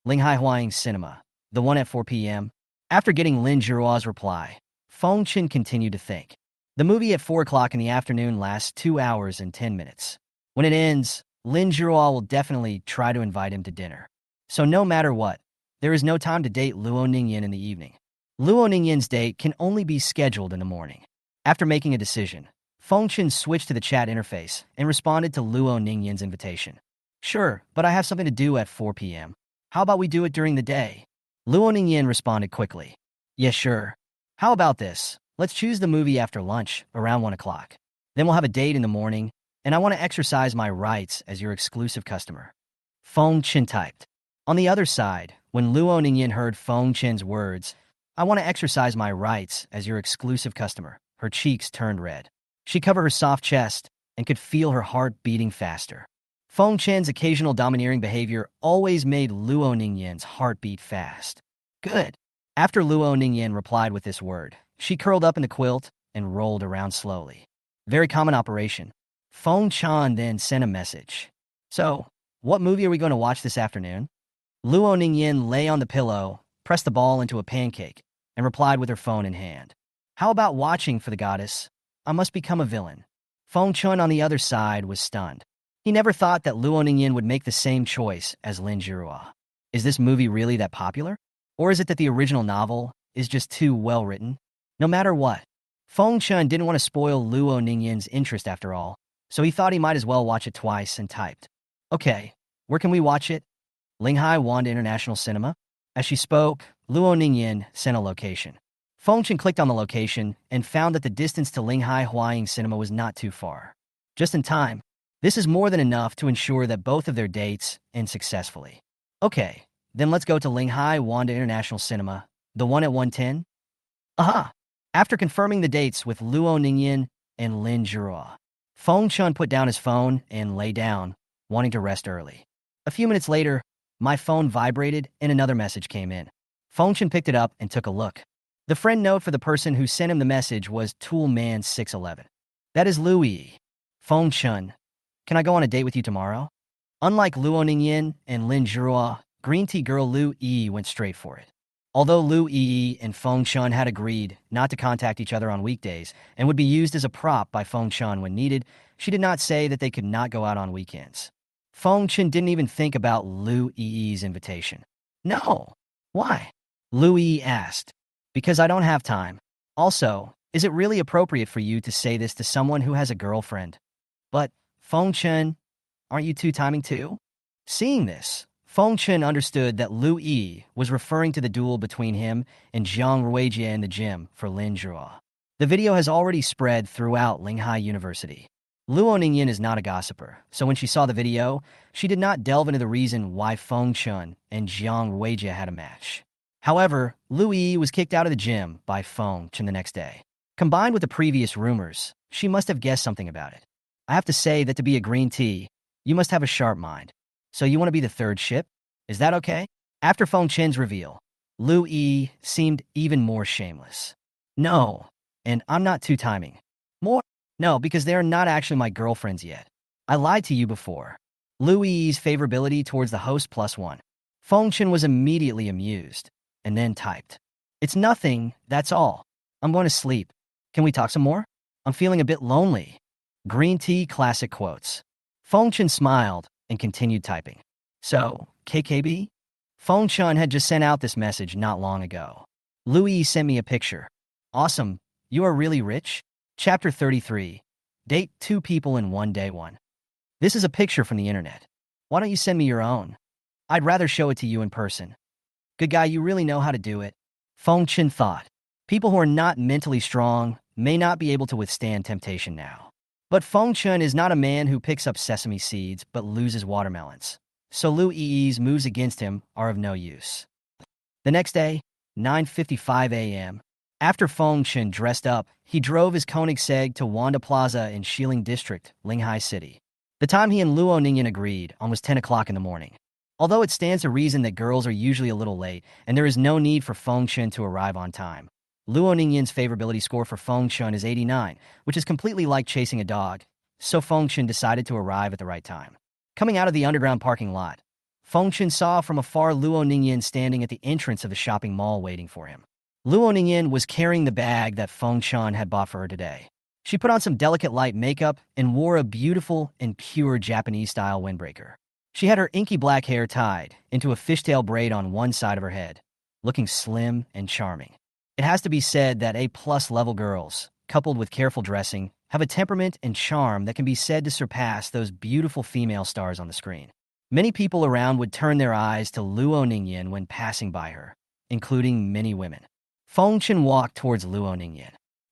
Linghai Huaying Cinema, the one at 4 p.m. After getting Lin Zhuo's reply, Feng Chen continued to think. The movie at 4 o'clock in the afternoon lasts 2 hours and 10 minutes. When it ends, Lin Zhuo will definitely try to invite him to dinner. So no matter what, there is no time to date Luo Ningyan in the evening. Luo Ningyan's date can only be scheduled in the morning. After making a decision, Feng Chen switched to the chat interface and responded to Luo Ningyan's invitation. Sure, but I have something to do at 4 p.m. How about we do it during the day? Luo Ningyan responded quickly. Yeah, sure. How about this? Let's choose the movie after lunch, around 1 o'clock. Then we'll have a date in the morning, and I want to exercise my rights as your exclusive customer. Feng Chen typed. On the other side, when Luo Ningyan heard Feng Chen's words, I want to exercise my rights as your exclusive customer, her cheeks turned red. She covered her soft chest and could feel her heart beating faster. Feng Chen's occasional domineering behavior always made Luo Ningyan's heart beat fast. Good. After Luo Ningyan replied with this word, she curled up in the quilt and rolled around slowly. Very common operation. Feng Chen then sent a message. So, what movie are we going to watch this afternoon? Luo Ningyan lay on the pillow, pressed the ball into a pancake, and replied with her phone in hand. How about watching for the goddess? I must become a villain. Feng Chen on the other side was stunned. He never thought that Luo Ningyan would make the same choice as Lin Zhuo. Is this movie really that popular? Or is it that the original novel is just too well written? No matter what, Feng Chen didn't want to spoil Luo Ningyan's interest after all, so he thought he might as well watch it twice and typed. Okay, where can we watch it? Linghai Wanda International Cinema? As she spoke, Luo Ningyan sent a location. Feng Chen clicked on the location and found that the distance to Linghai Huaying Cinema was not too far. Just in time. This is more than enough to ensure that both of their dates end successfully. Okay, then let's go to Linghai Wanda International Cinema, the one at 110? Aha! After confirming the dates with Luo Ningyan and Lin Zhuo, Feng Chen put down his phone and lay down, wanting to rest early. A few minutes later, my phone vibrated and another message came in. Feng Chen picked it up and took a look. The friend note for the person who sent him the message was Toolman611. That is Louis. Feng Chen, can I go on a date with you tomorrow? Unlike Luo Ningyan and Lin Zhuo, Green Tea Girl Lu Yi went straight for it. Although Lu Yi and Feng Chen had agreed not to contact each other on weekdays and would be used as a prop by Feng Chen when needed, she did not say that they could not go out on weekends. Feng Chen didn't even think about Lu Yi's invitation. No. Why? Lu Yi asked. Because I don't have time. Also, is it really appropriate for you to say this to someone who has a girlfriend? But, Feng Chen, aren't you two timing too? Seeing this, Feng Chen understood that Lu Yi was referring to the duel between him and Jiang Ruijie in the gym for Lin Zhuo. The video has already spread throughout Linghai University. Luo Ningyan is not a gossiper, so when she saw the video, she did not delve into the reason why Feng Chen and Jiang Ruijie had a match. However, Lu Yi was kicked out of the gym by Feng Chen the next day. Combined with the previous rumors, she must have guessed something about it. I have to say that to be a green tea, you must have a sharp mind. So you want to be the third ship? Is that okay? After Feng Chen's reveal, Lu Yi seemed even more shameless. No, and I'm not two-timing. More? No, because they are not actually my girlfriends yet. I lied to you before. Lu Yi's favorability towards the host +1. Feng Chen was immediately amused, and then typed. It's nothing, that's all. I'm going to sleep. Can we talk some more? I'm feeling a bit lonely. Green tea classic quotes. Feng Chen smiled and continued typing. So, KKB? Feng Chen had just sent out this message not long ago. Lu Yi sent me a picture. Awesome. You are really rich? Chapter 33. Date 2 people in one day 1. This is a picture from the internet. Why don't you send me your own? I'd rather show it to you in person. Good guy, you really know how to do it. Feng Chen thought. People who are not mentally strong may not be able to withstand temptation now. But Feng Chen is not a man who picks up sesame seeds but loses watermelons. So Lu Yi's moves against him are of no use. The next day, 9:55 a.m., after Feng Chen dressed up, he drove his Koenigsegg to Wanda Plaza in Xiling District, Linghai City. The time he and Luo Nan agreed on was 10 o'clock in the morning. Although it stands to reason that girls are usually a little late, and there is no need for Feng Chen to arrive on time. Luo Nan's favorability score for Feng Chen is 89, which is completely like chasing a dog, so Feng Chen decided to arrive at the right time. Coming out of the underground parking lot, Feng Chen saw from afar Luo Nan standing at the entrance of the shopping mall waiting for him. Luo Nan was carrying the bag that Feng Chen had bought for her today. She put on some delicate light makeup and wore a beautiful and pure Japanese-style windbreaker. She had her inky black hair tied into a fishtail braid on one side of her head, looking slim and charming. It has to be said that A+ level girls, coupled with careful dressing, have a temperament and charm that can be said to surpass those beautiful female stars on the screen. Many people around would turn their eyes to Luo Nan when passing by her, including many women. Feng Chen walked towards Luo Nan.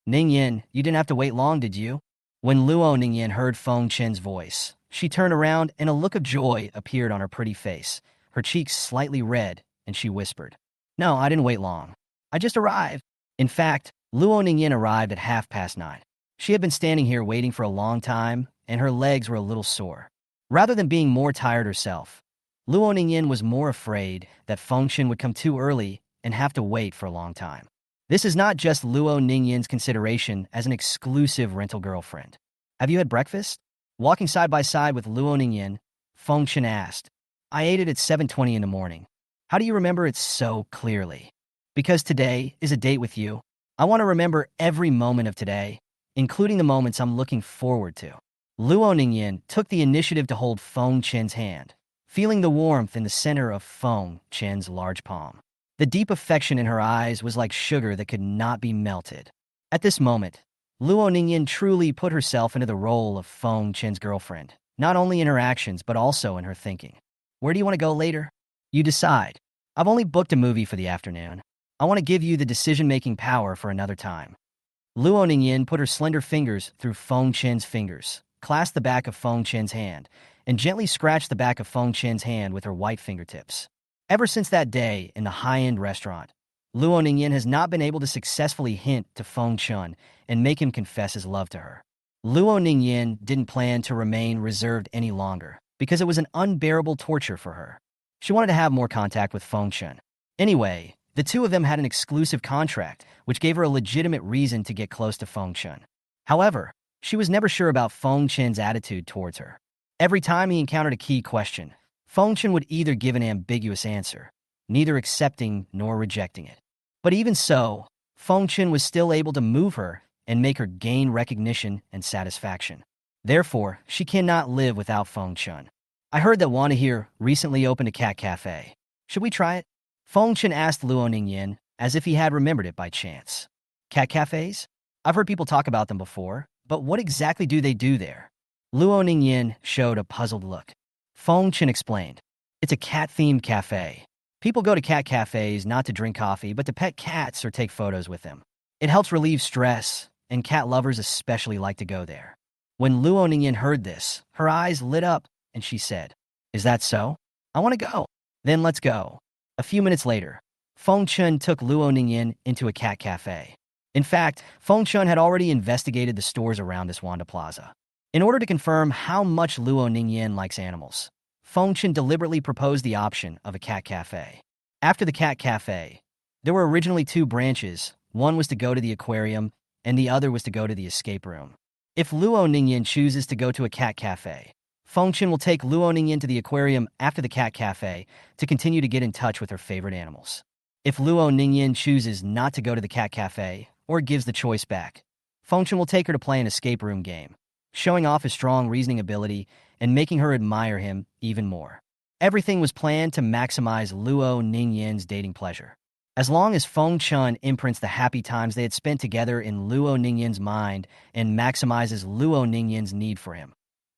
Ningyan, you didn't have to wait long, did you? When Luo Nan heard Feng Chen's voice, she turned around and a look of joy appeared on her pretty face, her cheeks slightly red, and she whispered, No, I didn't wait long. I just arrived. In fact, Luo Nan arrived at 9:30. She had been standing here waiting for a long time, and her legs were a little sore. Rather than being more tired herself, Luo Nan was more afraid that Feng Chen would come too early and have to wait for a long time. This is not just Luo Nan's consideration as an exclusive rental girlfriend. Have you had breakfast? Walking side by side with Luo Nan, Feng Chen asked. I ate it at 7:20 in the morning. How do you remember it so clearly? Because today is a date with you. I want to remember every moment of today, including the moments I'm looking forward to. Luo Nan took the initiative to hold Feng Chen's hand, feeling the warmth in the center of Feng Chen's large palm. The deep affection in her eyes was like sugar that could not be melted. At this moment, Luo Nan truly put herself into the role of Feng Chen's girlfriend, not only in her actions but also in her thinking. Where do you want to go later? You decide. I've only booked a movie for the afternoon. I want to give you the decision-making power for another time. Luo Nan put her slender fingers through Feng Chen's fingers, clasped the back of Feng Chen's hand, and gently scratched the back of Feng Chen's hand with her white fingertips. Ever since that day in the high-end restaurant, Luo Nan has not been able to successfully hint to Feng Chen and make him confess his love to her. Luo Nan didn't plan to remain reserved any longer because it was an unbearable torture for her. She wanted to have more contact with Feng Chen. Anyway, the two of them had an exclusive contract, which gave her a legitimate reason to get close to Feng Chen. However, she was never sure about Feng Chen's attitude towards her. Every time he encountered a key question, Feng Chen would either give an ambiguous answer, neither accepting nor rejecting it. But even so, Feng Chen was still able to move her and make her gain recognition and satisfaction. Therefore, she cannot live without Feng Chen. I heard that Wanda here recently opened a cat cafe. Should we try it? Feng Chen asked Luo Nan as if he had remembered it by chance. Cat cafes? I've heard people talk about them before, but what exactly do they do there? Luo Nan showed a puzzled look. Feng Chen explained. It's a cat-themed cafe. People go to cat cafes not to drink coffee, but to pet cats or take photos with them. It helps relieve stress, and cat lovers especially like to go there. When Luo Nan heard this, her eyes lit up, and she said, Is that so? I want to go. Then let's go. A few minutes later, Feng Chen took Luo Nan into a cat cafe. In fact, Feng Chen had already investigated the stores around this Wanda Plaza. In order to confirm how much Luo Nan likes animals, Feng Chen deliberately proposed the option of a cat cafe. After the cat cafe, there were originally two branches. One was to go to the aquarium, and the other was to go to the escape room. If Luo Ningyan chooses to go to a cat cafe, Fengchen will take Luo Ningyan to the aquarium after the cat cafe to continue to get in touch with her favorite animals. If Luo Ningyan chooses not to go to the cat cafe, or gives the choice back, Fengchen will take her to play an escape room game, showing off his strong reasoning ability and making her admire him even more. Everything was planned to maximize Luo Ningyan's dating pleasure. As long as Fengchen imprints the happy times they had spent together in Luo Ningyan's mind and maximizes Luo Ningyan's need for him,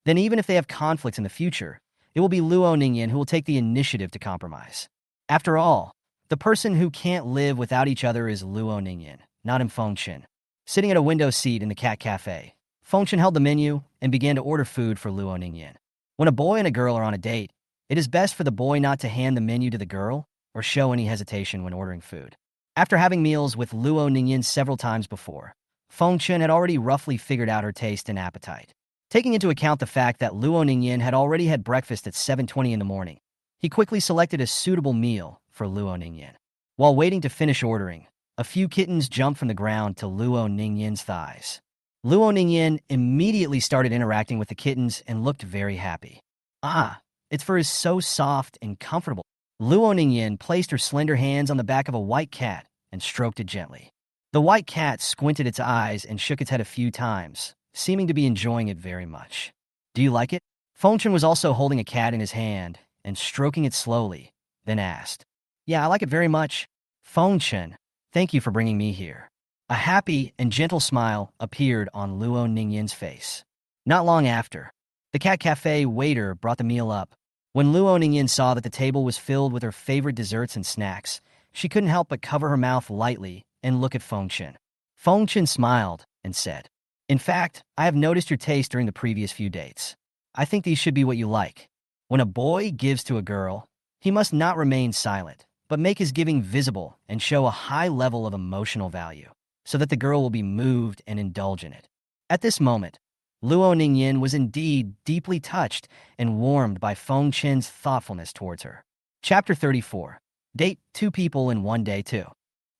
then even if they have conflicts in the future, it will be Luo Ningyan who will take the initiative to compromise. After all, the person who can't live without each other is Luo Ningyan, not in Fengchen. Sitting at a window seat in the cat cafe, Fengchen held the menu and began to order food for Luo Ningyan. When a boy and a girl are on a date, it is best for the boy not to hand the menu to the girl or show any hesitation when ordering food. After having meals with Luo Ningyan several times before, Fengchen had already roughly figured out her taste and appetite. Taking into account the fact that Luo Ningyan had already had breakfast at 7:20 in the morning, he quickly selected a suitable meal for Luo Ningyan. While waiting to finish ordering, a few kittens jumped from the ground to Luo Ningyan's thighs. Luo Ningyan immediately started interacting with the kittens and looked very happy. Ah, its fur is so soft and comfortable. Luo Ningyan placed her slender hands on the back of a white cat and stroked it gently. The white cat squinted its eyes and shook its head a few times, seeming to be enjoying it very much. Do you like it? Fengchen was also holding a cat in his hand and stroking it slowly, then asked. Yeah, I like it very much. Fengchen, thank you for bringing me here. A happy and gentle smile appeared on Luo Ningyan's face. Not long after, the cat cafe waiter brought the meal up. When Luo Ningyan saw that the table was filled with her favorite desserts and snacks, she couldn't help but cover her mouth lightly and look at Fengchen. Fengchen smiled and said, In fact, I have noticed your taste during the previous few dates. I think these should be what you like. When a boy gives to a girl, he must not remain silent, but make his giving visible and show a high level of emotional value, so that the girl will be moved and indulge in it. At this moment, Luo Ningyan was indeed deeply touched and warmed by Fengchen's thoughtfulness towards her. Chapter 34. Date 2 people in 1 day 2.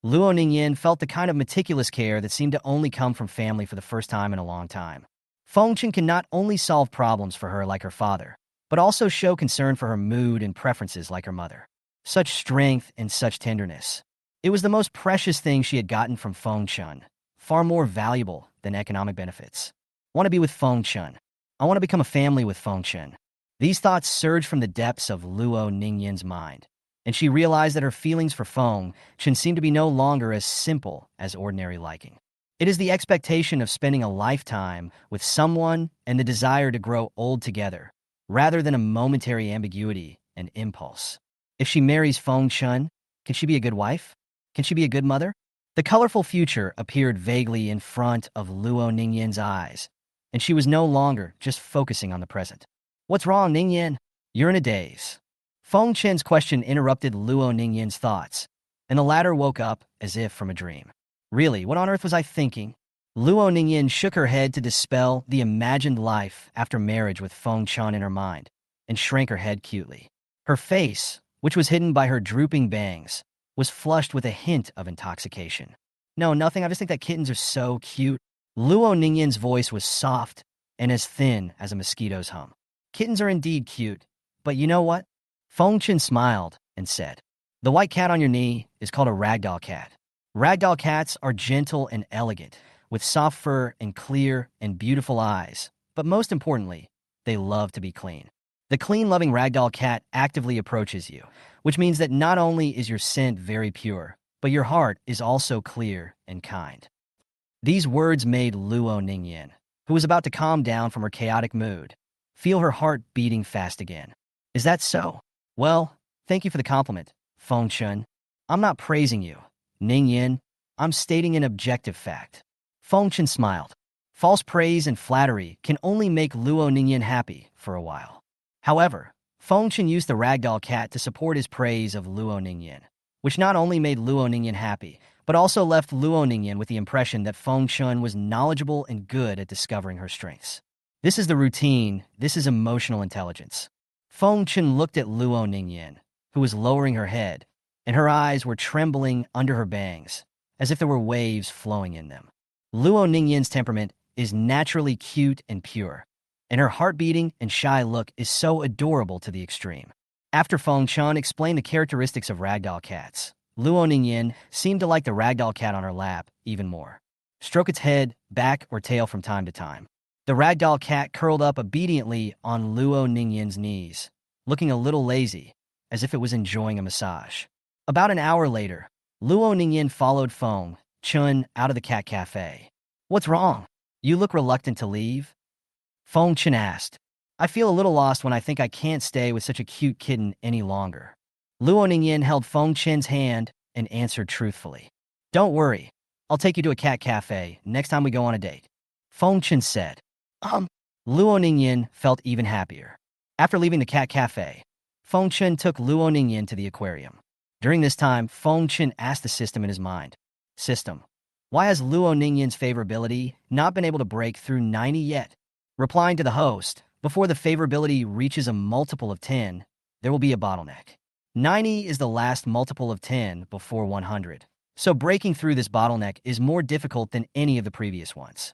Luo Ningyan felt the kind of meticulous care that seemed to only come from family for the first time in a long time. Fengchen can not only solve problems for her like her father, but also show concern for her mood and preferences like her mother. Such strength and such tenderness. It was the most precious thing she had gotten from Fengchen, far more valuable than economic benefits. I want to be with Fengchen. I want to become a family with Fengchen. These thoughts surged from the depths of Luo Ningyan's mind, and she realized that her feelings for Fengchen seemed to be no longer as simple as ordinary liking. It is the expectation of spending a lifetime with someone and the desire to grow old together, rather than a momentary ambiguity and impulse. If she marries Fengchen, can she be a good wife? Can she be a good mother? The colorful future appeared vaguely in front of Luo Ningyan's eyes, and she was no longer just focusing on the present. What's wrong, Ningyan? You're in a daze. Fengchen's question interrupted Luo Ningyan's thoughts, and the latter woke up as if from a dream. Really, what on earth was I thinking? Luo Ningyan shook her head to dispel the imagined life after marriage with Fengchen in her mind, and shrank her head cutely. Her face, which was hidden by her drooping bangs, was flushed with a hint of intoxication. No, nothing, I just think that kittens are so cute. Luo Ningyan's voice was soft and as thin as a mosquito's hum. Kittens are indeed cute, but you know what? Fengchen smiled and said, The white cat on your knee is called a ragdoll cat. Ragdoll cats are gentle and elegant, with soft fur and clear and beautiful eyes, but most importantly, they love to be clean. The clean-loving ragdoll cat actively approaches you, which means that not only is your scent very pure, but your heart is also clear and kind. These words made Luo Ningyan, who was about to calm down from her chaotic mood, feel her heart beating fast again. Is that so? Well, thank you for the compliment, Fengchen. I'm not praising you, Ningyan. I'm stating an objective fact. Fengchen smiled. False praise and flattery can only make Luo Ningyan happy for a while. However, Fengchen used the ragdoll cat to support his praise of Luo Ningyan, which not only made Luo Ningyan happy, but also left Luo Ningyan with the impression that Fengchen was knowledgeable and good at discovering her strengths. This is the routine, this is emotional intelligence. Fengchen looked at Luo Ningyan, who was lowering her head, and her eyes were trembling under her bangs, as if there were waves flowing in them. Luo Ningyin's temperament is naturally cute and pure, and her heart-beating and shy look is so adorable to the extreme. After Feng Chun explained the characteristics of ragdoll cats, Luo Ningyin seemed to like the ragdoll cat on her lap even more. Stroke its head, back, or tail from time to time. The ragdoll cat curled up obediently on Luo Ningyin's knees, looking a little lazy, as if it was enjoying a massage. About an hour later, Luo Ningyin followed Feng Chun out of the cat cafe. "What's wrong? You look reluctant to leave?" Feng Chun asked. "I feel a little lost when I think I can't stay with such a cute kitten any longer." Luo Ningyin held Feng Chun's hand and answered truthfully. "Don't worry, I'll take you to a cat cafe next time we go on a date," Feng Chun said. Luo Ningyin felt even happier. After leaving the cat cafe, Feng Chun took Luo Ningyin to the aquarium. During this time, Feng Chun asked the system in his mind, "System, why has Luo Ningyin's favorability not been able to break through 90 yet?" Replying to the host, "Before the favorability reaches a multiple of 10, there will be a bottleneck. 90 is the last multiple of 10 before 100. So breaking through this bottleneck is more difficult than any of the previous ones."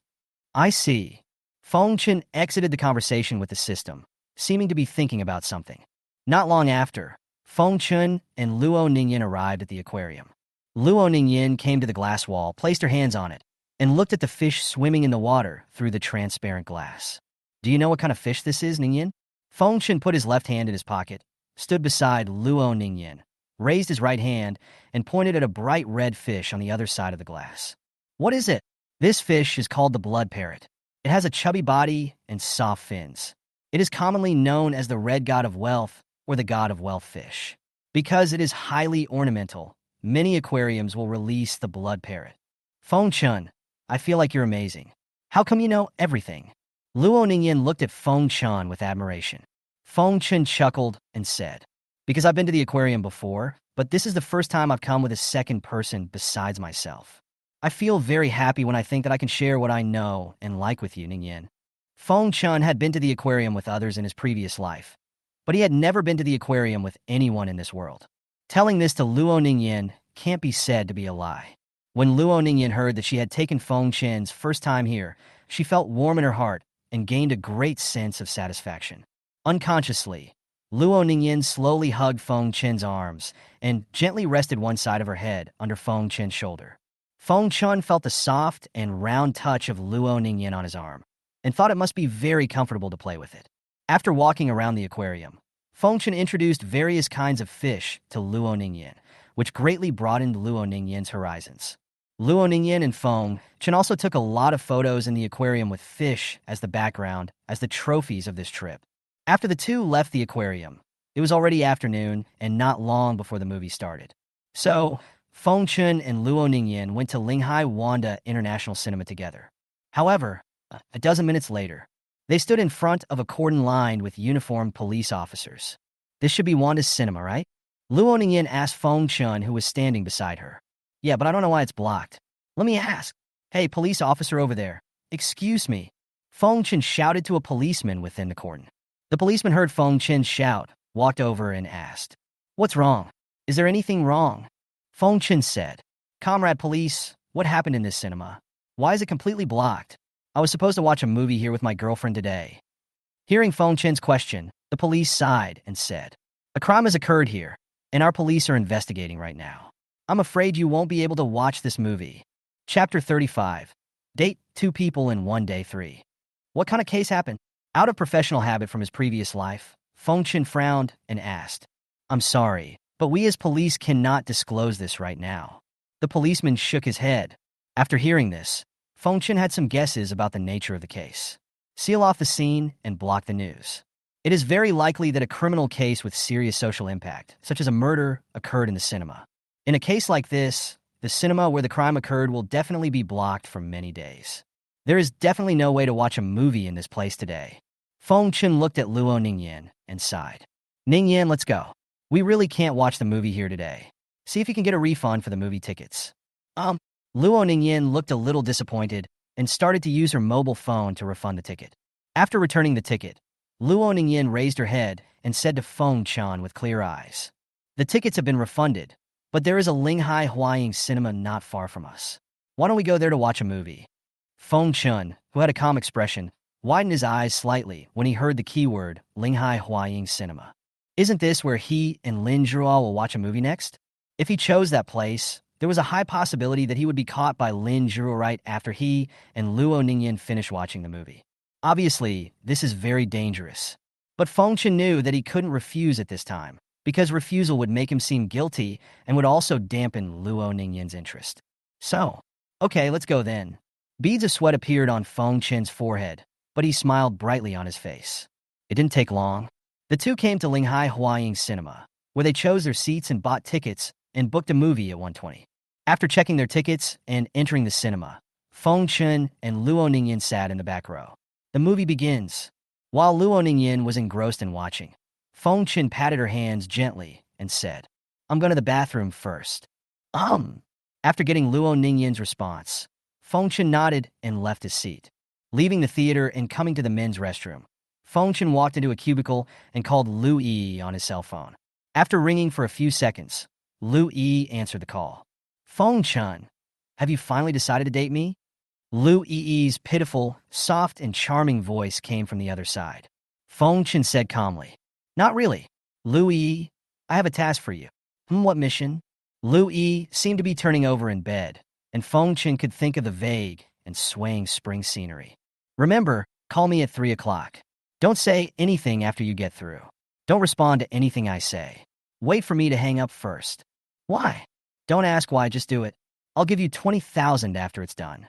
"I see." Feng Chun exited the conversation with the system, seeming to be thinking about something. Not long after, Feng Chun and Luo Ningyin arrived at the aquarium. Luo Ningyin came to the glass wall, placed her hands on it, and looked at the fish swimming in the water through the transparent glass. "Do you know what kind of fish this is, Ningyin?" Feng Chun put his left hand in his pocket, stood beside Luo Ningyin, raised his right hand, and pointed at a bright red fish on the other side of the glass. "What is it?" "This fish is called the blood parrot. It has a chubby body and soft fins. It is commonly known as the red god of wealth or the god of wealth fish. Because it is highly ornamental, many aquariums will release the blood parrot." "Feng Chun, I feel like you're amazing. How come you know everything?" Luo Ningyin looked at Feng Chun with admiration. Feng Chun chuckled and said, "Because I've been to the aquarium before, but this is the first time I've come with a second person besides myself. I feel very happy when I think that I can share what I know and like with you, Ningyin." Feng Chun had been to the aquarium with others in his previous life, but he had never been to the aquarium with anyone in this world. Telling this to Luo Ningyin can't be said to be a lie. When Luo Ningyin heard that she had taken Feng Chun's first time here, she felt warm in her heart and gained a great sense of satisfaction. Unconsciously, Luo Ningyin slowly hugged Feng Chun's arms and gently rested one side of her head under Feng Chun's shoulder. Feng Chun felt the soft and round touch of Luo Ningyin on his arm and thought it must be very comfortable to play with it. After walking around the aquarium, Feng Chun introduced various kinds of fish to Luo Ningyin, which greatly broadened Luo Ningyin's horizons. Luo Ningyin and Feng Chun also took a lot of photos in the aquarium with fish as the background as the trophies of this trip. After the two left the aquarium, it was already afternoon and not long before the movie started. So, Feng Chun and Luo Ningyin went to Linghai Wanda International Cinema together. However, a dozen minutes later, they stood in front of a cordon lined with uniformed police officers. "This should be Wanda's cinema, right?" Luo Ningyin asked Feng Chun, who was standing beside her. "Yeah, but I don't know why it's blocked." "Let me ask." "Hey, police officer over there, excuse me." Feng Chun shouted to a policeman within the cordon. The policeman heard Feng Chun shout, walked over, and asked, "What's wrong? Is there anything wrong?" Feng Chun said, "Comrade police, what happened in this cinema? Why is it completely blocked? I was supposed to watch a movie here with my girlfriend today." Hearing Feng Chun's question, the police sighed and said, "A crime has occurred here, and our police are investigating right now. I'm afraid you won't be able to watch this movie." Chapter 35. Date 2 people in 1 day 3. What kind of case happened? Out of professional habit from his previous life, Feng Chun frowned and asked, "I'm sorry, but we as police cannot disclose this right now." The policeman shook his head. After hearing this, Feng Chun had some guesses about the nature of the case. Seal off the scene and block the news. It is very likely that a criminal case with serious social impact, such as a murder, occurred in the cinema. In a case like this, the cinema where the crime occurred will definitely be blocked for many days. There is definitely no way to watch a movie in this place today. Feng Chun looked at Luo Ningyin and sighed. "Ningyin, let's go. We really can't watch the movie here today. See if you can get a refund for the movie tickets." Luo Ningyin looked a little disappointed and started to use her mobile phone to refund the ticket. After returning the ticket, Luo Ningyin raised her head and said to Feng Chun with clear eyes, "The tickets have been refunded. but there is a Linghai Huaying cinema not far from us. Why don't we go there to watch a movie? Feng Chun, who had a calm expression, widened his eyes slightly when he heard the keyword Linghai Huaying cinema. Isn't this where he and Lin Zhuo will watch a movie next? If he chose that place, there was a high possibility that he would be caught by Lin Zhuo right after he and Luo Ningyan finished watching the movie. Obviously, this is very dangerous. But Feng Chun knew that he couldn't refuse at this time, because refusal would make him seem guilty and would also dampen Luo Ningyan's interest. So, okay, let's go then. Beads of sweat appeared on Feng Chun's forehead, but he smiled brightly on his face. It didn't take long. The two came to Linghai Huaying Cinema, where they chose their seats and bought tickets and booked a movie at 1:20. After checking their tickets and entering the cinema, Feng Chun and Luo Ningyan sat in the back row. The movie begins. While Luo Ningyan was engrossed in watching, Feng Chun patted her hands gently and said, "I'm going to the bathroom first." After getting Luo Ningyan's response, Feng Chun nodded and left his seat. Leaving the theater and coming to the men's restroom, Feng Chun walked into a cubicle and called Lu Yi on his cell phone. After ringing for a few seconds, Lu Yi answered the call. "Feng Chun, have you finally decided to date me?" Lu Yi's pitiful, soft, and charming voice came from the other side. Feng Chun said calmly, "Not really. Lu Yi, I have a task for you." What mission? Lu Yi seemed to be turning over in bed, and Feng Chun could think of the vague and swaying spring scenery. "Remember, call me at 3 o'clock. Don't say anything after you get through. Don't respond to anything I say. Wait for me to hang up first." "Why?" "Don't ask why, just do it. I'll give you 20,000 after it's done."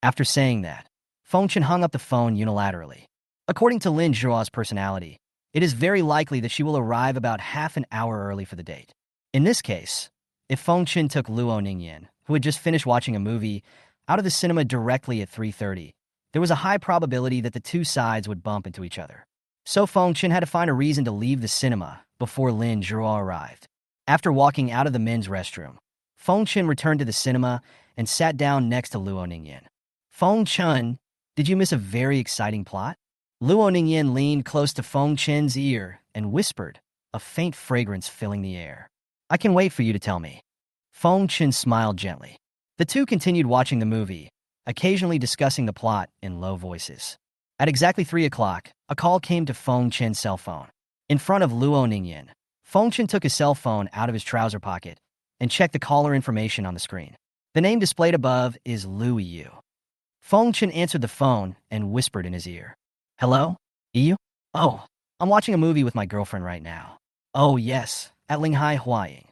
After saying that, Feng Chun hung up the phone unilaterally. According to Lin Zhuo's personality, it is very likely that she will arrive about half an hour early for the date. In this case, if Feng Chun took Luo Ningyan, who had just finished watching a movie, out of the cinema directly at 3:30, there was a high probability that the two sides would bump into each other. So Feng Chun had to find a reason to leave the cinema before Lin Zhuo arrived. After walking out of the men's restroom, Feng Chun returned to the cinema and sat down next to Luo Ningyan. "Feng Chun, did you miss a very exciting plot?" Luo Ningyan leaned close to Feng Chun's ear and whispered, a faint fragrance filling the air. "I can wait for you to tell me." Feng Chun smiled gently. The two continued watching the movie, occasionally discussing the plot in low voices. At exactly 3 o'clock, a call came to Feng Chun's cell phone. In front of Luo Ningyan, Feng Chun took his cell phone out of his trouser pocket and checked the caller information on the screen. The name displayed above is Lu Yu. Feng Chun answered the phone and whispered in his ear. "Hello? Yu? Oh, I'm watching a movie with my girlfriend right now." "Oh, yes, at Linghai Huaying."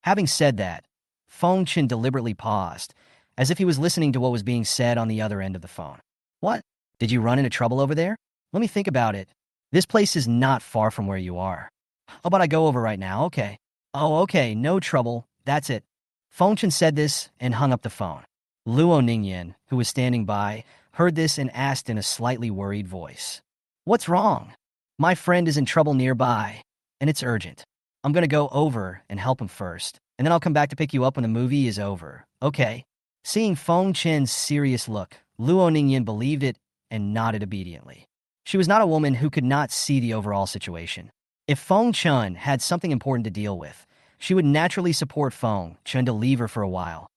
Having said that, Feng Chun deliberately paused, as if he was listening to what was being said on the other end of the phone. "What? Did you run into trouble over there? Let me think about it. This place is not far from where you are." "How about I go over right now? Okay." "Oh, okay, no trouble. That's it." Feng Chun said this and hung up the phone. Luo Ningyan, who was standing by, heard this and asked in a slightly worried voice, "What's wrong?" "My friend is in trouble nearby, and it's urgent. I'm going to go over and help him first, and then I'll come back to pick you up when the movie is over, okay?" Seeing Feng Chun's serious look, Luo Ningyan believed it and nodded obediently. She was not a woman who could not see the overall situation. If Feng Chun had something important to deal with, she would naturally support Feng Chun to leave her for a while,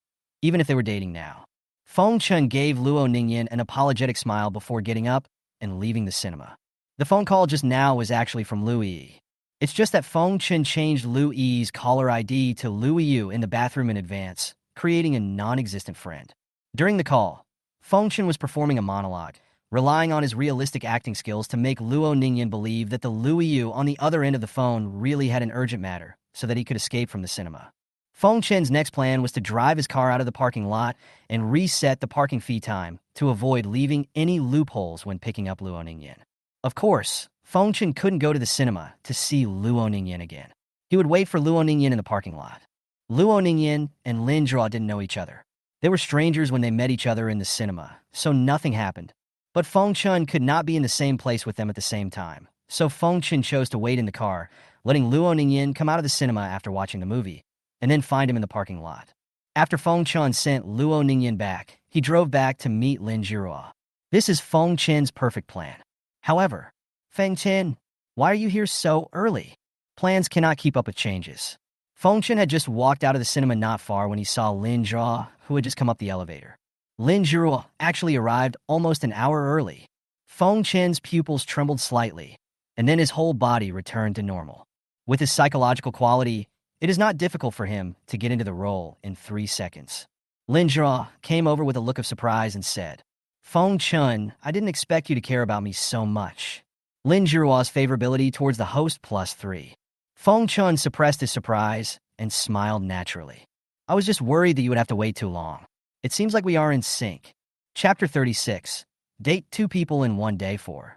even if they were dating now. Feng Chun gave Luo Ningyan an apologetic smile before getting up and leaving the cinema. The phone call just now was actually from Lu Yi. It's just that Feng Chun changed Lu Yi's caller ID to Lu Yu in the bathroom in advance, creating a non-existent friend. During the call, Feng Chun was performing a monologue, relying on his realistic acting skills to make Luo Ningyan believe that the Lu Yu on the other end of the phone really had an urgent matter, so that he could escape from the cinema. Feng Chun's next plan was to drive his car out of the parking lot and reset the parking fee time to avoid leaving any loopholes when picking up Luo Ningyan. Of course, Feng Chun couldn't go to the cinema to see Luo Ningyan again. He would wait for Luo Ningyan in the parking lot. Luo Ningyan and Lin Zhuo didn't know each other. They were strangers when they met each other in the cinema, so nothing happened. But Feng Chun could not be in the same place with them at the same time, so Feng Chun chose to wait in the car, letting Luo Ningyan come out of the cinema after watching the movie, and then find him in the parking lot. After Feng Chun sent Luo Ningyan back, he drove back to meet Lin Zhuo. This is Feng Chun's perfect plan. However, Feng Chun, why are you here so early? Plans cannot keep up with changes. Feng Chen had just walked out of the cinema not far when he saw Lin Zhao, who had just come up the elevator. Lin Zhao actually arrived almost an hour early. Feng Chen's pupils trembled slightly, and then his whole body returned to normal. With his psychological quality, it is not difficult for him to get into the role in 3 seconds. Lin Zhao came over with a look of surprise and said, Feng Chen, I didn't expect you to care about me so much. Lin Zhao's favorability towards the host +3. Feng Chen suppressed his surprise and smiled naturally. I was just worried that you would have to wait too long. It seems like we are in sync. Chapter 36. Date 2 people in 1 day 4.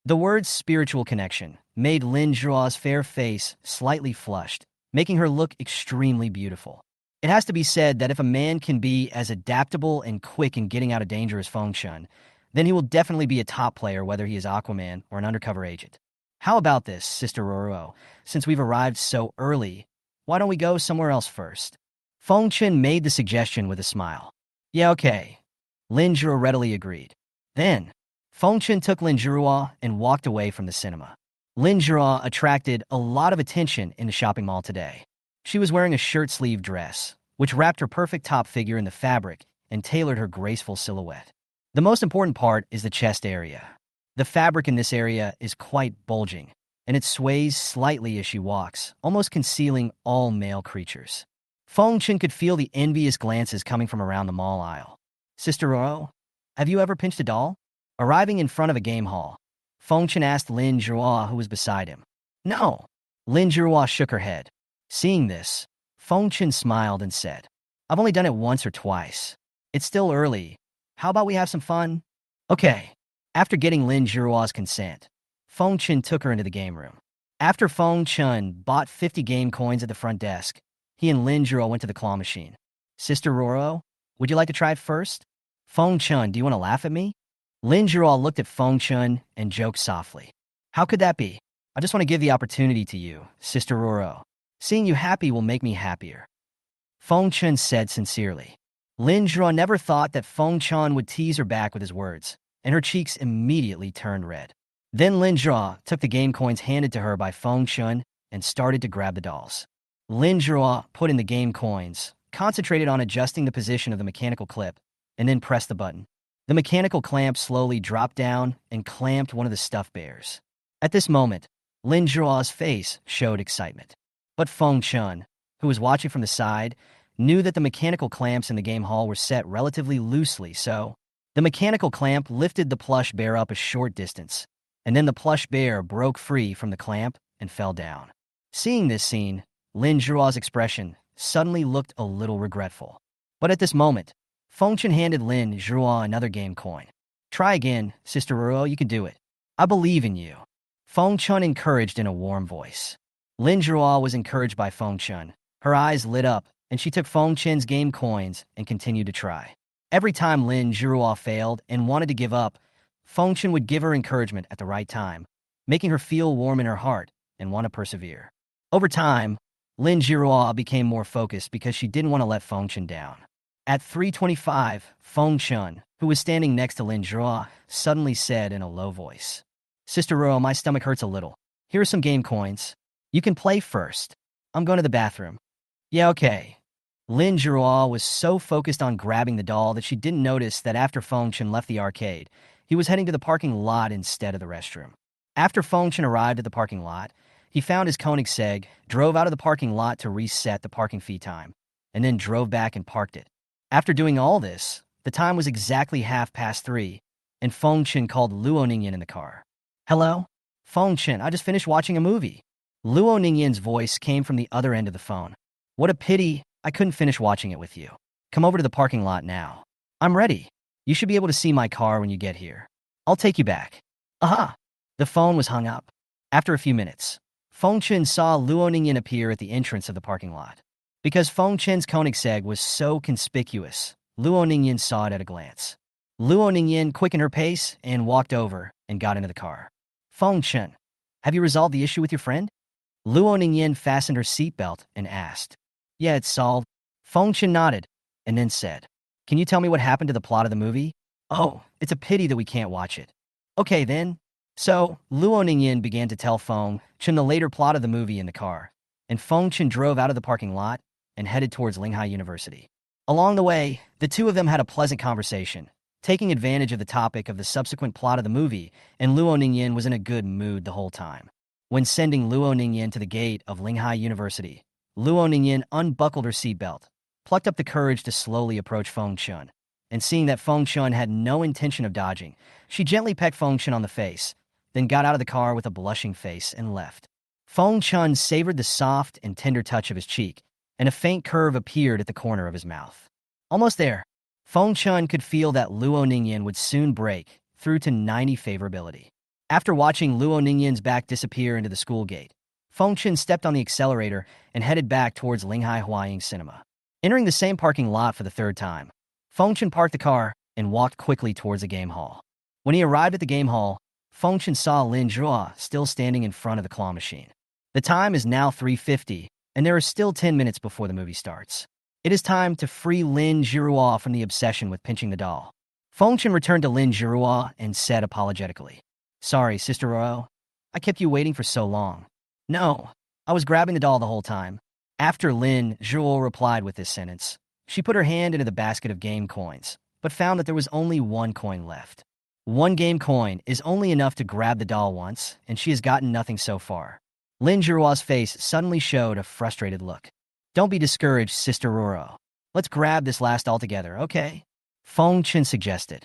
The word spiritual connection made Lin Zhao's fair face slightly flushed, making her look extremely beautiful. It has to be said that if a man can be as adaptable and quick in getting out of danger as Feng Chen, then he will definitely be a top player whether he is Aquaman or an undercover agent. How about this, Sister Roro? Since we've arrived so early, why don't we go somewhere else first? Feng Chen made the suggestion with a smile. Yeah, okay. Lin Zhao readily agreed. Then, Feng Chen took Lin Zhao and walked away from the cinema. Lin Zhao attracted a lot of attention in the shopping mall today. She was wearing a shirt-sleeve dress, which wrapped her perfect top figure in the fabric and tailored her graceful silhouette. The most important part is the chest area. The fabric in this area is quite bulging, and it sways slightly as she walks, almost concealing all male creatures. Feng Chen could feel the envious glances coming from around the mall aisle. Sister Roro, have you ever pinched a doll? Arriving in front of a game hall, Feng Chen asked Lin Zhao, who was beside him. No. Lin Zhao shook her head. Seeing this, Feng Chen smiled and said, I've only done it once or twice. It's still early. How about we have some fun? Okay. After getting Lin Zhao's consent, Feng Chen took her into the game room. After Feng Chen bought 50 game coins at the front desk, he and Lin Zhao went to the claw machine. Sister Roro, would you like to try it first? Feng Chen, do you want to laugh at me? Lin Zhao looked at Feng Chen and joked softly. How could that be? I just want to give the opportunity to you, Sister Roro. Seeing you happy will make me happier. Feng Chen said sincerely. Lin Zhao never thought that Feng Chen would tease her back with his words, and her cheeks immediately turned red. Then Lin Zhao took the game coins handed to her by Feng Chen and started to grab the dolls. Lin Zhao put in the game coins, concentrated on adjusting the position of the mechanical clip, and then pressed the button. The mechanical clamp slowly dropped down and clamped one of the stuffed bears. At this moment, Lin Zhao's face showed excitement. But Feng Chen, who was watching from the side, knew that the mechanical clamps in the game hall were set relatively loosely, so the mechanical clamp lifted the plush bear up a short distance, and then the plush bear broke free from the clamp and fell down. Seeing this scene, Lin Zhao's expression suddenly looked a little regretful. But at this moment, Feng Chen handed Lin Zhao another game coin. Try again, Sister Roro, you can do it. I believe in you. Feng Chen encouraged in a warm voice. Lin Zhao was encouraged by Feng Chen. Her eyes lit up, and she took Feng Chen's game coins and continued to try. Every time Lin Zhao failed and wanted to give up, Feng Chen would give her encouragement at the right time, making her feel warm in her heart and want to persevere. Over time, Lin Zhao became more focused because she didn't want to let Feng Chen down. At 3:25, Feng Chen, who was standing next to Lin Zhao, suddenly said in a low voice, Sister Roro, my stomach hurts a little. Here are some game coins. You can play first. I'm going to the bathroom. Yeah, okay. Lin Zhao was so focused on grabbing the doll that she didn't notice that after Feng Chen left the arcade, he was heading to the parking lot instead of the restroom. After Feng Chen arrived at the parking lot, he found his Koenigsegg, drove out of the parking lot to reset the parking fee time, and then drove back and parked it. After doing all this, the time was exactly 3:30, and Feng Chen called Luo Nan in the car. Hello? Feng Chen, I just finished watching a movie. Luo Nan's voice came from the other end of the phone. What a pity, I couldn't finish watching it with you. Come over to the parking lot now. I'm ready. You should be able to see my car when you get here. I'll take you back. Aha! The phone was hung up. After a few minutes, Feng Chen saw Luo Nan appear at the entrance of the parking lot. Because Feng Chen's Koenigsegg was so conspicuous, Luo Nan saw it at a glance. Luo Nan quickened her pace and walked over and got into the car. Feng Chen, have you resolved the issue with your friend? Luo Nan fastened her seatbelt and asked. Yeah, it's solved. Feng Chen nodded and then said, Can you tell me what happened to the plot of the movie? Oh, it's a pity that we can't watch it. Okay, then. So, Luo Nan began to tell Feng Chen the later plot of the movie in the car. and Feng Chen drove out of the parking lot and headed towards Linghai University. Along the way, the two of them had a pleasant conversation, taking advantage of the topic of the subsequent plot of the movie, and Luo Ningyan was in a good mood the whole time. When sending Luo Ningyan to the gate of Linghai University, Luo Ningyan unbuckled her seatbelt, plucked up the courage to slowly approach Feng Chen, and seeing that Feng Chen had no intention of dodging, she gently pecked Feng Chen on the face, then got out of the car with a blushing face and left. Feng Chen savored the soft and tender touch of his cheek, and a faint curve appeared at the corner of his mouth. Almost there, Feng Chen could feel that Luo Ningyan would soon break through to 90 favorability. After watching Luo Ningyan's back disappear into the school gate, Feng Chen stepped on the accelerator and headed back towards Linghai Huaying Cinema. Entering the same parking lot for the third time, Feng Chen parked the car and walked quickly towards the game hall. When he arrived at the game hall, Feng Chen saw Lin Zhua still standing in front of the claw machine. The time is now 3:50, and there are still 10 minutes before the movie starts. It is time to free Lin Zhua from the obsession with pinching the doll. Feng Chen returned to Lin Zhua and said apologetically, "Sorry, Sister Ro. I kept you waiting for so long." "No, I was grabbing the doll the whole time." After Lin Zhua replied with this sentence, she put her hand into the basket of game coins, but found that there was only one coin left. One game coin is only enough to grab the doll once, and she has gotten nothing so far. Lin Zhua's face suddenly showed a frustrated look. "Don't be discouraged, Sister Roro. Let's grab this last doll together, okay?" Feng Chen suggested.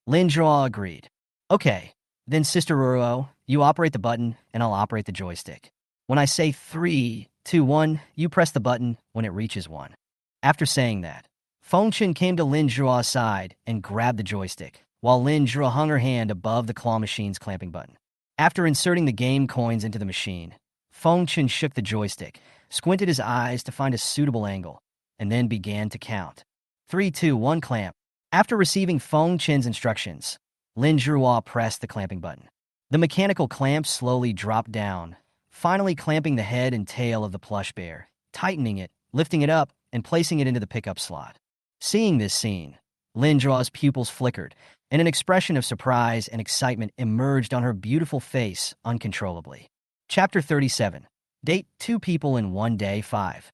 Lin Zhua agreed. "Okay, then Sister Roro, you operate the button, and I'll operate the joystick. When I say 3, 2, 1, you press the button when it reaches 1. After saying that, Feng Chen came to Lin Zhua's side and grabbed the joystick, while Lin Zhua hung her hand above the claw machine's clamping button. After inserting the game coins into the machine, Feng Chen shook the joystick, squinted his eyes to find a suitable angle, and then began to count. 3, 2, 1, clamp. After receiving Feng Chen's instructions, Lin Zhua pressed the clamping button. The mechanical clamp slowly dropped down, finally clamping the head and tail of the plush bear, tightening it, lifting it up, and placing it into the pickup slot. Seeing this scene, Lin Zhua's pupils flickered, and an expression of surprise and excitement emerged on her beautiful face uncontrollably. Chapter 37. Date 2 People in 1 Day 5.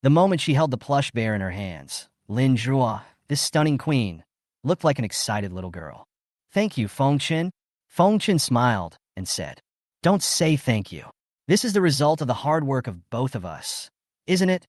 The moment she held the plush bear in her hands, Lin Zhua, this stunning queen, looked like an excited little girl. "Thank you, Feng Chen." Feng Chen smiled and said, "Don't say thank you. This is the result of the hard work of both of us, isn't it?"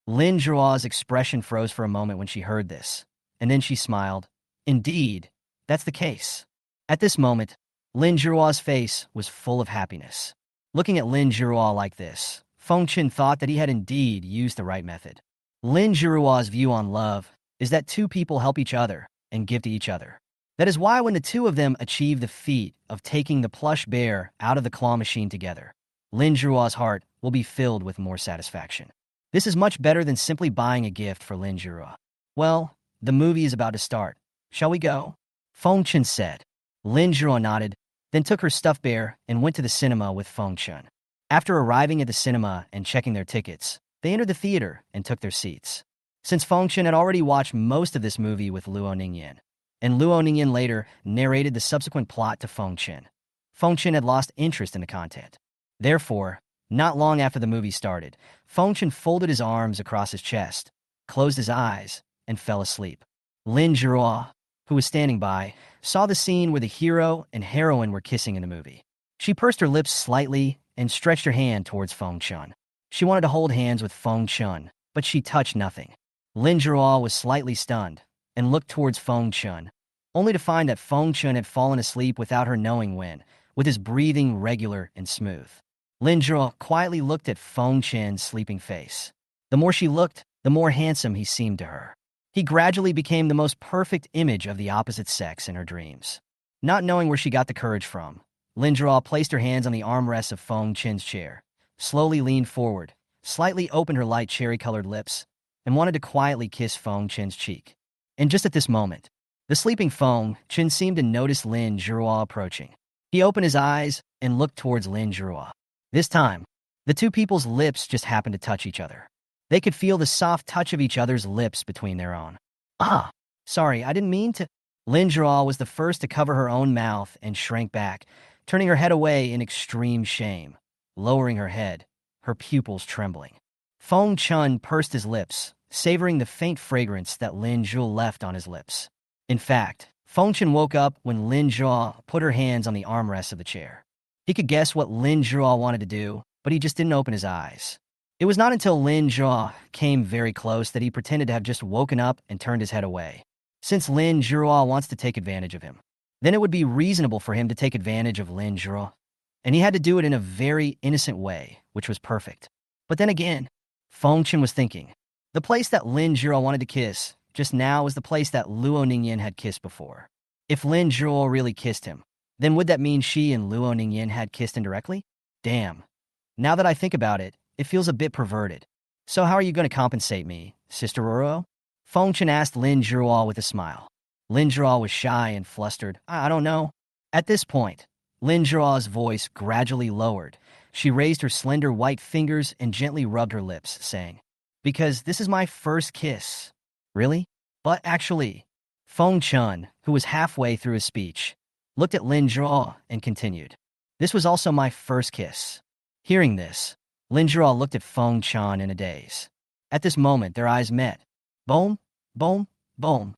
Lin Zhua's expression froze for a moment when she heard this, and then she smiled. "Indeed, that's the case." At this moment, Lin Zhua's face was full of happiness. Looking at Lin Zhua like this, Feng Chen thought that he had indeed used the right method. Lin Zhua's view on love is that two people help each other and give to each other. That is why when the two of them achieve the feat of taking the plush bear out of the claw machine together, Lin Zhua's heart will be filled with more satisfaction. This is much better than simply buying a gift for Lin Zhua. "Well, the movie is about to start. Shall we go?" Feng Chen said. Lin Zhua nodded, then took her stuffed bear and went to the cinema with Feng Chen. After arriving at the cinema and checking their tickets, they entered the theater and took their seats. Since Feng Chen had already watched most of this movie with Luo Ningyan, and Luo Ningyan later narrated the subsequent plot to Feng Chen had lost interest in the content. Therefore, not long after the movie started, Feng Chen folded his arms across his chest, closed his eyes, and fell asleep. Lin Zhua, who was standing by, saw the scene where the hero and heroine were kissing in the movie. She pursed her lips slightly and stretched her hand towards Feng Chen. She wanted to hold hands with Feng Chen, but she touched nothing. Lin Zhua was slightly stunned and looked towards Feng Chen, only to find that Feng Chen had fallen asleep without her knowing when, with his breathing regular and smooth. Lin Zhua quietly looked at Feng Chen's sleeping face. The more she looked, the more handsome he seemed to her. He gradually became the most perfect image of the opposite sex in her dreams. Not knowing where she got the courage from, Lin Zhua placed her hands on the armrests of Feng Chen's chair, slowly leaned forward, slightly opened her light cherry-colored lips, and wanted to quietly kiss Feng Chen's cheek. And just at this moment, the sleeping Feng Chen seemed to notice Lin Zhua approaching. He opened his eyes and looked towards Lin Zhua. This time, the two people's lips just happened to touch each other. They could feel the soft touch of each other's lips between their own. Sorry, I didn't mean to." Lin Zhua was the first to cover her own mouth and shrank back, turning her head away in extreme shame. Lowering her head, her pupils trembling. Feng Chun pursed his lips, savoring the faint fragrance that Lin Zhuo left on his lips. In fact, Feng Chun woke up when Lin Zhuo put her hands on the armrests of the chair. He could guess what Lin Zhuo wanted to do, but he just didn't open his eyes. It was not until Lin Zhuo came very close that he pretended to have just woken up and turned his head away. Since Lin Zhuo wants to take advantage of him, then it would be reasonable for him to take advantage of Lin Zhuo. And he had to do it in a very innocent way, which was perfect. But then again, Feng Chun was thinking, the place that Lin Zhuo wanted to kiss just now was the place that Luo Nan had kissed before. If Lin Zhuo really kissed him, then would that mean she and Luo Nan had kissed indirectly? Damn. Now that I think about it, it feels a bit perverted. So how are you going to compensate me, Sister Roro? Feng Chun asked Lin Zhuo with a smile. Lin Zhuo was shy and flustered. I don't know. At this point, Lin Zhuo's voice gradually lowered. She raised her slender white fingers and gently rubbed her lips, saying, "Because this is my first kiss." Really? But actually, Feng Chun, who was halfway through his speech, looked at Lin Zhuo and continued, "This was also my first kiss." Hearing this, Lin Zhuo looked at Feng Chun in a daze. At this moment, their eyes met. Boom, boom, boom.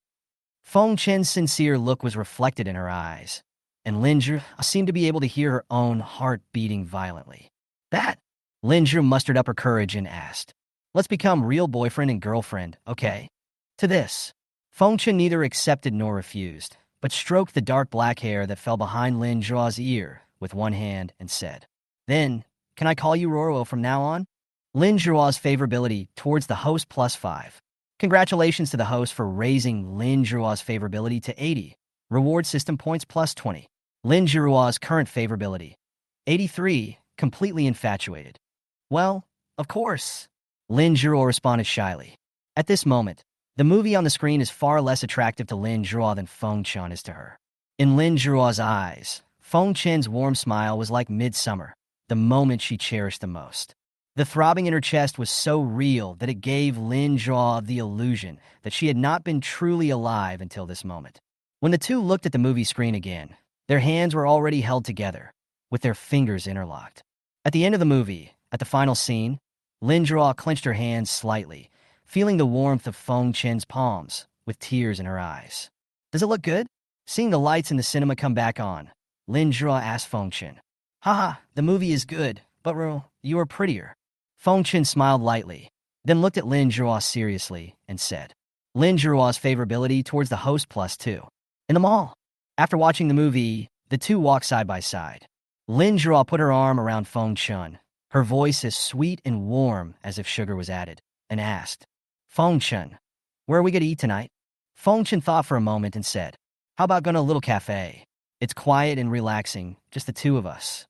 Feng Chen's sincere look was reflected in her eyes, and Lin Zhuo seemed to be able to hear her own heart beating violently. That? Lin Zhuo mustered up her courage and asked, "Let's become real boyfriend and girlfriend, okay?" To this, Feng Chen neither accepted nor refused, but stroked the dark black hair that fell behind Lin Zhuo's ear with one hand and said, "Then, can I call you Roro from now on?" Lin Zhuo's favorability towards the host +5. Congratulations to the host for raising Lin Zhuo's favorability to 80. Reward system points +20. Lin Zhuo's current favorability, 83, completely infatuated. Well, of course. Lin Zhuo responded shyly. At this moment, the movie on the screen is far less attractive to Lin Zhuo than Feng Chun is to her. In Lin Zhuo's eyes, Feng Chen's warm smile was like midsummer, the moment she cherished the most. The throbbing in her chest was so real that it gave Lin Zhuo the illusion that she had not been truly alive until this moment. When the two looked at the movie screen again, their hands were already held together, with their fingers interlocked. At the end of the movie, at the final scene, Lin Zhuo clenched her hands slightly, feeling the warmth of Feng Chen's palms, with tears in her eyes. "Does it look good?" Seeing the lights in the cinema come back on, Lin Zhuo asked Feng Chen. "Haha, the movie is good, but you are prettier." Feng Chen smiled lightly, then looked at Lin Zhuo seriously and said, Lin Zhuo's favorability towards the host +2. In the mall. After watching the movie, the two walked side by side. Lin Zhuo put her arm around Feng Chen, her voice as sweet and warm as if sugar was added, and asked, "Feng Chen, where are we going to eat tonight?" Feng Chen thought for a moment and said, "How about going to a little cafe? It's quiet and relaxing, just the two of us."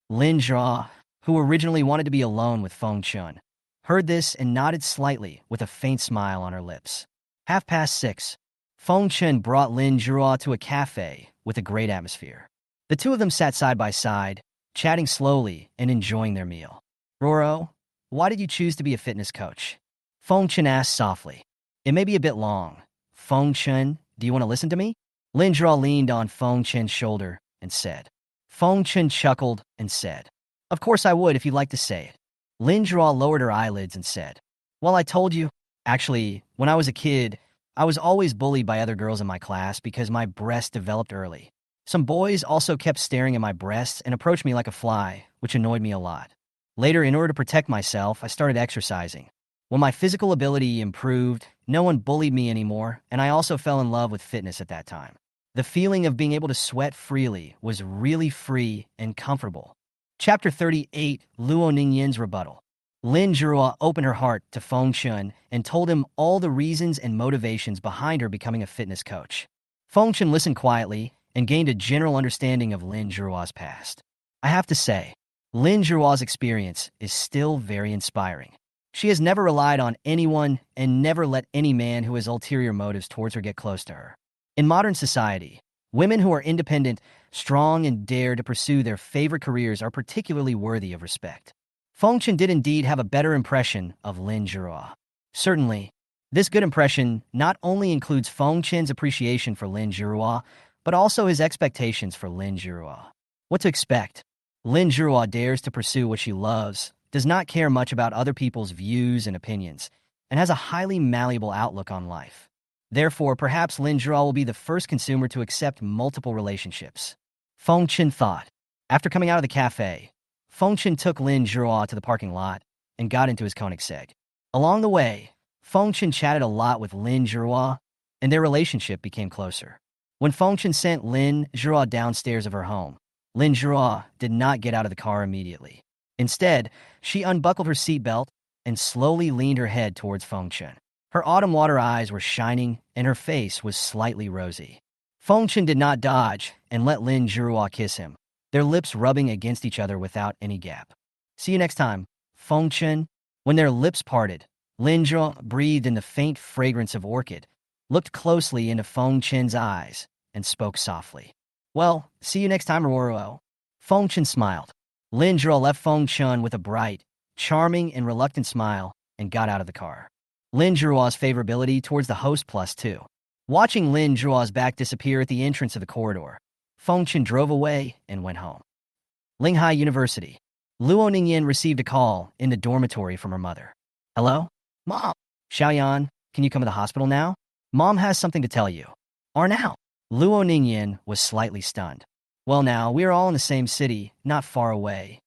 Lin Zhuo, who originally wanted to be alone with Feng Chun, heard this and nodded slightly with a faint smile on her lips. 6:30. Feng Chun brought Lin Zhuo to a cafe with a great atmosphere. The two of them sat side by side, chatting slowly and enjoying their meal. "Roro, why did you choose to be a fitness coach?" Feng Chun asked softly. "It may be a bit long. Feng Chun, do you want to listen to me?" Lin Zhuo leaned on Feng Chun's shoulder and said. Feng Chun chuckled and said, "Of course I would if you'd like to say it." Lin Zhuo lowered her eyelids and said, "Well, I told you. Actually, when I was a kid, I was always bullied by other girls in my class because my breasts developed early. Some boys also kept staring at my breasts and approached me like a fly, which annoyed me a lot. Later, in order to protect myself, I started exercising. When my physical ability improved, no one bullied me anymore, and I also fell in love with fitness at that time. The feeling of being able to sweat freely was really free and comfortable." Chapter 38, Luo Nan's Rebuttal. Lin Zhuo opened her heart to Feng Chun and told him all the reasons and motivations behind her becoming a fitness coach. Feng Chun listened quietly and gained a general understanding of Lin Zhuo's past. I have to say, Lin Zhuo's experience is still very inspiring. She has never relied on anyone and never let any man who has ulterior motives towards her get close to her. In modern society, women who are independent, strong, and dare to pursue their favorite careers are particularly worthy of respect. Feng Chen did indeed have a better impression of Lin Zhuo. Certainly, this good impression not only includes Feng Chen's appreciation for Lin Zhuo, but also his expectations for Lin Zhuo. What to expect? Lin Zhuo dares to pursue what she loves, does not care much about other people's views and opinions, and has a highly malleable outlook on life. Therefore, perhaps Lin Zhuo will be the first consumer to accept multiple relationships. Feng Chen thought. After coming out of the cafe, Feng Chen took Lin Zhuo to the parking lot and got into his Koenigsegg. Along the way, Feng Chen chatted a lot with Lin Zhuo, and their relationship became closer. When Feng Chen sent Lin Zhuo downstairs of her home, Lin Zhuo did not get out of the car immediately. Instead, she unbuckled her seatbelt and slowly leaned her head towards Feng Chen. Her autumn water eyes were shining, and her face was slightly rosy. Feng Chen did not dodge and let Lin Zhuo kiss him, their lips rubbing against each other without any gap. See you next time, Feng Chen. When their lips parted, Lin Zhuo breathed in the faint fragrance of orchid, looked closely into Feng Chen's eyes, and spoke softly. Well, see you next time, Ruoro. Feng Chen smiled. Lin Zhuo left Feng Chen with a bright, charming, and reluctant smile and got out of the car. Lin Zhuo's favorability towards the host +2. Watching Lin Zhuo's back disappear at the entrance of the corridor, Feng Chen drove away and went home. Linghai University. Luo Ningyan received a call in the dormitory from her mother. Hello? Mom. Xiaoyan, can you come to the hospital now? Mom has something to tell you. Or now? Luo Ningyan was slightly stunned. Well now, we are all in the same city, not far away.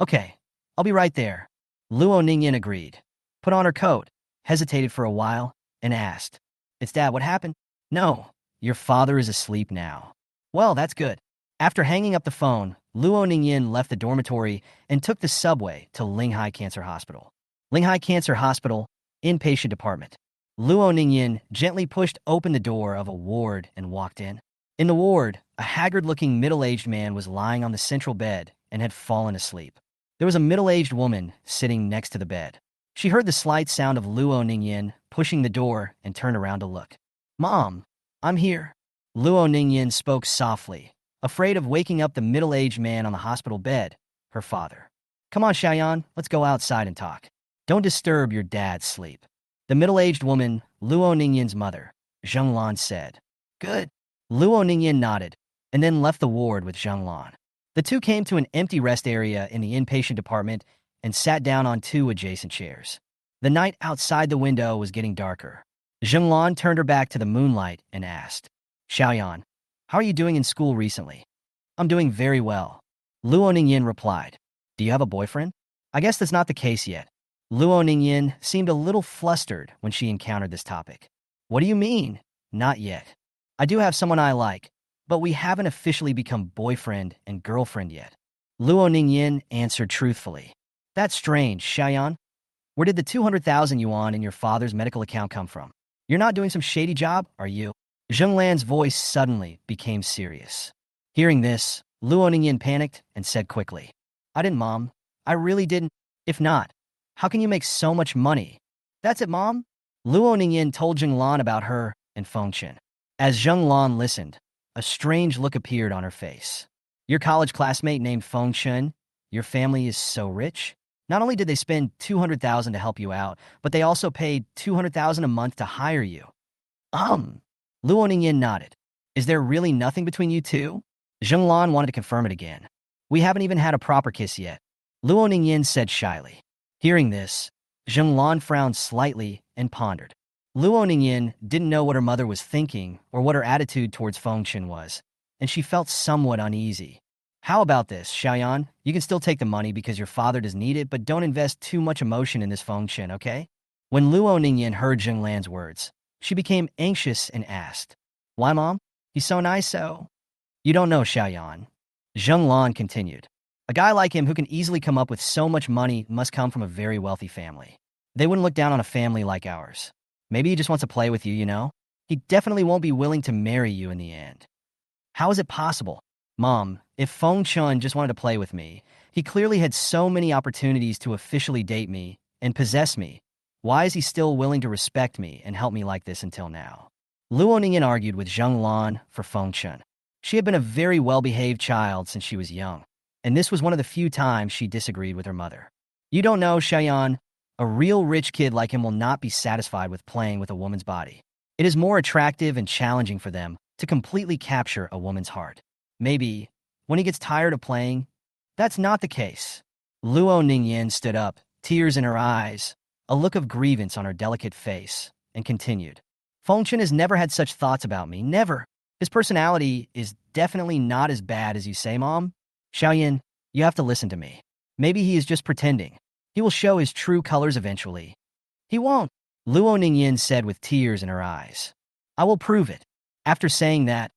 Okay, I'll be right there. Luo Ningyan agreed, put on her coat, hesitated for a while, and asked, It's Dad, what happened? No, your father is asleep now. Well, that's good. After hanging up the phone, Luo Ningyan left the dormitory and took the subway to Linghai Cancer Hospital. Linghai Cancer Hospital, inpatient department. Luo Ningyan gently pushed open the door of a ward and walked in. In the ward, a haggard-looking middle-aged man was lying on the central bed and had fallen asleep. There was a middle-aged woman sitting next to the bed. She heard the slight sound of Luo Ningyan pushing the door and turned around to look. Mom, I'm here. Luo Ningyan spoke softly, afraid of waking up the middle-aged man on the hospital bed, her father. Come on, Xiaoyan, let's go outside and talk. Don't disturb your dad's sleep. The middle-aged woman, Luo Ningyan's mother, Zheng Lan, said. Good. Luo Ningyan nodded, and then left the ward with Zheng Lan. The two came to an empty rest area in the inpatient department and sat down on two adjacent chairs. The night outside the window was getting darker. Zheng Lan turned her back to the moonlight and asked, Xiaoyan, how are you doing in school recently? I'm doing very well. Luo Ningyan replied. Do you have a boyfriend? I guess that's not the case yet. Luo Ningyan seemed a little flustered when she encountered this topic. What do you mean? Not yet. I do have someone I like, but we haven't officially become boyfriend and girlfriend yet. Luo Ningyan answered truthfully. That's strange, Xiaoyan. Where did the 200,000 yuan in your father's medical account come from? You're not doing some shady job, are you? Zheng Lan's voice suddenly became serious. Hearing this, Luo Ningyan panicked and said quickly, I didn't, Mom. I really didn't. If not, how can you make so much money? That's it, Mom. Luo Ningyan told Zheng Lan about her and Feng Chen. As Zheng Lan listened, a strange look appeared on her face. Your college classmate named Feng Chen? Your family is so rich? Not only did they spend 200,000 to help you out, but they also paid 200,000 a month to hire you. Luo Ningyan nodded. Is there really nothing between you two? Zheng Lan wanted to confirm it again. We haven't even had a proper kiss yet. Luo Ningyan said shyly. Hearing this, Zheng Lan frowned slightly and pondered. Luo Ningyan didn't know what her mother was thinking or what her attitude towards Feng Chen was, and she felt somewhat uneasy. How about this, Xiaoyan? You can still take the money because your father does need it, but don't invest too much emotion in this Feng Chen, okay? When Luo Ningyan heard Zheng Lan's words, she became anxious and asked, Why, Mom? He's so nice, so... You don't know, Xiaoyan. Zheng Lan continued. A guy like him who can easily come up with so much money must come from a very wealthy family. They wouldn't look down on a family like ours. Maybe he just wants to play with you, you know? He definitely won't be willing to marry you in the end. How is it possible? Mom, if Feng Chen just wanted to play with me, he clearly had so many opportunities to officially date me and possess me. Why is he still willing to respect me and help me like this until now? Luo Ningyan argued with Zheng Lan for Feng Chen. She had been a very well-behaved child since she was young, and this was one of the few times she disagreed with her mother. You don't know, Xiaoyan. A real rich kid like him will not be satisfied with playing with a woman's body. It is more attractive and challenging for them to completely capture a woman's heart. Maybe, when he gets tired of playing, that's not the case. Luo Ningyin stood up, tears in her eyes, a look of grievance on her delicate face, and continued. Fengchen has never had such thoughts about me, never. His personality is definitely not as bad as you say, Mom. Xiaoyan, you have to listen to me. Maybe he is just pretending. He will show his true colors eventually. He won't, Luo Ningyin said with tears in her eyes. I will prove it. After saying that,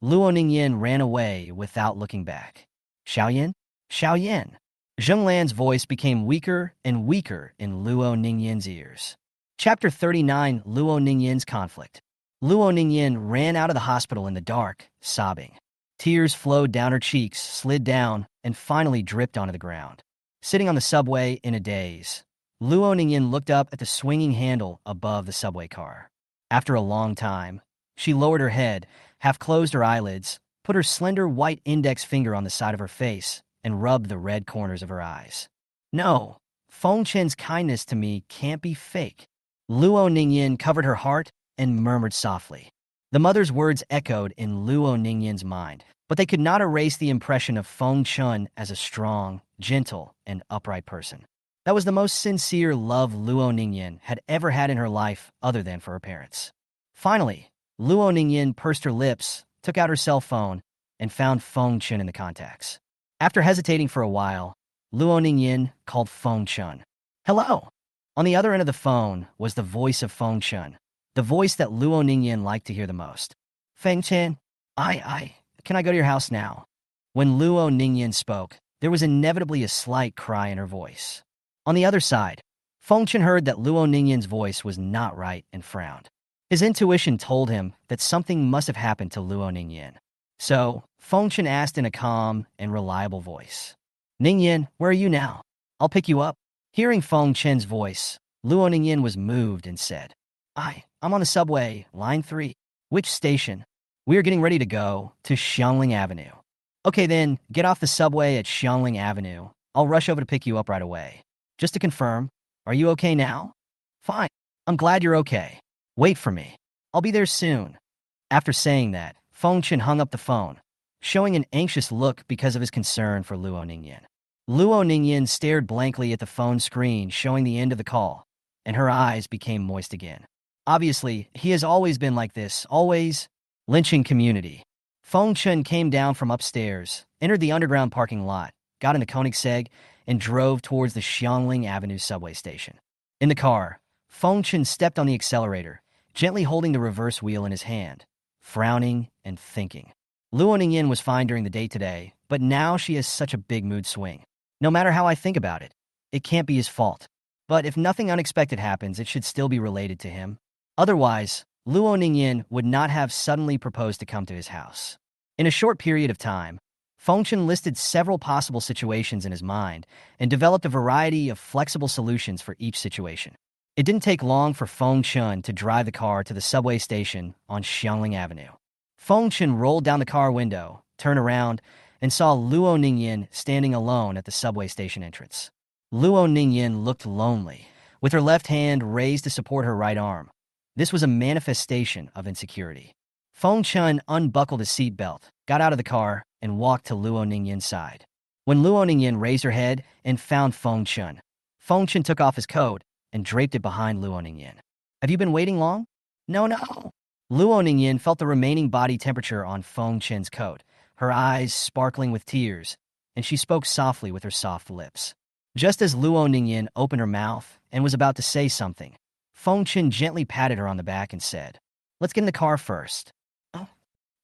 Luo Ningyin ran away without looking back. Xiaoyan? Xiaoyan. Zhenglan's voice became weaker and weaker in Luo Ningyin's ears. Chapter 39, Luo Ningyin's Conflict. Luo Ningyin ran out of the hospital in the dark, sobbing. Tears flowed down her cheeks, slid down, and finally dripped onto the ground. Sitting on the subway in a daze, Luo Ningyin looked up at the swinging handle above the subway car. After a long time, she lowered her head, half-closed her eyelids, put her slender white index finger on the side of her face, and rubbed the red corners of her eyes. No, Fengchen's kindness to me can't be fake. Luo Ningyin covered her heart and murmured softly. The mother's words echoed in Luo Ningyin's mind, but they could not erase the impression of Fengchen as a strong, gentle, and upright person. That was the most sincere love Luo Ningyin had ever had in her life other than for her parents. Finally, Luo Ningyin pursed her lips, took out her cell phone, and found Fengchen in the contacts. After hesitating for a while, Luo Ningyin called Fengchen. Hello! On the other end of the phone was the voice of Fengchen, the voice that Luo Ningyin liked to hear the most. Fengchen, can I go to your house now? When Luo Ningyin spoke, there was inevitably a slight cry in her voice. On the other side, Fengchen heard that Luo Ningyin's voice was not right and frowned. His intuition told him that something must have happened to Luo Ningyin. So, Fengchen asked in a calm and reliable voice. Ningyin, where are you now? I'll pick you up. Hearing Fengchen's voice, Luo Ningyin was moved and said, I'm on the subway, line 3. Which station? We are getting ready to go to Xiangling Avenue. Okay then, get off the subway at Xiangling Avenue. I'll rush over to pick you up right away. Just to confirm, are you okay now? Fine. I'm glad you're okay. Wait for me. I'll be there soon. After saying that, Fengchen hung up the phone, showing an anxious look because of his concern for Luo Ningyin. Luo Ningyin stared blankly at the phone screen showing the end of the call, and her eyes became moist again. Obviously, he has always been like this, always. Lynching community. Fengchen came down from upstairs, entered the underground parking lot, got into Koenigsegg, and drove towards the Xiangling Avenue subway station. In the car, Fengchen stepped on the accelerator, gently holding the reverse wheel in his hand, frowning and thinking. Luo Ningyin was fine during the date today, but now she has such a big mood swing. No matter how I think about it, it can't be his fault. But if nothing unexpected happens, it should still be related to him. Otherwise, Luo Ningyin would not have suddenly proposed to come to his house. In a short period of time, Fengchen listed several possible situations in his mind and developed a variety of flexible solutions for each situation. It didn't take long for Fengchen to drive the car to the subway station on Xiangling Avenue. Fengchen rolled down the car window, turned around, and saw Luo Ningyin standing alone at the subway station entrance. Luo Ningyin looked lonely, with her left hand raised to support her right arm. This was a manifestation of insecurity. Fengchen unbuckled his seatbelt, got out of the car, and walked to Luo Ningyin's side. When Luo Ningyin raised her head and found Fengchen, Fengchen took off his coat and draped it behind Luo Ningyin. Have you been waiting long? No. Luo Ningyin felt the remaining body temperature on Fengchen's coat, her eyes sparkling with tears, and she spoke softly with her soft lips. Just as Luo Ningyin opened her mouth and was about to say something, Fengchen gently patted her on the back and said, Let's get in the car first. Oh.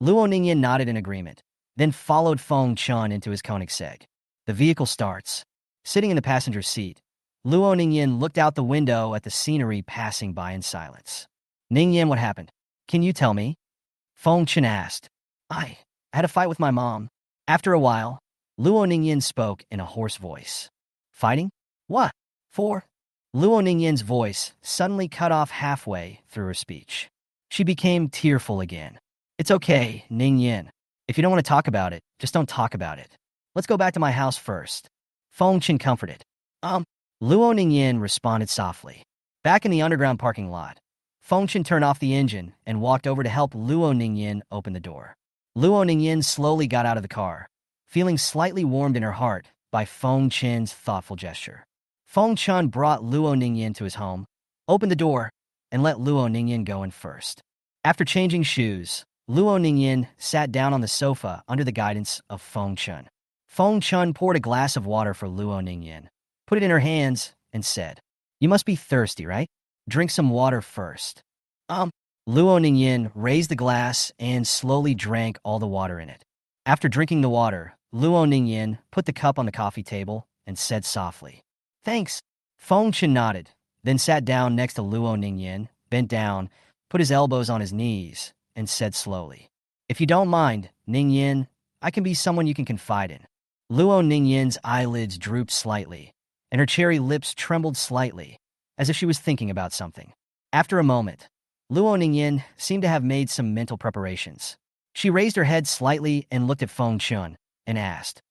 Luo Ningyin nodded in agreement, then followed Fengchen into his Koenigsegg. The vehicle starts. Sitting in the passenger seat, Luo Ningyin looked out the window at the scenery passing by in silence. Ningyin, what happened? Can you tell me? Fengchen asked. I had a fight with my mom. After a while, Luo Ningyin spoke in a hoarse voice. Fighting? What? For? Luo Ningyin's voice suddenly cut off halfway through her speech. She became tearful again. It's okay, Ningyin. If you don't want to talk about it, just don't talk about it. Let's go back to my house first. Fengchen comforted. Luo Ningyin responded softly. Back in the underground parking lot, Fengchen turned off the engine and walked over to help Luo Ningyin open the door. Luo Ningyin slowly got out of the car, feeling slightly warmed in her heart by Feng Chen's thoughtful gesture. Feng Chen brought Luo Ningyan to his home, opened the door, and let Luo Ningyan go in first. After changing shoes, Luo Ningyan sat down on the sofa under the guidance of Feng Chen. Feng Chen poured a glass of water for Luo Ningyan, put it in her hands, and said, "You must be thirsty, right? Drink some water first." Luo Ningyan raised the glass and slowly drank all the water in it. After drinking the water, Luo Ningyan put the cup on the coffee table and said softly, "Thanks." Feng Chen nodded, then sat down next to Luo Ningyan, bent down, put his elbows on his knees, and said slowly, "If you don't mind, Ningyan, I can be someone you can confide in." Luo Ningyan's eyelids drooped slightly, and her cherry lips trembled slightly, as if she was thinking about something. After a moment, Luo Ningyan seemed to have made some mental preparations. She raised her head slightly and looked at Feng Chen and asked,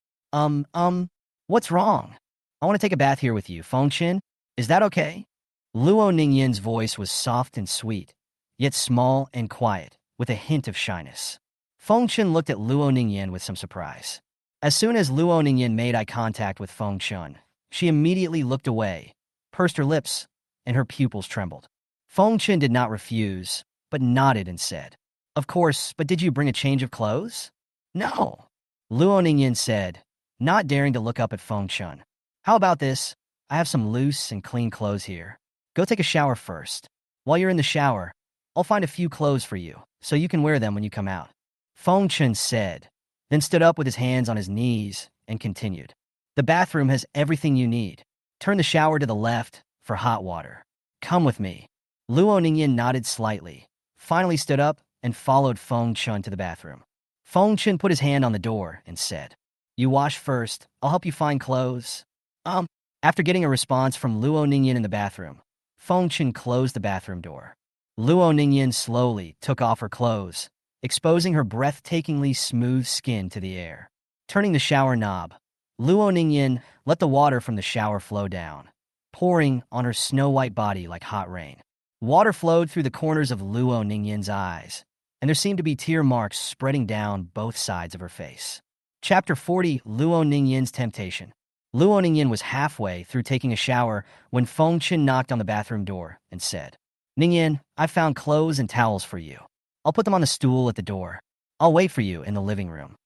what's wrong? I want to take a bath here with you, Feng Chen. Is that okay?" Luo Ningyan's voice was soft and sweet, yet small and quiet, with a hint of shyness. Feng Chen looked at Luo Ningyan with some surprise. As soon as Luo Ningyan made eye contact with Feng Chen, she immediately looked away, pursed her lips, and her pupils trembled. Feng Chen did not refuse, but nodded and said, "Of course, but did you bring a change of clothes?" "No," Luo Ningyan said, not daring to look up at Feng Chen. "How about this? I have some loose and clean clothes here. Go take a shower first. While you're in the shower, I'll find a few clothes for you, so you can wear them when you come out." Feng Chen said, then stood up with his hands on his knees and continued, "The bathroom has everything you need. Turn the shower to the left for hot water. Come with me." Luo Ningyan nodded slightly, finally stood up and followed Feng Chen to the bathroom. Feng Chen put his hand on the door and said, "You wash first, I'll help you find clothes." After getting a response from Luo Ningyan in the bathroom, Feng Chen closed the bathroom door. Luo Ningyan slowly took off her clothes, exposing her breathtakingly smooth skin to the air. Turning the shower knob, Luo Ningyan let the water from the shower flow down, pouring on her snow-white body like hot rain. Water flowed through the corners of Luo Ningyan's eyes, and there seemed to be tear marks spreading down both sides of her face. Chapter 40, Luo Ningyan's Temptation. Luo Ningyan was halfway through taking a shower when Feng Chen knocked on the bathroom door and said, "Ningyan, I found clothes and towels for you. I'll put them on the stool at the door. I'll wait for you in the living room."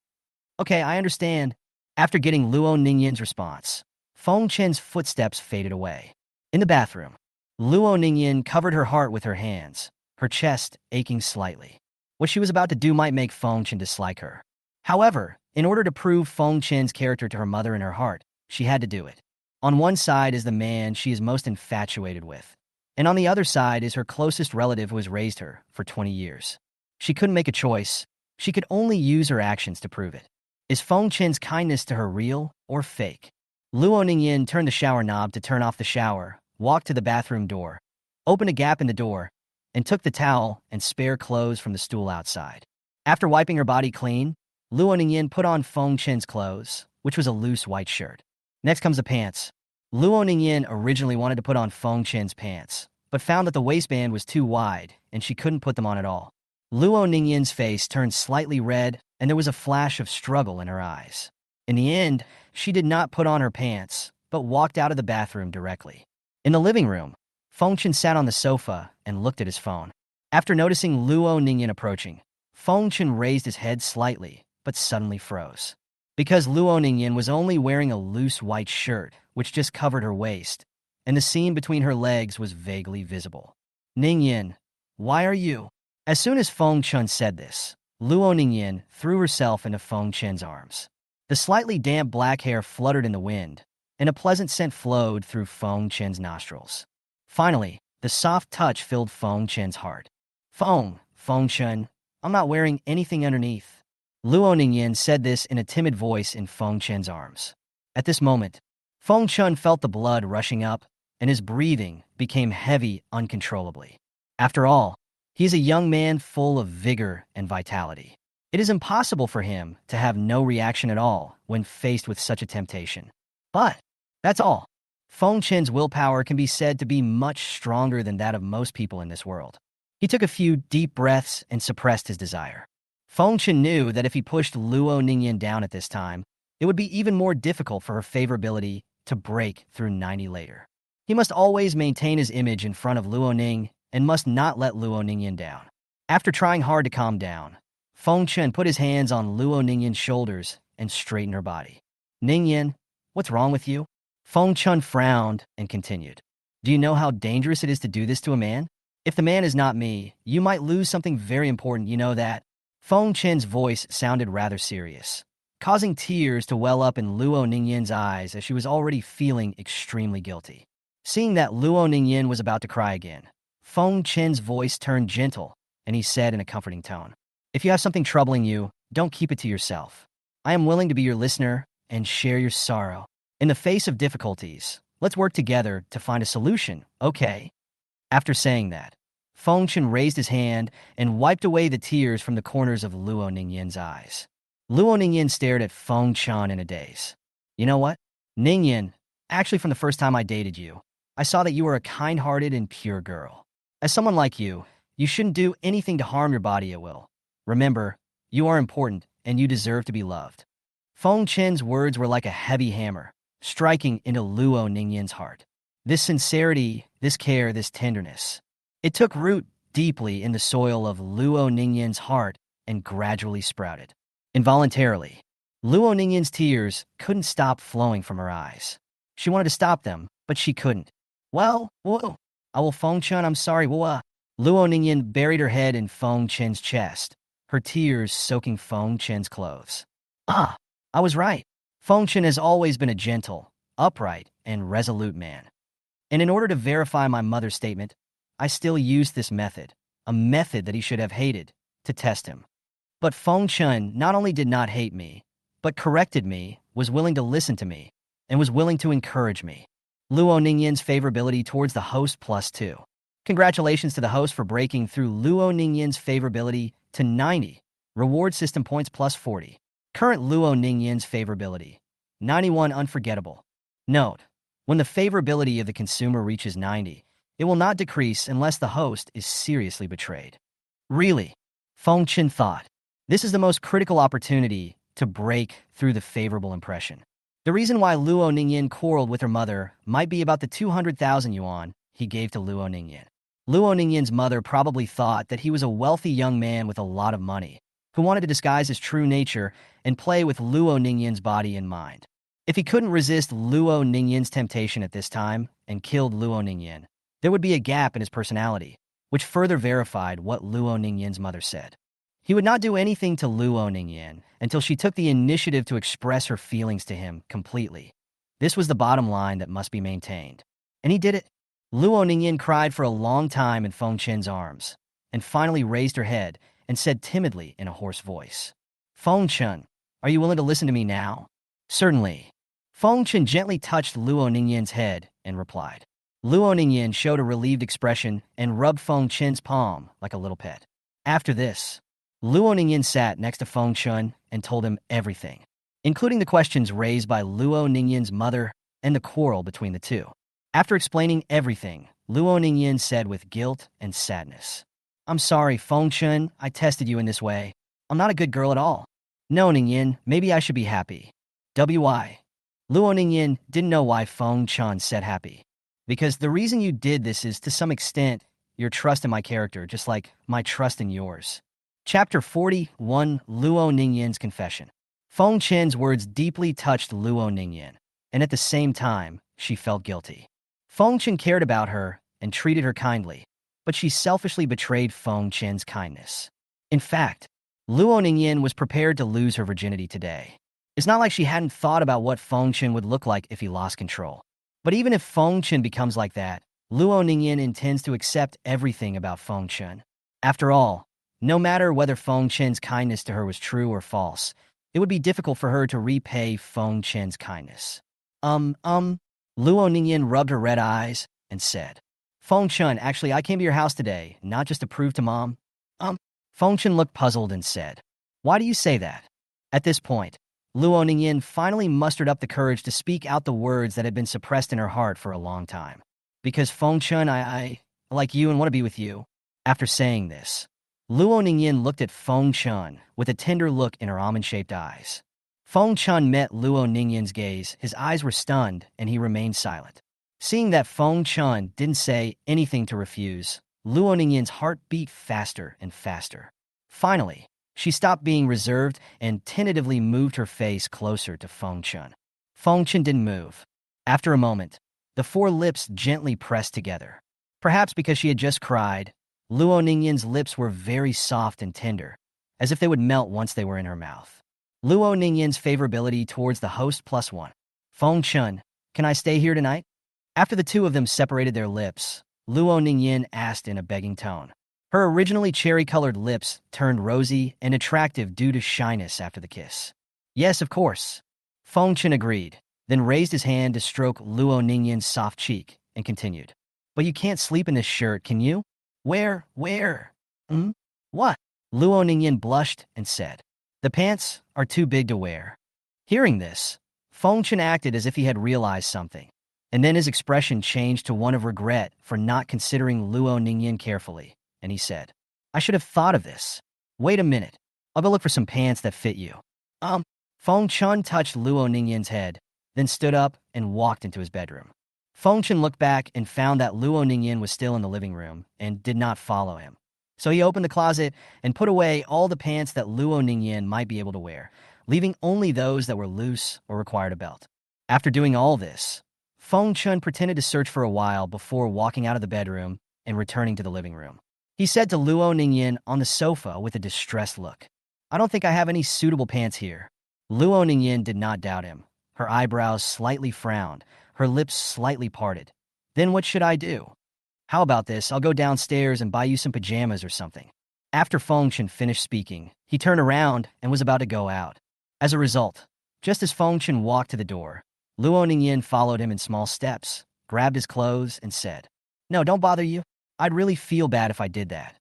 "Okay, I understand." After getting Luo Ningyan's response, Feng Chen's footsteps faded away. In the bathroom, Luo Ningyan covered her heart with her hands, her chest aching slightly. What she was about to do might make Feng Chen dislike her. However, in order to prove Feng Chen's character to her mother in her heart, she had to do it. On one side is the man she is most infatuated with, and on the other side is her closest relative who has raised her for 20 years. She couldn't make a choice. She could only use her actions to prove it. Is Feng Chen's kindness to her real or fake? Luo Ningyan turned the shower knob to turn off the shower, walked to the bathroom door, opened a gap in the door, and took the towel and spare clothes from the stool outside. After wiping her body clean, Luo Ningyan put on Feng Chen's clothes, which was a loose white shirt. Next comes the pants. Luo Ningyan originally wanted to put on Feng Chen's pants, but found that the waistband was too wide and she couldn't put them on at all. Luo Ningyan's face turned slightly red and there was a flash of struggle in her eyes. In the end, she did not put on her pants, but walked out of the bathroom directly. In the living room, Feng Chen sat on the sofa and looked at his phone. After noticing Luo Ningyan approaching, Feng Chen raised his head slightly, but suddenly froze. Because Luo Ningyan was only wearing a loose white shirt, which just covered her waist, and the seam between her legs was vaguely visible. "Ningyan, why are you?" As soon as Feng Chen said this, Luo Ningyan threw herself into Feng Chen's arms. The slightly damp black hair fluttered in the wind, and a pleasant scent flowed through Feng Chen's nostrils. Finally, the soft touch filled Feng Chen's heart. Feng Chen, I'm not wearing anything underneath." Luo Ningyan said this in a timid voice in Feng Chen's arms. At this moment, Feng Chen felt the blood rushing up, and his breathing became heavy uncontrollably. After all, he is a young man full of vigor and vitality. It is impossible for him to have no reaction at all when faced with such a temptation. But that's all. Feng Chen's willpower can be said to be much stronger than that of most people in this world. He took a few deep breaths and suppressed his desire. Feng Chen knew that if he pushed Luo Ningyan down at this time, it would be even more difficult for her favorability to break through 90 later. He must always maintain his image in front of Luo Ning and must not let Luo Ningyan down. After trying hard to calm down, Feng Chen put his hands on Luo Ningyan's shoulders and straightened her body. Ningyan, what's wrong with you? Feng Chen frowned and continued. Do you know how dangerous it is to do this to a man? If the man is not me, you might lose something very important, you know that? Feng Chen's voice sounded rather serious, causing tears to well up in Luo Ningyan's eyes as she was already feeling extremely guilty. Seeing that Luo Ningyan was about to cry again, Feng Chen's voice turned gentle, and he said in a comforting tone, if you have something troubling you, don't keep it to yourself. I am willing to be your listener and share your sorrow. In the face of difficulties, let's work together to find a solution, okay? After saying that, Feng Chen raised his hand and wiped away the tears from the corners of Luo Ningyan's eyes. Luo Ningyan stared at Feng Chen in a daze. You know what? Ningyan, actually from the first time I dated you, I saw that you were a kind-hearted and pure girl. As someone like you shouldn't do anything to harm your body at will. Remember, you are important and you deserve to be loved. Feng Chen's words were like a heavy hammer, striking into Luo Ningyan's heart. This sincerity, this care, this tenderness. It took root deeply in the soil of Luo Ningyan's heart and gradually sprouted. Involuntarily, Luo Ningyan's tears couldn't stop flowing from her eyes. She wanted to stop them, but she couldn't. Well, whoa. I will Feng Chen, I'm sorry, Luo Ningyan buried her head in Feng Chen's chest, her tears soaking Feng Chen's clothes. Ah, I was right. Feng Chen has always been a gentle, upright, and resolute man. And in order to verify my mother's statement, I still used this method, a method that he should have hated, to test him. But Feng Chen not only did not hate me, but corrected me, was willing to listen to me, and was willing to encourage me. Luo Ningyan's favorability towards the host +2. Congratulations to the host for breaking through Luo Ningyan's favorability to 90. Reward system points +40. Current Luo Ningyan's favorability, 91 unforgettable. Note, when the favorability of the consumer reaches 90, it will not decrease unless the host is seriously betrayed. Really, Feng Chen thought, this is the most critical opportunity to break through the favorable impression. The reason why Luo Ningyan quarreled with her mother might be about the 200,000 yuan he gave to Luo Ningyan. Luo Ningyan's mother probably thought that he was a wealthy young man with a lot of money, who wanted to disguise his true nature and play with Luo Ningyan's body and mind. If he couldn't resist Luo Ningyan's temptation at this time and killed Luo Ningyan, there would be a gap in his personality, which further verified what Luo Ningyan's mother said. He would not do anything to Luo Ningyan until she took the initiative to express her feelings to him completely. This was the bottom line that must be maintained. And he did it. Luo Ningyan cried for a long time in Feng Chen's arms, and finally raised her head and said timidly in a hoarse voice, Feng Chen, are you willing to listen to me now? Certainly. Feng Chen gently touched Luo Ningyan's head and replied. Luo Ningyan showed a relieved expression and rubbed Feng Chen's palm like a little pet. After this, Luo Ningyan sat next to Feng Chen and told him everything, including the questions raised by Luo Ningyan's mother and the quarrel between the two. After explaining everything, Luo Ningyan said with guilt and sadness, I'm sorry, Feng Chen, I tested you in this way. I'm not a good girl at all. No, Ningyan, maybe I should be happy. Why? Luo Ningyan didn't know why Feng Chen said happy. Because the reason you did this is, to some extent, your trust in my character, just like my trust in yours. Chapter 41, Luo Ningyan's Confession. Feng Chen's words deeply touched Luo Ningyan, and at the same time, she felt guilty. Feng Chen cared about her and treated her kindly, but she selfishly betrayed Feng Chen's kindness. In fact, Luo Ningyan was prepared to lose her virginity today. It's not like she hadn't thought about what Feng Chen would look like if he lost control. But even if Feng Chen becomes like that, Luo Ningyan intends to accept everything about Feng Chen. After all, no matter whether Feng Chen's kindness to her was true or false, it would be difficult for her to repay Feng Chen's kindness. Luo Ningyan rubbed her red eyes and said, Feng Chen, actually, I came to your house today, not just to prove to Mom. Feng Chen looked puzzled and said, Why do you say that? At this point, Luo Ningyan finally mustered up the courage to speak out the words that had been suppressed in her heart for a long time. Because Feng Chen, I like you and want to be with you. After saying this, Luo Ningyan looked at Feng Chen with a tender look in her almond-shaped eyes. Feng Chun met Luo Ningyan's gaze. His eyes were stunned, and he remained silent. Seeing that Feng Chun didn't say anything to refuse, Luo Ningyan's heart beat faster and faster. Finally, she stopped being reserved and tentatively moved her face closer to Feng Chun. Feng Chun didn't move. After a moment, the four lips gently pressed together. Perhaps because she had just cried, Luo Ningyan's lips were very soft and tender, as if they would melt once they were in her mouth. Luo Ningyan's favorability towards the host +1. Feng Chun, can I stay here tonight? After the two of them separated their lips, Luo Ningyan asked in a begging tone. Her originally cherry-colored lips turned rosy and attractive due to shyness after the kiss. Yes, of course. Feng Chun agreed, then raised his hand to stroke Luo Ningyan's soft cheek and continued. But you can't sleep in this shirt, can you? Where? What? Luo Ningyan blushed and said. The pants are too big to wear. Hearing this, Feng Chun acted as if he had realized something, and then his expression changed to one of regret for not considering Luo Ningyan carefully, and he said, I should have thought of this. Wait a minute. I'll go look for some pants that fit you. Feng Chun touched Luo Ningyan's head, then stood up and walked into his bedroom. Feng Chun looked back and found that Luo Ningyan was still in the living room and did not follow him. So he opened the closet and put away all the pants that Luo Ningyan might be able to wear, leaving only those that were loose or required a belt. After doing all this, Feng Chun pretended to search for a while before walking out of the bedroom and returning to the living room. He said to Luo Ningyan on the sofa with a distressed look, I don't think I have any suitable pants here. Luo Ningyan did not doubt him. Her eyebrows slightly frowned, her lips slightly parted. Then what should I do? How about this? I'll go downstairs and buy you some pajamas or something. After Feng Chun finished speaking, he turned around and was about to go out. As a result, just as Feng Chun walked to the door, Luo Ningyan followed him in small steps, grabbed his clothes, and said, No, don't bother you. I'd really feel bad if I did that.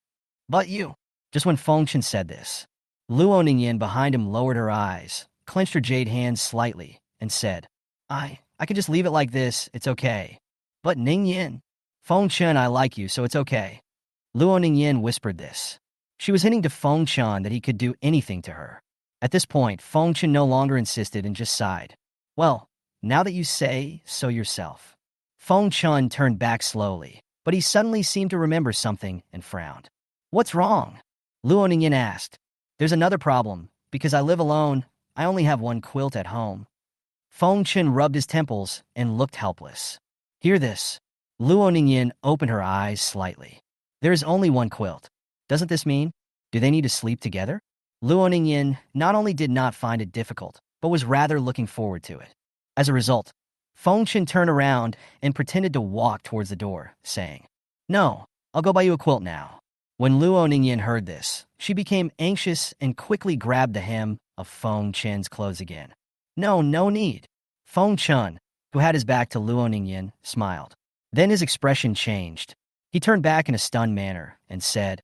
But you. Just when Feng Chun said this, Luo Ningyan behind him lowered her eyes, clenched her jade hands slightly, and said, I could just leave it like this, it's okay. But Ningyan, Feng Chun, I like you, so it's okay. Luo Ningyan whispered this. She was hinting to Feng Chun that he could do anything to her. At this point, Feng Chun no longer insisted and just sighed. Well, now that you say so yourself. Feng Chun turned back slowly, but he suddenly seemed to remember something and frowned. What's wrong? Luo Ningyan asked. There's another problem. Because I live alone, I only have one quilt at home. Feng Chun rubbed his temples and looked helpless. Hear this. Luo Ningyan opened her eyes slightly. There is only one quilt. Doesn't this mean? Do they need to sleep together? Luo Ningyan not only did not find it difficult, but was rather looking forward to it. As a result, Feng Chun turned around and pretended to walk towards the door, saying, No, I'll go buy you a quilt now. When Luo Ningyan heard this, she became anxious and quickly grabbed the hem of Feng Chun's clothes again. No need. Feng Chun, who had his back to Luo Ningyan, smiled. Then his expression changed. He turned back in a stunned manner and said,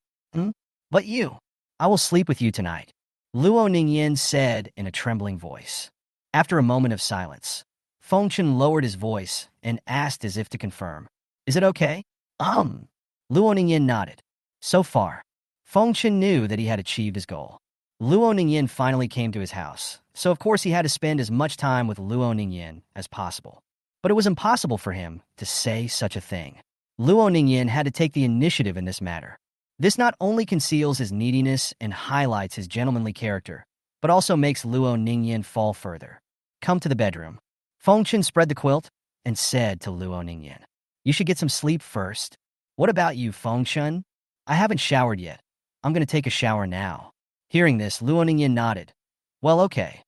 But you. I will sleep with you tonight. Luo Ningyan said in a trembling voice. After a moment of silence, Feng Chun lowered his voice and asked as if to confirm. Is it okay? Luo Ningyan nodded. So far, Feng Chun knew that he had achieved his goal. Luo Ningyan finally came to his house, so of course he had to spend as much time with Luo Ningyan as possible. But it was impossible for him to say such a thing. Luo Ningyan had to take the initiative in this matter. This not only conceals his neediness and highlights his gentlemanly character, but also makes Luo Ningyan fall further. Come to the bedroom. Feng Chun spread the quilt and said to Luo Ningyan, You should get some sleep first. What about you, Feng Chun? I haven't showered yet. I'm going to take a shower now. Hearing this, Luo Ningyan nodded. Well, okay.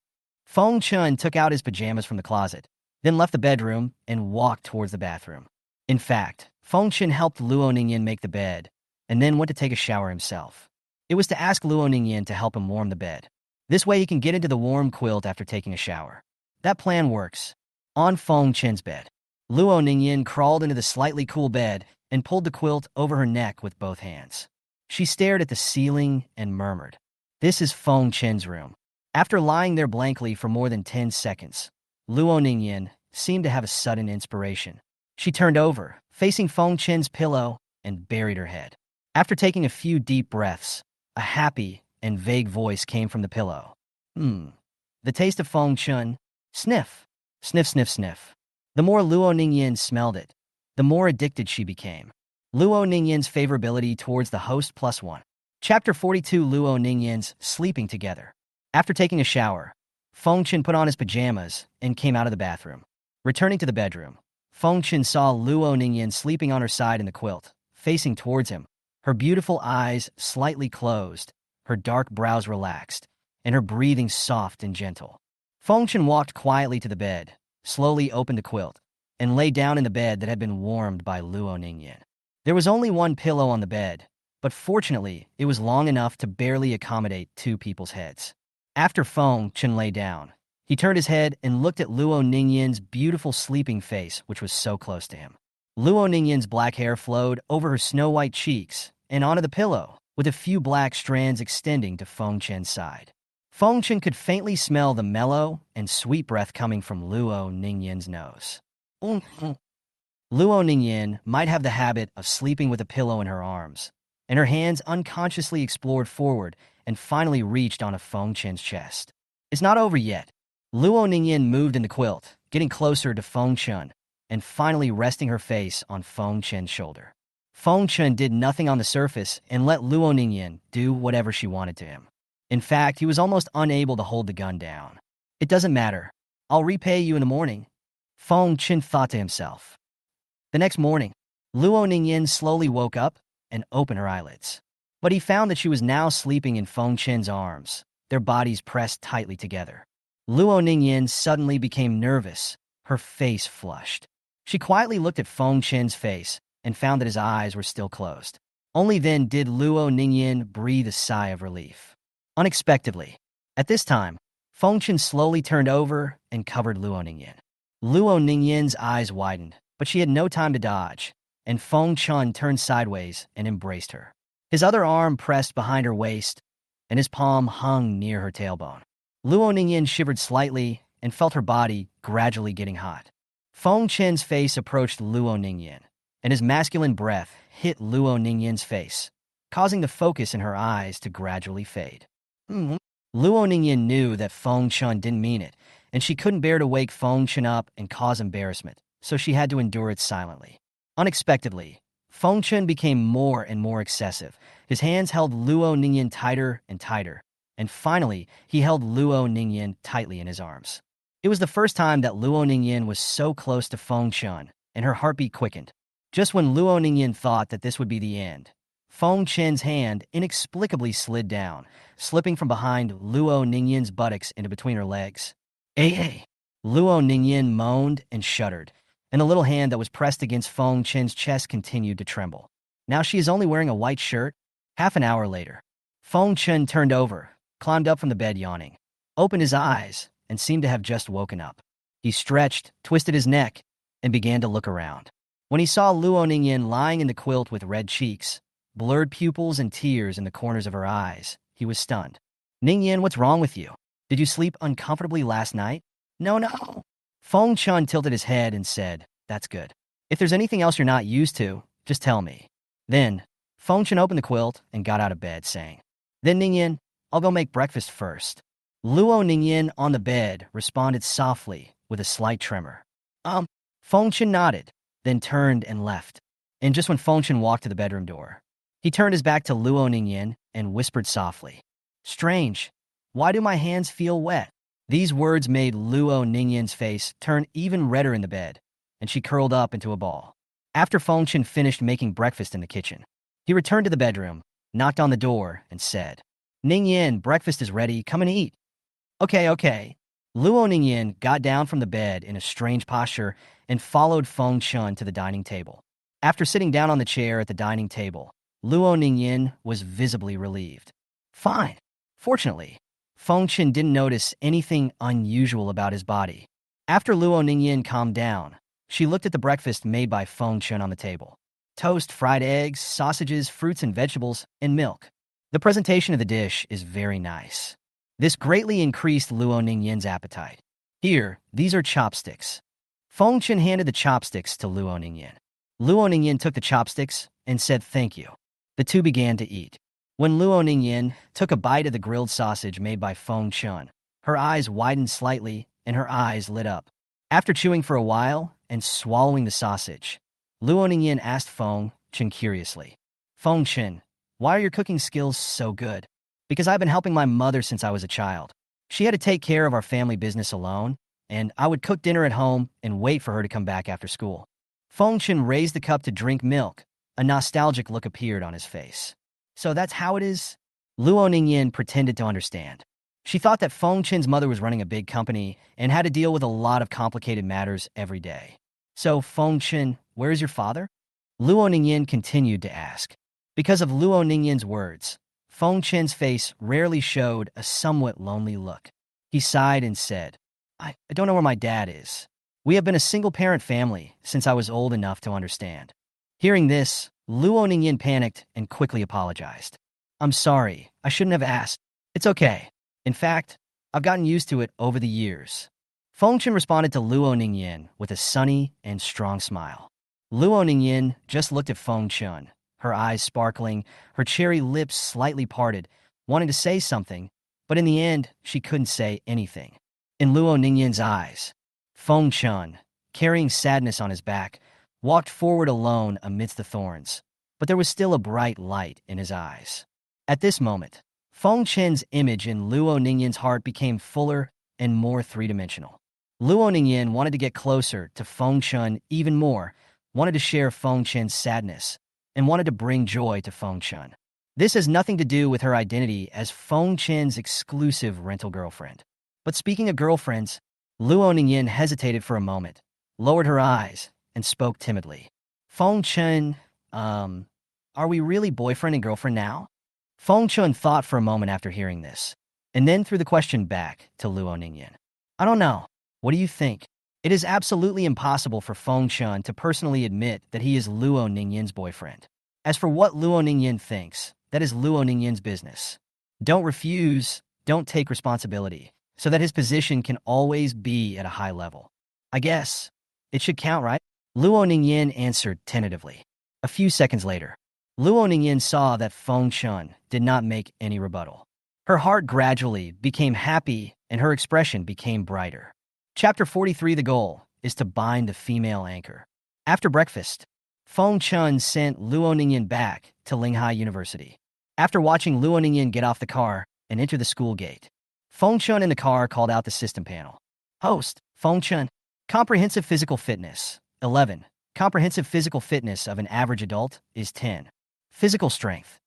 Feng Chun took out his pajamas from the closet, then left the bedroom and walked towards the bathroom. In fact, Feng Chun helped Luo Ningyan make the bed, and then went to take a shower himself. It was to ask Luo Ningyan to help him warm the bed. This way he can get into the warm quilt after taking a shower. That plan works. On Feng Chun's bed, Luo Ningyan crawled into the slightly cool bed and pulled the quilt over her neck with both hands. She stared at the ceiling and murmured, This is Feng Chun's room. After lying there blankly for more than 10 seconds, Luo Ningyan seemed to have a sudden inspiration. She turned over, facing Feng Chun's pillow, and buried her head. After taking a few deep breaths, a happy and vague voice came from the pillow. The The taste of Feng Chun. Sniff. Sniff, sniff, sniff. The more Luo Ningyin smelled it, the more addicted she became. Luo Ningyin's favorability towards the host +1. Chapter 42. Luo Ningyin's sleeping together. After taking a shower, Feng Chen put on his pajamas and came out of the bathroom. Returning to the bedroom, Feng Chen saw Luo Ningyin sleeping on her side in the quilt, facing towards him, her beautiful eyes slightly closed, her dark brows relaxed, and her breathing soft and gentle. Feng Chen walked quietly to the bed, slowly opened the quilt, and lay down in the bed that had been warmed by Luo Ningyin. There was only one pillow on the bed, but fortunately, it was long enough to barely accommodate two people's heads. After Feng Chen lay down, he turned his head and looked at Luo Ningyin's beautiful sleeping face, which was so close to him. Luo Ningyin's black hair flowed over her snow-white cheeks and onto the pillow, with a few black strands extending to Feng Chen's side. Feng Chen could faintly smell the mellow and sweet breath coming from Luo Ningyin's nose. Luo Ningyin might have the habit of sleeping with a pillow in her arms, and her hands unconsciously explored forward and finally reached onto Feng Chen's chest. It's not over yet. Luo Ningyin moved in the quilt, getting closer to Feng Chen, and finally resting her face on Feng Chen's shoulder. Feng Chen did nothing on the surface and let Luo Ningyin do whatever she wanted to him. In fact, he was almost unable to hold the gun down. It doesn't matter. I'll repay you in the morning, Feng Chen thought to himself. The next morning, Luo Ningyin slowly woke up and opened her eyelids. But he found that she was now sleeping in Feng Chen's arms, their bodies pressed tightly together. Luo Ningyin suddenly became nervous, her face flushed. She quietly looked at Feng Chen's face and found that his eyes were still closed. Only then did Luo Ningyin breathe a sigh of relief. Unexpectedly, at this time, Feng Chen slowly turned over and covered Luo Ningyin. Luo Ningyin's eyes widened, but she had no time to dodge, and Feng Chen turned sideways and embraced her. His other arm pressed behind her waist, and his palm hung near her tailbone. Luo Ningyin shivered slightly and felt her body gradually getting hot. Feng Chen's face approached Luo Ningyin, and his masculine breath hit Luo Ningyin's face, causing the focus in her eyes to gradually fade. Luo Ningyin knew that Feng Chen didn't mean it, and she couldn't bear to wake Feng Chen up and cause embarrassment, so she had to endure it silently. Unexpectedly, Feng Chen became more and more excessive. His hands held Luo Ningyin tighter and tighter, and finally, he held Luo Ningyin tightly in his arms. It was the first time that Luo Ningyin was so close to Feng Chen, and her heartbeat quickened. Just when Luo Ningyin thought that this would be the end, Feng Chen's hand inexplicably slid down, slipping from behind Luo Ningyin's buttocks into between her legs. Hey! Luo Ningyin moaned and shuddered, and the little hand that was pressed against Feng Chen's chest continued to tremble. Now she is only wearing a white shirt. Half an hour later, Feng Chen turned over, climbed up from the bed yawning, opened his eyes, and seemed to have just woken up. He stretched, twisted his neck, and began to look around. When he saw Luo Ningyin lying in the quilt with red cheeks, blurred pupils, and tears in the corners of her eyes, he was stunned. Ningyin, what's wrong with you? Did you sleep uncomfortably last night? No. Feng Chen tilted his head and said, That's good. If there's anything else you're not used to, just tell me. Then, Feng Chen opened the quilt and got out of bed, saying, Then Ningyin, I'll go make breakfast first. Luo Ningyin on the bed responded softly with a slight tremor. Feng Chen nodded, then turned and left. And just when Feng Chen walked to the bedroom door, he turned his back to Luo Ningyin and whispered softly, Strange, why do my hands feel wet? These words made Luo Ningyin's face turn even redder in the bed, and she curled up into a ball. After Feng Chen finished making breakfast in the kitchen, he returned to the bedroom, knocked on the door, and said, Ningyin, breakfast is ready, come and eat. Okay. Luo Ningyin got down from the bed in a strange posture and followed Feng Chen to the dining table. After sitting down on the chair at the dining table, Luo Ningyin was visibly relieved. Fine. Fortunately, Feng Chen didn't notice anything unusual about his body. After Luo Ningyin calmed down, she looked at the breakfast made by Feng Chen on the table. Toast, fried eggs, sausages, fruits and vegetables, and milk. The presentation of the dish is very nice. This greatly increased Luo Ningyin's appetite. Here, these are chopsticks. Feng Chen handed the chopsticks to Luo Ningyin. Luo Ningyin took the chopsticks and said thank you. The two began to eat. When Luo Ningyin took a bite of the grilled sausage made by Feng Chen, Her eyes widened slightly, and her eyes lit up. After chewing for a while and swallowing the sausage, Luo Ningyin asked Feng Chen curiously, Feng Chen, why are your cooking skills so good? Because I've been helping my mother since I was a child. She had to take care of our family business alone, and I would cook dinner at home and wait for her to come back after school. Feng Chen raised the cup to drink milk. A nostalgic look appeared on his face. So that's how it is? Luo Ningyin pretended to understand. She thought that Feng Chen's mother was running a big company and had to deal with a lot of complicated matters every day. So, Feng Chen, where is your father? Luo Ningyin continued to ask. Because of Luo Ningyin's words, Feng Chen's face rarely showed a somewhat lonely look. He sighed and said, I don't know where my dad is. We have been a single-parent family since I was old enough to understand. Hearing this, Luo Ningyin panicked and quickly apologized. I'm sorry, I shouldn't have asked. It's okay. In fact, I've gotten used to it over the years. Feng Chen responded to Luo Ningyin with a sunny and strong smile. Luo Ningyin just looked at Feng Chen, her eyes sparkling, her cherry lips slightly parted, wanting to say something, but in the end, she couldn't say anything. In Luo Ningyin's eyes, Feng Chen, carrying sadness on his back, walked forward alone amidst the thorns, but there was still a bright light in his eyes. At this moment, Feng Chen's image in Luo Ningyin's heart became fuller and more three-dimensional. Luo Ningyin wanted to get closer to Feng Chen even more, wanted to share Feng Chen's sadness, and wanted to bring joy to Feng Chen. This has nothing to do with her identity as Feng Chen's exclusive rental girlfriend. But speaking of girlfriends, Luo Ningyin hesitated for a moment, lowered her eyes, and spoke timidly. Feng Chen, are we really boyfriend and girlfriend now? Feng Chen thought for a moment after hearing this, and then threw the question back to Luo Ningyin. I don't know. What do you think? It is absolutely impossible for Feng Chen to personally admit that he is Luo Ningyin's boyfriend. As for what Luo Ningyin thinks, that is Luo Ningyin's business. Don't refuse, don't take responsibility, so that his position can always be at a high level. I guess it should count, right? Luo Ningyin answered tentatively. A few seconds later, Luo Ningyin saw that Feng Chen did not make any rebuttal. Her heart gradually became happy and her expression became brighter. Chapter 43. The goal is to bind the female anchor. After breakfast, Feng Chen sent Luo Ningyin back to Linghai University. After watching Luo Ningyin get off the car and enter the school gate, Feng Chen in the car called out the system panel. Host, Feng Chen. Comprehensive physical fitness, 11. Comprehensive physical fitness of an average adult is 10. Physical strength,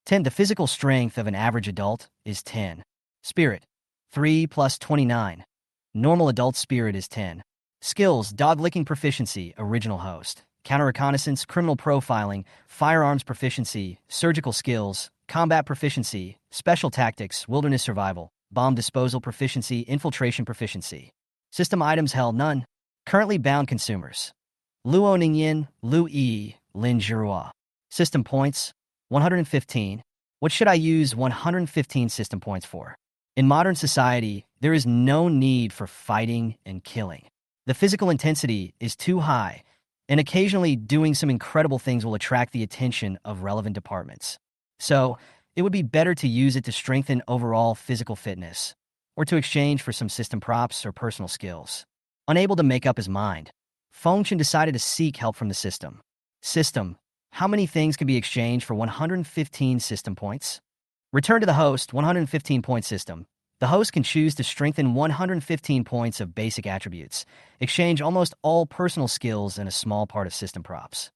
10. The physical strength of an average adult is 10. Spirit, 3 plus 29. Normal adult spirit is 10. Skills, dog-licking proficiency, original host. Counter-reconnaissance, criminal profiling, firearms proficiency, surgical skills, combat proficiency, special tactics, wilderness survival, bomb disposal proficiency, infiltration proficiency. System items held none. Currently bound consumers. Luo Ningyin, Lu Yi, Lin Zhirua. System points, 115. What should I use 115 system points for? In modern society, there is no need for fighting and killing. The physical intensity is too high, and occasionally doing some incredible things will attract the attention of relevant departments. So, it would be better to use it to strengthen overall physical fitness, or to exchange for some system props or personal skills. Unable to make up his mind, Feng Chen decided to seek help from the system. System, how many things can be exchanged for 115 system points? Return to the host, 115-point system. The host can choose to strengthen 115 points of basic attributes, exchange almost all personal skills and a small part of system props.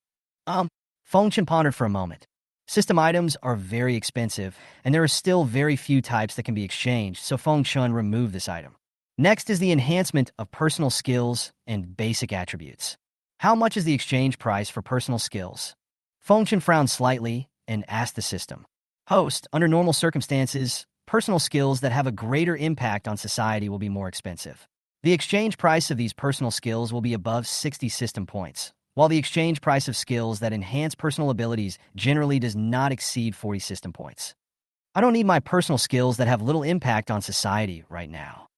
Feng Chen pondered for a moment. System items are very expensive, and there are still very few types that can be exchanged, so Feng Chen removed this item. Next is the enhancement of personal skills and basic attributes. How much is the exchange price for personal skills? Feng Chen frowned slightly and asked the system. Host, under normal circumstances, personal skills that have a greater impact on society will be more expensive. The exchange price of these personal skills will be above 60 system points, while the exchange price of skills that enhance personal abilities generally does not exceed 40 system points. I don't need my personal skills that have little impact on society right now.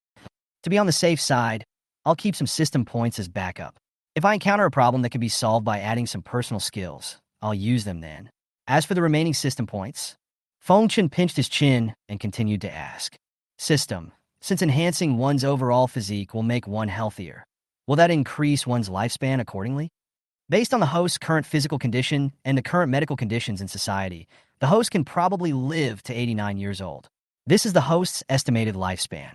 To be on the safe side, I'll keep some system points as backup. If I encounter a problem that can be solved by adding some personal skills, I'll use them then. As for the remaining system points, Feng Chen pinched his chin and continued to ask. System, since enhancing one's overall physique will make one healthier. Will that increase one's lifespan accordingly? Based on the host's current physical condition and the current medical conditions in society, the host can probably live to 89 years old. This is the host's estimated lifespan.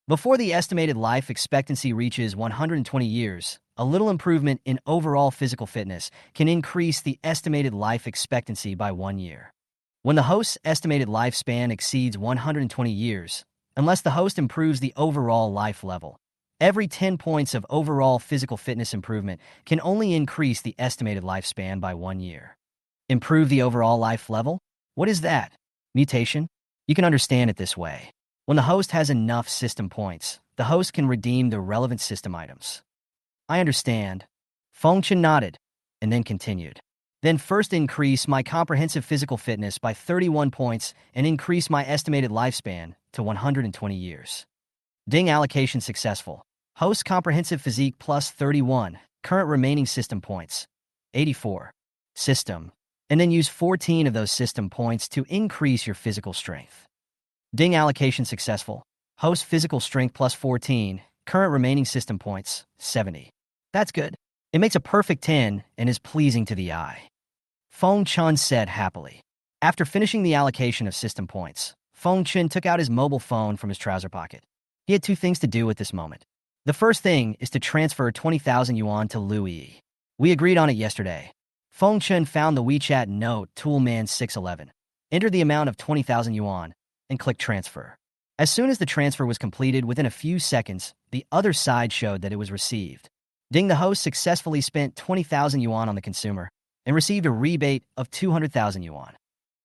Before the estimated life expectancy reaches 120 years, a little improvement in overall physical fitness can increase the estimated life expectancy by 1 year. When the host's estimated lifespan exceeds 120 years, unless the host improves the overall life level, every 10 points of overall physical fitness improvement can only increase the estimated lifespan by 1 year. Improve the overall life level? What is that? Mutation? You can understand it this way. When the host has enough system points, the host can redeem the relevant system items. I understand. Feng Chen nodded, and then continued. Then first increase my comprehensive physical fitness by 31 points and increase my estimated lifespan to 120 years. Ding allocation successful. Host comprehensive physique plus 31, current remaining system points, 84. System. And then use 14 of those system points to increase your physical strength. Ding allocation successful. Host physical strength plus 14, current remaining system points, 70. That's good. It makes a perfect 10 and is pleasing to the eye. Feng Chen said happily. After finishing the allocation of system points, Feng Chen took out his mobile phone from his trouser pocket. He had two things to do at this moment. The first thing is to transfer 20,000 yuan to Louis. We agreed on it yesterday. Feng Chen found the WeChat note Toolman 611, entered the amount of 20,000 yuan, and clicked transfer. As soon as the transfer was completed within a few seconds, the other side showed that it was received. Ding, the host successfully spent 20,000 yuan on the consumer and received a rebate of 200,000 yuan.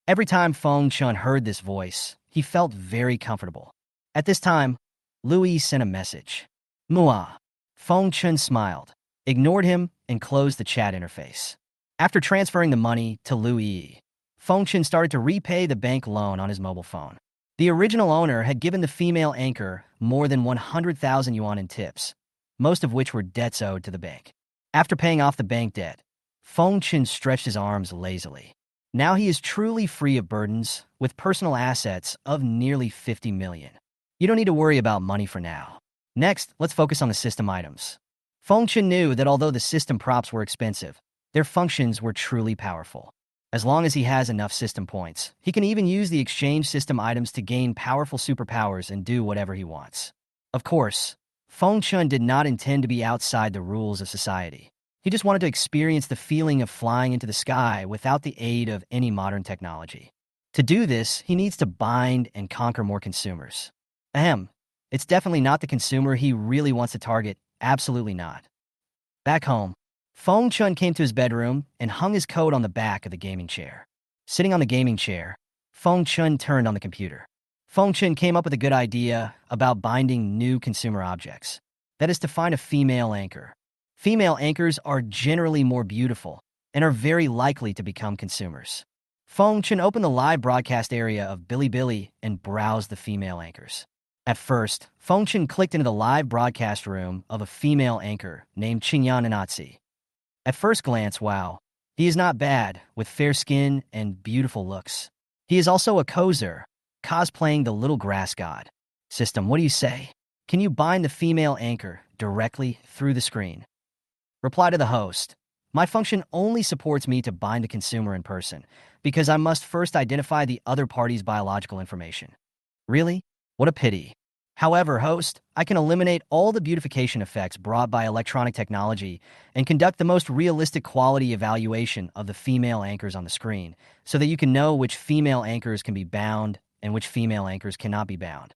Every time Feng Chen heard this voice, he felt very comfortable. At this time, Louis sent a message. Mua. Feng Chen smiled, ignored him, and closed the chat interface. After transferring the money to Louis, Feng Chen started to repay the bank loan on his mobile phone. The original owner had given the female anchor more than 100,000 yuan in tips, most of which were debts owed to the bank. After paying off the bank debt, Feng Chen stretched his arms lazily. Now he is truly free of burdens, with personal assets of nearly 50 million. You don't need to worry about money for now. Next, let's focus on the system items. Feng Chen knew that although the system props were expensive, their functions were truly powerful. As long as he has enough system points, he can even use the exchange system items to gain powerful superpowers and do whatever he wants. Of course, Feng Chen did not intend to be outside the rules of society. He just wanted to experience the feeling of flying into the sky without the aid of any modern technology. To do this, he needs to bind and conquer more consumers. It's definitely not the consumer he really wants to target, absolutely not. Back home, Feng Chen came to his bedroom and hung his coat on the back of the gaming chair. Sitting on the gaming chair, Feng Chen turned on the computer. Feng Chen came up with a good idea about binding new consumer objects. That is to find a female anchor. Female anchors are generally more beautiful and are very likely to become consumers. Feng Chen opened the live broadcast area of Bilibili and browsed the female anchors. At first, Feng Chen clicked into the live broadcast room of a female anchor named Qingyan Nanatsi. At first glance, wow, he is not bad, with fair skin and beautiful looks. He is also a cozer, cosplaying the little grass god. System, what do you say? Can you bind the female anchor directly through the screen? Reply to the host. My function only supports me to bind the consumer in person, because I must first identify the other party's biological information. Really? What a pity. However, host, I can eliminate all the beautification effects brought by electronic technology and conduct the most realistic quality evaluation of the female anchors on the screen, so that you can know which female anchors can be bound and which female anchors cannot be bound.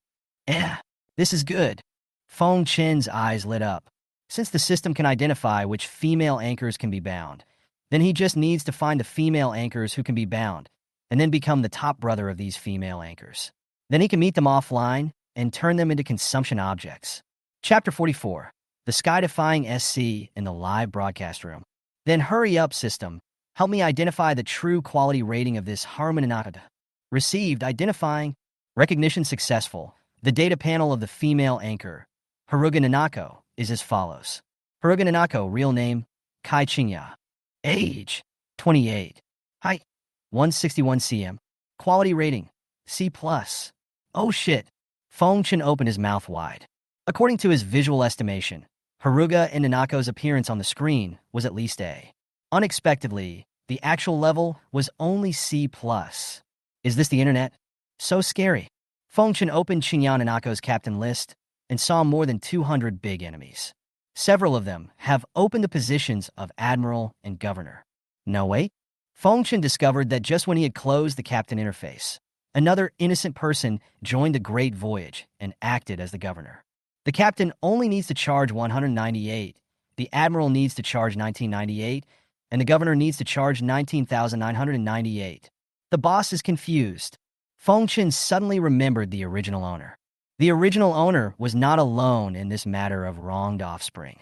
This is good. Feng Chen's eyes lit up. Since the system can identify which female anchors can be bound, then he just needs to find the female anchors who can be bound, and then become the top brother of these female anchors. Then he can meet them offline and turn them into consumption objects. Chapter 44. The Sky-Defying SC in the live broadcast room. Then hurry up, system. Help me identify the true quality rating of this Harmonanata. Received, identifying. Recognition successful. The data panel of the female anchor, Haruga Nanako, is as follows. Haruga Nanako, real name, Kai Qingya. Age, 28. Height, 161 cm. Quality rating, C+. Oh shit. Feng Chen opened his mouth wide. According to his visual estimation, Haruga and Nanako's appearance on the screen was at least A. Unexpectedly, the actual level was only C+. Is this the internet? So scary. Feng Chen opened Shinyan Nanako's captain list and saw more than 200 big enemies. Several of them have opened the positions of admiral and governor. No wait. Feng Chen discovered that just when he had closed the captain interface, another innocent person joined the Great Voyage and acted as the governor. The captain only needs to charge 198, the admiral needs to charge 1998, and the governor needs to charge 19,998. The boss is confused. Feng Chen suddenly remembered the original owner. The original owner was not alone in this matter of wronged offspring.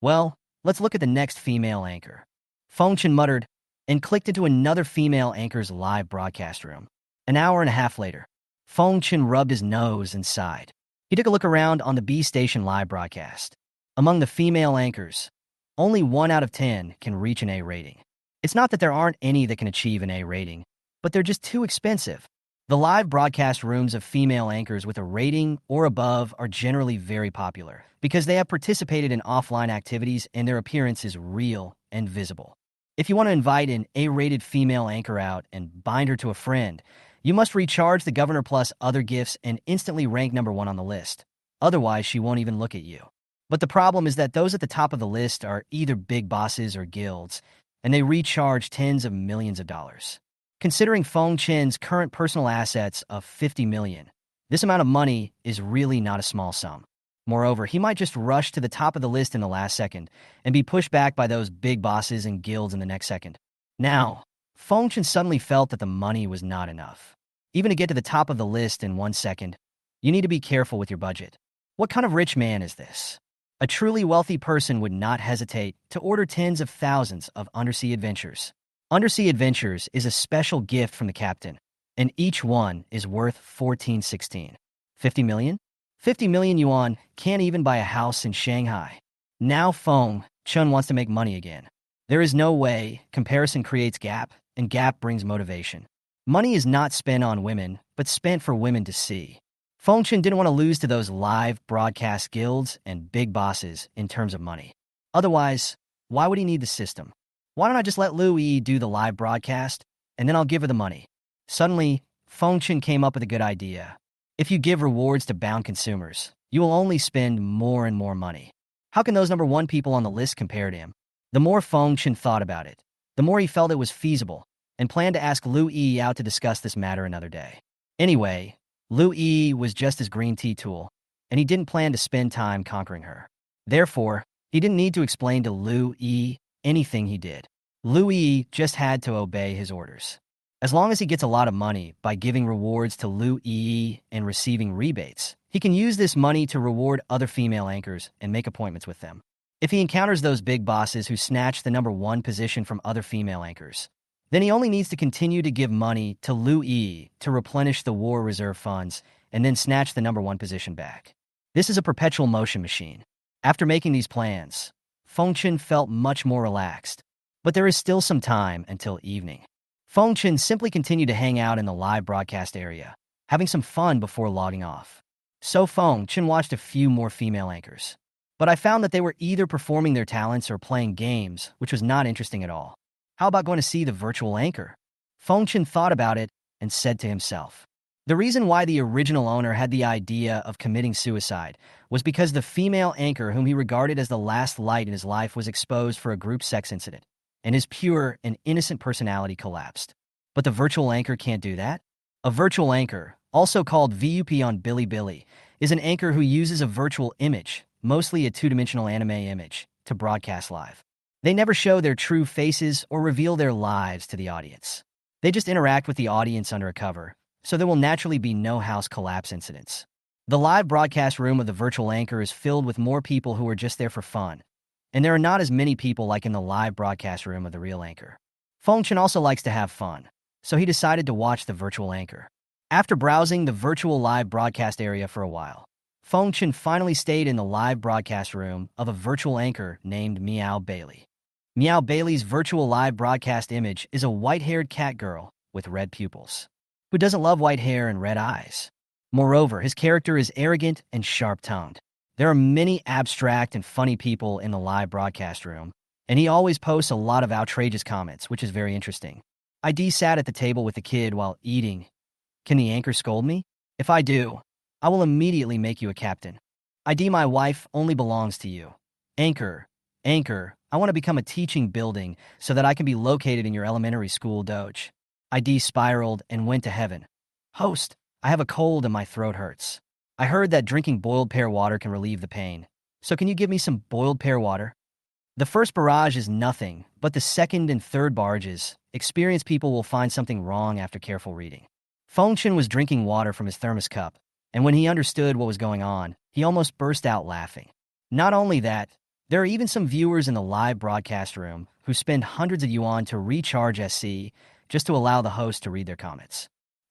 Well, let's look at the next female anchor. Feng Chen muttered and clicked into another female anchor's live broadcast room. An hour and a half later, Feng Chen rubbed his nose and sighed. He took a look around on the B station live broadcast. Among the female anchors, only 1 out of 10 can reach an A rating. It's not that there aren't any that can achieve an A rating, but they're just too expensive. The live broadcast rooms of female anchors with a rating or above are generally very popular because they have participated in offline activities and their appearance is real and visible. If you want to invite an A-rated female anchor out and bind her to a friend, you must recharge the governor plus other gifts and instantly rank number 1 on the list. Otherwise, she won't even look at you. But the problem is that those at the top of the list are either big bosses or guilds, and they recharge tens of millions of dollars. Considering Feng Chen's current personal assets of 50 million, this amount of money is really not a small sum. Moreover, he might just rush to the top of the list in the last second and be pushed back by those big bosses and guilds in the next second. Now, Feng Chen suddenly felt that the money was not enough. Even to get to the top of the list in 1 second, you need to be careful with your budget. What kind of rich man is this? A truly wealthy person would not hesitate to order tens of thousands of undersea adventures. Undersea adventures is a special gift from the captain, and each one is worth 1416. 50 million? 50 million yuan can't even buy a house in Shanghai. Now Feng Chen wants to make money again. There is no way. Comparison creates gap, and gap brings motivation. Money is not spent on women, but spent for women to see. Feng Chen didn't want to lose to those live broadcast guilds and big bosses in terms of money. Otherwise, why would he need the system? Why don't I just let Luo Yi do the live broadcast, and then I'll give her the money? Suddenly, Feng Chen came up with a good idea. If you give rewards to bound consumers, you will only spend more and more money. How can those number 1 people on the list compare to him? The more Feng Chen thought about it, the more he felt it was feasible, and planned to ask Luo Yi out to discuss this matter another day. Anyway, Luo Yi was just his green tea tool, and he didn't plan to spend time conquering her. Therefore, he didn't need to explain to Luo Yi anything he did. Luo Yi just had to obey his orders. As long as he gets a lot of money by giving rewards to Luo Yi and receiving rebates, he can use this money to reward other female anchors and make appointments with them. If he encounters those big bosses who snatch the number 1 position from other female anchors, then he only needs to continue to give money to Luo Yi to replenish the war reserve funds and then snatch the number 1 position back. This is a perpetual motion machine. After making these plans, Feng Chen felt much more relaxed, but there is still some time until evening. Feng Chen simply continued to hang out in the live broadcast area, having some fun before logging off. So Feng Chen watched a few more female anchors, but I found that they were either performing their talents or playing games, which was not interesting at all. How about going to see the virtual anchor? Feng Chen thought about it and said to himself, the reason why the original owner had the idea of committing suicide was because the female anchor whom he regarded as the last light in his life was exposed for a group sex incident, and his pure and innocent personality collapsed. But the virtual anchor can't do that? A virtual anchor, also called VUP on Bilibili, is an anchor who uses a virtual image, mostly a 2-dimensional anime image, to broadcast live. They never show their true faces or reveal their lives to the audience. They just interact with the audience under a cover, so there will naturally be no house collapse incidents. The live broadcast room of the virtual anchor is filled with more people who are just there for fun, and there are not as many people like in the live broadcast room of the real anchor. Feng Chen also likes to have fun, so he decided to watch the virtual anchor. After browsing the virtual live broadcast area for a while, Feng Chen finally stayed in the live broadcast room of a virtual anchor named Meow Bailey. Meow Bailey's virtual live broadcast image is a white-haired cat girl with red pupils, who doesn't love white hair and red eyes. Moreover, his character is arrogant and sharp-tongued. There are many abstract and funny people in the live broadcast room, and he always posts a lot of outrageous comments, which is very interesting. ID sat at the table with the kid while eating. Can the anchor scold me? If I do, I will immediately make you a captain. ID, my wife only belongs to you. Anchor, I want to become a teaching building so that I can be located in your elementary school doge. ID spiraled and went to heaven. Host, I have a cold and my throat hurts. I heard that drinking boiled pear water can relieve the pain. So can you give me some boiled pear water? The first barrage is nothing, but the second and third barrages, experienced people will find something wrong after careful reading. Fengchen was drinking water from his thermos cup, and when he understood what was going on, he almost burst out laughing. Not only that, there are even some viewers in the live broadcast room who spend hundreds of yuan to recharge SC just to allow the host to read their comments.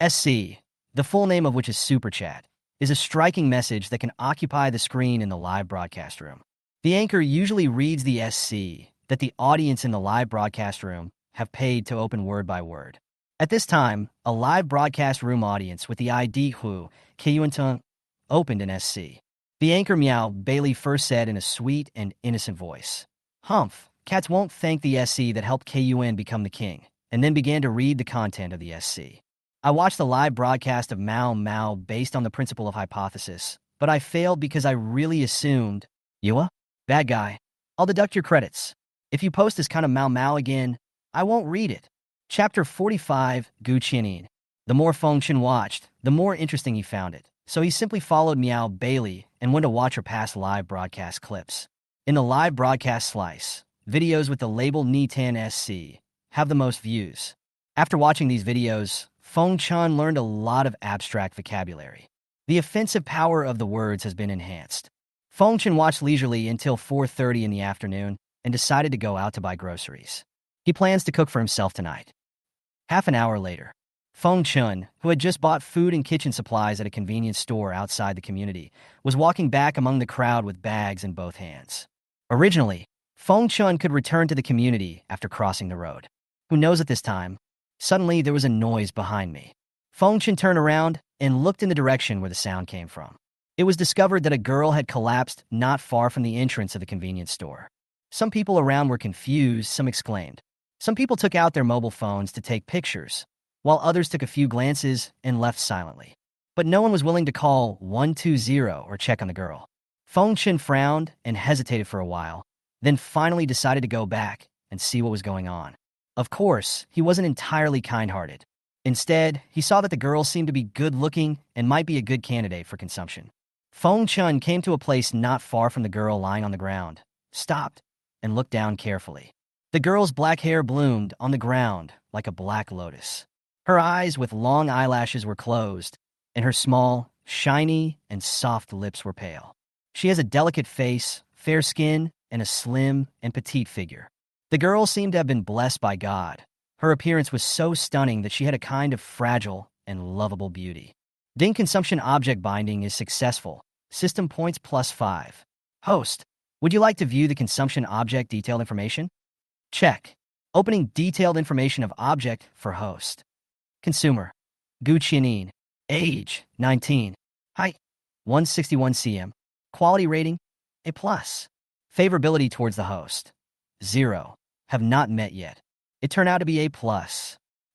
SC, the full name of which is Super Chat, is a striking message that can occupy the screen in the live broadcast room. The anchor usually reads the SC that the audience in the live broadcast room have paid to open word by word. At this time, a live broadcast room audience with the ID Hu Keyuanteng opened an SC. The anchor Meow Bailey first said in a sweet and innocent voice, "Humph, cats won't thank the SC that helped KUN become the king," and then began to read the content of the SC. I watched the live broadcast of Mao Mao based on the principle of hypothesis, but I failed because I really assumed, Yua? Bad guy. I'll deduct your credits. If you post this kind of Mao Mao again, I won't read it. Chapter 45, Gu Qianin. The more Fengchen watched, the more interesting he found it, so he simply followed Meow Bailey and went to watch her past live broadcast clips. In the live broadcast slice, videos with the label Ni10SC have the most views. After watching these videos, Fengchen learned a lot of abstract vocabulary. The offensive power of the words has been enhanced. Fengchen watched leisurely until 4:30 in the afternoon and decided to go out to buy groceries. He plans to cook for himself tonight. Half an hour later, Fengchen, who had just bought food and kitchen supplies at a convenience store outside the community, was walking back among the crowd with bags in both hands. Originally, Fengchen could return to the community after crossing the road. Who knows at this time? Suddenly, there was a noise behind me. Fengchen turned around and looked in the direction where the sound came from. It was discovered that a girl had collapsed not far from the entrance of the convenience store. Some people around were confused, some exclaimed. Some people took out their mobile phones to take pictures, while others took a few glances and left silently. But no one was willing to call 120 or check on the girl. Fengchen frowned and hesitated for a while, then finally decided to go back and see what was going on. Of course, he wasn't entirely kind-hearted. Instead, he saw that the girl seemed to be good-looking and might be a good candidate for consumption. Fengchen came to a place not far from the girl lying on the ground, stopped, and looked down carefully. The girl's black hair bloomed on the ground like a black lotus. Her eyes with long eyelashes were closed, and her small, shiny, and soft lips were pale. She has a delicate face, fair skin, and a slim and petite figure. The girl seemed to have been blessed by God. Her appearance was so stunning that she had a kind of fragile and lovable beauty. Ding consumption object binding is successful. System points +5. Host, would you like to view the consumption object detailed information? Check. Opening detailed information of object for host. Consumer. Gu Qianin. Age, 19. Height, 161 cm. Quality rating, A+. Favorability towards the host, 0. Have not met yet. It turned out to be A+.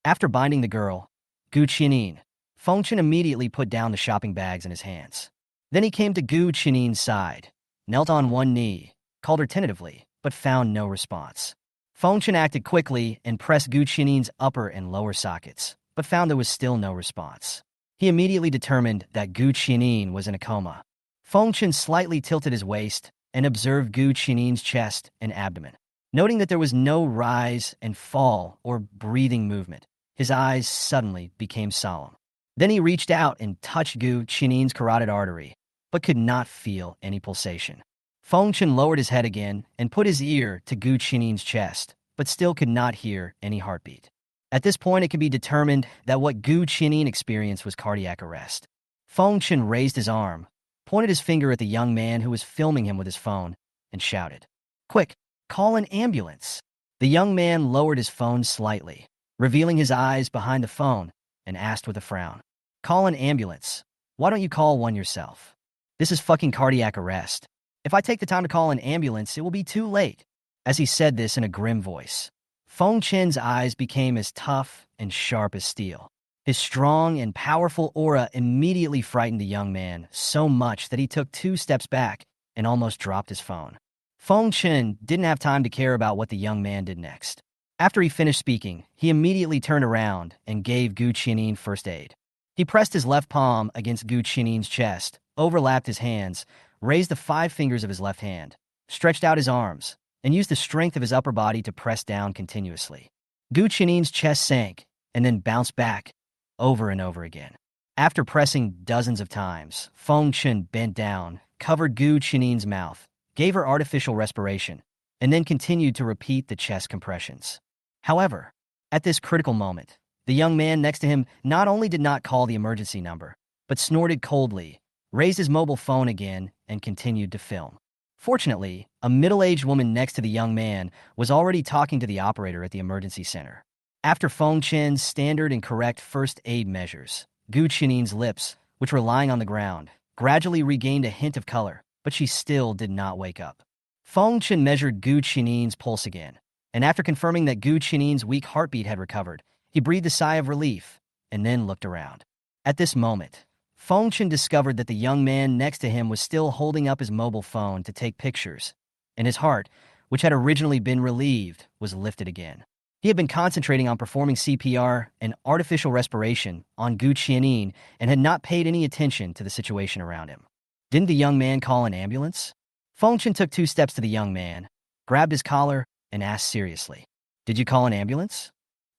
After binding the girl, Gu Qianin, Fengchen immediately put down the shopping bags in his hands. Then he came to Gu Qianin's side, knelt on one knee, called her tentatively, but found no response. Fengchen acted quickly and pressed Gu Qianin's upper and lower sockets, but found there was still no response. He immediately determined that Gu Qianin was in a coma. Fengchen slightly tilted his waist and observed Gu Qianin's chest and abdomen. Noting that there was no rise and fall or breathing movement, his eyes suddenly became solemn. Then he reached out and touched Gu Qianin's carotid artery, but could not feel any pulsation. Fengchen lowered his head again and put his ear to Gu Qianin's chest, but still could not hear any heartbeat. At this point, it could be determined that what Gu Qianin experienced was cardiac arrest. Fengchen raised his arm, pointed his finger at the young man who was filming him with his phone, and shouted, "Quick, call an ambulance." The young man lowered his phone slightly, revealing his eyes behind the phone, and asked with a frown, "Call an ambulance. Why don't you call one yourself? This is fucking cardiac arrest. If I take the time to call an ambulance, it will be too late." As he said this in a grim voice, Feng Chen's eyes became as tough and sharp as steel. His strong and powerful aura immediately frightened the young man so much that he took 2 steps back and almost dropped his phone. Feng Chen didn't have time to care about what the young man did next. After he finished speaking, he immediately turned around and gave Gu Qianin first aid. He pressed his left palm against Gu Qianin's chest, overlapped his hands, raised the 5 fingers of his left hand, stretched out his arms, and used the strength of his upper body to press down continuously. Gu Qianin's chest sank and then bounced back over and over again. After pressing dozens of times, Feng Chen bent down, covered Gu Qianin's mouth, gave her artificial respiration, and then continued to repeat the chest compressions. However, at this critical moment, the young man next to him not only did not call the emergency number, but snorted coldly, raised his mobile phone again, and continued to film. Fortunately, a middle-aged woman next to the young man was already talking to the operator at the emergency center. After Feng Chen's standard and correct first aid measures, Gu Qianin's lips, which were lying on the ground, gradually regained a hint of color, but she still did not wake up. Feng Chen measured Gu Qianin's pulse again, and after confirming that Gu Qianin's weak heartbeat had recovered, he breathed a sigh of relief and then looked around. At this moment, Feng Chen discovered that the young man next to him was still holding up his mobile phone to take pictures, and his heart, which had originally been relieved, was lifted again. He had been concentrating on performing CPR and artificial respiration on Gu Qianin and had not paid any attention to the situation around him. Didn't the young man call an ambulance? Feng Chen took 2 steps to the young man, grabbed his collar, and asked seriously, "Did you call an ambulance?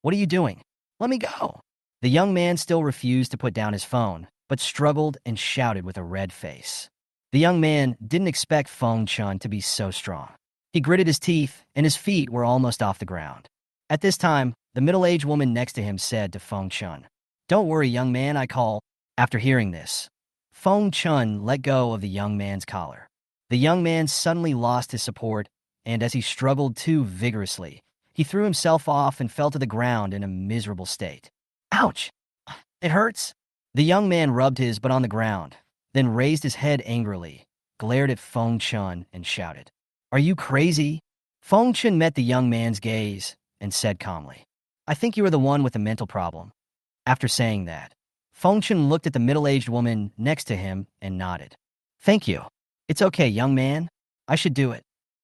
What are you doing? Let me go." The young man still refused to put down his phone, but struggled and shouted with a red face. The young man didn't expect Feng Chen to be so strong. He gritted his teeth, and his feet were almost off the ground. At this time, the middle-aged woman next to him said to Feng Chen, "Don't worry, young man, I call." After hearing this, Feng Chen let go of the young man's collar. The young man suddenly lost his support, and as he struggled too vigorously, he threw himself off and fell to the ground in a miserable state. "Ouch! It hurts." The young man rubbed his butt on the ground, then raised his head angrily, glared at Feng Chen, and shouted, "Are you crazy?" Feng Chen met the young man's gaze and said calmly, "I think you are the one with the mental problem." After saying that, Feng Chen looked at the middle-aged woman next to him and nodded. "Thank you. It's okay, young man. I should do it."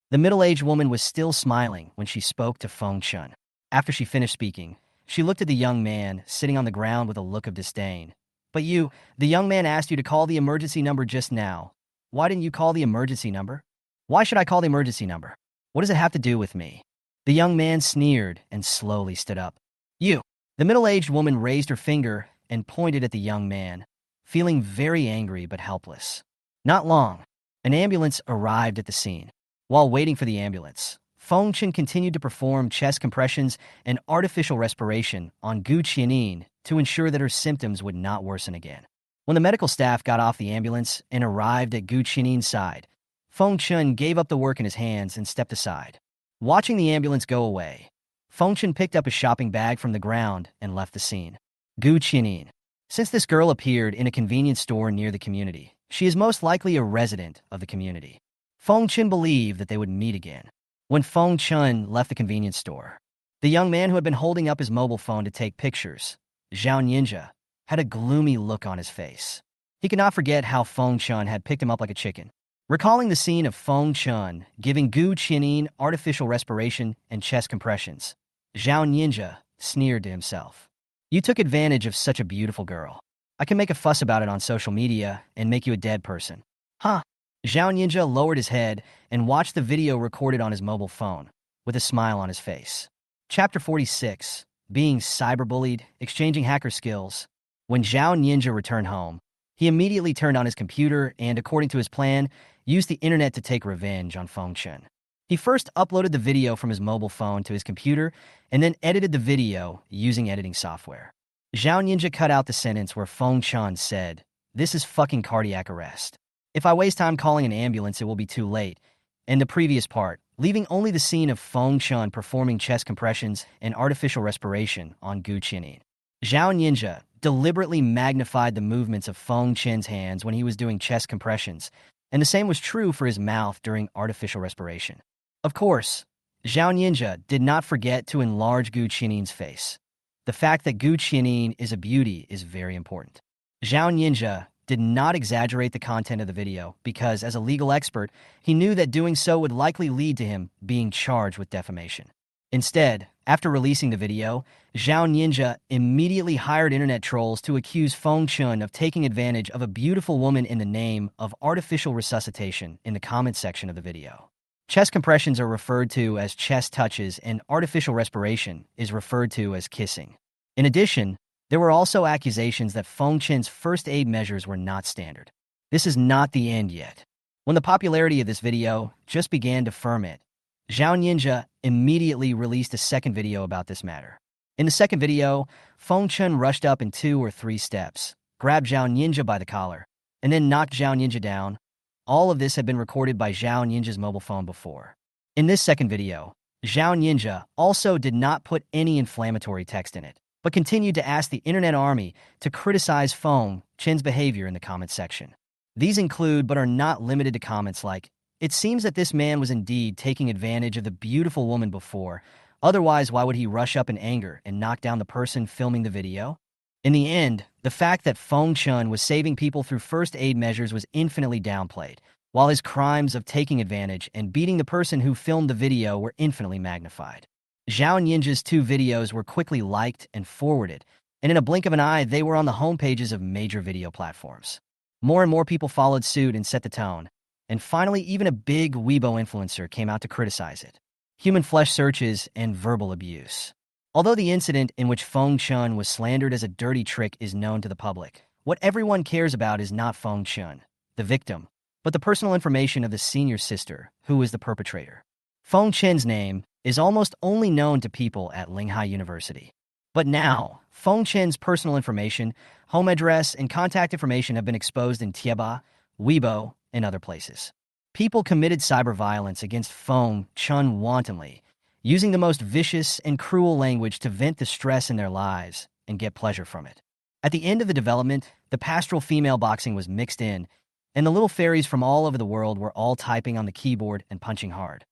The middle-aged woman was still smiling when she spoke to Feng Chen. After she finished speaking, she looked at the young man sitting on the ground with a look of disdain. "But the young man asked you to call the emergency number just now. Why didn't you call the emergency number?" "Why should I call the emergency number? What does it have to do with me?" The young man sneered and slowly stood up. "You." The middle-aged woman raised her finger and pointed at the young man, feeling very angry but helpless. Not long, an ambulance arrived at the scene. While waiting for the ambulance, Feng Chen continued to perform chest compressions and artificial respiration on Gu Qianin to ensure that her symptoms would not worsen again. When the medical staff got off the ambulance and arrived at Gu Qianin's side, Feng Chen gave up the work in his hands and stepped aside. Watching the ambulance go away, Feng Chen picked up a shopping bag from the ground and left the scene. Gu Qianin. Since this girl appeared in a convenience store near the community, she is most likely a resident of the community. Feng Chen believed that they would meet again. When Feng Chen left the convenience store, the young man who had been holding up his mobile phone to take pictures, Zhao Ninja, had a gloomy look on his face. He could not forget how Feng Chen had picked him up like a chicken. Recalling the scene of Feng Chen giving Gu Qianin artificial respiration and chest compressions, Zhao Ninja sneered to himself. "You took advantage of such a beautiful girl. I can make a fuss about it on social media and make you a dead person." "Huh?" Zhao Ninja lowered his head and watched the video recorded on his mobile phone, with a smile on his face. Chapter 46, Being Cyberbullied, Exchanging Hacker Skills. When Zhao Ninja returned home, he immediately turned on his computer and, according to his plan, used the internet to take revenge on Feng Chen. He first uploaded the video from his mobile phone to his computer and then edited the video using editing software. Zhao Ninja cut out the sentence where Feng Chen said, "This is fucking cardiac arrest. If I waste time calling an ambulance, it will be too late," and the previous part, leaving only the scene of Feng Chen performing chest compressions and artificial respiration on Gu Qianin. Zhao Ninja deliberately magnified the movements of Feng Chen's hands when he was doing chest compressions, and the same was true for his mouth during artificial respiration. Of course, Zhao Ninja did not forget to enlarge Gu Qiannin's face. The fact that Gu Qiannin is a beauty is very important. Zhao Ninja did not exaggerate the content of the video because, as a legal expert, he knew that doing so would likely lead to him being charged with defamation. Instead, after releasing the video, Zhao Ninja immediately hired internet trolls to accuse Feng Chun of taking advantage of a beautiful woman in the name of artificial resuscitation in the comment section of the video. Chest compressions are referred to as chest touches, and artificial respiration is referred to as kissing. In addition, there were also accusations that Feng Chen's first aid measures were not standard. This is not the end yet. When the popularity of this video just began to ferment, Zhao Ninja immediately released a second video about this matter. In the second video, Feng Chen rushed up in 2 or 3 steps, grabbed Zhao Ninja by the collar, and then knocked Zhao Ninja down. All of this had been recorded by Zhao Ninja's mobile phone before. In this second video, Zhao Ninja also did not put any inflammatory text in it, but continued to ask the internet army to criticize Feng Chen's behavior in the comment section. These include but are not limited to comments like, "It seems that this man was indeed taking advantage of the beautiful woman before. Otherwise, why would he rush up in anger and knock down the person filming the video?" In the end, the fact that Feng Chen was saving people through first aid measures was infinitely downplayed, while his crimes of taking advantage and beating the person who filmed the video were infinitely magnified. Zhao Ninja's 2 videos were quickly liked and forwarded, and in a blink of an eye, they were on the homepages of major video platforms. More and more people followed suit and set the tone, and finally, even a big Weibo influencer came out to criticize it. Human flesh searches and verbal abuse. Although the incident in which Feng Chen was slandered as a dirty trick is known to the public, what everyone cares about is not Feng Chen, the victim, but the personal information of the senior sister, who was the perpetrator. Feng Chen's name is almost only known to people at Linghai University. But now, Feng Chen's personal information, home address, and contact information have been exposed in Tieba, Weibo, and other places. People committed cyber violence against Feng Chen wantonly, using the most vicious and cruel language to vent the stress in their lives and get pleasure from it. At the end of the development, the pastoral female boxing was mixed in, and the little fairies from all over the world were all typing on the keyboard and punching hard.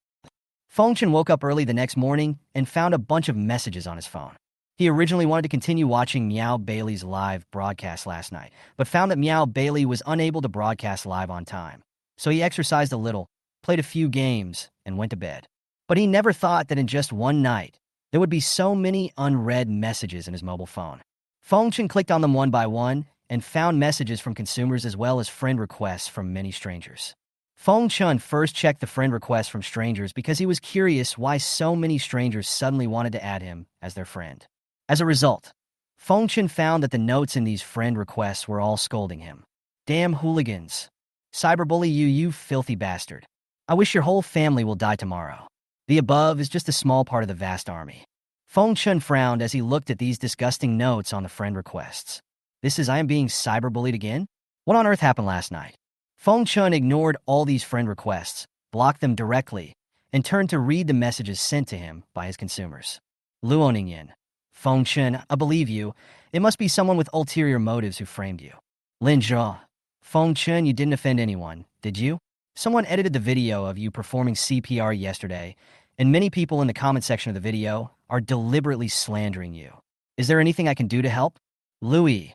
Feng Chen woke up early the next morning and found a bunch of messages on his phone. He originally wanted to continue watching Meow Bailey's live broadcast last night, but found that Meow Bailey was unable to broadcast live on time. So he exercised a little, played a few games, and went to bed. But he never thought that in just one night, there would be so many unread messages in his mobile phone. Feng Chen clicked on them one by one and found messages from consumers as well as friend requests from many strangers. Feng Chen first checked the friend requests from strangers because he was curious why so many strangers suddenly wanted to add him as their friend. As a result, Feng Chen found that the notes in these friend requests were all scolding him. "Damn hooligans. Cyberbully you, you filthy bastard. I wish your whole family will die tomorrow." The above is just a small part of the vast army. Feng Chen frowned as he looked at these disgusting notes on the friend requests. This is I am being cyberbullied again? What on earth happened last night? Feng Chen ignored all these friend requests, blocked them directly, and turned to read the messages sent to him by his consumers. Luo Nan. "Feng Chen, I believe you. It must be someone with ulterior motives who framed you." Lin Zhao. "Feng Chen, you didn't offend anyone, did you? Someone edited the video of you performing CPR yesterday, and many people in the comment section of the video are deliberately slandering you. Is there anything I can do to help?" Louis.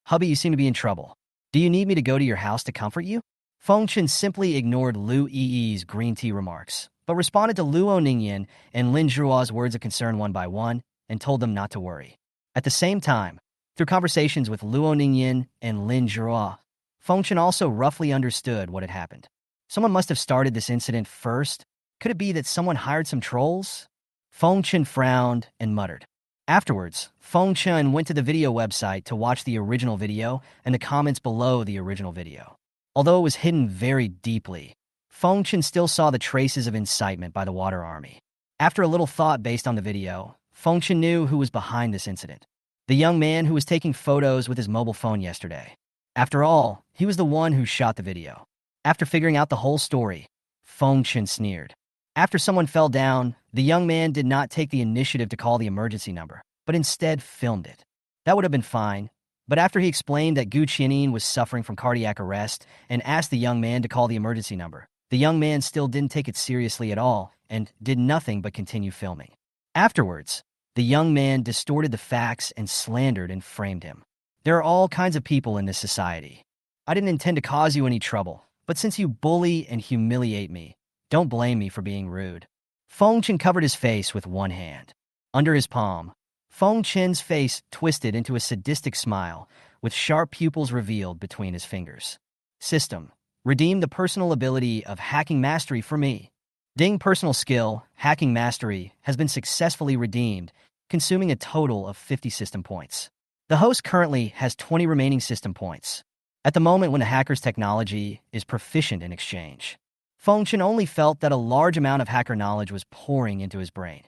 "Hubby, you seem to be in trouble. Do you need me to go to your house to comfort you?" Feng Chen simply ignored Lu Yi's green tea remarks, but responded to Luo Nan and Lin Zhuo's words of concern one by one and told them not to worry. At the same time, through conversations with Luo Nan and Lin Zhuo, Feng Chen also roughly understood what had happened. Someone must have started this incident first. Could it be that someone hired some trolls? Feng Chen frowned and muttered. Afterwards, Feng Chen went to the video website to watch the original video and the comments below the original video. Although it was hidden very deeply, Feng Chen still saw the traces of incitement by the Water Army. After a little thought based on the video, Feng Chen knew who was behind this incident. The young man who was taking photos with his mobile phone yesterday. After all, he was the one who shot the video. After figuring out the whole story, Feng Chen sneered. After someone fell down, the young man did not take the initiative to call the emergency number, but instead filmed it. That would have been fine, But after he explained that Gu Qianin was suffering from cardiac arrest and asked the young man to call the emergency number, the young man still didn't take it seriously at all and did nothing but continue filming. Afterwards, the young man distorted the facts and slandered and framed him. There are all kinds of people in this society. I didn't intend to cause you any trouble, but since you bully and humiliate me, don't blame me for being rude. Feng Chen covered his face with one hand. Under his palm, Feng Chen's face twisted into a sadistic smile, with sharp pupils revealed between his fingers. System. Redeem the personal ability of Hacking Mastery for me. Ding personal skill, Hacking Mastery, has been successfully redeemed, consuming a total of 50 system points. The host currently has 20 remaining system points. At the moment when the hacker's technology is proficient in exchange, Feng Chen only felt that a large amount of hacker knowledge was pouring into his brain.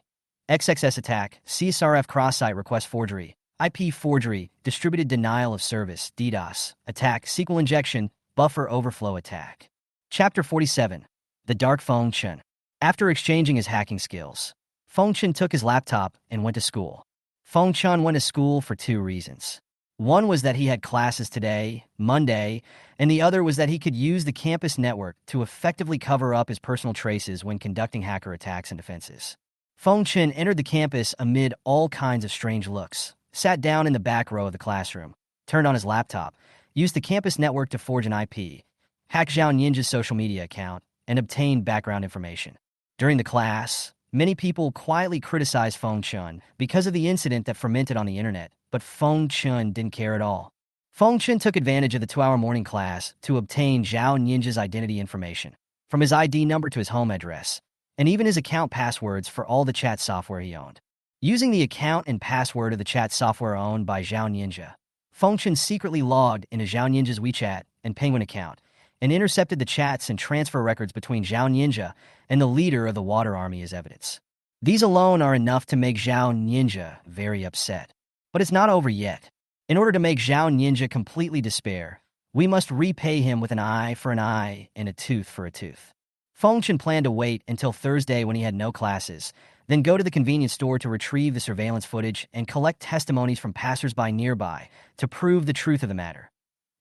XXS attack, CSRF cross-site request forgery, IP forgery, distributed denial of service, DDoS, attack, SQL injection, buffer overflow attack. Chapter 47. The Dark Feng Chen. After exchanging his hacking skills, Feng Chen took his laptop and went to school. Feng Chen went to school for two reasons. One was that he had classes today, Monday, and the other was that he could use the campus network to effectively cover up his personal traces when conducting hacker attacks and defenses. Feng Chen entered the campus amid all kinds of strange looks, sat down in the back row of the classroom, turned on his laptop, used the campus network to forge an IP, hacked Zhao Ninja's social media account, and obtained background information. During the class, many people quietly criticized Feng Chen because of the incident that fermented on the internet, but Feng Chen didn't care at all. Feng Chen took advantage of the 2-hour morning class to obtain Zhao Ninja's identity information, from his ID number to his home address, and even his account passwords for all the chat software he owned. Using the account and password of the chat software owned by Zhao Ninja, Feng Chen secretly logged into Zhao Ninja's WeChat and Penguin account and intercepted the chats and transfer records between Zhao Ninja and the leader of the Water Army as evidence. These alone are enough to make Zhao Ninja very upset. But it's not over yet. In order to make Zhao Ninja completely despair, we must repay him with an eye for an eye and a tooth for a tooth. Feng Chen planned to wait until Thursday when he had no classes, then go to the convenience store to retrieve the surveillance footage and collect testimonies from passersby nearby to prove the truth of the matter.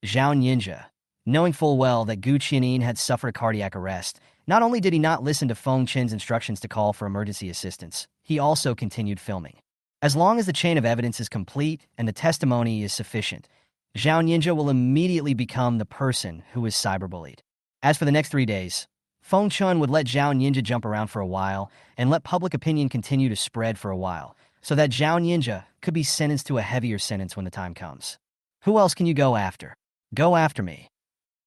Zhao Ninja, knowing full well that Gu Qianin had suffered a cardiac arrest, not only did he not listen to Feng Chen's instructions to call for emergency assistance, he also continued filming. As long as the chain of evidence is complete and the testimony is sufficient, Zhao Ninja will immediately become the person who is cyberbullied. As for the next 3 days, Feng Chen would let Zhao Ninja jump around for a while and let public opinion continue to spread for a while, so that Zhao Ninja could be sentenced to a heavier sentence when the time comes. Who else can you go after? Go after me.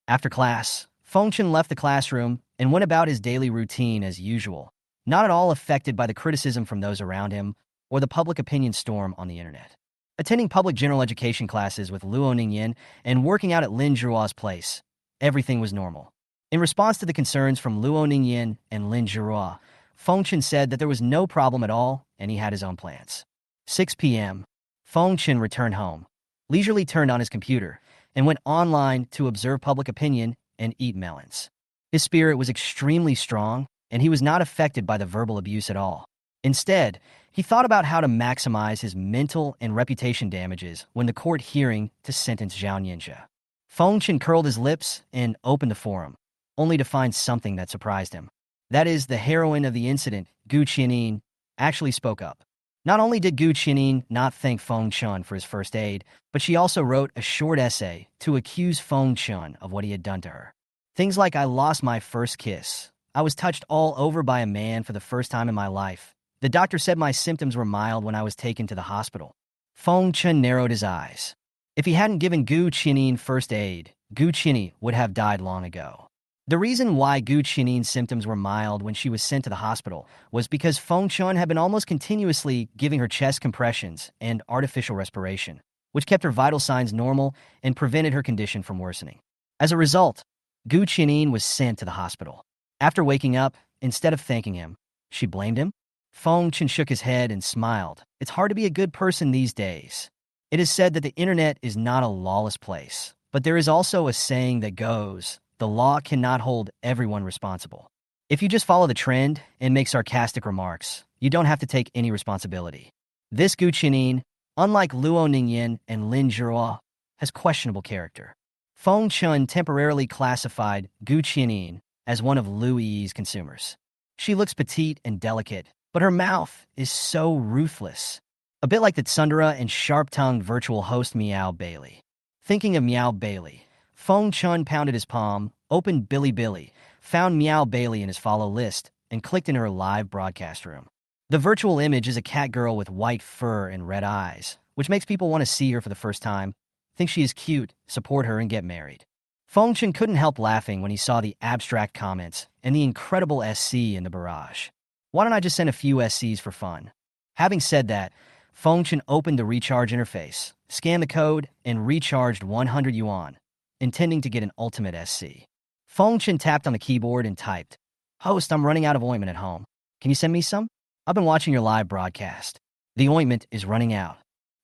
After class, Feng Chen left the classroom and went about his daily routine as usual, not at all affected by the criticism from those around him or the public opinion storm on the internet. Attending public general education classes with Luo Nan and working out at Lin Zhiruo's place, everything was normal. In response to the concerns from Luo Nan and Lin Zhiruo, Feng Chen said that there was no problem at all and he had his own plans. 6 p.m., Feng Chen returned home, leisurely turned on his computer, and went online to observe public opinion and eat melons. His spirit was extremely strong, and he was not affected by the verbal abuse at all. Instead, he thought about how to maximize his mental and reputation damages when the court hearing to sentence Zhao Ninja. Feng Chen curled his lips and opened the forum, only to find something that surprised him. That is, the heroine of the incident, Gu Qianin, actually spoke up. Not only did Gu Qianin not thank Feng Chen for his first aid, but she also wrote a short essay to accuse Feng Chen of what he had done to her. Things like, "I lost my first kiss. I was touched all over by a man for the first time in my life. The doctor said my symptoms were mild when I was taken to the hospital." Feng Chen narrowed his eyes. If he hadn't given Gu Qianin first aid, Gu Qianin would have died long ago. The reason why Gu Qianin's symptoms were mild when she was sent to the hospital was because Feng Chen had been almost continuously giving her chest compressions and artificial respiration, which kept her vital signs normal and prevented her condition from worsening. As a result, Gu Qianin was sent to the hospital. After waking up, instead of thanking him, she blamed him. Feng Chen shook his head and smiled. It's hard to be a good person these days. It is said that the internet is not a lawless place, but there is also a saying that goes, the law cannot hold everyone responsible. If you just follow the trend and make sarcastic remarks, you don't have to take any responsibility. This Gu Qianin, unlike Luo Nan and Lin Zhiruo, has questionable character. Feng Chun temporarily classified Gu Qianin as one of Lu Yi's consumers. She looks petite and delicate, but her mouth is so ruthless. A bit like the tsundere and sharp-tongued virtual host Meow Bailey. Thinking of Meow Bailey, Feng Chun pounded his palm, opened Bilibili, found Meow Bailey in his follow list, and clicked in her live broadcast room. The virtual image is a cat girl with white fur and red eyes, which makes people want to see her for the first time, think she is cute, support her, and get married. Feng Chun couldn't help laughing when he saw the abstract comments and the incredible SC in the barrage. Why don't I just send a few SCs for fun? Having said that, Feng Chun opened the recharge interface, scanned the code, and recharged 100 yuan, intending to get an ultimate SC. Feng Chun tapped on the keyboard and typed, "Host, I'm running out of ointment at home. Can you send me some? I've been watching your live broadcast. The ointment is running out."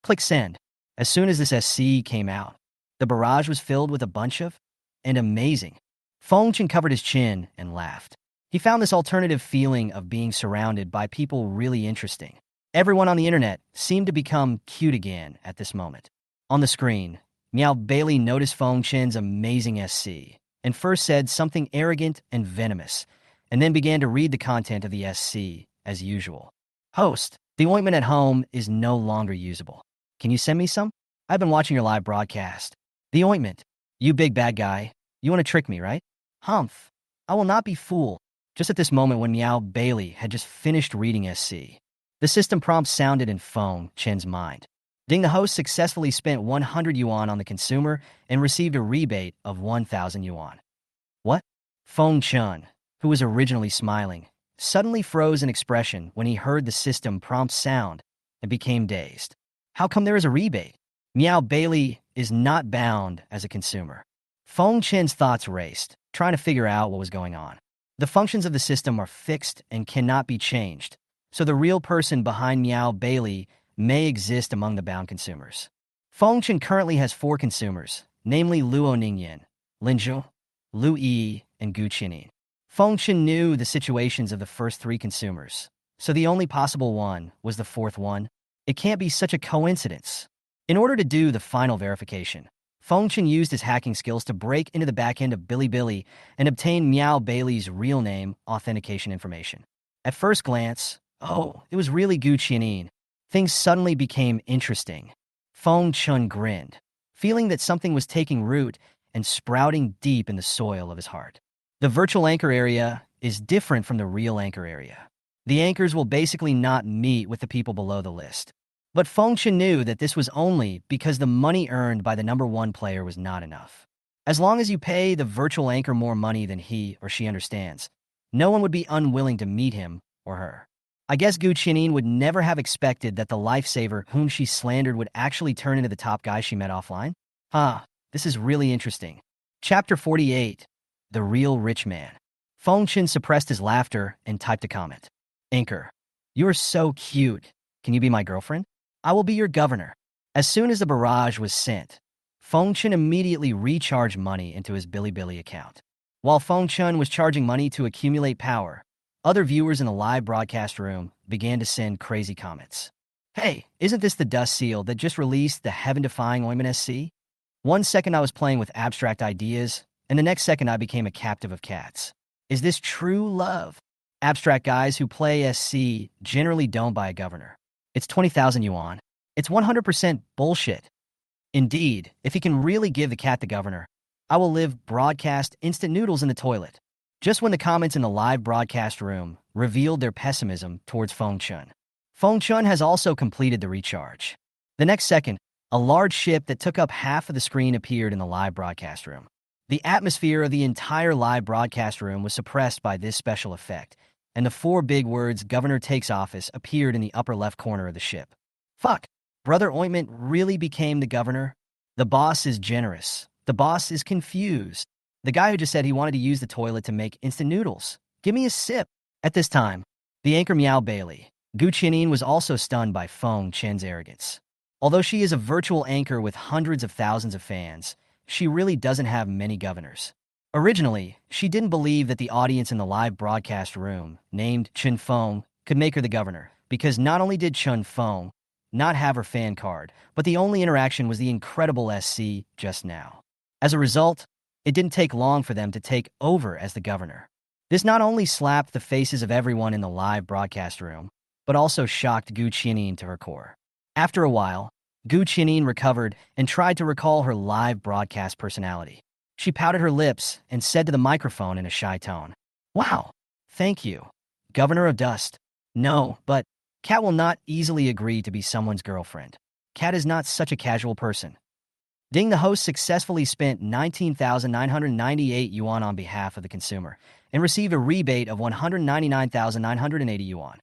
Click send. As soon as this SC came out, the barrage was filled with a bunch of, and amazing. Feng Chun covered his chin and laughed. He found this alternative feeling of being surrounded by people really interesting. Everyone on the internet seemed to become cute again at this moment. On the screen, Meow Bailey noticed Feng Chun's amazing SC, and first said something arrogant and venomous, and then began to read the content of the SC as usual. "Host, the ointment at home is no longer usable. Can you send me some? I've been watching your live broadcast. The ointment. You big bad guy. You want to trick me, right? Humph. I will not be fooled." Just at this moment when Meow Bailey had just finished reading SC, the system prompt sounded in Feng Chun's mind. Ding, the host successfully spent 100 yuan on the consumer and received a rebate of 1,000 yuan. What? Feng Chun, who was originally smiling, suddenly froze in expression when he heard the system prompt sound and became dazed. How come there is a rebate? Meow Bailey is not bound as a consumer. Feng Chun's thoughts raced, trying to figure out what was going on. The functions of the system are fixed and cannot be changed, so the real person behind Meow Bailey may exist among the bound consumers. Feng Chun currently has 4 consumers, namely Luo Nan, Linzhou, Lu Yi, and Gu Qianin. Feng Chun knew the situations of the first 3 consumers, so the only possible one was the 4th one. It can't be such a coincidence. In order to do the final verification, Feng Chun used his hacking skills to break into the backend of Bilibili and obtain Meow Bailey's real name authentication information. At first glance, it was really Gu Qianin. Things suddenly became interesting. Feng Chun grinned, feeling that something was taking root and sprouting deep in the soil of his heart. The virtual anchor area is different from the real anchor area. The anchors will basically not meet with the people below the list. But Feng Chun knew that this was only because the money earned by the number 1 player was not enough. As long as you pay the virtual anchor more money than he or she understands, no one would be unwilling to meet him or her. I guess Gu Qianin would never have expected that the lifesaver whom she slandered would actually turn into the top guy she met offline. This is really interesting. Chapter 48, The Real Rich Man. Feng Chun suppressed his laughter and typed a comment. "Anchor, you are so cute. Can you be my girlfriend? I will be your governor." As soon as the barrage was sent, Feng Chun immediately recharged money into his Bilibili account. While Feng Chun was charging money to accumulate power, other viewers in the live broadcast room began to send crazy comments. "Hey, isn't this the dust seal that just released the heaven-defying ointment SC? One second I was playing with abstract ideas, and the next second I became a captive of cats. Is this true love? Abstract guys who play SC generally don't buy a governor. It's 20,000 yuan. It's 100% bullshit. Indeed, if he can really give the cat the governor, I will live broadcast instant noodles in the toilet." Just when the comments in the live broadcast room revealed their pessimism towards Feng Chun, Feng Chun has also completed the recharge. The next second, a large ship that took up half of the screen appeared in the live broadcast room. The atmosphere of the entire live broadcast room was suppressed by this special effect, and the 4 big words "Governor takes office" appeared in the upper left corner of the ship. Fuck, Brother Ointment really became the governor? The boss is generous. The boss is confused. The guy who just said he wanted to use the toilet to make instant noodles. Give me a sip. At this time, the anchor Meow Bailey, Gu Qianin, was also stunned by Feng Chun's arrogance. Although she is a virtual anchor with hundreds of thousands of fans, she really doesn't have many governors. Originally, she didn't believe that the audience in the live broadcast room, named Chun Feng, could make her the governor, because not only did Chun Feng not have her fan card, but the only interaction was the incredible SC just now. As a result, it didn't take long for them to take over as the governor. This not only slapped the faces of everyone in the live broadcast room, but also shocked Gu Qianyin to her core. After a while, Gu Qianyin recovered and tried to recall her live broadcast personality. She pouted her lips and said to the microphone in a shy tone, "Wow, thank you, Governor of Dust. No, but Cat will not easily agree to be someone's girlfriend. Cat is not such a casual person." Ding, the host successfully spent 19,998 yuan on behalf of the consumer and received a rebate of 199,980 yuan.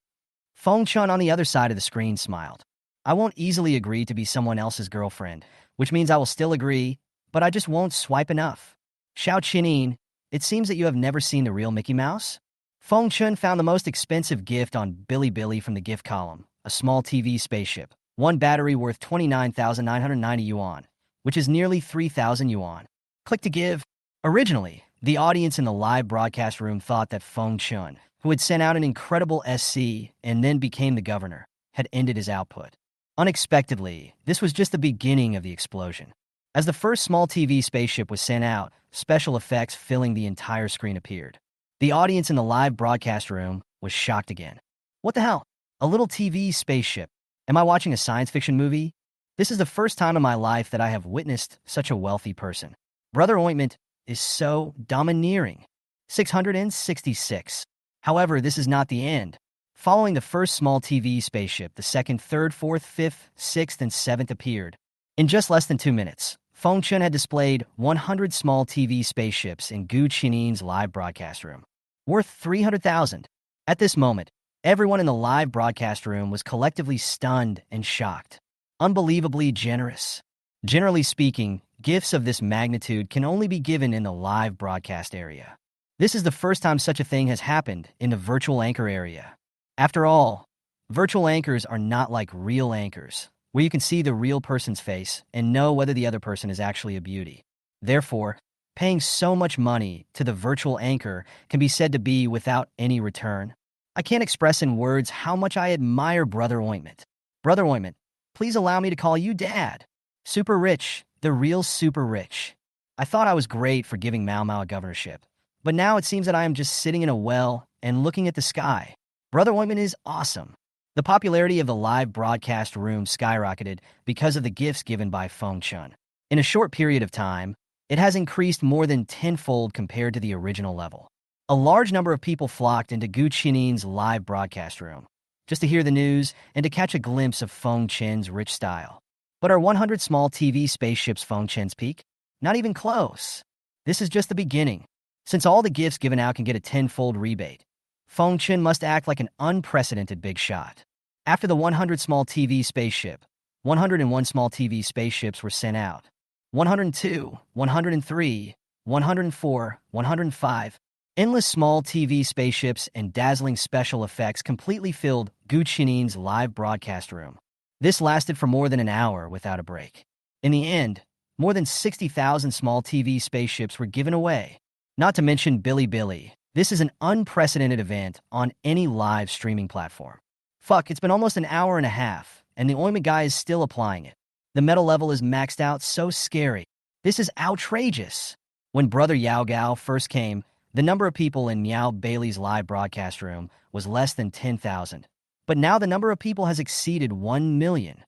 Feng Chun on the other side of the screen smiled. "I won't easily agree to be someone else's girlfriend, which means I will still agree, but I just won't swipe enough." Xiao Qianyin, it seems that you have never seen the real Mickey Mouse? Feng Chun found the most expensive gift on Bilibili from the gift column, a small TV spaceship, one battery worth 29,990 yuan, which is nearly 3,000 yuan. Click to give. Originally, the audience in the live broadcast room thought that Feng Chun, who had sent out an incredible SC and then became the governor, had ended his output. Unexpectedly, this was just the beginning of the explosion. As the first small TV spaceship was sent out, special effects filling the entire screen appeared. The audience in the live broadcast room was shocked again. What the hell? A little TV spaceship? Am I watching a science fiction movie? This is the first time in my life that I have witnessed such a wealthy person. Brother Ointment is so domineering. 666. However, this is not the end. Following the first small TV spaceship, the second, third, fourth, fifth, sixth, and seventh appeared. In just less than 2 minutes, Feng Chun had displayed 100 small TV spaceships in Gu Qianyin's live broadcast room, worth 300,000. At this moment, everyone in the live broadcast room was collectively stunned and shocked. Unbelievably generous. Generally speaking, gifts of this magnitude can only be given in the live broadcast area. This is the first time such a thing has happened in the virtual anchor area. After all, virtual anchors are not like real anchors, where you can see the real person's face and know whether the other person is actually a beauty. Therefore, paying so much money to the virtual anchor can be said to be without any return. I can't express in words how much I admire Brother Ointment. Brother Ointment, please allow me to call you Dad. Super rich, the real super rich. I thought I was great for giving Mao Mao a governorship, but now it seems that I am just sitting in a well and looking at the sky. Brother Ointment is awesome. The popularity of the live broadcast room skyrocketed because of the gifts given by Feng Chun. In a short period of time, it has increased more than tenfold compared to the original level. A large number of people flocked into Gu Qianyin's live broadcast room, just to hear the news and to catch a glimpse of Feng Chen's rich style. But are 100 small TV spaceships Feng Chen's peak? Not even close. This is just the beginning. Since all the gifts given out can get a tenfold rebate, Feng Chen must act like an unprecedented big shot. After the 100 small TV spaceship, 101 small TV spaceships were sent out. 102, 103, 104, 105. Endless small TV spaceships and dazzling special effects completely filled Gu Qianyin's live broadcast room. This lasted for more than an hour without a break. In the end, more than 60,000 small TV spaceships were given away. Not to mention Bilibili. This is an unprecedented event on any live streaming platform. Fuck, it's been almost an hour and a half, and the Ointment guy is still applying it. The metal level is maxed out, so scary. This is outrageous. When Brother Yao Gao first came, the number of people in Meow Bailey's live broadcast room was less than 10,000. But now the number of people has exceeded 1 million.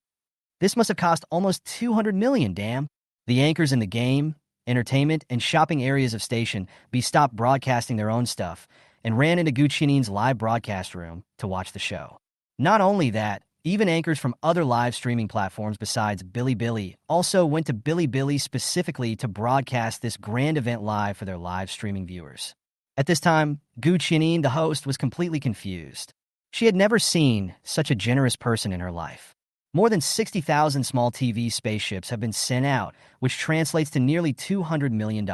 This must have cost almost 200 million, damn. The anchors in the game, entertainment, and shopping areas of Station B stopped broadcasting their own stuff and ran into Gu Qianyin's live broadcast room to watch the show. Not only that, even anchors from other live streaming platforms besides Bilibili also went to Bilibili specifically to broadcast this grand event live for their live streaming viewers. At this time, Gu Qianyin, the host, was completely confused. She had never seen such a generous person in her life. More than 60,000 small TV spaceships have been sent out, which translates to nearly $200 million.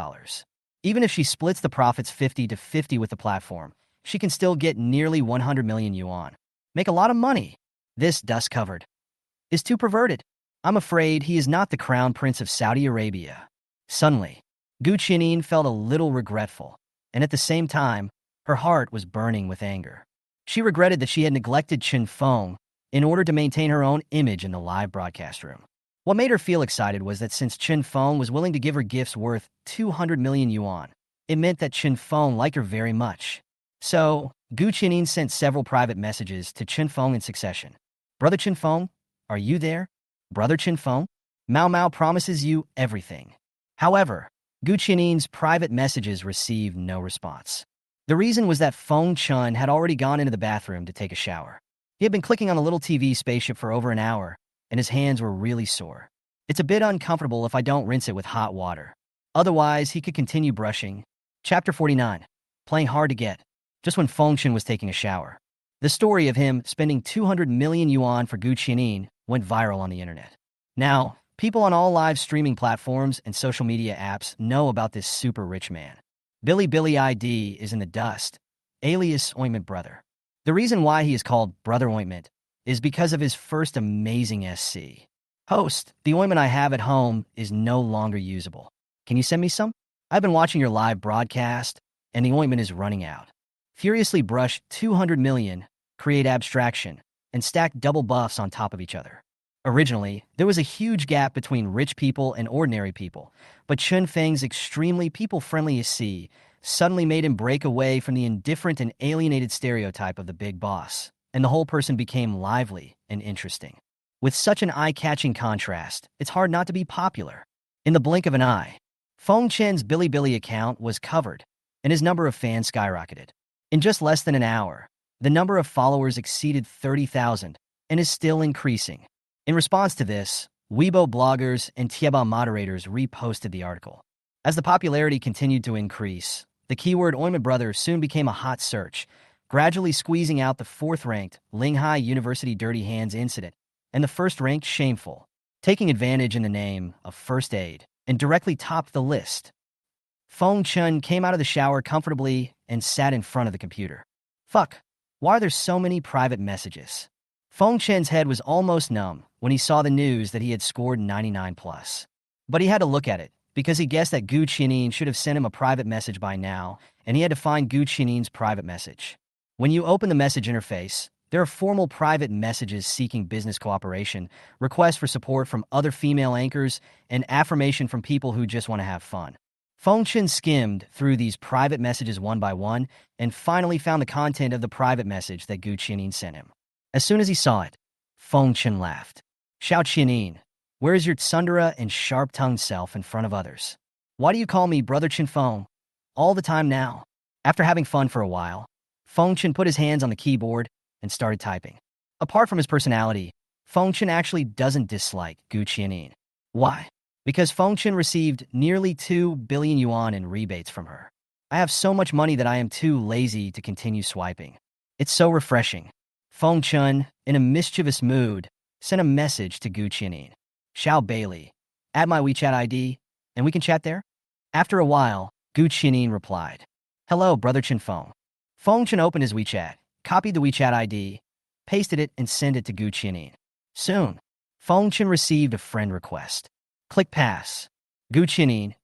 Even if she splits the profits 50-50 with the platform, she can still get nearly 100 million yuan. Make a lot of money. This dust-covered is too perverted. I'm afraid he is not the crown prince of Saudi Arabia. Suddenly, Gu Qianyin felt a little regretful, and at the same time, her heart was burning with anger. She regretted that she had neglected Chen Feng in order to maintain her own image in the live broadcast room. What made her feel excited was that since Chen Feng was willing to give her gifts worth 200 million yuan, it meant that Chen Feng liked her very much. So, Gu Qianin sent several private messages to Chen Feng in succession. Brother Chen Feng, are you there? Brother Chen Feng? Mao Mao promises you everything. However, Gu Qianin's private messages received no response. The reason was that Feng Chun had already gone into the bathroom to take a shower. He had been clicking on a little TV spaceship for over an hour, and his hands were really sore. It's a bit uncomfortable if I don't rinse it with hot water. Otherwise, he could continue brushing. Chapter 49. Playing hard to get. Just when Feng Chun was taking a shower. The story of him spending 200 million yuan for Gu Qianin went viral on the internet. Now, people on all live streaming platforms and social media apps know about this super rich man. Billy ID is in the dust, alias Ointment Brother. The reason why he is called Brother Ointment is because of his first amazing SC. Host, the ointment I have at home is no longer usable. Can you send me some? I've been watching your live broadcast, and the ointment is running out. Furiously brush 200 million, create abstraction, and stack double buffs on top of each other. Originally, there was a huge gap between rich people and ordinary people, but Chun Feng's extremely people-friendly SC suddenly made him break away from the indifferent and alienated stereotype of the big boss, and the whole person became lively and interesting. With such an eye-catching contrast, it's hard not to be popular. In the blink of an eye, Feng Chen's Billy account was covered, and his number of fans skyrocketed. In just less than an hour, the number of followers exceeded 30,000 and is still increasing. In response to this, Weibo bloggers and Tieba moderators reposted the article. As the popularity continued to increase, the keyword Ointment Brother soon became a hot search, gradually squeezing out the fourth-ranked Linghai University Dirty Hands incident and the first-ranked Shameful, taking advantage in the name of First Aid, and directly topped the list. Feng Chun came out of the shower comfortably and sat in front of the computer. Fuck, why are there so many private messages? Feng Chen's head was almost numb when he saw the news that he had scored 99+. But he had to look at it, because he guessed that Gu Qianin should have sent him a private message by now, and he had to find Gu Qianin's private message. When you open the message interface, there are formal private messages seeking business cooperation, requests for support from other female anchors, and affirmation from people who just want to have fun. Feng Chen skimmed through these private messages one by one and finally found the content of the private message that Gu Qianin sent him. As soon as he saw it, Feng Chen laughed. Xiao Qianin, where is your tsundere and sharp-tongued self in front of others? Why do you call me Brother Chen Feng all the time now? After having fun for a while, Feng Chen put his hands on the keyboard and started typing. Apart from his personality, Feng Chen actually doesn't dislike Gu Qianin. Why? Because Feng Chen received nearly 2 billion yuan in rebates from her. I have so much money that I am too lazy to continue swiping. It's so refreshing. Feng Chen, in a mischievous mood, sent a message to Gu Qianin. Xiao Bailey, add my WeChat ID, and we can chat there? After a while, Gu Qianin replied. Hello, Brother Chen Feng. Feng Chen opened his WeChat, copied the WeChat ID, pasted it, and sent it to Gu Qianin. Soon, Feng Chen received a friend request. Click pass. Gu Qianin.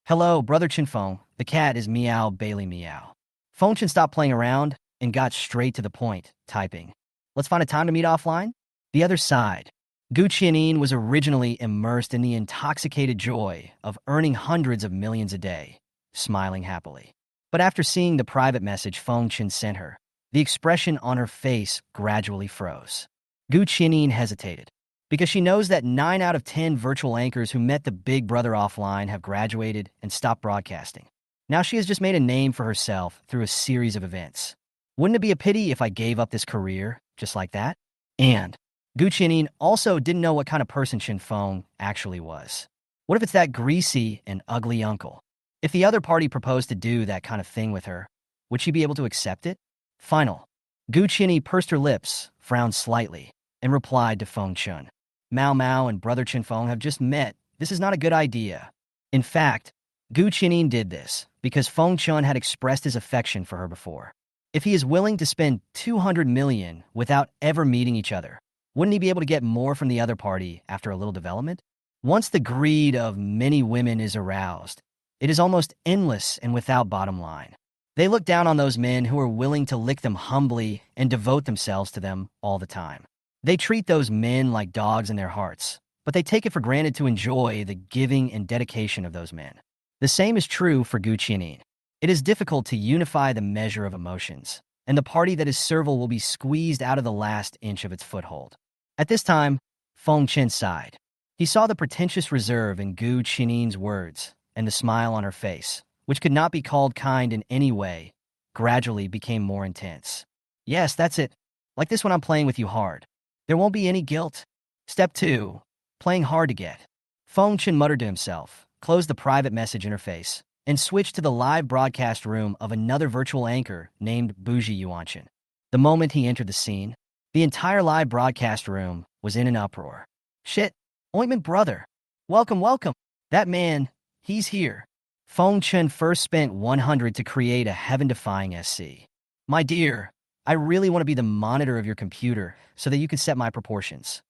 Hello, Brother Chen Feng. The cat is Meow Bailey Meow. Feng Chen stopped playing around and got straight to the point, typing. Let's find a time to meet offline? The other side. Gu Qianin was originally immersed in the intoxicated joy of earning hundreds of millions a day, smiling happily. But after seeing the private message Feng Chen sent her, the expression on her face gradually froze. Gu Qianin hesitated, because she knows that 9 out of 10 virtual anchors who met the Big Brother offline have graduated and stopped broadcasting. Now she has just made a name for herself through a series of events. Wouldn't it be a pity if I gave up this career just like that? And Gu Qianin also didn't know what kind of person Chen Feng actually was. What if it's that greasy and ugly uncle? If the other party proposed to do that kind of thing with her, would she be able to accept it? Final. Gu Qianin pursed her lips, frowned slightly, and replied to Feng Chen. Mao Mao and Brother Chen Feng have just met. This is not a good idea. In fact, Gu Qianin did this because Feng Chen had expressed his affection for her before. If he is willing to spend 200 million without ever meeting each other, wouldn't he be able to get more from the other party after a little development? Once the greed of many women is aroused, it is almost endless and without bottom line. They look down on those men who are willing to lick them humbly and devote themselves to them all the time. They treat those men like dogs in their hearts, but they take it for granted to enjoy the giving and dedication of those men. The same is true for Gu Qianin. It is difficult to unify the measure of emotions, and the party that is servile will be squeezed out of the last inch of its foothold. At this time, Feng Chen sighed. He saw the pretentious reserve in Gu Qianin's words, and the smile on her face, which could not be called kind in any way, gradually became more intense. Yes, that's it. Like this when I'm playing with you hard. There won't be any guilt. Step 2. Playing hard to get. Feng Chen muttered to himself, closed the private message interface, and switched to the live broadcast room of another virtual anchor named Bougie Yuanshan. The moment he entered the scene, the entire live broadcast room was in an uproar. Shit, Ointment brother. Welcome, welcome. That man, he's here. Feng Chen first spent 100 to create a heaven-defying SC. My dear, I really want to be the monitor of your computer so that you can set my proportions.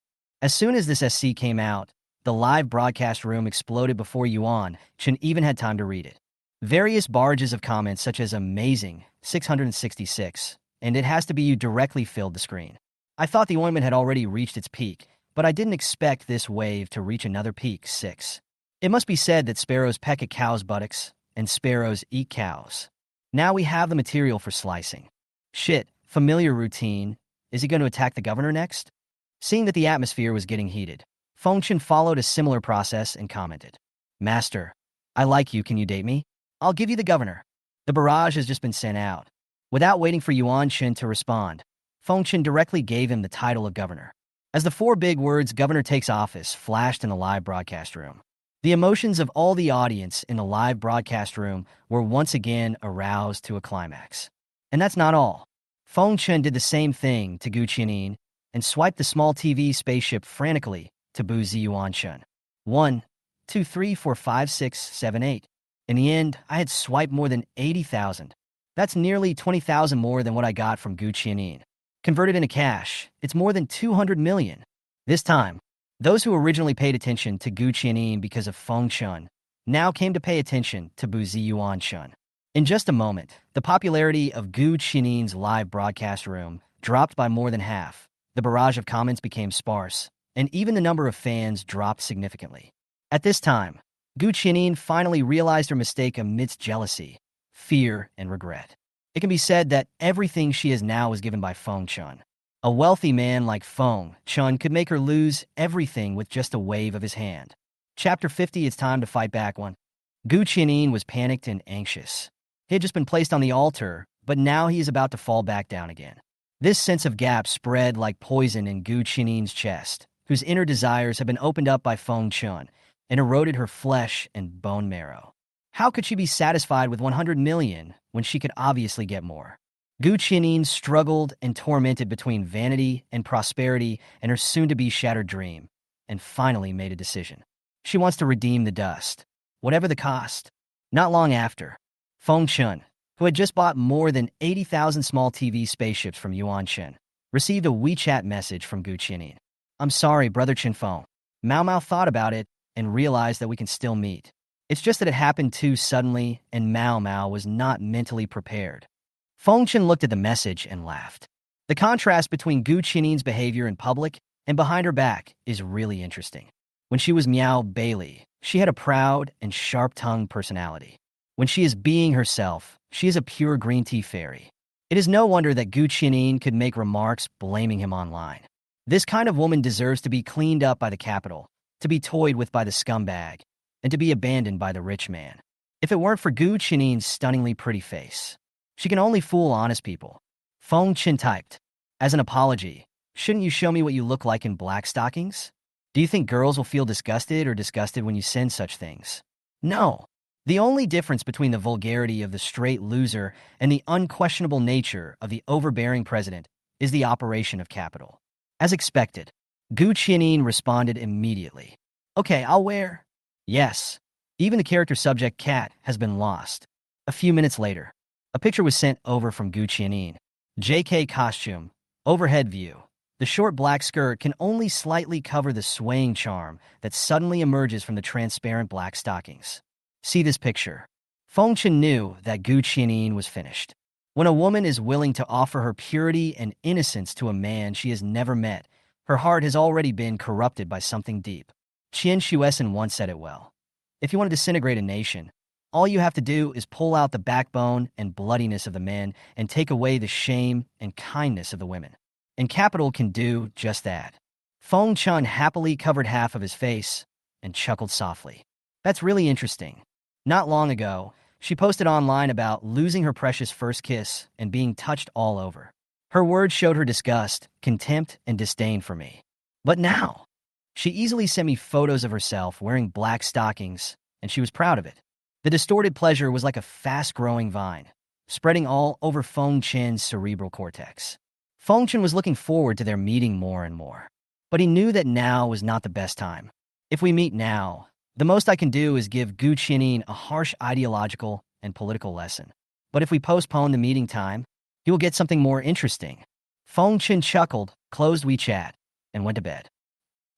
As soon as this SC came out, the live broadcast room exploded before Yuan Chen even had time to read it. Various barrages of comments such as amazing, 666, and it has to be you directly filled the screen. I thought the ointment had already reached its peak, but I didn't expect this wave to reach another peak, 6. It must be said that sparrows peck at cows' buttocks, and sparrows eat cows. Now we have the material for slicing. Shit, familiar routine. Is he going to attack the governor next? Seeing that the atmosphere was getting heated, Feng Chen followed a similar process and commented, Master, I like you, can you date me? I'll give you the governor. The barrage has just been sent out. Without waiting for Yuan Chen to respond, Feng Chen directly gave him the title of governor. As the 4 big words governor takes office flashed in the live broadcast room, the emotions of all the audience in the live broadcast room were once again aroused to a climax. And that's not all. Feng Chen did the same thing to Gu Qianin and swiped the small TV spaceship frantically to Bu Ziyuanshan. 1, 2, 3, 4, 5, 6, 7, 8. In the end, I had swiped more than 80,000. That's nearly 20,000 more than what I got from Gu Qianin. Converted into cash, it's more than 200 million. This time, those who originally paid attention to Gu Qianin because of Feng Chen now came to pay attention to Bu Ziyuanshan. In just a moment, the popularity of Gu Qianin's live broadcast room dropped by more than half. The barrage of comments became sparse, and even the number of fans dropped significantly. At this time, Gu Qianin finally realized her mistake amidst jealousy, fear, and regret. It can be said that everything she has now was given by Feng Chen. A wealthy man like Feng Chen could make her lose everything with just a wave of his hand. Chapter 50, it's time to fight back one. Gu Qianin was panicked and anxious. He had just been placed on the altar, but now he is about to fall back down again. This sense of gap spread like poison in Gu Qianin's chest, whose inner desires had been opened up by Feng Chen and eroded her flesh and bone marrow. How could she be satisfied with 100 million when she could obviously get more? Gu Qianin struggled and tormented between vanity and prosperity and her soon-to-be shattered dream, and finally made a decision. She wants to redeem the dust, whatever the cost. Not long after, Feng Chen, who had just bought more than 80,000 small TV spaceships from Yuan Chen, received a WeChat message from Gu Qianin. I'm sorry, Brother Chen Feng. Mao Mao thought about it and realized that we can still meet. It's just that it happened too suddenly, and Mao Mao was not mentally prepared. Feng Chen looked at the message and laughed. The contrast between Gu Qianin's behavior in public and behind her back is really interesting. When she was Miao Bailey, she had a proud and sharp-tongued personality. When she is being herself, she is a pure green tea fairy. It is no wonder that Gu Qianin could make remarks blaming him online. This kind of woman deserves to be cleaned up by the capital, to be toyed with by the scumbag, and to be abandoned by the rich man. If it weren't for Gu Qianin's stunningly pretty face, she can only fool honest people. Feng Chen typed, as an apology, shouldn't you show me what you look like in black stockings? Do you think girls will feel disgusted when you send such things? No. The only difference between the vulgarity of the straight loser and the unquestionable nature of the overbearing president is the operation of capital. As expected, Gu Qianin responded immediately. Okay, I'll wear. Yes. Even the character subject cat has been lost. A few minutes later, a picture was sent over from Gu Qianin. JK costume, overhead view. The short black skirt can only slightly cover the swaying charm that suddenly emerges from the transparent black stockings. See this picture. Feng Chen knew that Gu Qianin was finished. When a woman is willing to offer her purity and innocence to a man she has never met, Her heart has already been corrupted by something deep. Qian Shuesan once said it well. If you want to disintegrate a nation, all you have to do is pull out the backbone and bloodiness of the men and take away the shame and kindness of the women. And capital can do just that. Feng Chun happily covered half of his face and chuckled softly. That's really interesting. Not long ago, she posted online about losing her precious first kiss and being touched all over. Her words showed her disgust, contempt, and disdain for me. But now, she easily sent me photos of herself wearing black stockings, and she was proud of it. The distorted pleasure was like a fast-growing vine, spreading all over Feng Chen's cerebral cortex. Feng Chen was looking forward to their meeting more and more. But he knew that now was not the best time. If we meet now, the most I can do is give Gu Qianin a harsh ideological and political lesson. But if we postpone the meeting time, he will get something more interesting. Feng Chen chuckled, closed WeChat, and went to bed.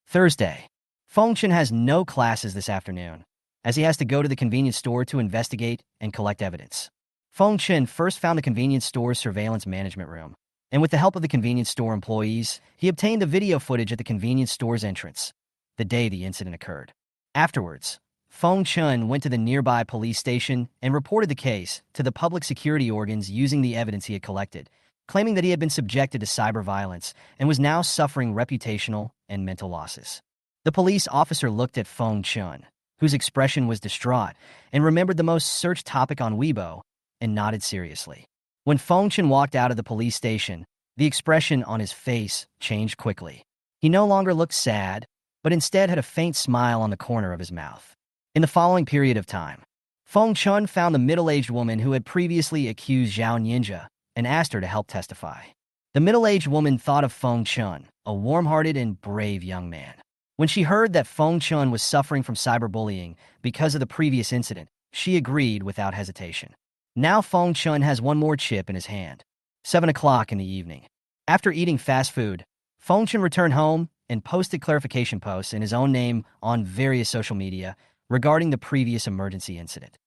Thursday. Feng Chen has no classes this afternoon, as he has to go to the convenience store to investigate and collect evidence. Feng Chen first found the convenience store's surveillance management room, and with the help of the convenience store employees, he obtained the video footage at the convenience store's entrance, the day the incident occurred. Afterwards, Feng Chen went to the nearby police station and reported the case to the public security organs using the evidence he had collected, claiming that he had been subjected to cyber violence and was now suffering reputational and mental losses. The police officer looked at Feng Chen, whose expression was distraught, and remembered the most searched topic on Weibo, and nodded seriously. When Feng Chen walked out of the police station, the expression on his face changed quickly. He no longer looked sad, but instead had a faint smile on the corner of his mouth. In the following period of time, Feng Chen found the middle-aged woman who had previously accused Zhao Ninja and asked her to help testify. The middle-aged woman thought of Feng Chen, a warm-hearted and brave young man. When she heard that Feng Chen was suffering from cyberbullying because of the previous incident, she agreed without hesitation. Now Feng Chen has one more chip in his hand. 7 o'clock in the evening. After eating fast food, Feng Chen returned home and posted clarification posts in his own name on various social media regarding the previous emergency incident.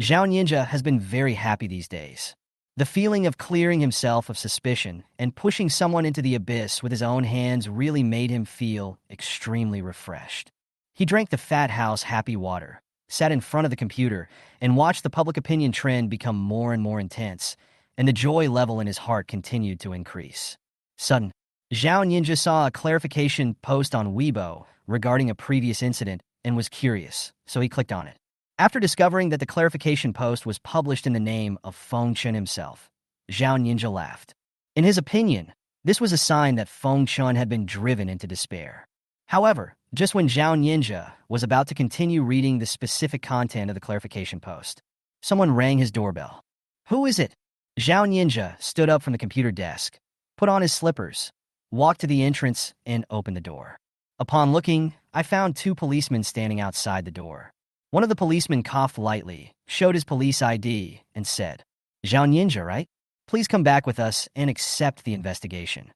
Zhao Ninja has been very happy these days. The feeling of clearing himself of suspicion and pushing someone into the abyss with his own hands really made him feel extremely refreshed. He drank the Fat House happy water, sat in front of the computer, and watched the public opinion trend become more and more intense, and the joy level in his heart continued to increase. Suddenly, Zhao Ninja saw a clarification post on Weibo regarding a previous incident and was curious, so he clicked on it. After discovering that the clarification post was published in the name of Feng Chen himself, Zhao Ninja laughed. In his opinion, this was a sign that Feng Chen had been driven into despair. However, just when Zhao Ninja was about to continue reading the specific content of the clarification post, someone rang his doorbell. Who is it? Zhao Ninja stood up from the computer desk, put on his slippers, walked to the entrance, and opened the door. Upon looking, I found 2 policemen standing outside the door. One of the policemen coughed lightly, showed his police ID, and said, "Zhao Ninja, right? Please come back with us and accept the investigation."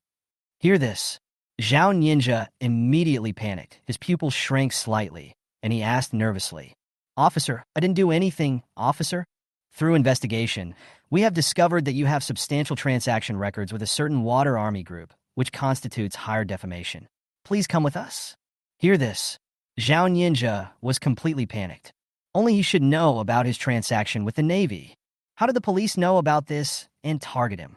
Hear this. Zhao Ninja immediately panicked. His pupils shrank slightly, and he asked nervously, "Officer, I didn't do anything, officer." Through investigation, we have discovered that you have substantial transaction records with a certain water army group, which constitutes higher defamation. Please come with us. Hear this. Zhao Ninja was completely panicked. Only he should know about his transaction with the Navy. How did the police know about this and target him?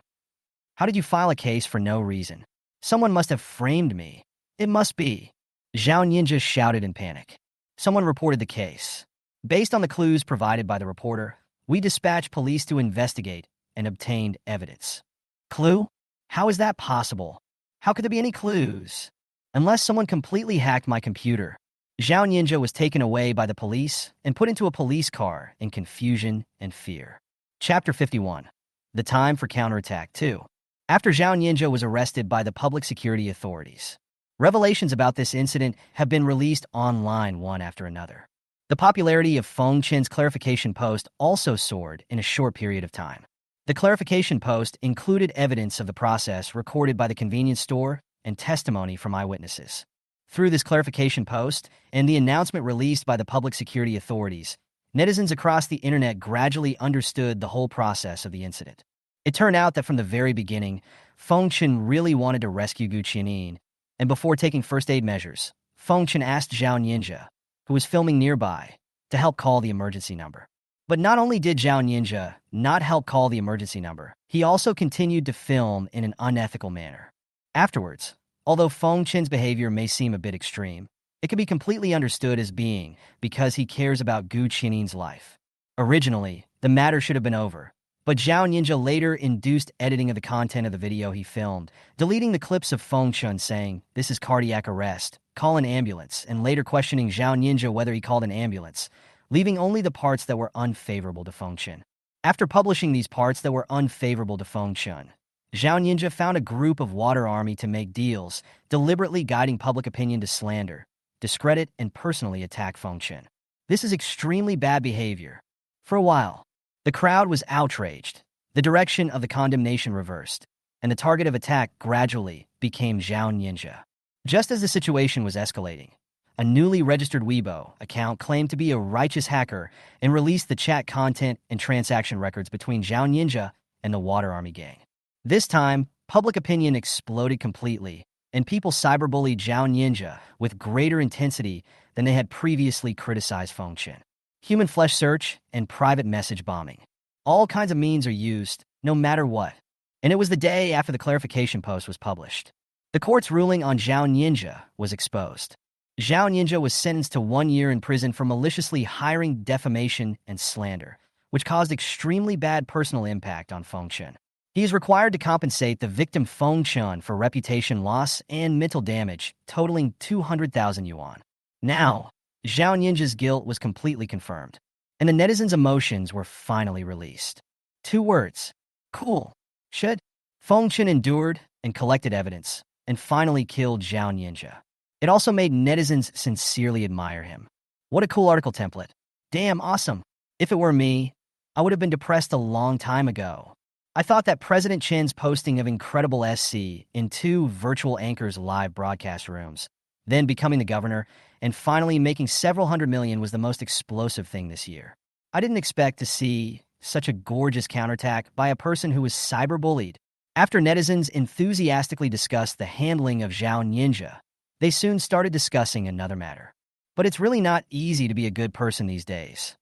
How did you file a case for no reason? Someone must have framed me. It must be. Zhao Ninja shouted in panic. Someone reported the case. Based on the clues provided by the reporter, we dispatched police to investigate and obtained evidence. Clue? How is that possible? How could there be any clues? Unless someone completely hacked my computer. Zhao Ninja was taken away by the police and put into a police car in confusion and fear. Chapter 51. The Time for Counterattack 2. After Zhao Ninja was arrested by the public security authorities, revelations about this incident have been released online one after another. The popularity of Feng Chen's clarification post also soared in a short period of time. The clarification post included evidence of the process recorded by the convenience store and testimony from eyewitnesses. Through this clarification post and the announcement released by the public security authorities, netizens across the internet gradually understood the whole process of the incident. It turned out that from the very beginning, Feng Chen really wanted to rescue Gu Qianin and before taking first aid measures, Feng Chen asked Zhao Ninja, who was filming nearby, to help call the emergency number. But not only did Zhao Ninja not help call the emergency number, he also continued to film in an unethical manner. Afterwards, although Feng Chen's behavior may seem a bit extreme, it can be completely understood as being because he cares about Gu Qiannin's life. Originally, the matter should have been over, but Zhao Ninja later induced editing of the content of the video he filmed, deleting the clips of Feng Chen saying, "This is cardiac arrest, call an ambulance," and later questioning Zhao Ninja whether he called an ambulance, leaving only the parts that were unfavorable to Feng Chen. After publishing these parts that were unfavorable to Feng Chen, Zhao Ninja found a group of water army to make deals, deliberately guiding public opinion to slander, discredit, and personally attack Feng Chen. This is extremely bad behavior. For a while, the crowd was outraged, the direction of the condemnation reversed, and the target of attack gradually became Zhao Ninja. Just as the situation was escalating, a newly registered Weibo account claimed to be a righteous hacker and released the chat content and transaction records between Zhao Ninja and the Water Army gang. This time, public opinion exploded completely, and people cyberbullied Zhao Ninja with greater intensity than they had previously criticized Feng Chen. Human flesh search and private message bombing. All kinds of means are used, no matter what. And it was the day after the clarification post was published. The court's ruling on Zhao Ninja was exposed. Zhao Ninja was sentenced to 1 year in prison for maliciously hiring defamation and slander, which caused extremely bad personal impact on Feng Chen. He is required to compensate the victim Feng Chen for reputation loss and mental damage, totaling 200,000 yuan. Now, Zhao Ninja's guilt was completely confirmed, and the netizens' emotions were finally released. 2 words. Cool. Should. Feng Chen endured and collected evidence, and finally killed Zhao Ninja. It also made netizens sincerely admire him. What a cool article template. Damn awesome. If it were me, I would have been depressed a long time ago. I thought that President Chen's posting of incredible SC in 2 virtual anchors' live broadcast rooms, then becoming the governor, and finally making several hundred million was the most explosive thing this year. I didn't expect to see such a gorgeous counterattack by a person who was cyberbullied. After netizens enthusiastically discussed the handling of Zhao Ninja, they soon started discussing another matter. But it's really not easy to be a good person these days.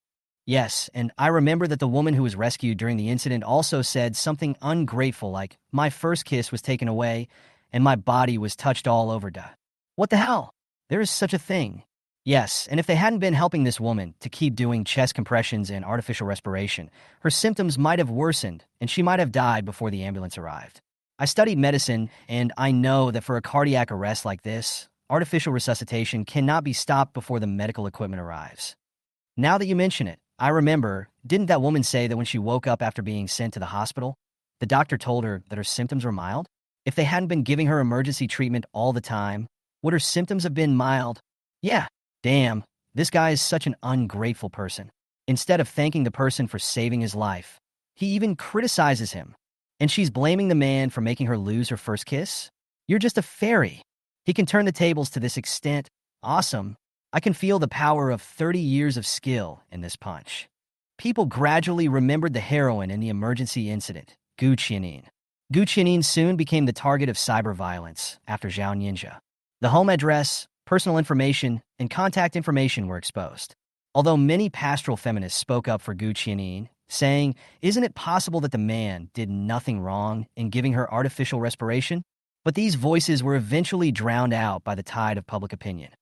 Yes, and I remember that the woman who was rescued during the incident also said something ungrateful like, "My first kiss was taken away, and my body was touched all over." What the hell? There is such a thing. Yes, and if they hadn't been helping this woman to keep doing chest compressions and artificial respiration, her symptoms might have worsened, and she might have died before the ambulance arrived. I studied medicine, and I know that for a cardiac arrest like this, artificial resuscitation cannot be stopped before the medical equipment arrives. Now that you mention it, I remember, didn't that woman say that when she woke up after being sent to the hospital, the doctor told her that her symptoms were mild? If they hadn't been giving her emergency treatment all the time, would her symptoms have been mild? Yeah, damn, this guy is such an ungrateful person. Instead of thanking the person for saving his life, he even criticizes him. And she's blaming the man for making her lose her first kiss? You're just a fairy. He can turn the tables to this extent. Awesome. I can feel the power of 30 years of skill in this punch. People gradually remembered the heroine in the emergency incident, Gu Qiannin. Gu Qiannin soon became the target of cyber violence after Zhao Ninja. The home address, personal information, and contact information were exposed. Although many pastoral feminists spoke up for Gu Qiannin, saying, "Isn't it possible that the man did nothing wrong in giving her artificial respiration?" But these voices were eventually drowned out by the tide of public opinion.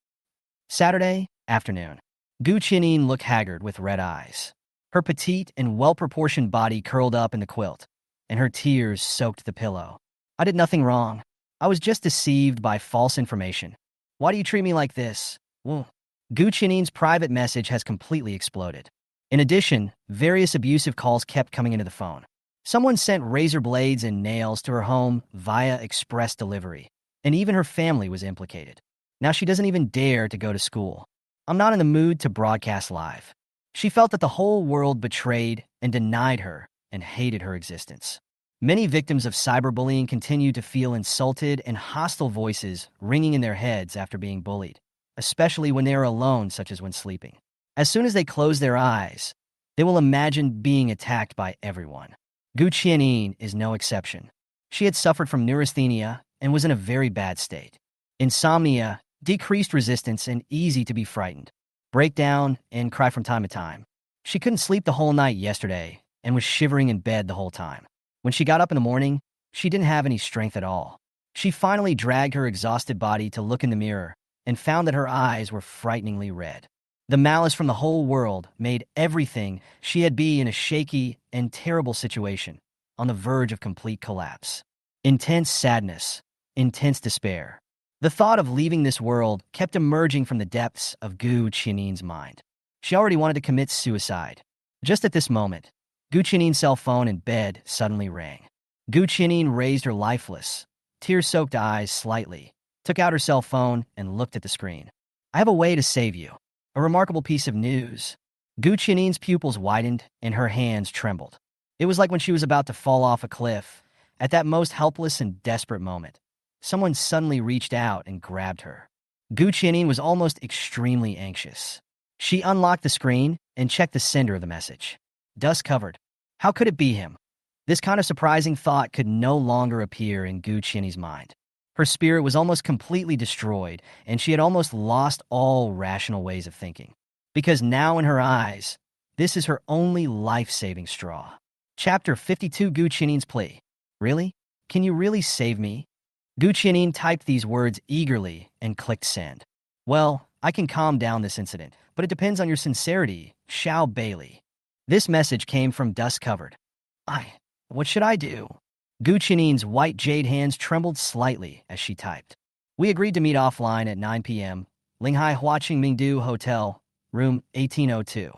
Saturday afternoon. Gu Qiannin looked haggard with red eyes. Her petite and well-proportioned body curled up in the quilt, and her tears soaked the pillow. "I did nothing wrong. I was just deceived by false information. Why do you treat me like this?" Gu Qiannin's private message has completely exploded. In addition, various abusive calls kept coming into the phone. Someone sent razor blades and nails to her home via express delivery, and even her family was implicated. Now she doesn't even dare to go to school. I'm not in the mood to broadcast live. She felt that the whole world betrayed and denied her and hated her existence. Many victims of cyberbullying continue to feel insulted and hostile voices ringing in their heads after being bullied, especially when they are alone, such as when sleeping. As soon as they close their eyes, they will imagine being attacked by everyone. Gu Qiannin is no exception. She had suffered from neurasthenia and was in a very bad state. insomnia, decreased resistance, and easy to be frightened, break down, and cry from time to time. She couldn't sleep the whole night yesterday and was shivering in bed the whole time. When she got up in the morning, she didn't have any strength at all. She finally dragged her exhausted body to look in the mirror and found that her eyes were frighteningly red. The malice from the whole world made everything she had be in a shaky and terrible situation, on the verge of complete collapse. Intense sadness, intense despair. The thought of leaving this world kept emerging from the depths of Gu Qianing's mind. She already wanted to commit suicide. Just at this moment, Gu Qianing's cell phone in bed suddenly rang. Gu Qianing raised her lifeless, tear-soaked eyes slightly, took out her cell phone, and looked at the screen. "I have a way to save you. A remarkable piece of news." Gu Qianing's pupils widened and her hands trembled. It was like when she was about to fall off a cliff. At that most helpless and desperate moment, someone suddenly reached out and grabbed her. Gu Qianing was almost extremely anxious. She unlocked the screen and checked the sender of the message. Dust covered. How could it be him? This kind of surprising thought could no longer appear in Gu Qianing's mind. Her spirit was almost completely destroyed, and she had almost lost all rational ways of thinking. Because now in her eyes, this is her only life-saving straw. Chapter 52, Gu Qianing's plea. "Really? Can you really save me?" Gu Qianing typed these words eagerly and clicked send. "Well, I can calm down this incident, but it depends on your sincerity, Xiao Bailey." This message came from dust covered. What should I do?" Gu Qianing's white jade hands trembled slightly as she typed. "We agreed to meet offline at 9 p.m., Linghai Huaqing Mingdu Hotel, room 1802.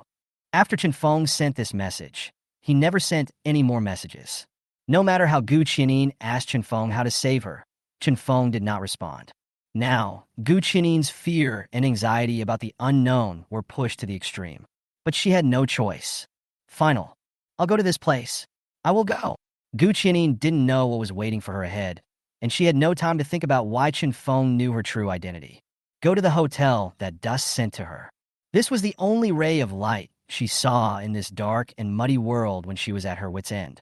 After Chen Feng sent this message, he never sent any more messages. No matter how Gu Qianing asked Chen Feng how to save her, Chen Feng did not respond. Now, Gu Qianing's fear and anxiety about the unknown were pushed to the extreme. But she had no choice. "Final. I'll go to this place. I will go." Gu Qianing didn't know what was waiting for her ahead, and she had no time to think about why Chen Feng knew her true identity. Go to the hotel that dust sent to her. This was the only ray of light she saw in this dark and muddy world when she was at her wit's end.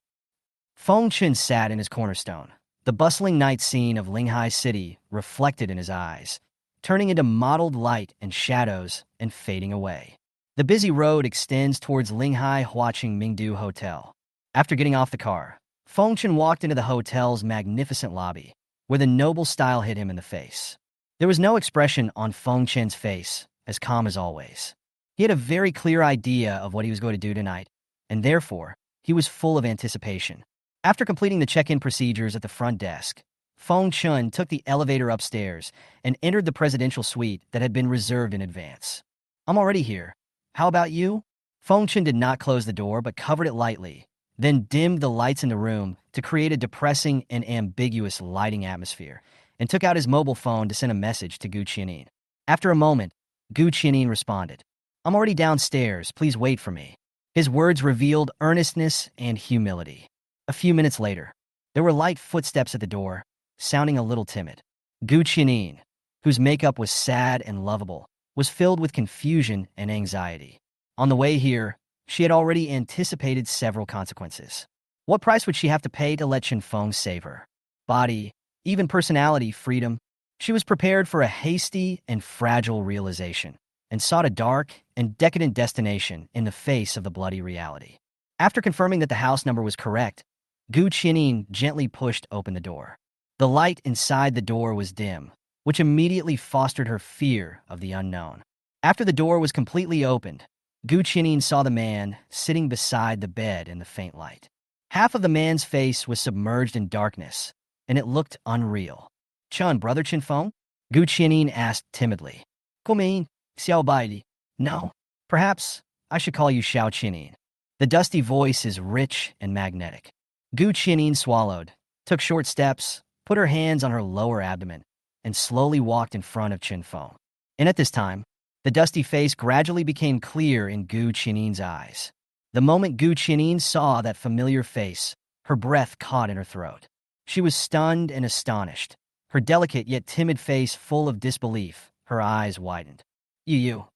Feng Chen sat in his cornerstone, the bustling night scene of Linghai City reflected in his eyes, turning into mottled light and shadows and fading away. The busy road extends towards Linghai Huaqing Mingdu Hotel. After getting off the car, Feng Chen walked into the hotel's magnificent lobby, where the noble style hit him in the face. There was no expression on Feng Chen's face, as calm as always. He had a very clear idea of what he was going to do tonight, and therefore, he was full of anticipation. After completing the check-in procedures at the front desk, Feng Chen took the elevator upstairs and entered the presidential suite that had been reserved in advance. "I'm already here. How about you?" Feng Chen did not close the door but covered it lightly, then dimmed the lights in the room to create a depressing and ambiguous lighting atmosphere, and took out his mobile phone to send a message to Gu Qianing. After a moment, Gu Qianing responded, "I'm already downstairs. Please wait for me." His words revealed earnestness and humility. A few minutes later, there were light footsteps at the door, sounding a little timid. Gu Qianing, whose makeup was sad and lovable, was filled with confusion and anxiety. On the way here, she had already anticipated several consequences. What price would she have to pay to let Chen Feng save her? Body, even personality, freedom. She was prepared for a hasty and fragile realization, and sought a dark and decadent destination in the face of the bloody reality. After confirming that the house number was correct, Gu Qianing gently pushed open the door. The light inside the door was dim, which immediately fostered her fear of the unknown. After the door was completely opened, Gu Qianing saw the man sitting beside the bed in the faint light. Half of the man's face was submerged in darkness, and it looked unreal. "Chun, brother Chen Feng?" Gu Qianing asked timidly. "Guoming, Xiao Baili." "No, perhaps I should call you Xiao Qianing." The dusty voice is rich and magnetic. Gu Qianing swallowed, took short steps, put her hands on her lower abdomen, and slowly walked in front of Chen Feng. And at this time, the dusty face gradually became clear in Gu Qianing's eyes. The moment Gu Qianing saw that familiar face, her breath caught in her throat. She was stunned and astonished, her delicate yet timid face full of disbelief, her eyes widened. You.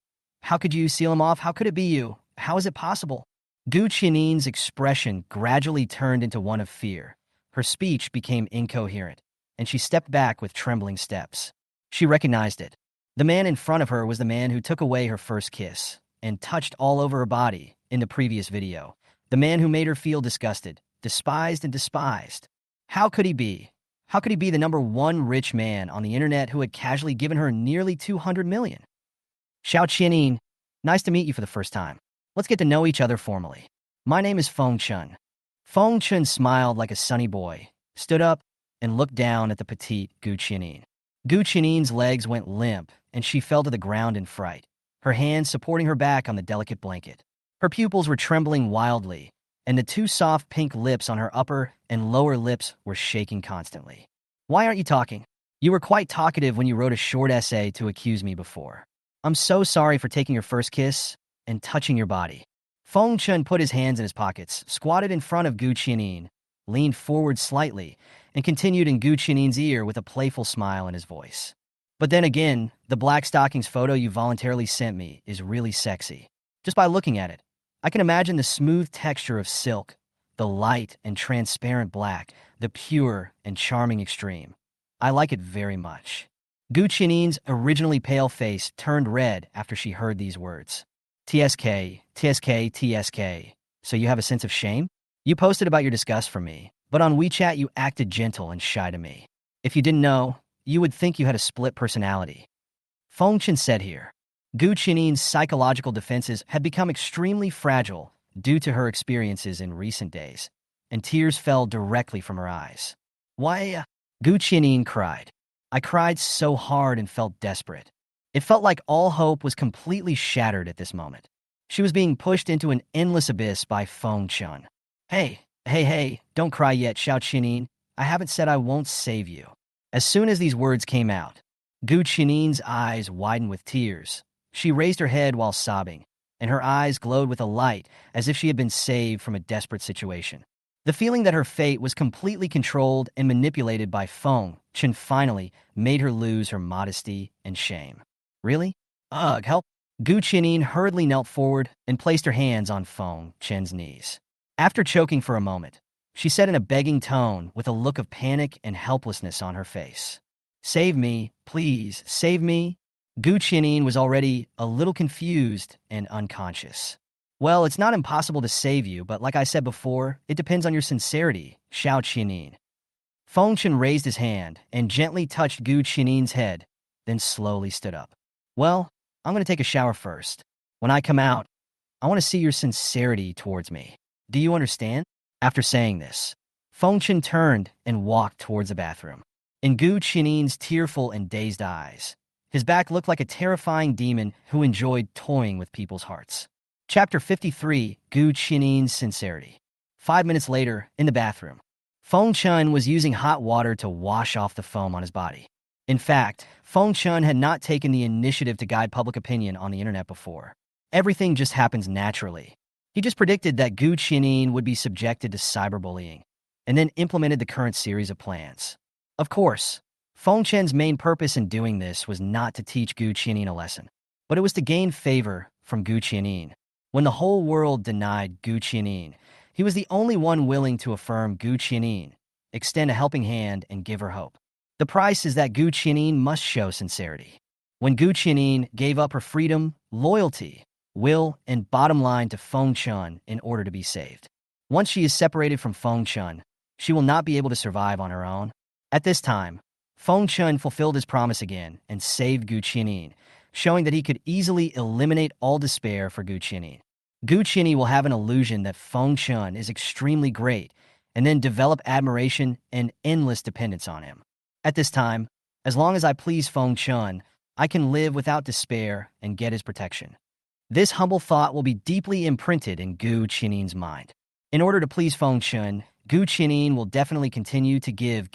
How could you seal him off? How could it be you? How is it possible?" Gu Qianing's expression gradually turned into one of fear. Her speech became incoherent, and she stepped back with trembling steps. She recognized it. The man in front of her was the man who took away her first kiss and touched all over her body in the previous video. The man who made her feel disgusted, despised, and despised. How could he be? How could he be the #1 rich man on the internet who had casually given her nearly 200 million? Xiao Qianin, nice to meet you for the first time. Let's get to know each other formally. My name is Feng Chun. Feng Chun smiled like a sunny boy, stood up, and looked down at the petite Gu Qianin. Gu Qianin's legs went limp, and she fell to the ground in fright, her hands supporting her back on the delicate blanket. Her pupils were trembling wildly, and the two soft pink lips on her upper and lower lips were shaking constantly. Why aren't you talking? You were quite talkative when you wrote a short essay to accuse me before. I'm so sorry for taking your first kiss and touching your body. Feng Chun put his hands in his pockets, squatted in front of Gu Qianin, leaned forward slightly, and continued in Gu Qianin's ear with a playful smile in his voice. But then again, the black stockings photo you voluntarily sent me is really sexy. Just by looking at it, I can imagine the smooth texture of silk, the light and transparent black, the pure and charming extreme. I like it very much. Gu Qianin's originally pale face turned red after she heard these words. TSK, TSK, TSK. So you have a sense of shame? You posted about your disgust for me, but on WeChat you acted gentle and shy to me. If you didn't know, you would think you had a split personality. Feng Chun said here. Gu Qianin's psychological defenses had become extremely fragile due to her experiences in recent days, and tears fell directly from her eyes. Why? Gu Qianin cried. I cried so hard and felt desperate. It felt like all hope was completely shattered at this moment. She was being pushed into an endless abyss by Feng Chun. Hey, don't cry yet, Xiao Qianin. I haven't said I won't save you. As soon as these words came out, Gu Qianin's eyes widened with tears. She raised her head while sobbing, and her eyes glowed with a light as if she had been saved from a desperate situation. The feeling that her fate was completely controlled and manipulated by Feng Chun finally made her lose her modesty and shame. Really? Ugh, help. Gu Qianin hurriedly knelt forward and placed her hands on Feng Chun's knees. After choking for a moment, she said in a begging tone with a look of panic and helplessness on her face. Save me, please, save me. Gu Qianin was already a little confused and unconscious. Well, it's not impossible to save you, but like I said before, it depends on your sincerity, Xiao Qianin. Feng Chun raised his hand and gently touched Gu Qianin's head, then slowly stood up. Well, I'm going to take a shower first. When I come out, I want to see your sincerity towards me. Do you understand? After saying this, Feng Chun turned and walked towards the bathroom. In Gu Qianin's tearful and dazed eyes, his back looked like a terrifying demon who enjoyed toying with people's hearts. Chapter 53, Gu Qianin's Sincerity. 5 minutes later, in the bathroom, Feng Chun was using hot water to wash off the foam on his body. In fact, Feng Chun had not taken the initiative to guide public opinion on the internet before. Everything just happens naturally. He just predicted that Gu Qianin would be subjected to cyberbullying, and then implemented the current series of plans. Of course, Feng Chun's main purpose in doing this was not to teach Gu Qianin a lesson, but it was to gain favor from Gu Qianin. When the whole world denied Gu Qianin, he was the only one willing to affirm Gu Qianin, extend a helping hand, and give her hope. The price is that Gu Qianin must show sincerity. When Gu Qianin gave up her freedom, loyalty, will, and bottom line to Feng Chun in order to be saved. Once she is separated from Feng Chun, she will not be able to survive on her own. At this time, Feng Chun fulfilled his promise again and saved Gu Qianin, showing that he could easily eliminate all despair for Gu Qianin. Gu Qianin will have an illusion that Feng Chun is extremely great and then develop admiration and endless dependence on him. At this time, as long as I please Feng Chun, I can live without despair and get his protection. This humble thought will be deeply imprinted in Gu Qianin's mind. In order to please Feng Chun, Gu Qianin will definitely continue to give,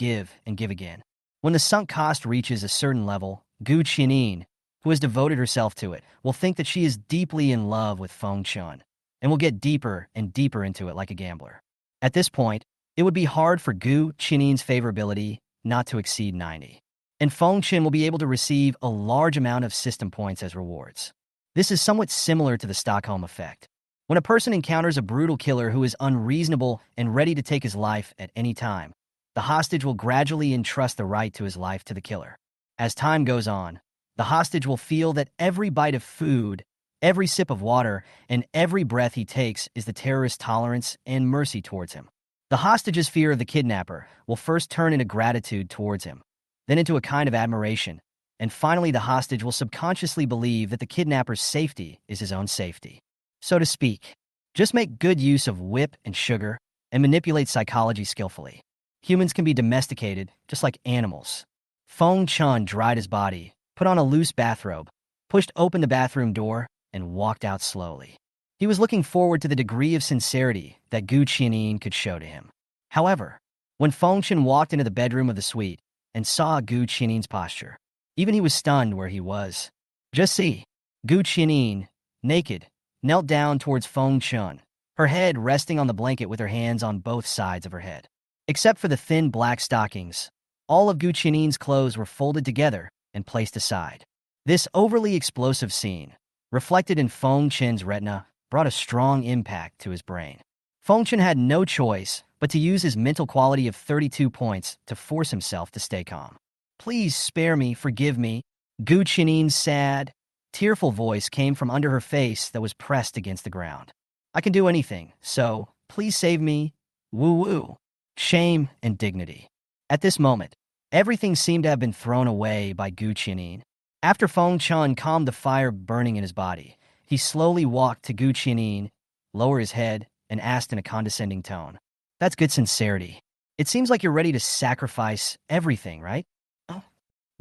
and give again. When the sunk cost reaches a certain level, Gu Qianin, who has devoted herself to it, will think that she is deeply in love with Feng Chun, and will get deeper and deeper into it like a gambler. At this point, it would be hard for Gu Qianin's favorability not to exceed 90, and Feng Chun will be able to receive a large amount of system points as rewards. This is somewhat similar to the Stockholm effect. When a person encounters a brutal killer who is unreasonable and ready to take his life at any time, the hostage will gradually entrust the right to his life to the killer. As time goes on, the hostage will feel that every bite of food, every sip of water, and every breath he takes is the terrorist's tolerance and mercy towards him. The hostage's fear of the kidnapper will first turn into gratitude towards him, then into a kind of admiration, and finally the hostage will subconsciously believe that the kidnapper's safety is his own safety. So to speak, just make good use of whip and sugar and manipulate psychology skillfully. Humans can be domesticated just like animals. Feng Chun dried his body, put on a loose bathrobe, pushed open the bathroom door, and walked out slowly. He was looking forward to the degree of sincerity that Gu Qianyin could show to him. However, when Feng Chen walked into the bedroom of the suite and saw Gu Qianyin's posture, even he was stunned where he was. Just see, Gu Qianyin, naked, knelt down towards Feng Chen, her head resting on the blanket with her hands on both sides of her head. Except for the thin black stockings, all of Gu Qianyin's clothes were folded together and placed aside. This overly explosive scene, reflected in Feng Chen's retina, brought a strong impact to his brain. Feng Chen had no choice but to use his mental quality of 32 points to force himself to stay calm. "Please spare me, forgive me." Gu Qianyin's sad, tearful voice came from under her face that was pressed against the ground. "I can do anything, so please save me. Woo-woo." Shame and dignity. At this moment, everything seemed to have been thrown away by Gu Qianyin. After Feng Chen calmed the fire burning in his body, he slowly walked to Gu Qianyin, lowered his head, and asked in a condescending tone, "That's good sincerity. It seems like you're ready to sacrifice everything, right?" Oh.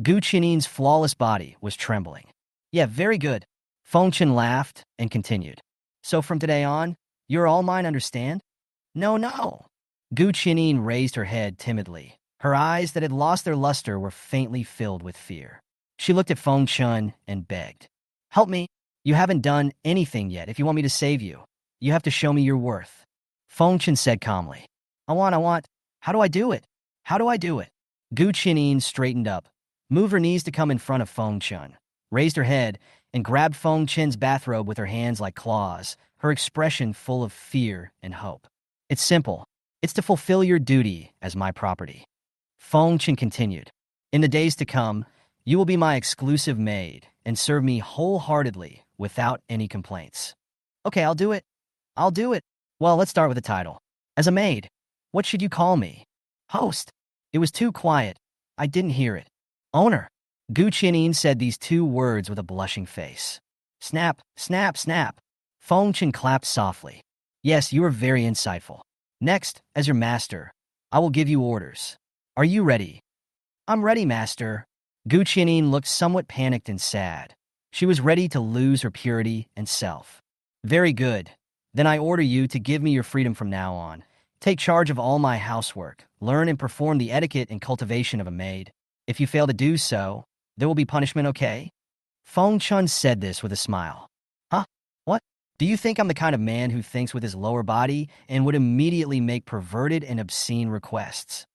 Gu Qianyin's flawless body was trembling. "Yeah, very good." Feng Chen laughed and continued. "So from today on, you're all mine, understand?" "No, no." Gu Qianyin raised her head timidly. Her eyes that had lost their luster were faintly filled with fear. She looked at Feng Chen and begged, "Help me. You haven't done anything yet. If you want me to save you, you have to show me your worth." Feng Chen said calmly, I want. How do I do it? How do I do it?" Gu Qianyin straightened up, moved her knees to come in front of Feng Chen, raised her head, and grabbed Feng Chen's bathrobe with her hands like claws, her expression full of fear and hope. "It's simple. It's to fulfill your duty as my property." Feng Chen continued, "In the days to come, you will be my exclusive maid and serve me wholeheartedly without any complaints." "Okay, I'll do it. I'll do it." "Well, let's start with the title. As a maid, what should you call me?" "Host." It was too quiet. I didn't hear it. "Owner." Gu Qianyin said these two words with a blushing face. Snap, snap, snap. Feng Chen clapped softly. "Yes, you are very insightful. Next, as your master, I will give you orders. Are you ready?" "I'm ready, master." Gu Qianyin looked somewhat panicked and sad. She was ready to lose her purity and self. "Very good. Then I order you to give me your freedom from now on. Take charge of all my housework. Learn and perform the etiquette and cultivation of a maid. If you fail to do so, there will be punishment, okay?" Feng Chen said this with a smile. "Huh? What? Do you think I'm the kind of man who thinks with his lower body and would immediately make perverted and obscene requests?"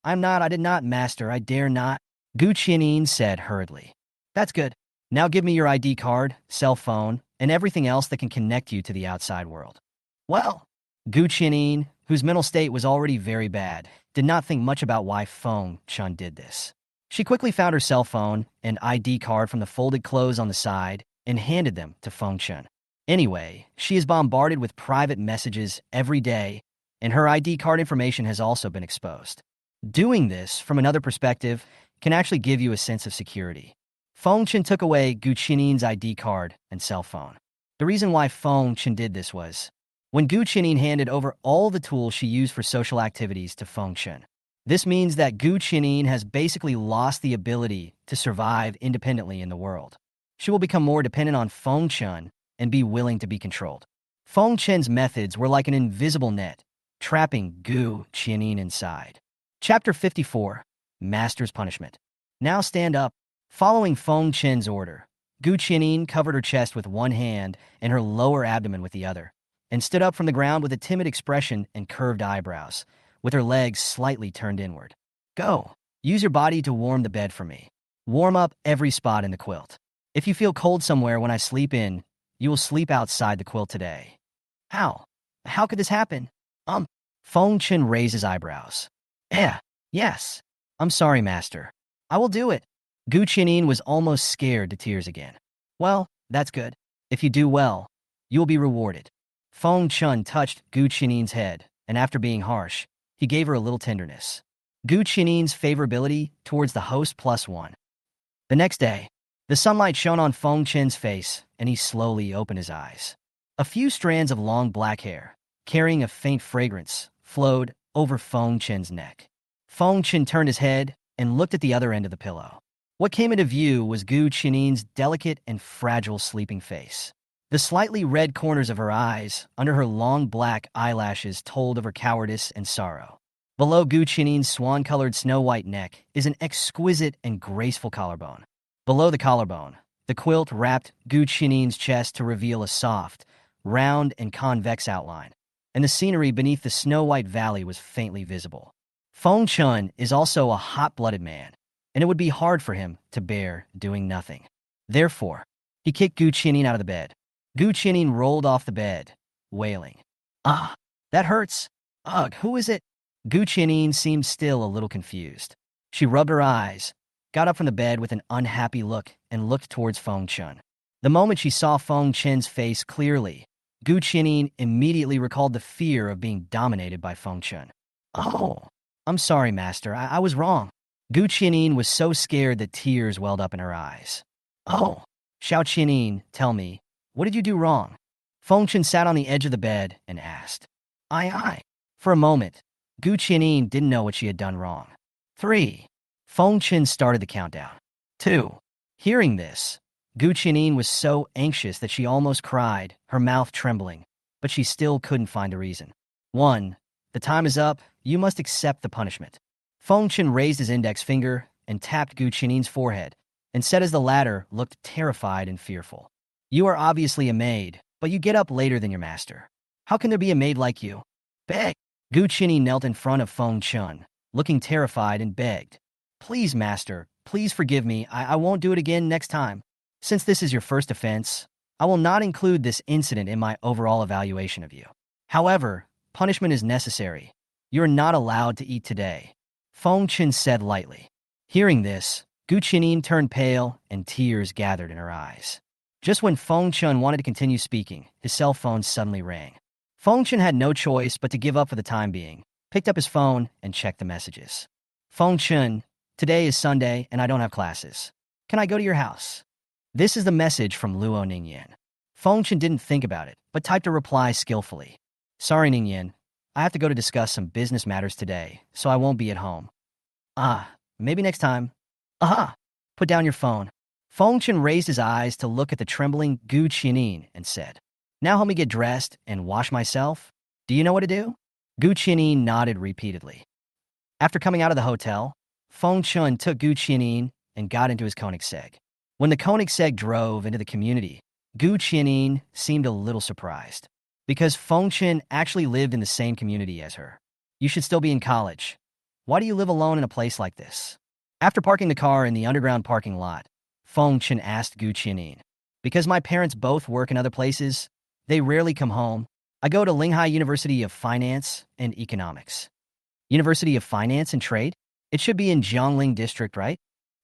"I'm not, I did not, master, I dare not," Gu Qianyin said hurriedly. "That's good. Now give me your ID card, cell phone, and everything else that can connect you to the outside world." "Well," Gu Qianyin, whose mental state was already very bad, did not think much about why Feng Chen did this. She quickly found her cell phone and ID card from the folded clothes on the side and handed them to Feng Chen. Anyway, she is bombarded with private messages every day, and her ID card information has also been exposed. Doing this from another perspective can actually give you a sense of security. Feng Chen took away Gu Qianyin's ID card and cell phone. The reason why Feng Chen did this was, when Gu Qianyin handed over all the tools she used for social activities to Feng Chen. This means that Gu Qianyin has basically lost the ability to survive independently in the world. She will become more dependent on Feng Chen and be willing to be controlled. Feng Chen's methods were like an invisible net, trapping Gu Qianyin inside. Chapter 54, Master's Punishment. Now stand up. Following Feng Chen's order, Gu Qianyin covered her chest with one hand and her lower abdomen with the other, and stood up from the ground with a timid expression and curved eyebrows, with her legs slightly turned inward. "Go. Use your body to warm the bed for me. Warm up every spot in the quilt. If you feel cold somewhere when I sleep in, you will sleep outside the quilt today." "How? How could this happen?" Feng Chen raised his eyebrows. "Yeah, yes. I'm sorry, master. I will do it." Gu Qianyin was almost scared to tears again. Well, that's good. If you do well, you will be rewarded. Feng Chun touched Gu Qianyin's head, and after being harsh, he gave her a little tenderness. Gu Qianyin's favorability towards the host +1. The next day, the sunlight shone on Feng Chen's face, and he slowly opened his eyes. A few strands of long black hair, carrying a faint fragrance, flowed over Feng Chen's neck. Feng Chen turned his head and looked at the other end of the pillow. What came into view was Gu Qianyin's delicate and fragile sleeping face. The slightly red corners of her eyes, under her long black eyelashes, told of her cowardice and sorrow. Below Gu Qianyin's swan-colored snow-white neck is an exquisite and graceful collarbone. Below the collarbone, the quilt wrapped Gu Qianyin's chest to reveal a soft, round, and convex outline, and the scenery beneath the snow-white valley was faintly visible. Feng Chun is also a hot-blooded man, and it would be hard for him to bear doing nothing. Therefore, he kicked Gu Qianyin out of the bed. Gu Qianyin rolled off the bed, wailing. "Ah, that hurts. Ugh, who is it?" Gu Qianyin seemed still a little confused. She rubbed her eyes, got up from the bed with an unhappy look, and looked towards Feng Chun. The moment she saw Feng Chen's face clearly, Gu Qianyin immediately recalled the fear of being dominated by Feng Chun. "Oh, I'm sorry, master. I was wrong." Gu Qianyin was so scared that tears welled up in her eyes. "Oh, Xiao Qianyin, tell me, what did you do wrong?" Feng Chen sat on the edge of the bed and asked. I. For a moment, Gu Qianyin didn't know what she had done wrong. 3. Feng Chen started the countdown. 2. Hearing this, Gu Qianyin was so anxious that she almost cried, her mouth trembling, but she still couldn't find a reason. 1. The time is up. You must accept the punishment. Feng Chen raised his index finger and tapped Gu Qianyin's forehead, and said as the latter looked terrified and fearful. "You are obviously a maid, but you get up later than your master. How can there be a maid like you? Beg." Gu Qianyin knelt in front of Feng Chen, looking terrified, and begged. "Please, master, please forgive me. I won't do it again next time. Since this is your first offense, I will not include this incident in my overall evaluation of you. However, punishment is necessary. You are not allowed to eat today," Feng Chen said lightly. Hearing this, Gu Qianyin turned pale and tears gathered in her eyes. Just when Feng Chen wanted to continue speaking, his cell phone suddenly rang. Feng Chen had no choice but to give up for the time being, picked up his phone, and checked the messages. "Feng Chen, today is Sunday and I don't have classes. Can I go to your house?" This is the message from Luo Nan. Feng Chen didn't think about it, but typed a reply skillfully. "Sorry, Nan. I have to go to discuss some business matters today, so I won't be at home." "Ah, maybe next time." "Aha! Put down your phone." Feng Chen raised his eyes to look at the trembling Gu Qianyin and said, "Now help me get dressed and wash myself. Do you know what to do?" Gu Qianyin nodded repeatedly. After coming out of the hotel, Feng Chen took Gu Qianyin and got into his Koenigsegg. When the Koenigsegg drove into the community, Gu Qianyin seemed a little surprised, because Feng Chen actually lived in the same community as her. "You should still be in college. Why do you live alone in a place like this?" After parking the car in the underground parking lot, Feng Chen asked Gu Qianyin. "Because my parents both work in other places, they rarely come home. I go to Linghai University of Finance and Economics." "University of Finance and Trade? It should be in Jiangling District, right?"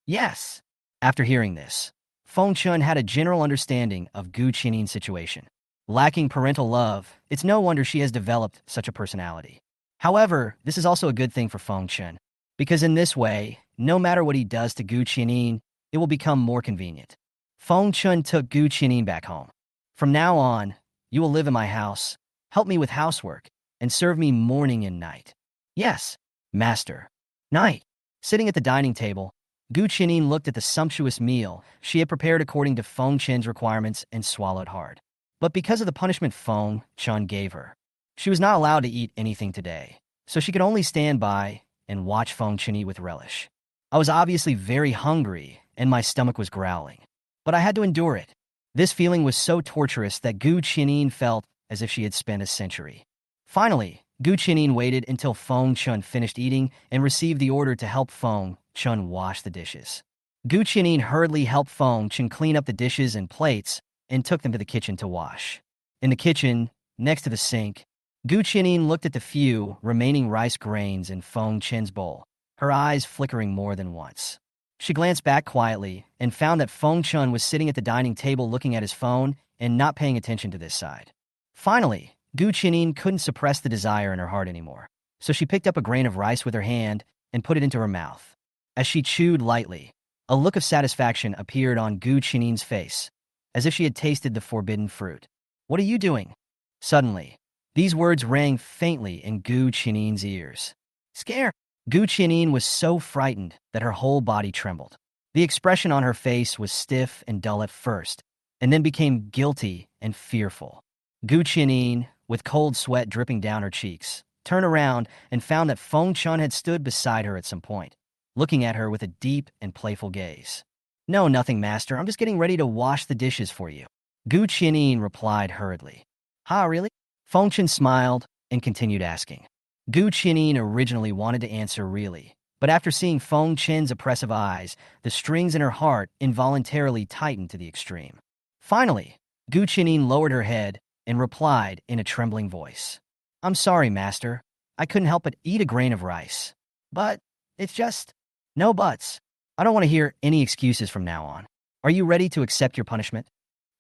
"Yes." After hearing this, Feng Chen had a general understanding of Gu Qianyin's situation. Lacking parental love, it's no wonder she has developed such a personality. However, this is also a good thing for Feng Chen, because in this way, no matter what he does to Gu Qianyin, it will become more convenient. Feng Chen took Gu Qianyin back home. "From now on, you will live in my house, help me with housework, and serve me morning and night." "Yes, master." Night. Sitting at the dining table, Gu Qianyin looked at the sumptuous meal she had prepared according to Feng Chen's requirements and swallowed hard. But because of the punishment Feng Chen gave her, she was not allowed to eat anything today, so she could only stand by and watch Feng Chen eat with relish. "I was obviously very hungry, and my stomach was growling, but I had to endure it." This feeling was so torturous that Gu Qianyin felt as if she had spent a century. Finally, Gu Qianyin waited until Feng Chen finished eating and received the order to help Feng Chen wash the dishes. Gu Qianyin hurriedly helped Feng Chen clean up the dishes and plates and took them to the kitchen to wash. In the kitchen, next to the sink, Gu Qianyin looked at the few remaining rice grains in Feng Chen's bowl, her eyes flickering more than once. She glanced back quietly and found that Feng Chun was sitting at the dining table looking at his phone and not paying attention to this side. Finally, Gu Qining couldn't suppress the desire in her heart anymore, so she picked up a grain of rice with her hand and put it into her mouth. As she chewed lightly, a look of satisfaction appeared on Gu Qining's face, as if she had tasted the forbidden fruit. "What are you doing?" Suddenly, these words rang faintly in Gu Qining's ears. "Scare!" Gu Qining was so frightened that her whole body trembled. The expression on her face was stiff and dull at first, and then became guilty and fearful. Gu Qining, with cold sweat dripping down her cheeks, turned around and found that Feng Chun had stood beside her at some point, looking at her with a deep and playful gaze. "No, nothing, master. I'm just getting ready to wash the dishes for you," Gu Qining replied hurriedly. "Ha, really?" Feng Chun smiled and continued asking. Gu Qining originally wanted to answer really, but after seeing Feng Chen's oppressive eyes, the strings in her heart involuntarily tightened to the extreme. Finally, Gu Qining lowered her head and replied in a trembling voice. "I'm sorry, master. I couldn't help but eat a grain of rice. But it's just... No buts. I don't want to hear any excuses from now on. Are you ready to accept your punishment?"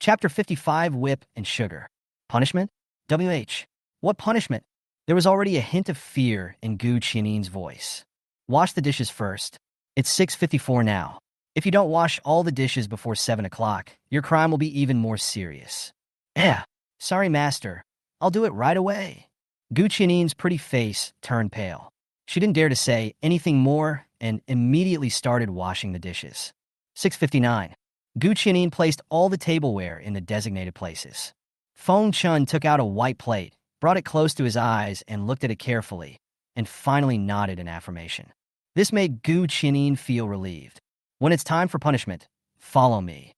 Chapter 55, Whip and Sugar. Punishment? WH. What punishment? There was already a hint of fear in Gu Qining's voice. "Wash the dishes first. It's 6:54 now. If you don't wash all the dishes before 7 o'clock, your crime will be even more serious." Sorry, master. I'll do it right away." Gu Qining's pretty face turned pale. She didn't dare to say anything more and immediately started washing the dishes. 6:59. Gu Qining placed all the tableware in the designated places. Feng Chun took out a white plate, brought it close to his eyes and looked at it carefully, and finally nodded in affirmation. This made Gu Qining feel relieved. "When it's time for punishment, follow me."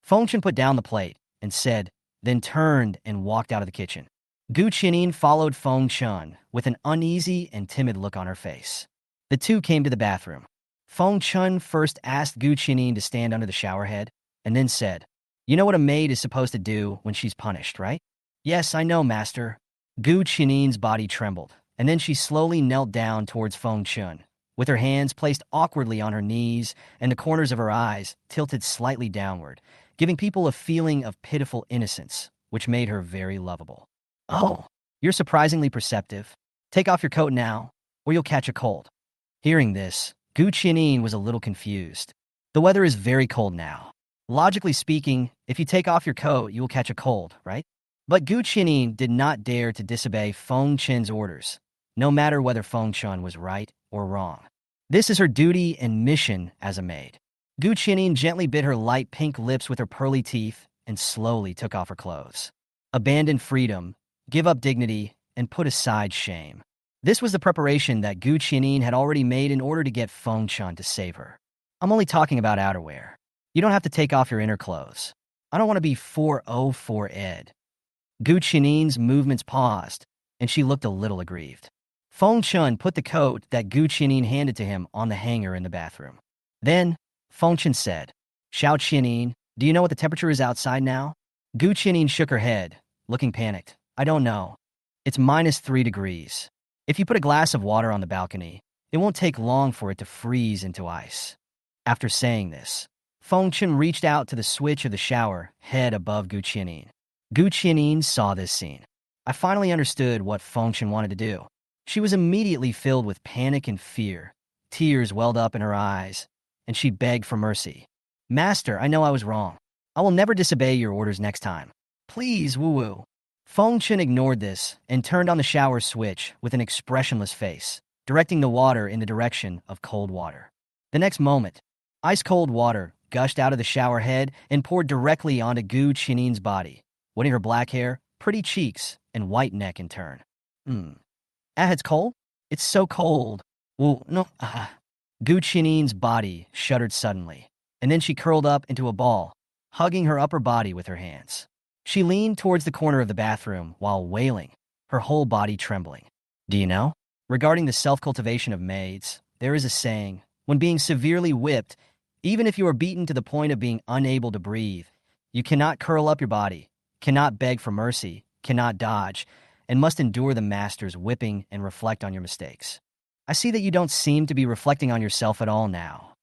Feng Chun put down the plate and said, then turned and walked out of the kitchen. Gu Qining followed Feng Chun with an uneasy and timid look on her face. The two came to the bathroom. Feng Chun first asked Gu Qining to stand under the shower head, and then said, "You know what a maid is supposed to do when she's punished, right?" "Yes, I know, master." Gu Qining's body trembled, and then she slowly knelt down towards Feng Chun, with her hands placed awkwardly on her knees and the corners of her eyes tilted slightly downward, giving people a feeling of pitiful innocence, which made her very lovable. "Oh, you're surprisingly perceptive. Take off your coat now, or you'll catch a cold." Hearing this, Gu Qining was a little confused. The weather is very cold now. Logically speaking, if you take off your coat, you will catch a cold, right? But Gu Qining did not dare to disobey Feng Chen's orders, no matter whether Feng Chun was right or wrong. This is her duty and mission as a maid. Gu Qining gently bit her light pink lips with her pearly teeth and slowly took off her clothes. Abandon freedom, give up dignity, and put aside shame. This was the preparation that Gu Qining had already made in order to get Feng Chun to save her. I'm only talking about outerwear. You don't have to take off your inner clothes. I don't want to be 404 Ed. Gu Qining's movements paused, and she looked a little aggrieved. Feng Chun put the coat that Gu Qining handed to him on the hanger in the bathroom. Then, Feng Chun said, "Xiao Qining, do you know what the temperature is outside now?" Gu Qining shook her head, looking panicked. "I don't know. It's -3 degrees. If you put a glass of water on the balcony, it won't take long for it to freeze into ice." After saying this, Feng Chun reached out to the switch of the shower head above Gu Qining. Gu Qining saw this scene. I finally understood what Feng Chun wanted to do. She was immediately filled with panic and fear. Tears welled up in her eyes, and she begged for mercy. "Master, I know I was wrong. I will never disobey your orders next time. Please, woo-woo." Feng Chun ignored this and turned on the shower switch with an expressionless face, directing the water in the direction of cold water. The next moment, ice-cold water gushed out of the shower head and poured directly onto Gu Qining's body, wetting her black hair, pretty cheeks, and white neck in turn. It's cold? It's so cold. Well, no. Gu Qining's body shuddered suddenly, and then she curled up into a ball, hugging her upper body with her hands. She leaned towards the corner of the bathroom while wailing, her whole body trembling. Do you know? Regarding the self-cultivation of maids, there is a saying, when being severely whipped, even if you are beaten to the point of being unable to breathe, you cannot curl up your body, cannot beg for mercy, cannot dodge, and must endure the master's whipping and reflect on your mistakes. I see that you don't seem to be reflecting on yourself at all now.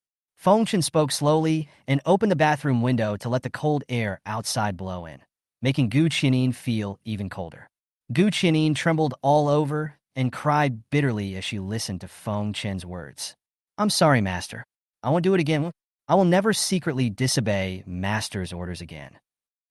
Feng Chen spoke slowly and opened the bathroom window to let the cold air outside blow in, making Gu Qianyin feel even colder. Gu Qianyin trembled all over and cried bitterly as she listened to Feng Chen's words. I'm sorry, Master. I won't do it again. I will never secretly disobey Master's orders again.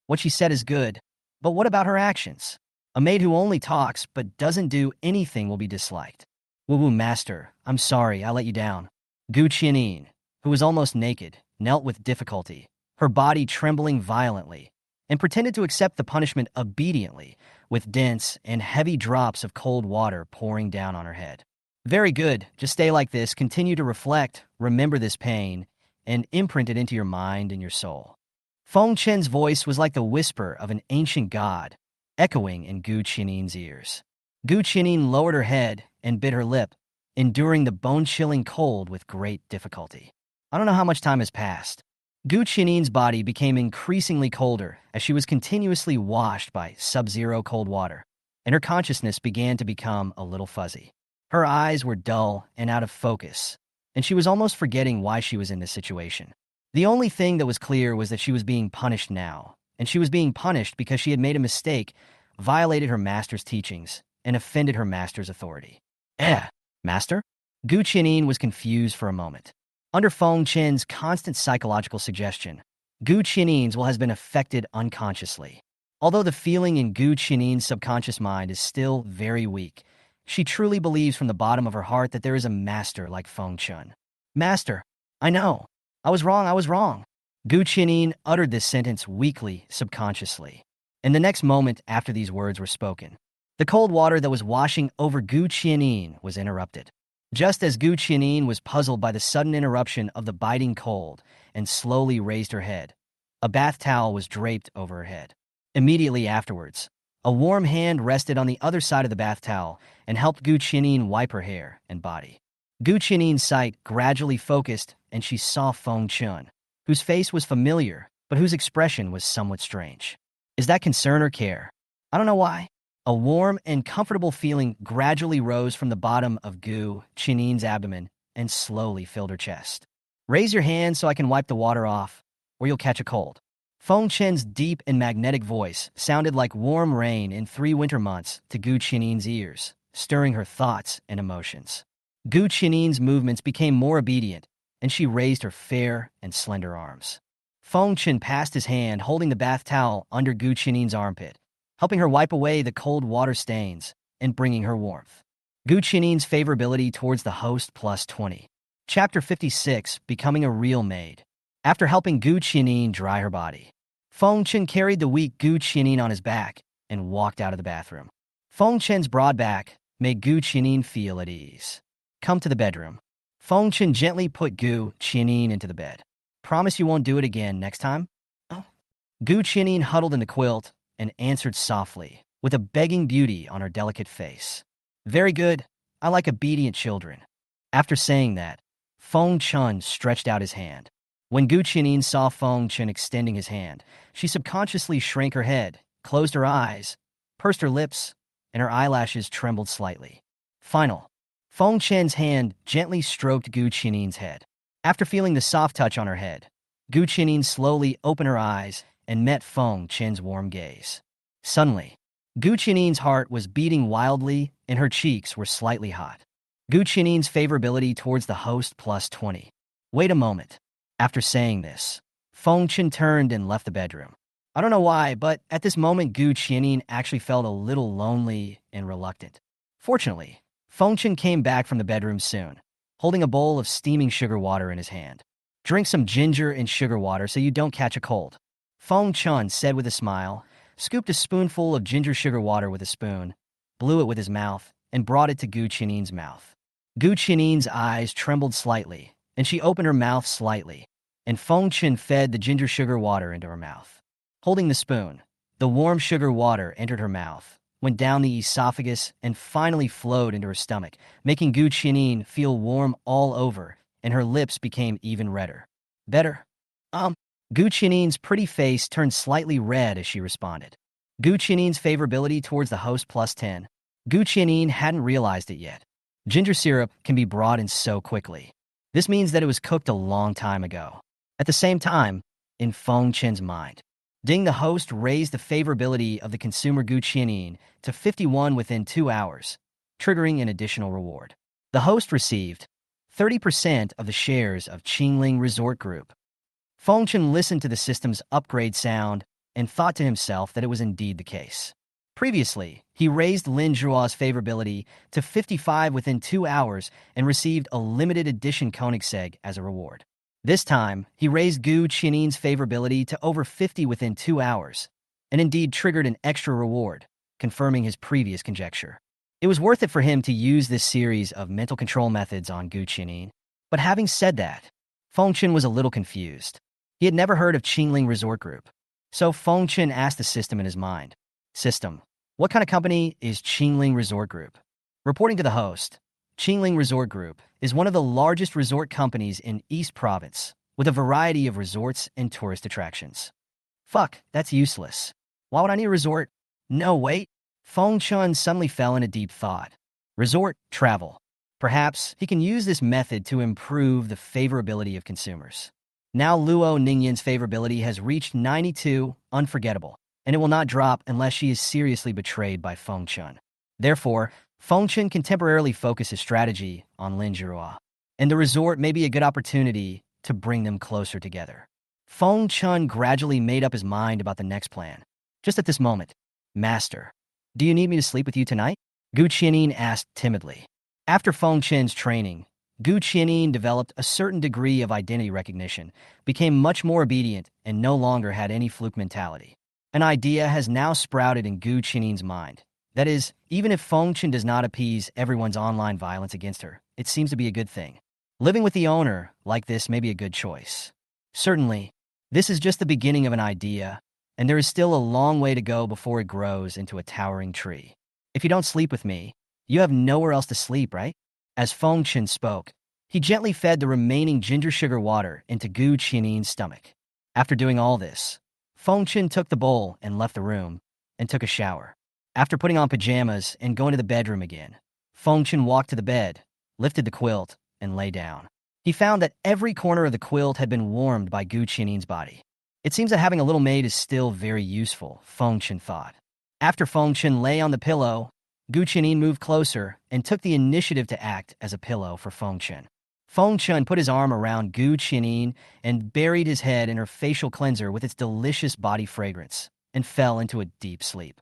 What she said is good, but what about her actions? A maid who only talks but doesn't do anything will be disliked. Woo-woo, Master, I'm sorry I let you down. Gu Qianyin, who was almost naked, knelt with difficulty, her body trembling violently, and pretended to accept the punishment obediently, with dense and heavy drops of cold water pouring down on her head. Very good, just stay like this, continue to reflect, remember this pain, and imprint it into your mind and your soul. Feng Chen's voice was like the whisper of an ancient god, echoing in Gu Qianyin's ears. Gu Qianyin lowered her head and bit her lip, enduring the bone-chilling cold with great difficulty. I don't know how much time has passed. Gu Qianyin's body became increasingly colder as she was continuously washed by sub-zero cold water, and her consciousness began to become a little fuzzy. Her eyes were dull and out of focus, and she was almost forgetting why she was in this situation. The only thing that was clear was that she was being punished now, and she was being punished because she had made a mistake, violated her master's teachings, and offended her master's authority. Master? Gu Qianyin was confused for a moment. Under Feng Chen's constant psychological suggestion, Gu Qianyin's will has been affected unconsciously. Although the feeling in Gu Qianyin's subconscious mind is still very weak, she truly believes from the bottom of her heart that there is a master like Feng Chen. Master, I know. I was wrong. Gu Qianyin uttered this sentence weakly, subconsciously. And the next moment after these words were spoken, the cold water that was washing over Gu Qianyin was interrupted. Just as Gu Qianyin was puzzled by the sudden interruption of the biting cold and slowly raised her head, a bath towel was draped over her head. Immediately afterwards, a warm hand rested on the other side of the bath towel and helped Gu Qianyin wipe her hair and body. Gu Qianyin's sight gradually focused and she saw Feng Chen, whose face was familiar but whose expression was somewhat strange. Is that concern or care? I don't know why. A warm and comfortable feeling gradually rose from the bottom of Gu Qianyin's abdomen and slowly filled her chest. Raise your hand so I can wipe the water off, or you'll catch a cold. Feng Chen's deep and magnetic voice sounded like warm rain in 3 winter months to Gu Qianyin's ears, stirring her thoughts and emotions. Gu Qianyin's movements became more obedient, and she raised her fair and slender arms. Feng Chen passed his hand holding the bath towel under Gu Qianyin's armpit, helping her wipe away the cold water stains and bringing her warmth. Gu Qianyin's favorability towards the host plus 20. Chapter 56, Becoming a Real Maid. After helping Gu Qianyin dry her body, Feng Chen carried the weak Gu Qianyin on his back and walked out of the bathroom. Feng Chen's broad back made Gu Qianyin feel at ease. Come to the bedroom. Feng Chen gently put Gu Qianyin into the bed. Promise you won't do it again next time? Oh. Gu Qianyin huddled in the quilt and answered softly, with a begging beauty on her delicate face. Very good. I like obedient children. After saying that, Feng Chen stretched out his hand. When Gu Qianyin saw Feng Chen extending his hand, she subconsciously shrank her head, closed her eyes, pursed her lips, and her eyelashes trembled slightly. Feng Chen's hand gently stroked Gu Qianyin's head. After feeling the soft touch on her head, Gu Qianyin slowly opened her eyes and met Feng Chen's warm gaze. Suddenly, Gu Qianyin's heart was beating wildly and her cheeks were slightly hot. Gu Qianyin's favorability towards the host plus 20. Wait a moment. After saying this, Feng Chen turned and left the bedroom. I don't know why, but at this moment Gu Qianyin actually felt a little lonely and reluctant. Fortunately, Feng Chen came back from the bedroom soon, holding a bowl of steaming sugar water in his hand. Drink some ginger and sugar water so you don't catch a cold. Feng Chen said with a smile, scooped a spoonful of ginger sugar water with a spoon, blew it with his mouth, and brought it to Gu Qianyin's mouth. Gu Qianyin's eyes trembled slightly, and she opened her mouth slightly, and Feng Chen fed the ginger sugar water into her mouth. Holding the spoon, the warm sugar water entered her mouth, went down the esophagus, and finally flowed into her stomach, making Gu Qianyin feel warm all over, and her lips became even redder. Better? Gu Qianyin's pretty face turned slightly red as she responded. Gu Qianyin's favorability towards the host plus 10. Gu Qianyin hadn't realized it yet. Ginger syrup can be brought in so quickly. This means that it was cooked a long time ago. At the same time, in Feng Chen's mind, Ding the host raised the favorability of the consumer Gu Qianin to 51 within 2 hours, triggering an additional reward. The host received 30% of the shares of Qingling Resort Group. Feng Chen listened to the system's upgrade sound and thought to himself that it was indeed the case. Previously, he raised Lin Zhuo's favorability to 55 within 2 hours and received a limited edition Koenigsegg as a reward. This time, he raised Gu Qianin's favorability to over 50 within 2 hours, and indeed triggered an extra reward, confirming his previous conjecture. It was worth it for him to use this series of mental control methods on Gu Qianin. But having said that, Feng Chen was a little confused. He had never heard of Qingling Resort Group. So Feng Chen asked the system in his mind, "System, what kind of company is Qingling Resort Group?" Reporting to the host, Qingling Resort Group is one of the largest resort companies in East Province, with a variety of resorts and tourist attractions. Fuck, that's useless. Why would I need a resort? No, wait. Feng Chen suddenly fell into deep thought. Resort travel. Perhaps he can use this method to improve the favorability of consumers. Now Luo Ningyan's favorability has reached 92, unforgettable, and it will not drop unless she is seriously betrayed by Feng Chen. Therefore, Feng Chen can temporarily focus his strategy on Lin Zhuo, and the resort may be a good opportunity to bring them closer together. Feng Chen gradually made up his mind about the next plan. Just at this moment, "Master, do you need me to sleep with you tonight?" Gu Qianin asked timidly. After Feng Chen's training, Gu Qianin developed a certain degree of identity recognition, became much more obedient, and no longer had any fluke mentality. An idea has now sprouted in Gu Qianin's mind. That is, even if Feng Chen does not appease everyone's online violence against her, it seems to be a good thing. Living with the owner like this may be a good choice. Certainly, this is just the beginning of an idea, and there is still a long way to go before it grows into a towering tree. If you don't sleep with me, you have nowhere else to sleep, right? As Feng Chen spoke, he gently fed the remaining ginger sugar water into Gu Qianin's stomach. After doing all this, Feng Chen took the bowl and left the room, and took a shower. After putting on pajamas and going to the bedroom again, Feng Chen walked to the bed, lifted the quilt, and lay down. He found that every corner of the quilt had been warmed by Gu Qianin's body. It seems that having a little maid is still very useful, Feng Chen thought. After Feng Chen lay on the pillow, Gu Qianin moved closer and took the initiative to act as a pillow for Feng Chen. Feng Chen put his arm around Gu Qianin and buried his head in her facial cleanser with its delicious body fragrance, and fell into a deep sleep.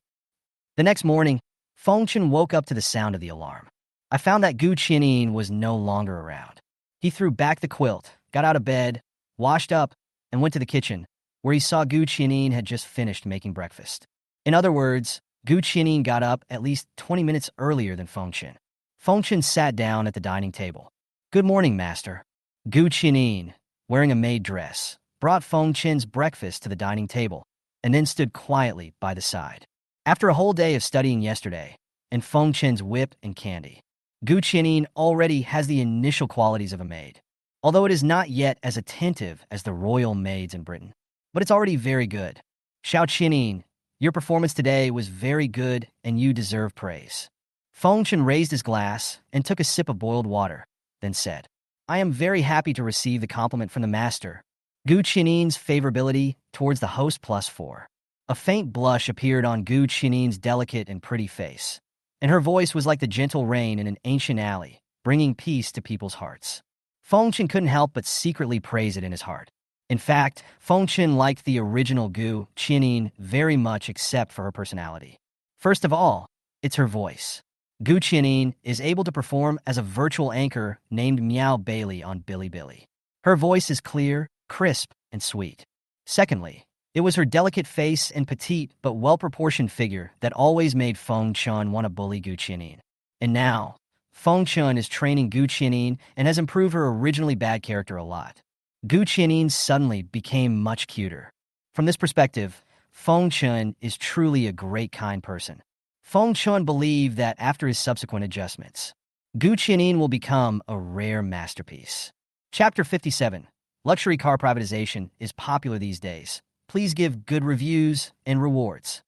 The next morning, Feng Chen woke up to the sound of the alarm. I found that Gu Qianin was no longer around. He threw back the quilt, got out of bed, washed up, and went to the kitchen, where he saw Gu Qianin had just finished making breakfast. In other words, Gu Qianin got up at least 20 minutes earlier than Feng Chen. Feng Chen sat down at the dining table. "Good morning, master." Gu Qianin, wearing a maid dress, brought Feng Chen's breakfast to the dining table, and then stood quietly by the side. After a whole day of studying yesterday, and Feng Chen's whip and candy, Gu Qianin already has the initial qualities of a maid, although it is not yet as attentive as the royal maids in Britain. But it's already very good. "Xiao Qianin, your performance today was very good and you deserve praise." Feng Chen raised his glass and took a sip of boiled water, then said, "I am very happy to receive the compliment from the master." Gu Qianin's favorability towards the host +4. A faint blush appeared on Gu Qianin's delicate and pretty face, and her voice was like the gentle rain in an ancient alley, bringing peace to people's hearts. Feng Chen couldn't help but secretly praise it in his heart. In fact, Feng Chen liked the original Gu Qianin very much except for her personality. First of all, it's her voice. Gu Qianin is able to perform as a virtual anchor named Meow Bailey on Bilibili. Her voice is clear, crisp, and sweet. Secondly, it was her delicate face and petite but well-proportioned figure that always made Feng Chen want to bully Gu Qianin. And now, Feng Chen is training Gu Qianin and has improved her originally bad character a lot. Gu Qianin suddenly became much cuter. From this perspective, Feng Chen is truly a great kind person. Feng Chen believed that after his subsequent adjustments, Gu Qianin will become a rare masterpiece. Chapter 57. Luxury car privatization is popular these days. Please give good reviews and rewards.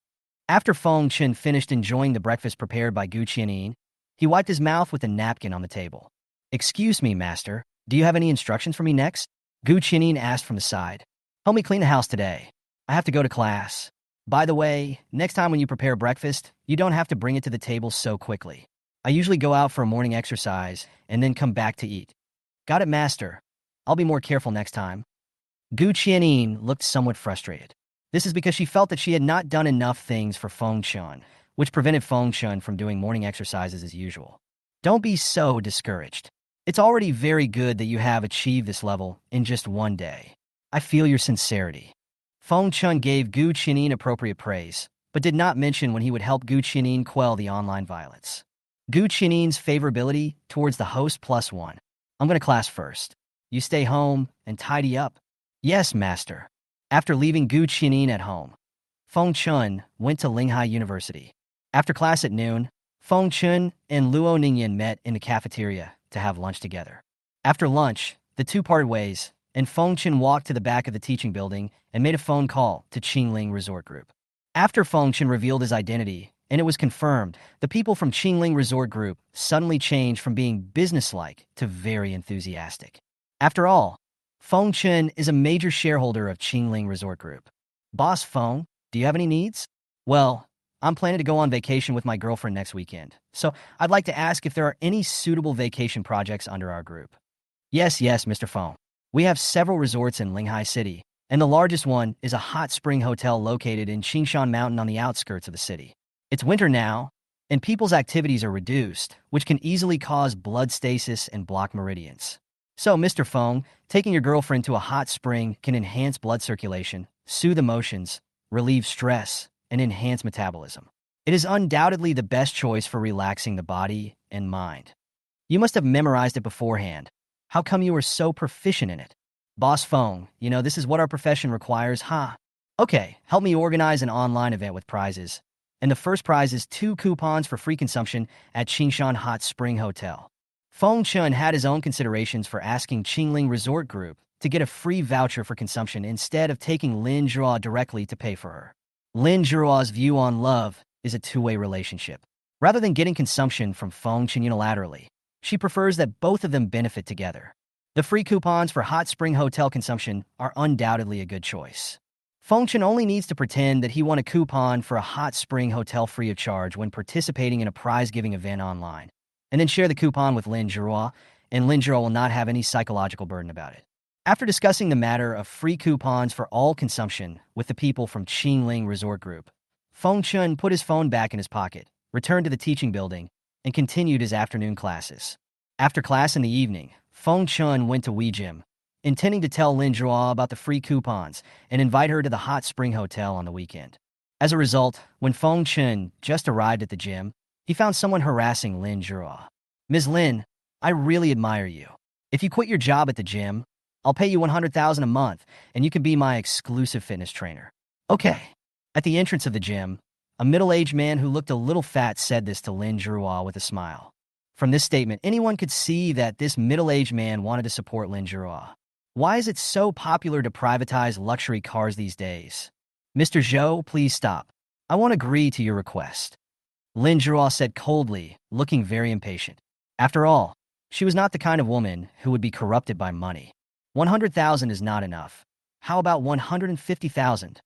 After Feng Chen finished enjoying the breakfast prepared by Gu Qianin, he wiped his mouth with a napkin on the table. "Excuse me, master, Do you have any instructions for me next? Gu Qianyin asked from the side. Help me clean the house today. I have to go to class. By the way, next time when you prepare breakfast, you don't have to bring it to the table so quickly. I usually go out for a morning exercise and then come back to eat. Got it, master. I'll be more careful next time. Gu Qianyin looked somewhat frustrated. This is because she felt that she had not done enough things for Feng Chun, which prevented Feng Chun from doing morning exercises as usual. Don't be so discouraged. It's already very good that you have achieved this level in just one day. I feel your sincerity. Feng Chun gave Gu Qianyin appropriate praise, but did not mention when he would help Gu Qianyin quell the online violence. Gu Qianyin's favorability towards the host +1. I'm going to class first. You stay home and tidy up. Yes, master. After leaving Gu Qianyin at home, Feng Chun went to Linghai University. After class at noon, Feng Chun and Luo Nan met in the cafeteria to have lunch together. After lunch, the two parted ways, and Feng Chun walked to the back of the teaching building and made a phone call to Qingling Resort Group. After Feng Chun revealed his identity, and it was confirmed, the people from Qingling Resort Group suddenly changed from being businesslike to very enthusiastic. After all, Feng Chun is a major shareholder of Qingling Resort Group. Boss Feng, do you have any needs? Well, I'm planning to go on vacation with my girlfriend next weekend, so I'd like to ask if there are any suitable vacation projects under our group. Yes, Mr. Feng. We have several resorts in Linghai City, and the largest one is a hot spring hotel located in Qingshan Mountain on the outskirts of the city. It's winter now, and people's activities are reduced, which can easily cause blood stasis and block meridians. So, Mr. Feng, taking your girlfriend to a hot spring can enhance blood circulation, soothe emotions, relieve stress, and enhance metabolism. It is undoubtedly the best choice for relaxing the body and mind. You must have memorized it beforehand. How come you are so proficient in it? Boss Feng, this is what our profession requires, huh? Okay, help me organize an online event with prizes. And the first prize is 2 coupons for free consumption at Qingshan Hot Spring Hotel. Feng Chun had his own considerations for asking Qingling Resort Group to get a free voucher for consumption instead of taking Lin Zhua directly to pay for her. Lin Zhua's view on love is a two-way relationship. Rather than getting consumption from Feng Chun unilaterally, she prefers that both of them benefit together. The free coupons for hot spring hotel consumption are undoubtedly a good choice. Feng Chun only needs to pretend that he won a coupon for a hot spring hotel free of charge when participating in a prize-giving event online, and then share the coupon with Lin Zhua, and Lin Zhua will not have any psychological burden about it. After discussing the matter of free coupons for all consumption with the people from Qingling Resort Group, Feng Chun put his phone back in his pocket, returned to the teaching building, and continued his afternoon classes. After class in the evening, Feng Chun went to Wee Gym, intending to tell Lin Zhua about the free coupons and invite her to the hot spring hotel on the weekend. As a result, when Feng Chun just arrived at the gym, he found someone harassing Lin Zhua. Ms. Lin, I really admire you. If you quit your job at the gym, I'll pay you $100,000 a month, and you can be my exclusive fitness trainer. Okay. At the entrance of the gym, a middle-aged man who looked a little fat said this to Lin Zhua with a smile. From this statement, anyone could see that this middle-aged man wanted to support Lin Zhua. Why is it so popular to privatize luxury cars these days? Mr. Zhou, please stop. I won't agree to your request. Lin Zhua said coldly, looking very impatient. After all, she was not the kind of woman who would be corrupted by money. 100,000 is not enough. How about 150,000?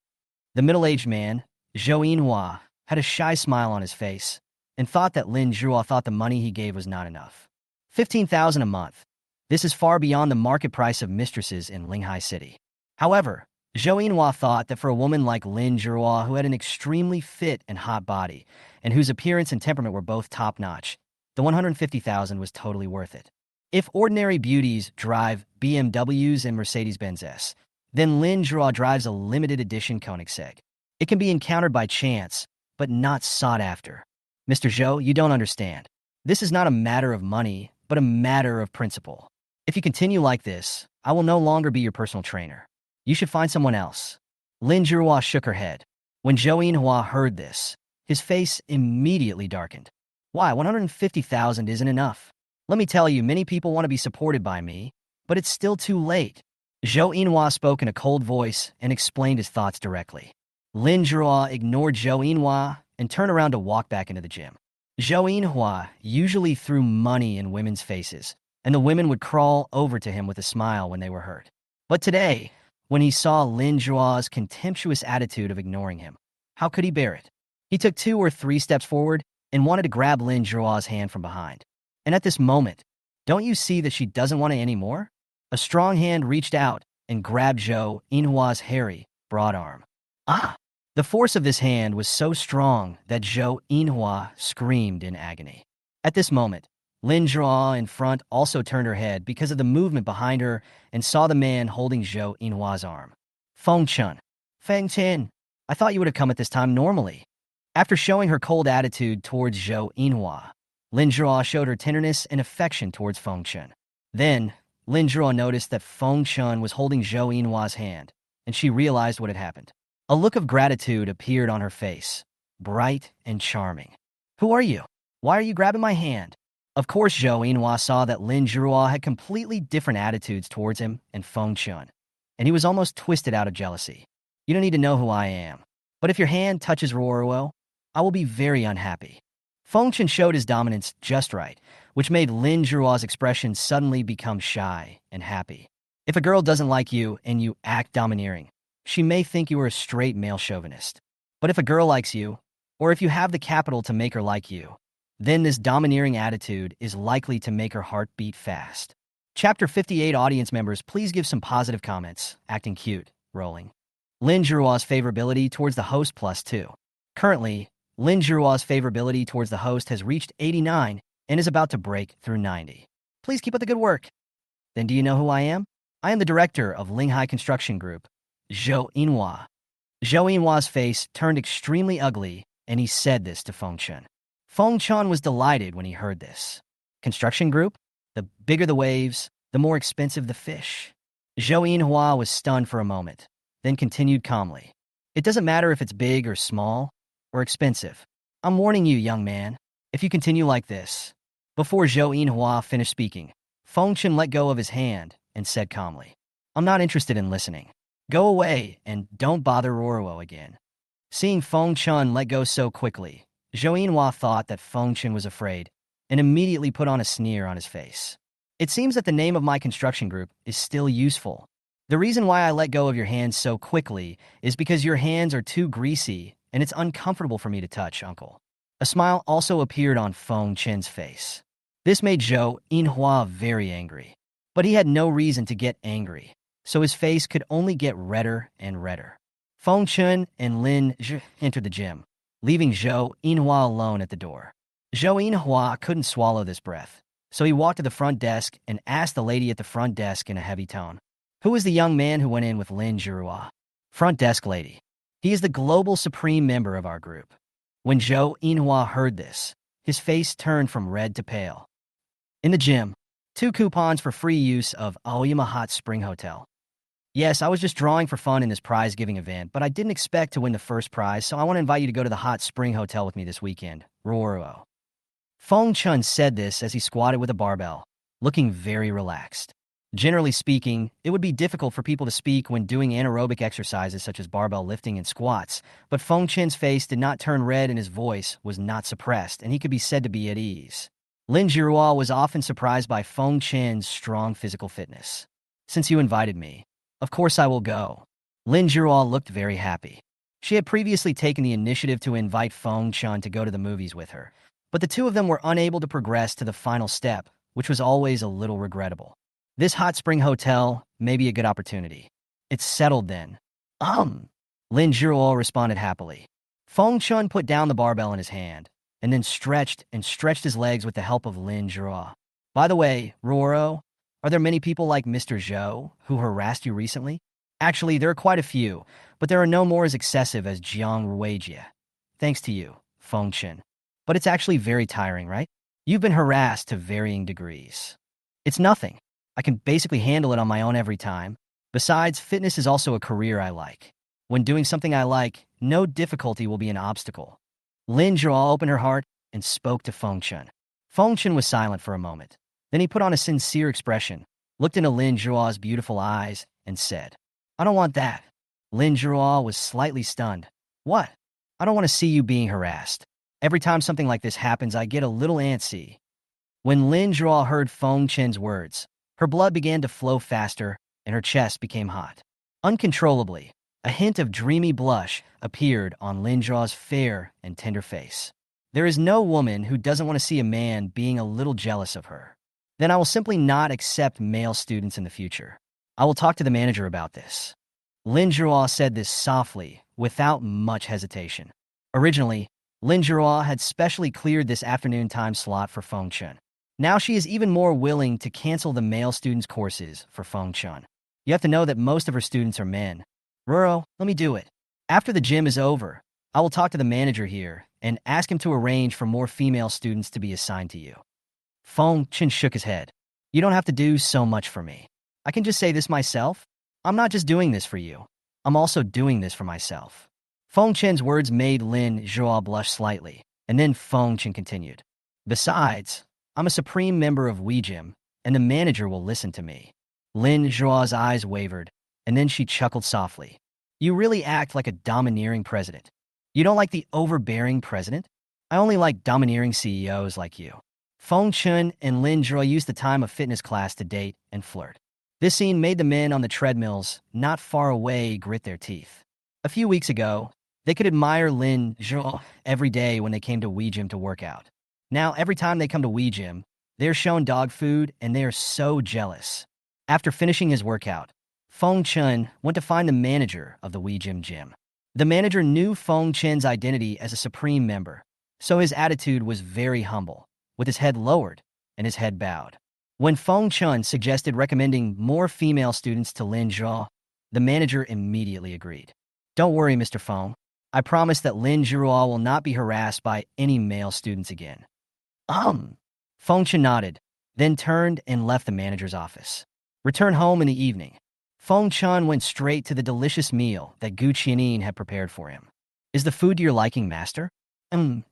The middle-aged man, Zhou Yinhua, had a shy smile on his face and thought that Lin Zhua thought the money he gave was not enough. 15,000 a month. This is far beyond the market price of mistresses in Linghai City. However, Zhou Yinhua thought that for a woman like Lin Zhua, who had an extremely fit and hot body, and whose appearance and temperament were both top-notch, the 150,000 was totally worth it. If ordinary beauties drive BMWs and Mercedes-Benz, then Lin Zhua drives a limited edition Koenigsegg. It can be encountered by chance, but not sought after. Mr. Zhou, you don't understand. This is not a matter of money, but a matter of principle. If you continue like this, I will no longer be your personal trainer. You should find someone else. Lin Zhua shook her head. When Zhou Yinhua heard this, his face immediately darkened. Why, 150,000 isn't enough. Let me tell you, many people want to be supported by me, but it's still too late. Zhou Yinhua spoke in a cold voice and explained his thoughts directly. Lin Zhua ignored Zhou Yinhua and turned around to walk back into the gym. Zhou Yinhua usually threw money in women's faces, and the women would crawl over to him with a smile when they were hurt. But today, when he saw Lin Zhuo's contemptuous attitude of ignoring him, how could he bear it? He took 2 or 3 steps forward and wanted to grab Lin Zhuo's hand from behind. And at this moment, don't you see that she doesn't want it anymore? A strong hand reached out and grabbed Zhou Yinhua's hairy, broad arm. Ah! The force of this hand was so strong that Zhou Yinhua screamed in agony. At this moment, Lin Zhuo in front also turned her head because of the movement behind her and saw the man holding Zhou Yinhua's arm. Feng Chun. Feng Chen, I thought you would have come at this time normally. After showing her cold attitude towards Zhou Yinhua, Lin Zhuo showed her tenderness and affection towards Feng Chun. Then, Lin Zhuo noticed that Feng Chun was holding Zhou Yinhua's hand, and she realized what had happened. A look of gratitude appeared on her face, bright and charming. Who are you? Why are you grabbing my hand? Of course, Zhou Yinhua saw that Lin Zhuo had completely different attitudes towards him and Feng Chun, and he was almost twisted out of jealousy. You don't need to know who I am, but if your hand touches Ruo, I will be very unhappy. Feng Chun showed his dominance just right, which made Lin Zhuo's expression suddenly become shy and happy. If a girl doesn't like you and you act domineering, she may think you are a straight male chauvinist. But if a girl likes you, or if you have the capital to make her like you, then this domineering attitude is likely to make her heart beat fast. Chapter 58 audience members, please give some positive comments. Acting cute, rolling. Lin Zhuo's favorability towards the host +2. Currently, Lin Zhuo's favorability towards the host has reached 89 and is about to break through 90. Please keep up the good work. Then do you know who I am? I am the director of Linghai Construction Group, Zhou Yinhua. Zhou Yinhua's face turned extremely ugly, and he said this to Feng Chun. Feng Chun was delighted when he heard this. Construction group? The bigger the waves, the more expensive the fish. Zhou Yinhua was stunned for a moment, then continued calmly. It doesn't matter if it's big or small or expensive. I'm warning you, young man, if you continue like this. Before Zhou Yinhua finished speaking, Feng Chun let go of his hand and said calmly, I'm not interested in listening. Go away and don't bother Ruo again. Seeing Feng Chun let go so quickly, Zhou Yinhua thought that Feng Chun was afraid and immediately put on a sneer on his face. It seems that the name of my construction group is still useful. The reason why I let go of your hands so quickly is because your hands are too greasy and it's uncomfortable for me to touch, uncle. A smile also appeared on Feng Chun's face. This made Zhou Yinhua very angry. But he had no reason to get angry, so his face could only get redder and redder. Feng Chun and Lin Zhu entered the gym, leaving Zhou Yinhua alone at the door. Zhou Yinhua couldn't swallow this breath, so he walked to the front desk and asked the lady at the front desk in a heavy tone, Who is the young man who went in with Lin Zhuo? Front desk lady. He is the global supreme member of our group. When Zhou Yinhua heard this, his face turned from red to pale. In the gym, 2 coupons for free use of Aoyama Hot Spring Hotel. Yes, I was just drawing for fun in this prize-giving event, but I didn't expect to win the first prize, so I want to invite you to go to the Hot Spring Hotel with me this weekend. Ruo. Feng Chun said this as he squatted with a barbell, looking very relaxed. Generally speaking, it would be difficult for people to speak when doing anaerobic exercises such as barbell lifting and squats, but Feng Chun's face did not turn red and his voice was not suppressed, and he could be said to be at ease. Lin Zhuo was often surprised by Feng Chun's strong physical fitness. Since you invited me, of course I will go. Lin Zhuo looked very happy. She had previously taken the initiative to invite Feng Chun to go to the movies with her, but the two of them were unable to progress to the final step, which was always a little regrettable. This hot spring hotel may be a good opportunity. It's settled then. Lin Zhuo responded happily. Feng Chun put down the barbell in his hand, and then stretched his legs with the help of Lin Zhuo. By the way, Ruo, are there many people like Mr. Zhou who harassed you recently? Actually, there are quite a few, but there are no more as excessive as Jiang Ruijie. Thanks to you, Feng Chun. But it's actually very tiring, right? You've been harassed to varying degrees. It's nothing. I can basically handle it on my own every time. Besides, fitness is also a career I like. When doing something I like, no difficulty will be an obstacle. Lin Zhuo opened her heart and spoke to Feng Chun. Feng Chun was silent for a moment. Then he put on a sincere expression, looked into Lin Zhuo's beautiful eyes, and said, I don't want that. Lin Zhuo was slightly stunned. What? I don't want to see you being harassed. Every time something like this happens, I get a little antsy. When Lin Zhuo heard Feng Chen's words, her blood began to flow faster and her chest became hot. Uncontrollably, a hint of dreamy blush appeared on Lin Zhuo's fair and tender face. There is no woman who doesn't want to see a man being a little jealous of her. Then I will simply not accept male students in the future. I will talk to the manager about this. Lin Zhuo said this softly, without much hesitation. Originally, Lin Zhuo had specially cleared this afternoon time slot for Feng Chen. Now she is even more willing to cancel the male students' courses for Feng Chen. You have to know that most of her students are men. Ruro, let me do it. After the gym is over, I will talk to the manager here and ask him to arrange for more female students to be assigned to you. Feng Chen shook his head. You don't have to do so much for me. I can just say this myself. I'm not just doing this for you. I'm also doing this for myself. Feng Chen's words made Lin Zhuo blush slightly, and then Feng Chen continued. Besides, I'm a supreme member of Weijim, and the manager will listen to me. Lin Zhuo's eyes wavered, and then she chuckled softly. You really act like a domineering president. You don't like the overbearing president? I only like domineering CEOs like you. Feng Chen and Lin Zhuo used the time of fitness class to date and flirt. This scene made the men on the treadmills not far away grit their teeth. A few weeks ago, they could admire Lin Zhuo every day when they came to Weijim to work out. Now, every time they come to Weijim, they're shown dog food and they are so jealous. After finishing his workout, Feng Chen went to find the manager of the Weijim gym. The manager knew Feng Chen's identity as a supreme member, so his attitude was very humble, with his head lowered and his head bowed. When Feng Chen suggested recommending more female students to Lin Zhuo, the manager immediately agreed. Don't worry, Mr. Feng. I promise that Lin Zhuo will not be harassed by any male students again. Feng Chen nodded, then turned and left the manager's office. Returned home in the evening, Feng Chen went straight to the delicious meal that Gu Qianin had prepared for him. Is the food to your liking, master?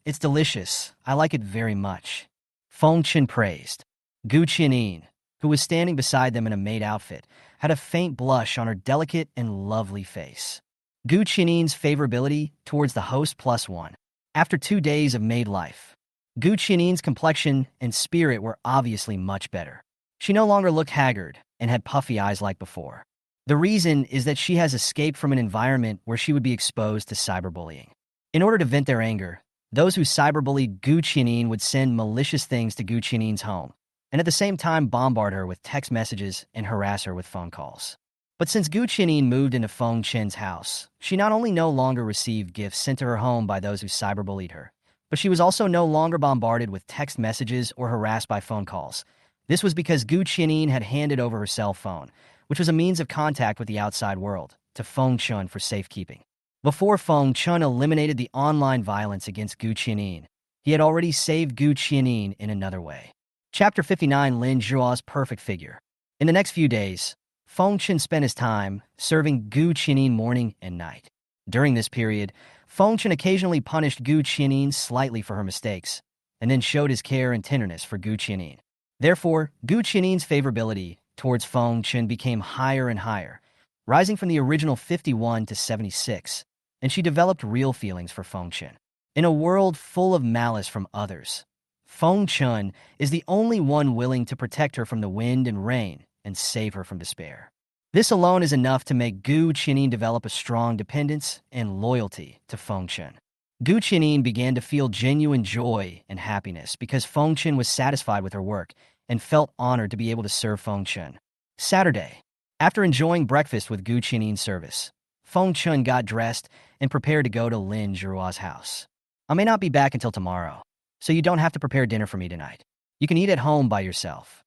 It's delicious. I like it very much. Feng Chen praised. Gu Qianin, who was standing beside them in a maid outfit, had a faint blush on her delicate and lovely face. Gu Qianin's favorability towards the host +1. After 2 days of maid life, Gu Qianin's complexion and spirit were obviously much better. She no longer looked haggard and had puffy eyes like before. The reason is that she has escaped from an environment where she would be exposed to cyberbullying. In order to vent their anger, those who cyberbullied Gu Qianin would send malicious things to Gu Qianin's home, and at the same time bombard her with text messages and harass her with phone calls. But since Gu Qianin moved into Feng Chen's house, she not only no longer received gifts sent to her home by those who cyberbullied her, but she was also no longer bombarded with text messages or harassed by phone calls. This was because Gu Qianin had handed over her cell phone, which was a means of contact with the outside world, to Feng Chen for safekeeping. Before Feng Chen eliminated the online violence against Gu Qianin, he had already saved Gu Qianin in another way. Chapter 59, Lin Zhuo's perfect figure. In the next few days, Feng Chen spent his time serving Gu Qianin morning and night. During this period, Feng Chen occasionally punished Gu Qianin slightly for her mistakes, and then showed his care and tenderness for Gu Qianin. Therefore, Gu Qianin's favorability towards Feng Chen became higher and higher, rising from the original 51 to 76, and she developed real feelings for Feng Chen. In a world full of malice from others, Feng Chen is the only one willing to protect her from the wind and rain and save her from despair. This alone is enough to make Gu Qianin develop a strong dependence and loyalty to Feng Chen. Gu Qianin began to feel genuine joy and happiness because Feng Chen was satisfied with her work and felt honored to be able to serve Feng Chen. Saturday, after enjoying breakfast with Gu Qianin's service, Feng Chen got dressed and prepared to go to Lin Zhuo's house. I may not be back until tomorrow, so you don't have to prepare dinner for me tonight. You can eat at home by yourself.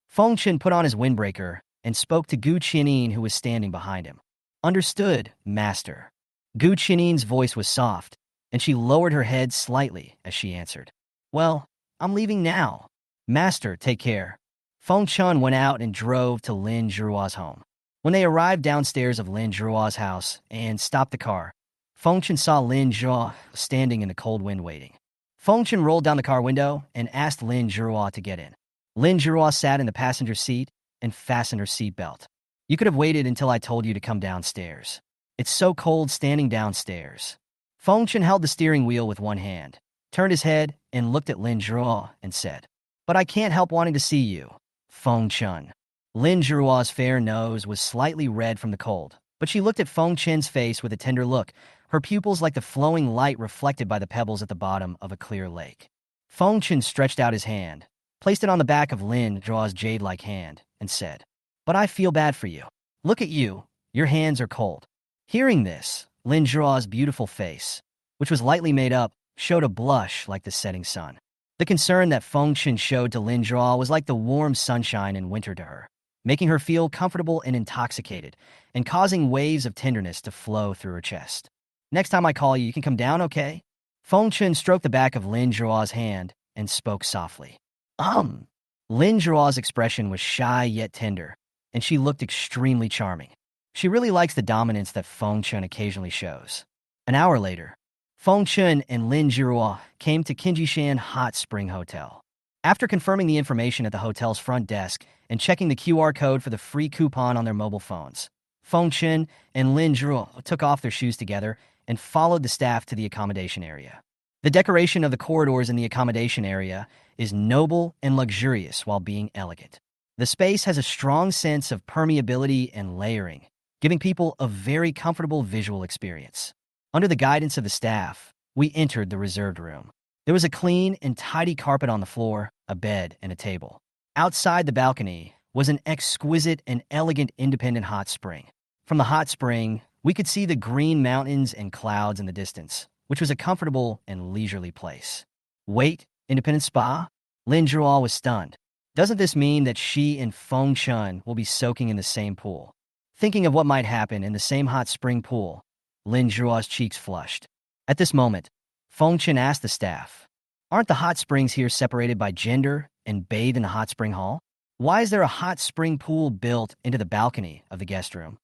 Feng Chen put on his windbreaker and spoke to Gu Qianin, who was standing behind him. Understood, master. Gu Qianin's voice was soft, and she lowered her head slightly as she answered. Well, I'm leaving now. Master, take care. Feng Chen went out and drove to Lin Zhuo's home. When they arrived downstairs of Lin Zhuo's house and stopped the car, Feng Chen saw Lin Zhuo standing in the cold wind waiting. Feng Chen rolled down the car window and asked Lin Zhuo to get in. Lin Zhuo sat in the passenger seat and fastened her seatbelt. You could have waited until I told you to come downstairs. It's so cold standing downstairs. Feng Chen held the steering wheel with one hand, turned his head, and looked at Lin Zhuo and said, But I can't help wanting to see you. Feng Chun. Lin Zhirua's fair nose was slightly red from the cold, but she looked at Feng Chen's face with a tender look, her pupils like the flowing light reflected by the pebbles at the bottom of a clear lake. Feng Chen stretched out his hand, placed it on the back of Lin Zhirua's jade-like hand, and said, "But I feel bad for you. Look at you. Your hands are cold." Hearing this, Lin Zhirua's beautiful face, which was lightly made up, showed a blush like the setting sun. The concern that Feng Chen showed to Lin Zhirao was like the warm sunshine in winter to her, making her feel comfortable and intoxicated, and causing waves of tenderness to flow through her chest. "Next time I call you, you can come down, okay?" Feng Chen stroked the back of Lin Zhirua's hand and spoke softly. Lin Zhirua's expression was shy yet tender, and she looked extremely charming. She really likes the dominance that Feng Chen occasionally shows. An hour later, Feng Chen and Lin Zhirua came to Kinjishan Hot Spring Hotel. After confirming the information at the hotel's front desk and checking the QR code for the free coupon on their mobile phones, Feng Chen and Lin Zhirua took off their shoes together and followed the staff to the accommodation area. The decoration of the corridors in the accommodation area is noble and luxurious while being elegant. The space has a strong sense of permeability and layering, giving people a very comfortable visual experience. Under the guidance of the staff, we entered the reserved room. There was a clean and tidy carpet on the floor, a bed, and a table. Outside the balcony was an exquisite and elegant independent hot spring. From the hot spring, we could see the green mountains and clouds in the distance, which was a comfortable and leisurely place. "Wait, independent spa?" Lin Zhiruo was stunned. Doesn't this mean that she and Feng Chen will be soaking in the same pool? Thinking of what might happen in the same hot spring pool, Lin Zhiruo's cheeks flushed. At this moment, Feng Chen asked the staff, "Aren't the hot springs here separated by gender and bathe in the hot spring hall? Why is there a hot spring pool built into the balcony of the guest room?"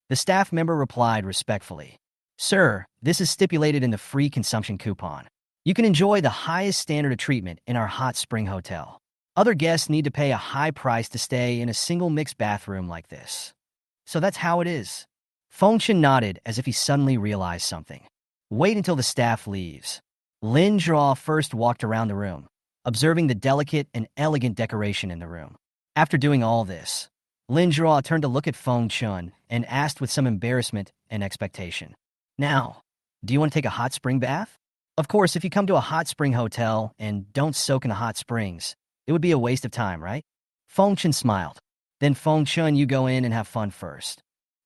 The staff member replied respectfully, "Sir, this is stipulated in the free consumption coupon. You can enjoy the highest standard of treatment in our hot spring hotel. Other guests need to pay a high price to stay in a single mixed bathroom like this. So that's how it is." Feng Chen nodded as if he suddenly realized something. "Wait until the staff leaves." Lin Zhao first walked around the room, observing the delicate and elegant decoration in the room. After doing all this, Lin Zhao turned to look at Feng Chen and asked with some embarrassment and expectation, "Now, do you want to take a hot spring bath?" Of course, if you come to a hot spring hotel and don't soak in the hot springs, it would be a waste of time, right? Feng Chen smiled. "Then Feng Chen, you go in and have fun first."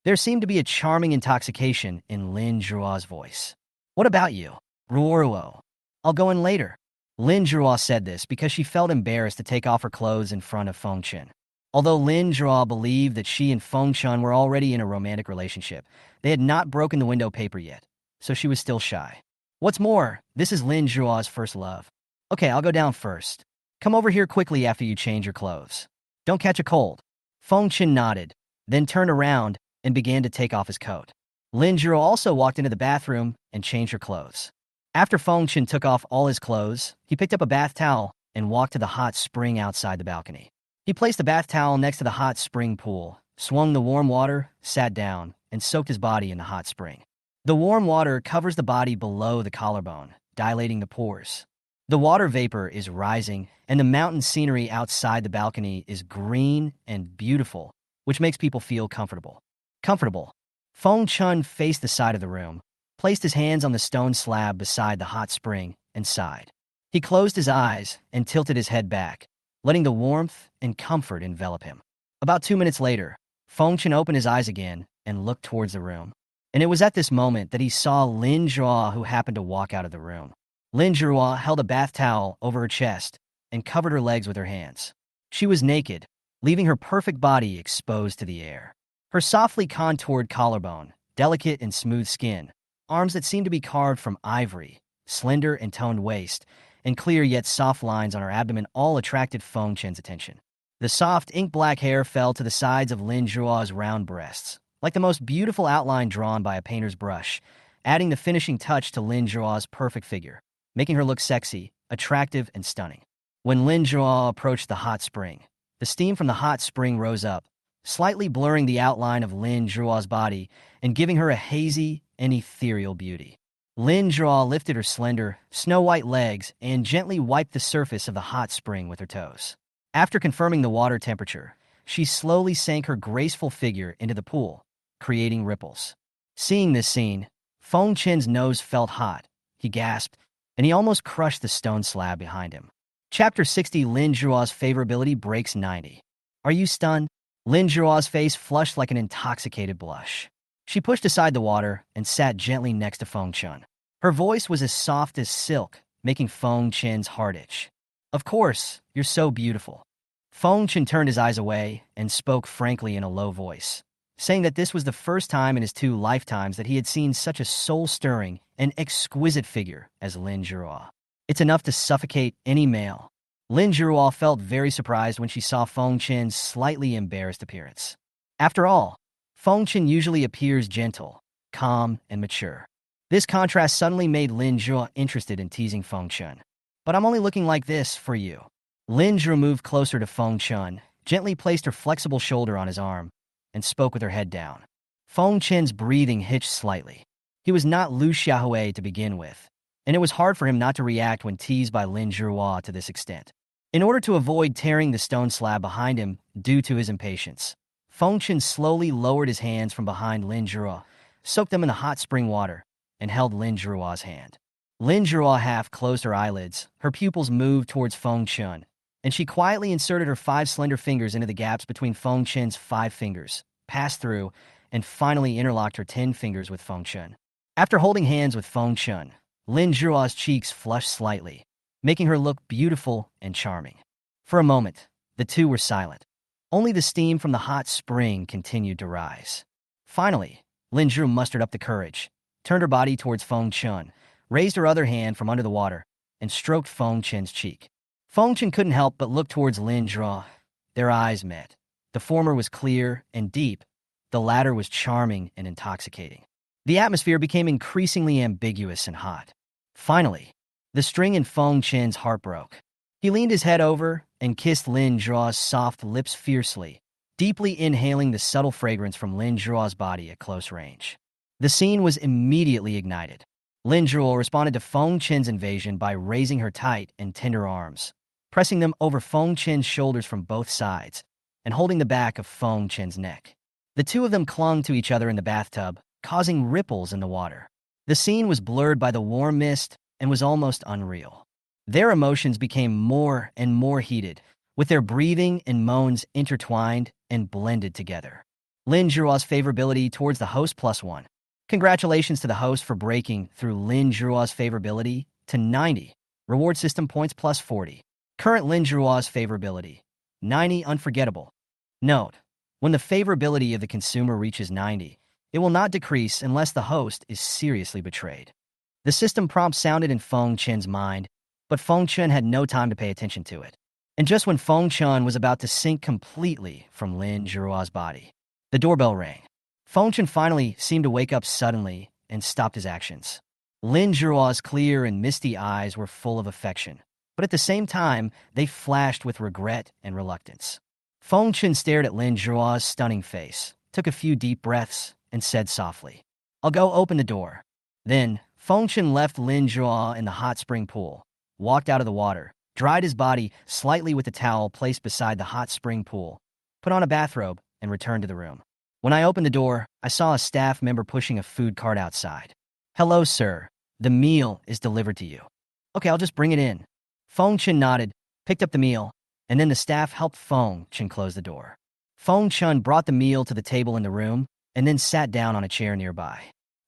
There seemed to be a charming intoxication in Lin Zhua's voice. "What about you, Ruoruo? I'll go in later." Lin Zhua said this because she felt embarrassed to take off her clothes in front of Feng Chen. Although Lin Zhua believed that she and Feng Chen were already in a romantic relationship, they had not broken the window paper yet, so she was still shy. What's more, this is Lin Zhua's first love. "Okay, I'll go down first. Come over here quickly after you change your clothes. Don't catch a cold." Feng Chen nodded, then turned around and began to take off his coat. Lin Zhuo also walked into the bathroom and changed her clothes. After Feng Chen took off all his clothes, he picked up a bath towel and walked to the hot spring outside the balcony. He placed the bath towel next to the hot spring pool, swung the warm water, sat down, and soaked his body in the hot spring. The warm water covers the body below the collarbone, dilating the pores. The water vapor is rising, and the mountain scenery outside the balcony is green and beautiful, which makes people feel comfortable. Feng Chen faced the side of the room, placed his hands on the stone slab beside the hot spring, and sighed. He closed his eyes and tilted his head back, letting the warmth and comfort envelop him. About 2 minutes later, Feng Chen opened his eyes again and looked towards the room. And it was at this moment that he saw Lin Zhua, who happened to walk out of the room. Lin Zhua held a bath towel over her chest and covered her legs with her hands. She was naked, leaving her perfect body exposed to the air. Her softly contoured collarbone, delicate and smooth skin, arms that seemed to be carved from ivory, slender and toned waist, and clear yet soft lines on her abdomen all attracted Feng Chen's attention. The soft, ink-black hair fell to the sides of Lin Zhua's round breasts, like the most beautiful outline drawn by a painter's brush, adding the finishing touch to Lin Zhua's perfect figure, making her look sexy, attractive, and stunning. When Lin Zhua approached the hot spring, the steam from the hot spring rose up, slightly blurring the outline of Lin Zhua's body and giving her a hazy and ethereal beauty. Lin Zhuo lifted her slender, snow-white legs and gently wiped the surface of the hot spring with her toes. After confirming the water temperature, she slowly sank her graceful figure into the pool, creating ripples. Seeing this scene, Feng Chen's nose felt hot. He gasped, and he almost crushed the stone slab behind him. Chapter 60. Lin Zhuo's favorability breaks 90. Are you stunned? Lin Zhuo's face flushed like an intoxicated blush. She pushed aside the water and sat gently next to Feng Chen. Her voice was as soft as silk, making Feng Chen's heart itch. Of course, you're so beautiful. Feng Chen turned his eyes away and spoke frankly in a low voice, saying that this was the first time in his 2 lifetimes that he had seen such a soul-stirring and exquisite figure as Lin Zhuo. It's enough to suffocate any male. Lin Zhuo felt very surprised when she saw Feng Chen's slightly embarrassed appearance. After all, Feng Chen usually appears gentle, calm, and mature. This contrast suddenly made Lin Zhuo interested in teasing Feng Chen. But I'm only looking like this for you. Lin Zhuo moved closer to Feng Chen, gently placed her flexible shoulder on his arm, and spoke with her head down. Feng Chen's breathing hitched slightly. He was not Lu Xiaohui to begin with, and it was hard for him not to react when teased by Lin Zhuo to this extent. In order to avoid tearing the stone slab behind him due to his impatience, Feng Chen slowly lowered his hands from behind Lin Zhuo, soaked them in the hot spring water, and held Lin Zhuo's hand. Lin Zhuo half closed her eyelids, her pupils moved towards Feng Chen, and she quietly inserted her 5 slender fingers into the gaps between Feng Chen's 5 fingers, passed through, and finally interlocked her 10 fingers with Feng Chen. After holding hands with Feng Chen, Lin Zhuo's cheeks flushed slightly, making her look beautiful and charming. For a moment, the two were silent. Only the steam from the hot spring continued to rise. Finally, Lin Zhuo mustered up the courage, turned her body towards Feng Chen, raised her other hand from under the water, and stroked Feng Chen's cheek. Feng Chen couldn't help but look towards Lin Zhuo. Their eyes met. The former was clear and deep. The latter was charming and intoxicating. The atmosphere became increasingly ambiguous and hot. Finally, the string in Feng Chen's heart broke. He leaned his head over and kissed Lin Zhuo's soft lips fiercely, deeply inhaling the subtle fragrance from Lin Zhuo's body at close range. The scene was immediately ignited. Lin Zhuo responded to Feng Chen's invasion by raising her tight and tender arms, pressing them over Feng Chen's shoulders from both sides, and holding the back of Feng Chen's neck. The two of them clung to each other in the bathtub, causing ripples in the water. The scene was blurred by the warm mist and was almost unreal. Their emotions became more and more heated, with their breathing and moans intertwined and blended together. Lin Zhuo's favorability towards the host +1. Congratulations to the host for breaking through Lin Zhuo's favorability to 90. Reward system points +40. Current Lin Zhuo's favorability, 90 unforgettable. Note, when the favorability of the consumer reaches 90, it will not decrease unless the host is seriously betrayed. The system prompt sounded in Feng Chen's mind, but Feng Chen had no time to pay attention to it. And just when Feng Chen was about to sink completely from Lin Zhuo's body, the doorbell rang. Feng Chen finally seemed to wake up suddenly and stopped his actions. Lin Zhuo's clear and misty eyes were full of affection, but at the same time, they flashed with regret and reluctance. Feng Chen stared at Lin Zhuo's stunning face, took a few deep breaths, and said softly, "I'll go open the door." Then, Feng Chen left Lin Zhuo in the hot spring pool, walked out of the water, dried his body slightly with the towel placed beside the hot spring pool, put on a bathrobe, and returned to the room. When I opened the door, I saw a staff member pushing a food cart outside. "Hello, sir. The meal is delivered to you." "Okay, I'll just bring it in." Feng Chen nodded, picked up the meal, and then the staff helped Feng Chen close the door. Feng Chen brought the meal to the table in the room and then sat down on a chair nearby.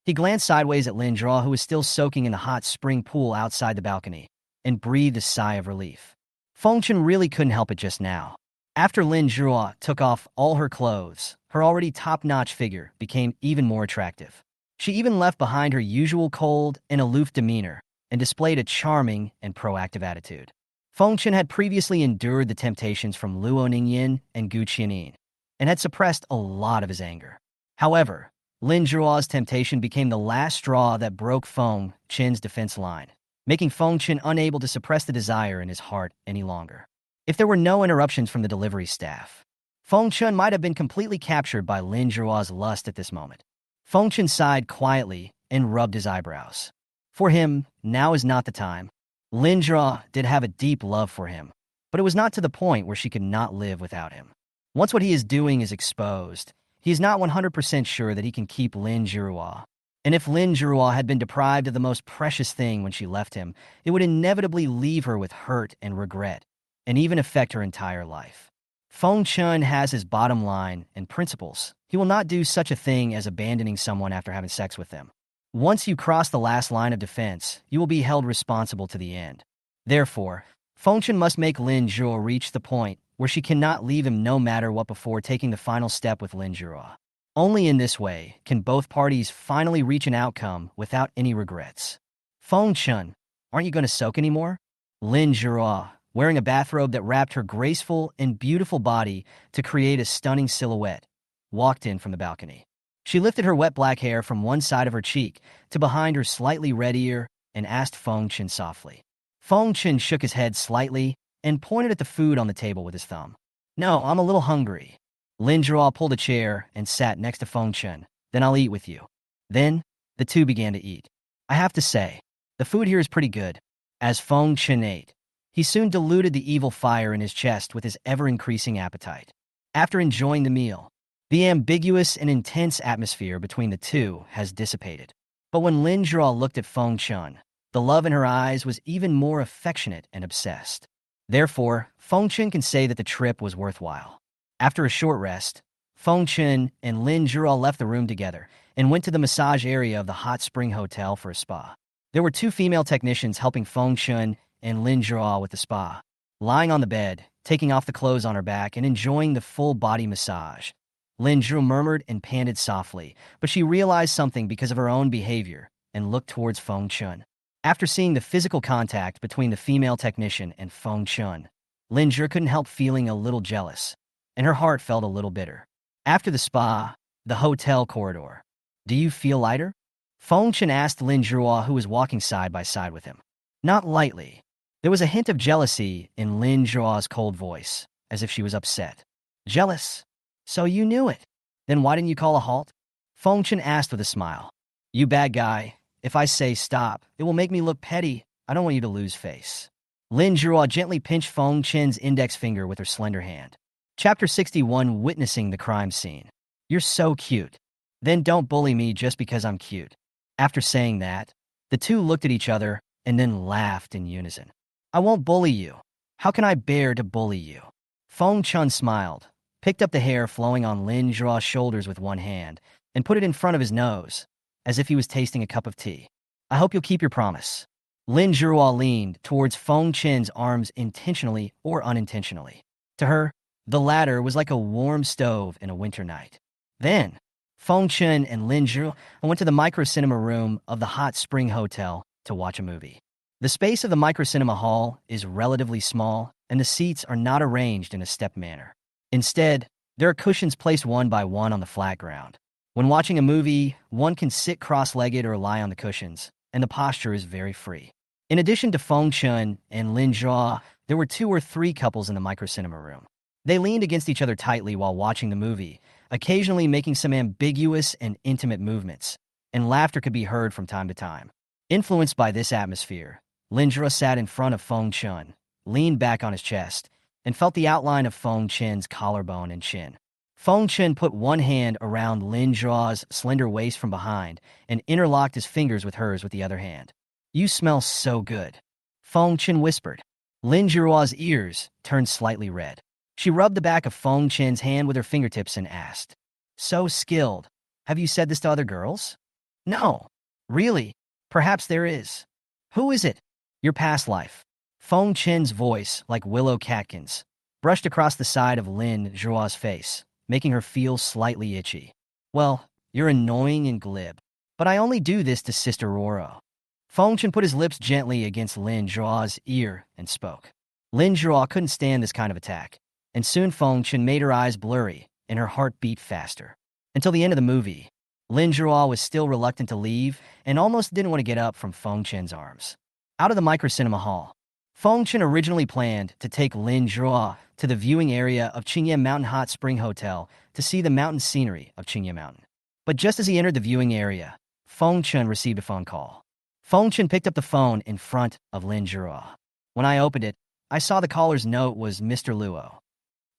He glanced sideways at Lin Zhuo, who was still soaking in the hot spring pool outside the balcony, and breathed a sigh of relief. Feng Chen really couldn't help it just now. After Lin Zhuo took off all her clothes, her already top-notch figure became even more attractive. She even left behind her usual cold and aloof demeanor and displayed a charming and proactive attitude. Feng Chen had previously endured the temptations from Luo Nan and Gu Qianin, and had suppressed a lot of his anger. However, Lin Zhuo's temptation became the last straw that broke Feng Chen's defense line, making Feng Chen unable to suppress the desire in his heart any longer. If there were no interruptions from the delivery staff, Feng Chen might have been completely captured by Lin Zhuo's lust at this moment. Feng Chen sighed quietly and rubbed his eyebrows. For him, now is not the time. Lin Jia did have a deep love for him, but it was not to the point where she could not live without him. Once what he is doing is exposed, he is not 100% sure that he can keep Lin Jia. And if Lin Jia had been deprived of the most precious thing when she left him, it would inevitably leave her with hurt and regret, and even affect her entire life. Feng Chun has his bottom line and principles. He will not do such a thing as abandoning someone after having sex with them. Once you cross the last line of defense, you will be held responsible to the end. Therefore, Feng Chun must make Lin Jia reach the point where she cannot leave him no matter what before taking the final step with Lin Jia. Only in this way can both parties finally reach an outcome without any regrets. Feng Chun, aren't you going to soak anymore? Lin Jia, wearing a bathrobe that wrapped her graceful and beautiful body to create a stunning silhouette, walked in from the balcony. She lifted her wet black hair from one side of her cheek to behind her slightly red ear and asked Feng Chun softly. Feng Chun shook his head slightly and pointed at the food on the table with his thumb. No, I'm a little hungry. Lin Jia pulled a chair and sat next to Feng Chun. Then I'll eat with you. Then, the two began to eat. I have to say, the food here is pretty good. As Feng Chun ate, he soon diluted the evil fire in his chest with his ever-increasing appetite. After enjoying the meal, the ambiguous and intense atmosphere between the two has dissipated. But when Lin Jia looked at Feng Chun, the love in her eyes was even more affectionate and obsessed. Therefore, Feng Chun can say that the trip was worthwhile. After a short rest, Feng Chun and Lin Jia left the room together and went to the massage area of the hot spring hotel for a spa. There were two female technicians helping Feng Chun and Lin Jia with the spa. Lying on the bed, taking off the clothes on her back and enjoying the full body massage, Lin Jia murmured and panted softly, but she realized something because of her own behavior and looked towards Feng Chun. After seeing the physical contact between the female technician and Feng Chun, Lin Jia couldn't help feeling a little jealous, and her heart felt a little bitter. After the spa, the hotel corridor. Do you feel lighter? Feng Chun asked Lin Jia, who was walking side by side with him. Not lightly. There was a hint of jealousy in Lin Jia's cold voice, as if she was upset. Jealous? So you knew it. Then why didn't you call a halt? Feng Chun asked with a smile. You bad guy. If I say stop, it will make me look petty. I don't want you to lose face. Lin Jia gently pinched Feng Chun's index finger with her slender hand. Chapter 61, Witnessing the Crime Scene. You're so cute. Then don't bully me just because I'm cute. After saying that, the two looked at each other and then laughed in unison. I won't bully you. How can I bear to bully you? Feng Chun smiled, picked up the hair flowing on Lin Jia's shoulders with one hand, and put it in front of his nose, as if he was tasting a cup of tea. I hope you'll keep your promise. Lin Jia leaned towards Feng Chun's arms intentionally or unintentionally. To her, the latter was like a warm stove in a winter night. Then, Feng Chun and Lin Jia went to the micro-cinema room of the hot spring hotel to watch a movie. The space of the micro-cinema hall is relatively small, and the seats are not arranged in a step manner. Instead, there are cushions placed one by one on the flat ground. When watching a movie, one can sit cross-legged or lie on the cushions, and the posture is very free. In addition to Feng Chun and Lin Jia, there were 2 or 3 couples in the micro-cinema room. They leaned against each other tightly while watching the movie, occasionally making some ambiguous and intimate movements, and laughter could be heard from time to time. Influenced by this atmosphere, Lin Jia sat in front of Feng Chun, leaned back on his chest, and felt the outline of Feng Chun's collarbone and chin. Feng Chun put one hand around Lin Jia's slender waist from behind and interlocked his fingers with hers with the other hand. You smell so good, Feng Chun whispered. Lin Jia's ears turned slightly red. She rubbed the back of Feng Chun's hand with her fingertips and asked, So skilled. Have you said this to other girls? No. Really? Perhaps there is. Who is it? Your past life. Feng Chun's voice, like willow catkins, brushed across the side of Lin Jia's face, making her feel slightly itchy. Well, you're annoying and glib. But I only do this to Sister Roro. Feng Chun put his lips gently against Lin Jia's ear and spoke. Lin Jia couldn't stand this kind of attack, and soon Feng Chun made her eyes blurry and her heart beat faster. Until the end of the movie, Lin Jia was still reluctant to leave and almost didn't want to get up from Feng Chun's arms. Out of the micro-cinema hall, Feng Chun originally planned to take Lin Jia to the viewing area of Qingye Mountain Hot Spring Hotel to see the mountain scenery of Qingye Mountain. But just as he entered the viewing area, Feng Chun received a phone call. Feng Chen picked up the phone in front of Lin Zhihua. When I opened it, I saw the caller's note was Mr. Luo.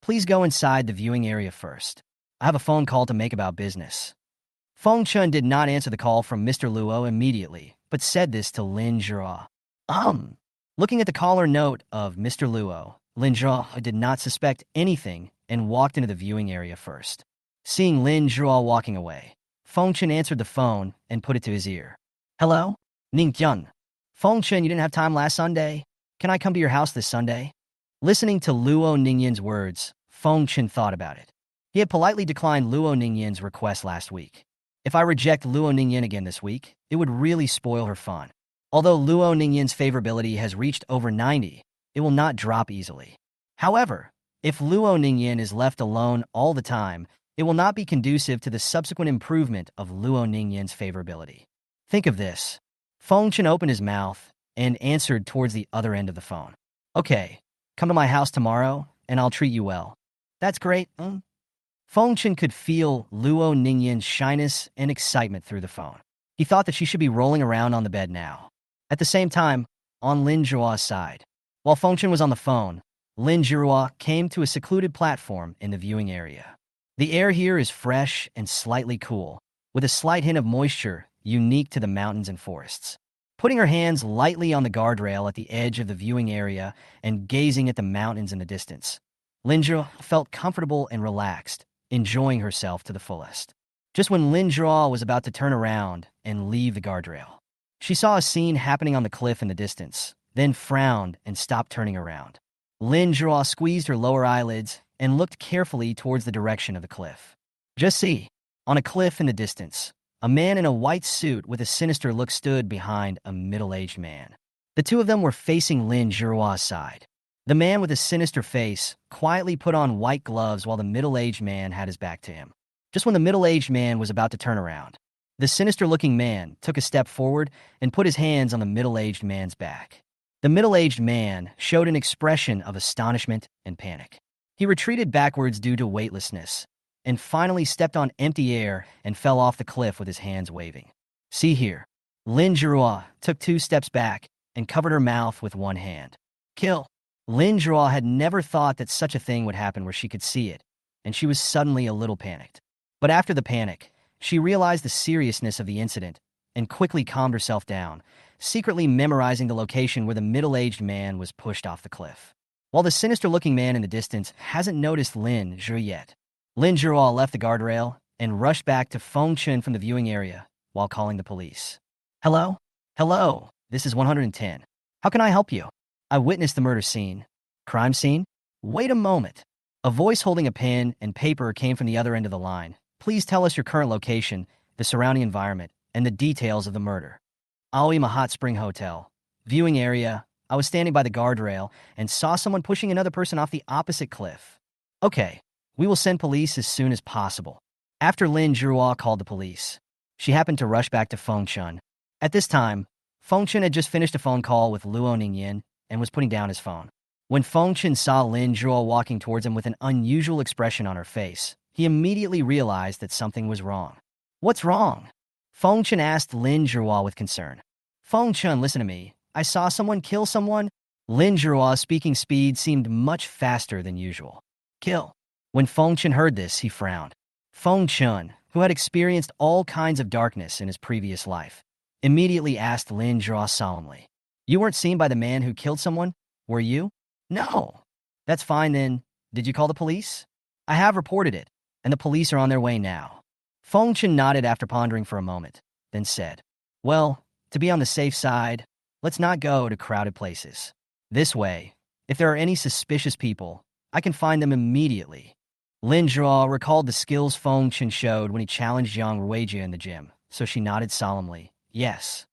Please go inside the viewing area first. I have a phone call to make about business. Feng Chen did not answer the call from Mr. Luo immediately, but said this to Lin Zhihua. Looking at the caller note of Mr. Luo, Lin Zhihua did not suspect anything and walked into the viewing area first. Seeing Lin Zhihua walking away, Feng Chen answered the phone and put it to his ear. Hello? Ning Tian. Feng Chen, you didn't have time last Sunday? Can I come to your house this Sunday? Listening to Luo Ningyan's words, Feng Chen thought about it. He had politely declined Luo Ningyan's request last week. If I reject Luo Ningyan again this week, it would really spoil her fun. Although Luo Ningyan's favorability has reached over 90, it will not drop easily. However, if Luo Ningyan is left alone all the time, it will not be conducive to the subsequent improvement of Luo Ningyan's favorability. Think of this. Feng Chen opened his mouth and answered towards the other end of the phone. Okay, come to my house tomorrow, and I'll treat you well. That's great. Feng Chen could feel Luo Ningyan's shyness and excitement through the phone. He thought that she should be rolling around on the bed now. At the same time, on Lin Zhihua's side, while Feng Chen was on the phone, Lin Zhihua came to a secluded platform in the viewing area. The air here is fresh and slightly cool, with a slight hint of moisture unique to the mountains and forests. Putting her hands lightly on the guardrail at the edge of the viewing area and gazing at the mountains in the distance, Lin Zhihua felt comfortable and relaxed, enjoying herself to the fullest. Just when Lin Zhihua was about to turn around and leave the guardrail, she saw a scene happening on the cliff in the distance, then frowned and stopped turning around. Lin Zhihua squeezed her lower eyelids and looked carefully towards the direction of the cliff. Just see, on a cliff in the distance, a man in a white suit with a sinister look stood behind a middle-aged man. The two of them were facing Lin Zhihua's side. The man with a sinister face quietly put on white gloves while the middle-aged man had his back to him. Just when the middle-aged man was about to turn around, the sinister-looking man took a step forward and put his hands on the middle-aged man's back. The middle-aged man showed an expression of astonishment and panic. He retreated backwards due to weightlessness, and finally stepped on empty air and fell off the cliff with his hands waving. See here. Lin Zhihua took 2 steps back and covered her mouth with one hand. Kill. Lin Zhihua had never thought that such a thing would happen where she could see it, and she was suddenly a little panicked. But after the panic, she realized the seriousness of the incident and quickly calmed herself down, secretly memorizing the location where the middle-aged man was pushed off the cliff. While the sinister-looking man in the distance hasn't noticed Lin Zhihua yet, Lin Zhihua left the guardrail and rushed back to Feng Chen from the viewing area while calling the police. Hello? Hello, this is 110. How can I help you? I witnessed the murder scene. Crime scene? Wait a moment. A voice holding a pen and paper came from the other end of the line. Please tell us your current location, the surrounding environment, and the details of the murder. Aoyama Hot Spring Hotel. Viewing area. I was standing by the guardrail and saw someone pushing another person off the opposite cliff. Okay. We will send police as soon as possible. After Lin Zhihua called the police, she happened to rush back to Feng Chen. At this time, Feng Chen had just finished a phone call with Luo Ningyan and was putting down his phone. When Feng Chen saw Lin Zhihua walking towards him with an unusual expression on her face, he immediately realized that something was wrong. What's wrong? Feng Chen asked Lin Zhihua with concern. Feng Chen, listen to me. I saw someone kill someone. Lin Zhihua's speaking speed seemed much faster than usual. Kill. When Feng Chen heard this, he frowned. Feng Chen, who had experienced all kinds of darkness in his previous life, immediately asked Lin Zhihua solemnly, You weren't seen by the man who killed someone, were you? No. That's fine then. Did you call the police? I have reported it, and the police are on their way now. Feng Chen nodded after pondering for a moment, then said, Well, to be on the safe side, let's not go to crowded places. This way, if there are any suspicious people, I can find them immediately. Lin Zhihua recalled the skills Feng Chen showed when he challenged Yang Ruijia in the gym, so she nodded solemnly. Yes.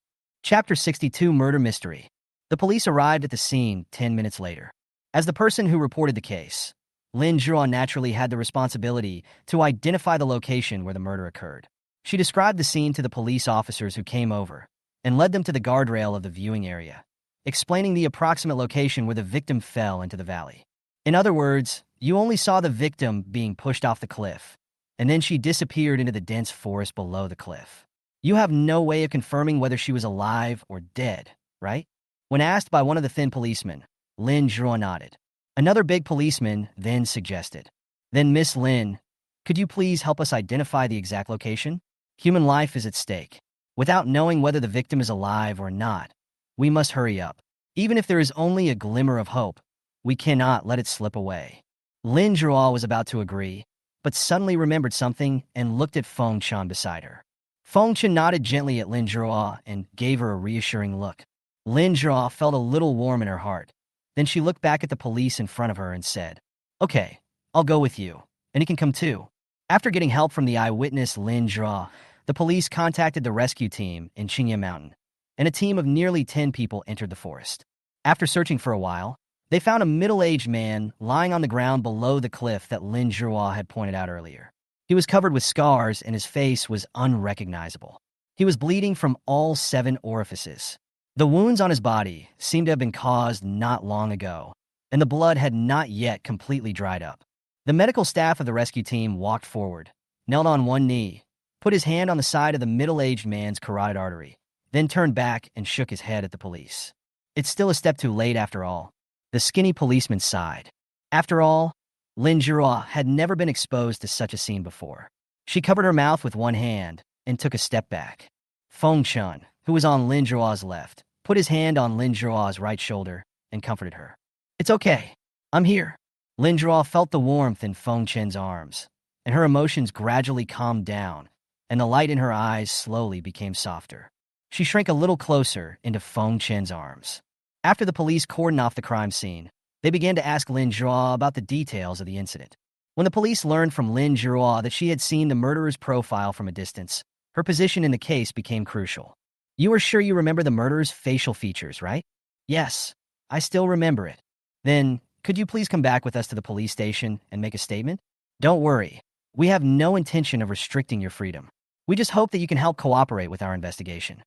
Chapter 62 Murder Mystery. The police arrived at the scene 10 minutes later. As the person who reported the case, Lin Zhihua naturally had the responsibility to identify the location where the murder occurred. She described the scene to the police officers who came over and led them to the guardrail of the viewing area, explaining the approximate location where the victim fell into the valley. In other words, you only saw the victim being pushed off the cliff, and then she disappeared into the dense forest below the cliff. You have no way of confirming whether she was alive or dead, right? When asked by one of the thin policemen, Lin Zhuo nodded. Another big policeman then suggested, "Then Miss Lin, could you please help us identify the exact location? Human life is at stake. Without knowing whether the victim is alive or not, we must hurry up. Even if there is only a glimmer of hope, we cannot let it slip away." Lin Zhuo was about to agree, but suddenly remembered something and looked at Feng Chan beside her. Feng Chan nodded gently at Lin Zhuo and gave her a reassuring look. Lin Zhuo felt a little warm in her heart. Then she looked back at the police in front of her and said, "Okay, I'll go with you, and he can come too." After getting help from the eyewitness Lin Zhuo, the police contacted the rescue team in Qingye Mountain, and a team of nearly 10 people entered the forest. After searching for a while, they found a middle-aged man lying on the ground below the cliff that Lin Zhuo had pointed out earlier. He was covered with scars and his face was unrecognizable. He was bleeding from all 7 orifices. The wounds on his body seemed to have been caused not long ago, and the blood had not yet completely dried up. The medical staff of the rescue team walked forward, knelt on one knee, put his hand on the side of the middle-aged man's carotid artery, then turned back and shook his head at the police. "It's still a step too late after all." The skinny policeman sighed. After all, Lin Zhuo had never been exposed to such a scene before. She covered her mouth with one hand and took a step back. Feng Chan, who was on Lin Zhuo's left, put his hand on Lin Zhuo's right shoulder and comforted her. "It's okay. I'm here." Lin Zhuo felt the warmth in Feng Chan's arms, and her emotions gradually calmed down, and the light in her eyes slowly became softer. She shrank a little closer into Feng Chan's arms. After the police cordoned off the crime scene, they began to ask Lin Zhuo about the details of the incident. When the police learned from Lin Zhuo that she had seen the murderer's profile from a distance, her position in the case became crucial. "You are sure you remember the murderer's facial features, right?" "Yes, I still remember it." "Then, could you please come back with us to the police station and make a statement?" "Don't worry. We have no intention of restricting your freedom. We just hope that you can help cooperate with our investigation."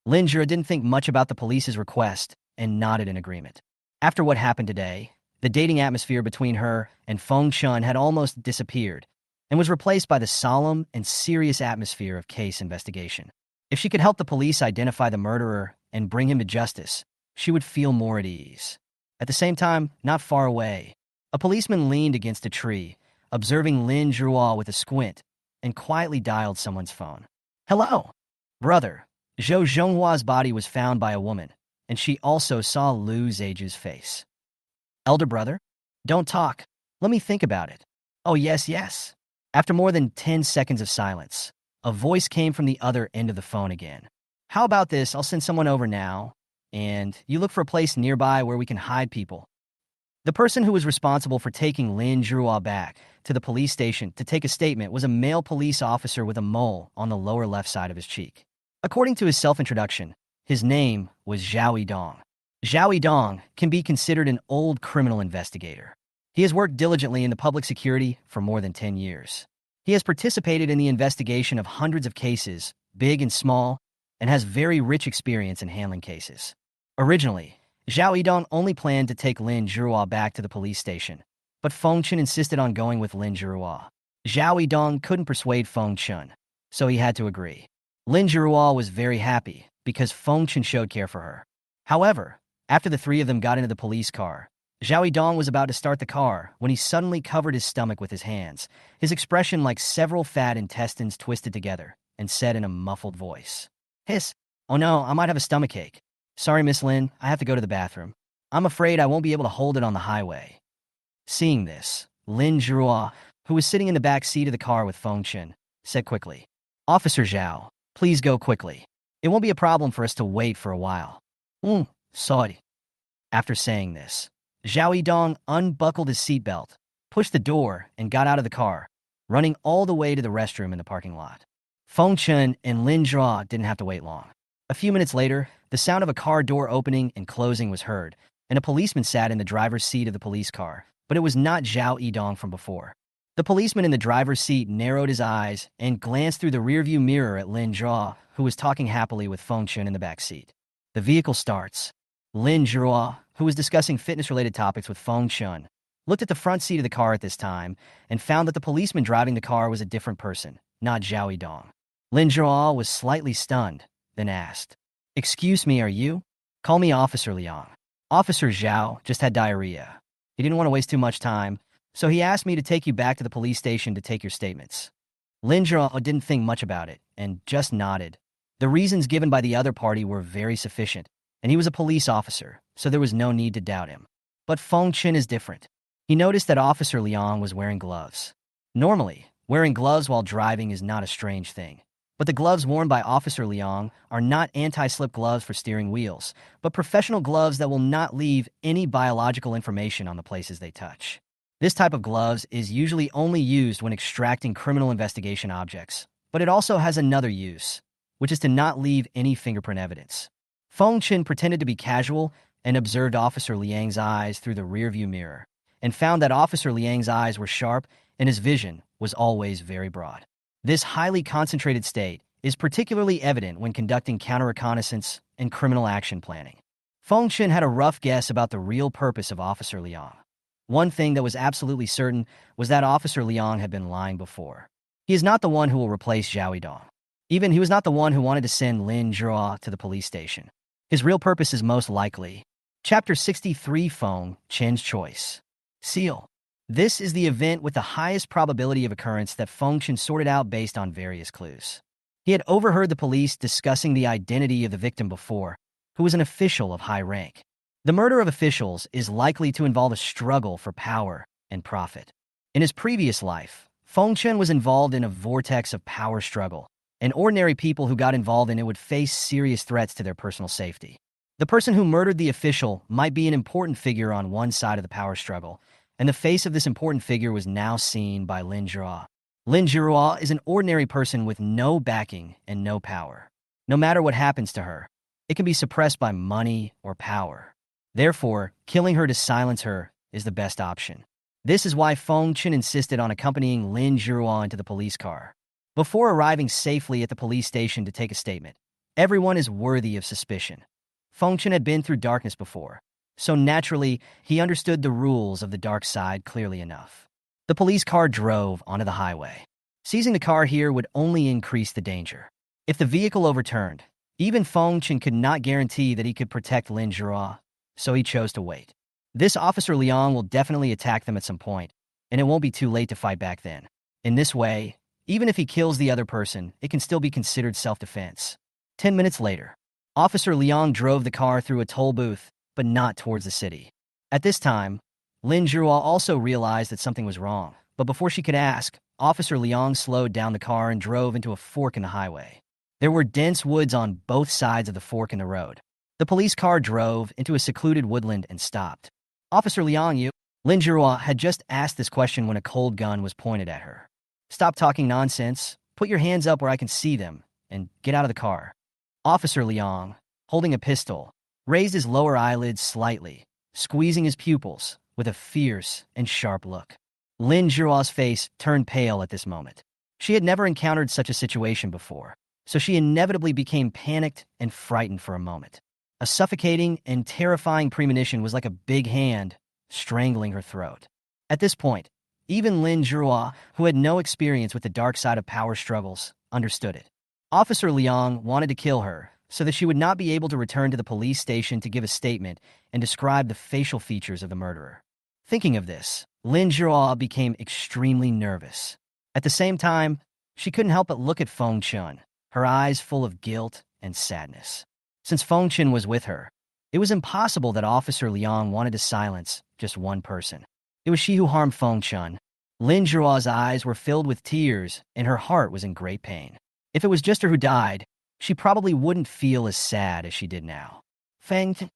Lin Zhuo didn't think much about the police's request and nodded in agreement. After what happened today, the dating atmosphere between her and Feng Chan had almost disappeared and was replaced by the solemn and serious atmosphere of case investigation. If she could help the police identify the murderer and bring him to justice, she would feel more at ease. At the same time, not far away, a policeman leaned against a tree, observing Lin Zhuo with a squint, and quietly dialed someone's phone. "Hello, brother." Zhou Zhonghua's body was found by a woman, and she also saw Lu Zheju's face. "Elder brother? Don't talk. Let me think about it." "Oh, yes, yes." After more than 10 seconds of silence, a voice came from the other end of the phone again. "How about this? I'll send someone over now, and you look for a place nearby where we can hide people." The person who was responsible for taking Lin Zhuo back to the police station to take a statement was a male police officer with a mole on the lower left side of his cheek. According to his self-introduction, his name was Zhao Yidong. Zhao Yidong can be considered an old criminal investigator. He has worked diligently in the public security for more than 10 years. He has participated in the investigation of hundreds of cases, big and small, and has very rich experience in handling cases. Originally, Zhao Yidong only planned to take Lin Zhuo back to the police station, but Feng Chen insisted on going with Lin Zhuo. Zhao Yidong couldn't persuade Feng Chen, so he had to agree. Lin Zhuo was very happy because Feng Chen showed care for her. However, after the 3 of them got into the police car, Zhao Yidong was about to start the car when he suddenly covered his stomach with his hands, his expression like several fat intestines twisted together, and said in a muffled voice, "Hiss, oh no, I might have a stomachache. Sorry, Miss Lin, I have to go to the bathroom. I'm afraid I won't be able to hold it on the highway." Seeing this, Lin Zhuo, who was sitting in the back seat of the car with Feng Chen, said quickly, "Officer Zhao, please go quickly. It won't be a problem for us to wait for a while." Sorry." After saying this, Zhao Yidong unbuckled his seatbelt, pushed the door, and got out of the car, running all the way to the restroom in the parking lot. Feng Chen and Lin Zhuo didn't have to wait long. A few minutes later, the sound of a car door opening and closing was heard, and a policeman sat in the driver's seat of the police car, but it was not Zhao Yidong from before. The policeman in the driver's seat narrowed his eyes and glanced through the rearview mirror at Lin Zhuo, who was talking happily with Feng Chen in the back seat. The vehicle starts. Lin Zhuo, who was discussing fitness-related topics with Feng Chen, looked at the front seat of the car at this time and found that the policeman driving the car was a different person, not Zhao Yidong. Lin Zhuo was slightly stunned, then asked, "Excuse me, are you?" "Call me Officer Liang. Officer Zhao just had diarrhea. He didn't want to waste too much time, so he asked me to take you back to the police station to take your statements." Lin Zhuo didn't think much about it and just nodded. The reasons given by the other party were very sufficient, and he was a police officer, so there was no need to doubt him. But Feng Chen is different. He noticed that Officer Liang was wearing gloves. Normally, wearing gloves while driving is not a strange thing. But the gloves worn by Officer Liang are not anti-slip gloves for steering wheels, but professional gloves that will not leave any biological information on the places they touch. This type of gloves is usually only used when extracting criminal investigation objects, but it also has another use, which is to not leave any fingerprint evidence. Feng Chen pretended to be casual and observed Officer Liang's eyes through the rearview mirror, and found that Officer Liang's eyes were sharp and his vision was always very broad. This highly concentrated state is particularly evident when conducting counter-reconnaissance and criminal action planning. Feng Chen had a rough guess about the real purpose of Officer Liang. One thing that was absolutely certain was that Officer Liang had been lying before. He is not the one who will replace Zhao Yidong. Even he was not the one who wanted to send Lin Zhuo to the police station. His real purpose is most likely. Chapter 63, Feng Chen's Choice. Seal. This is the event with the highest probability of occurrence that Feng Chen sorted out based on various clues. He had overheard the police discussing the identity of the victim before, who was an official of high rank. The murder of officials is likely to involve a struggle for power and profit. In his previous life, Feng Chen was involved in a vortex of power struggle, and ordinary people who got involved in it would face serious threats to their personal safety. The person who murdered the official might be an important figure on one side of the power struggle, and the face of this important figure was now seen by Lin Zhuo. Lin Zhuo is an ordinary person with no backing and no power. No matter what happens to her, it can be suppressed by money or power. Therefore, killing her to silence her is the best option. This is why Feng Chen insisted on accompanying Lin Zhuo into the police car. Before arriving safely at the police station to take a statement, everyone is worthy of suspicion. Feng Chen had been through darkness before, so naturally, he understood the rules of the dark side clearly enough. The police car drove onto the highway. Seizing the car here would only increase the danger. If the vehicle overturned, even Feng Chen could not guarantee that he could protect Lin Zhuo, so he chose to wait. This Officer Liang will definitely attack them at some point, and it won't be too late to fight back then. In this way, even if he kills the other person, it can still be considered self-defense. 10 minutes later, Officer Liang drove the car through a toll booth, but not towards the city. At this time, Lin Zhuo also realized that something was wrong, but before she could ask, Officer Liang slowed down the car and drove into a fork in the highway. There were dense woods on both sides of the fork in the road. The police car drove into a secluded woodland and stopped. "Officer Liang, you..." Lin Zhuo had just asked this question when a cold gun was pointed at her. "Stop talking nonsense, put your hands up where I can see them, and get out of the car." Officer Liang, holding a pistol, raised his lower eyelids slightly, squeezing his pupils with a fierce and sharp look. Lin Zhuo's face turned pale at this moment. She had never encountered such a situation before, so she inevitably became panicked and frightened for a moment. A suffocating and terrifying premonition was like a big hand strangling her throat. At this point, even Lin Zhuo, who had no experience with the dark side of power struggles, understood it. Officer Liang wanted to kill her so that she would not be able to return to the police station to give a statement and describe the facial features of the murderer. Thinking of this, Lin Zhuo became extremely nervous. At the same time, she couldn't help but look at Feng Chen, her eyes full of guilt and sadness. Since Feng Chen was with her, it was impossible that Officer Liang wanted to silence just one person. It was she who harmed Feng Chen. Lin Zhuo's eyes were filled with tears, and her heart was in great pain. If it was just her who died, she probably wouldn't feel as sad as she did now. Feng Chen.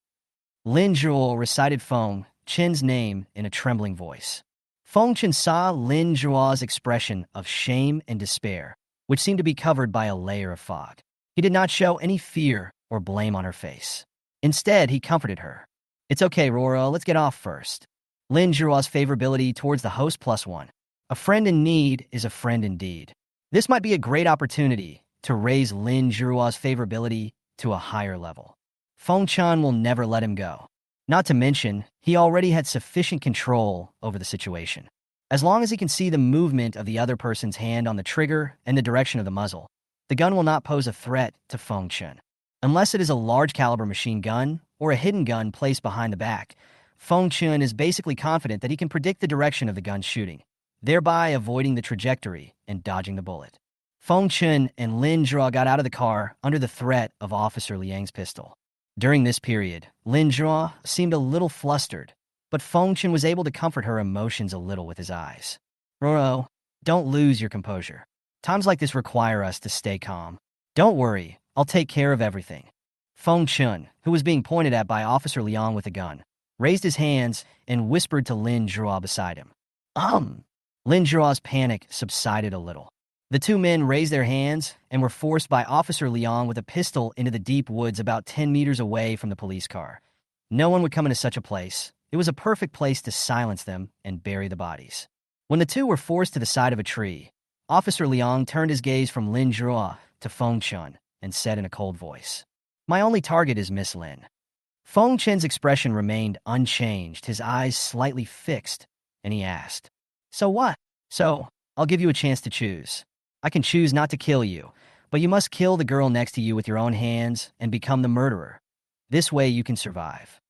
Lin Zhuo recited Feng Chen's name in a trembling voice. Feng Chen saw Lin Zhuo's expression of shame and despair, which seemed to be covered by a layer of fog. He did not show any fear or blame on her face. Instead, he comforted her. "It's okay, Rora, let's get off first." Lin Zhuo's favorability towards the host +1. A friend in need is a friend indeed. This might be a great opportunity to raise Lin Zhuo's favorability to a higher level. Feng Chen will never let him go. Not to mention, he already had sufficient control over the situation. As long as he can see the movement of the other person's hand on the trigger and the direction of the muzzle, the gun will not pose a threat to Feng Chen. Unless it is a large-caliber machine gun or a hidden gun placed behind the back, Feng Chen is basically confident that he can predict the direction of the gun's shooting, thereby avoiding the trajectory and dodging the bullet. Feng Chen and Lin Zhao got out of the car under the threat of Officer Liang's pistol. During this period, Lin Zhao seemed a little flustered, but Feng Chen was able to comfort her emotions a little with his eyes. Roro, don't lose your composure. Times like this require us to stay calm. Don't worry, I'll take care of everything. Feng Chen, who was being pointed at by Officer Liang with a gun, raised his hands and whispered to Lin Zhao beside him. Lin Zhao's panic subsided a little. The two men raised their hands and were forced by Officer Liang with a pistol into the deep woods about 10 meters away from the police car. No one would come into such a place. It was a perfect place to silence them and bury the bodies. When the two were forced to the side of a tree, Officer Liang turned his gaze from Lin Zhao to Feng Chen and said in a cold voice, "My only target is Miss Lin." Feng Chen's expression remained unchanged, his eyes slightly fixed, and he asked, "So what?" "So, I'll give you a chance to choose. I can choose not to kill you, but you must kill the girl next to you with your own hands and become the murderer. This way you can survive,"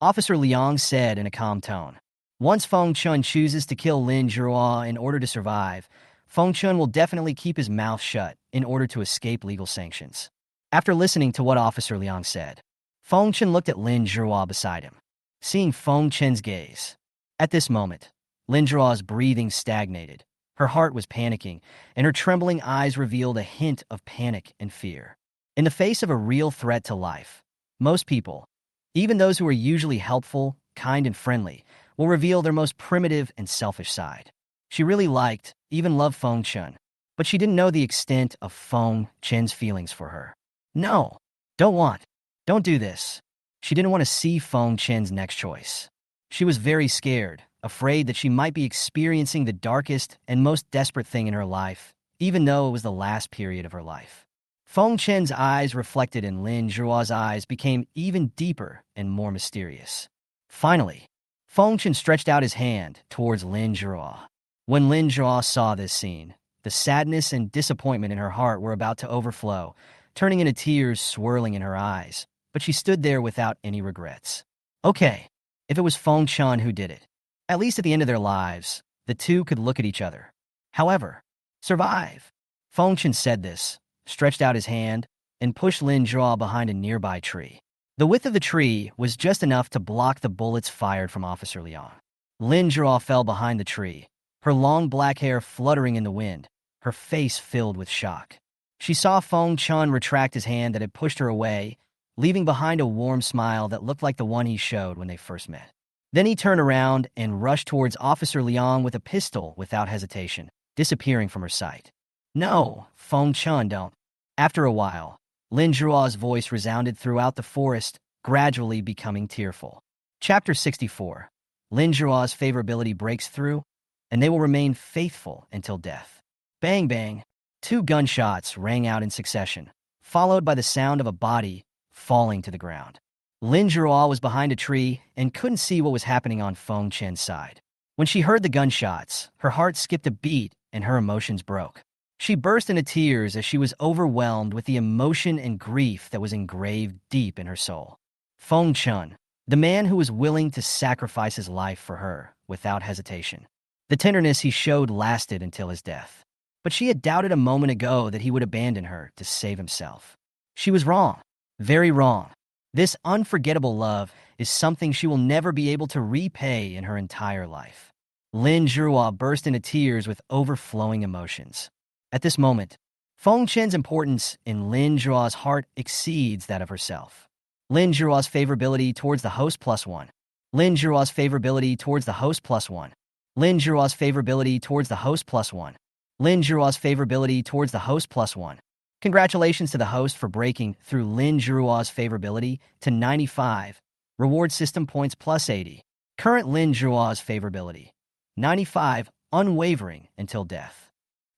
Officer Liang said in a calm tone. Once Feng Chen chooses to kill Lin Zhao in order to survive, Feng Chen will definitely keep his mouth shut in order to escape legal sanctions. After listening to what Officer Liang said, Feng Chen looked at Lin Zhao beside him, seeing Feng Chen's gaze. At this moment, Lin Zhao's breathing stagnated. Her heart was panicking, and her trembling eyes revealed a hint of panic and fear. In the face of a real threat to life, most people, even those who are usually helpful, kind, and friendly, will reveal their most primitive and selfish side. She really liked, even loved Feng Chen, but she didn't know the extent of Feng Chen's feelings for her. No, don't do this. She didn't want to see Feng Chen's next choice. She was very scared, afraid that she might be experiencing the darkest and most desperate thing in her life, even though it was the last period of her life. Feng Chen's eyes reflected in Lin Zhao's eyes became even deeper and more mysterious. Finally, Feng Chen stretched out his hand towards Lin Zhao. When Lin Zhao saw this scene, the sadness and disappointment in her heart were about to overflow, turning into tears swirling in her eyes, but she stood there without any regrets. Okay, if it was Feng Chen who did it, at least at the end of their lives, the two could look at each other. However, survive. Feng Chen said this, stretched out his hand, and pushed Lin Zhao behind a nearby tree. The width of the tree was just enough to block the bullets fired from Officer Liang. Lin Zhao fell behind the tree, her long black hair fluttering in the wind, her face filled with shock. She saw Feng Chen retract his hand that had pushed her away, leaving behind a warm smile that looked like the one he showed when they first met. Then he turned around and rushed towards Officer Liang with a pistol without hesitation, disappearing from her sight. "No, Feng Chen, don't." After a while, Lin Zhao's voice resounded throughout the forest, gradually becoming tearful. Chapter 64. Lin Zhao's favorability breaks through, and they will remain faithful until death. Bang bang. 2 gunshots rang out in succession, followed by the sound of a body falling to the ground. Lin Zhao was behind a tree and couldn't see what was happening on Feng Chen's side. When she heard the gunshots, her heart skipped a beat and her emotions broke. She burst into tears as she was overwhelmed with the emotion and grief that was engraved deep in her soul. Feng Chen, the man who was willing to sacrifice his life for her without hesitation. The tenderness he showed lasted until his death. But she had doubted a moment ago that he would abandon her to save himself. She was wrong, very wrong. This unforgettable love is something she will never be able to repay in her entire life. Lin Zhao burst into tears with overflowing emotions. At this moment, Feng Chen's importance in Lin Zhao's heart exceeds that of herself. Lin Zhao's favorability towards the host +1. Lin Zhao's favorability towards the host +1. Lin Zhao's favorability towards the host +1. Lin Zhao's favorability towards the host +1. Congratulations to the host for breaking through Lin Zhao's favorability to 95. Reward system points +80. Current Lin Zhao's favorability. 95, unwavering until death.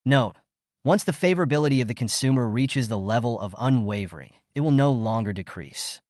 Note, once the favorability of the consumer reaches the level of unwavering, it will no longer decrease.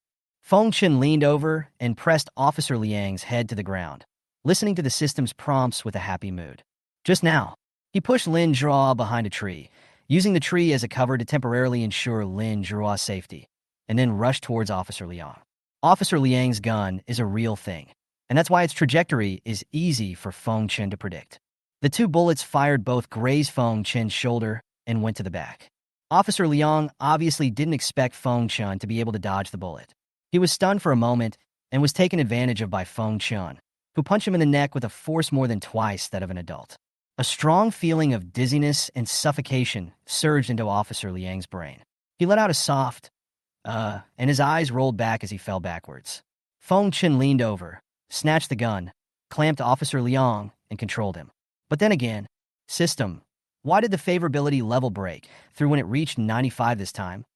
Feng Chen leaned over and pressed Officer Liang's head to the ground, listening to the system's prompts with a happy mood. Just now, he pushed Lin Zhao behind a tree, using the tree as a cover to temporarily ensure Lin Zhuo's safety, and then rushed towards Officer Liang. Officer Liang's gun is a real thing, and that's why its trajectory is easy for Feng Chen to predict. The two bullets fired both grazed Feng Chen's shoulder and went to the back. Officer Liang obviously didn't expect Feng Chen to be able to dodge the bullet. He was stunned for a moment and was taken advantage of by Feng Chen, who punched him in the neck with a force more than twice that of an adult. A strong feeling of dizziness and suffocation surged into Officer Liang's brain. He let out a soft, and his eyes rolled back as he fell backwards. Feng Chen leaned over, snatched the gun, clamped Officer Liang, and controlled him. But then again, system, why did the favorability level break through when it reached 95 this time?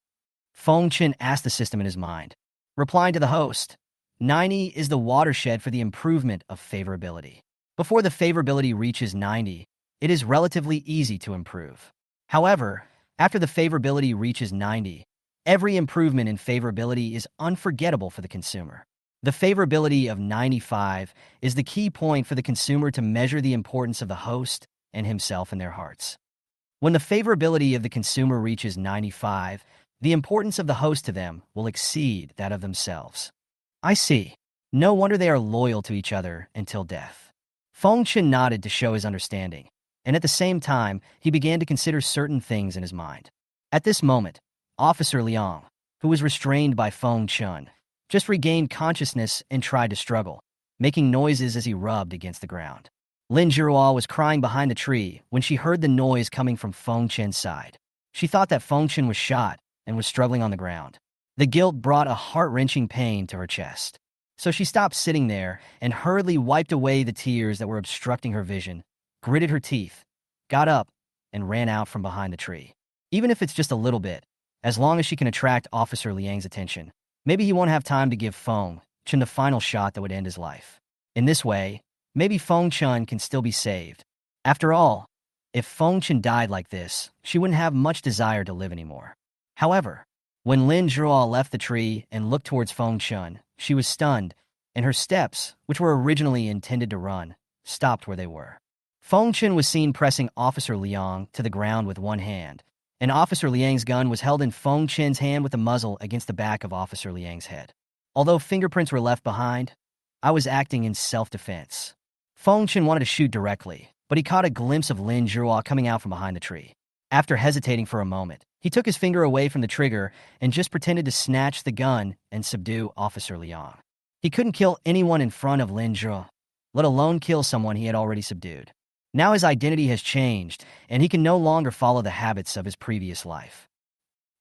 Feng Chen asked the system in his mind, replying to the host, 90 is the watershed for the improvement of favorability. Before the favorability reaches 90, it is relatively easy to improve. However, after the favorability reaches 90, every improvement in favorability is unforgettable for the consumer. The favorability of 95 is the key point for the consumer to measure the importance of the host and himself in their hearts. When the favorability of the consumer reaches 95, the importance of the host to them will exceed that of themselves. I see. No wonder they are loyal to each other until death. Feng Chen nodded to show his understanding, and at the same time, he began to consider certain things in his mind. At this moment, Officer Liang, who was restrained by Feng Chen, just regained consciousness and tried to struggle, making noises as he rubbed against the ground. Lin Zhuo was crying behind the tree when she heard the noise coming from Feng Chen's side. She thought that Feng Chen was shot and was struggling on the ground. The guilt brought a heart-wrenching pain to her chest. So she stopped sitting there and hurriedly wiped away the tears that were obstructing her vision, gritted her teeth, got up, and ran out from behind the tree. Even if it's just a little bit, as long as she can attract Officer Liang's attention, maybe he won't have time to give Feng Chen the final shot that would end his life. In this way, maybe Feng Chen can still be saved. After all, if Feng Chen died like this, she wouldn't have much desire to live anymore. However, when Lin Zhuo left the tree and looked towards Feng Chen, she was stunned, and her steps, which were originally intended to run, stopped where they were. Feng Chen was seen pressing Officer Liang to the ground with one hand, and Officer Liang's gun was held in Feng Chen's hand with the muzzle against the back of Officer Liang's head. Although fingerprints were left behind, I was acting in self-defense. Feng Chen wanted to shoot directly, but he caught a glimpse of Lin Zhuo coming out from behind the tree. After hesitating for a moment, he took his finger away from the trigger and just pretended to snatch the gun and subdue Officer Liang. He couldn't kill anyone in front of Lin Zhuo, let alone kill someone he had already subdued. Now his identity has changed, and he can no longer follow the habits of his previous life.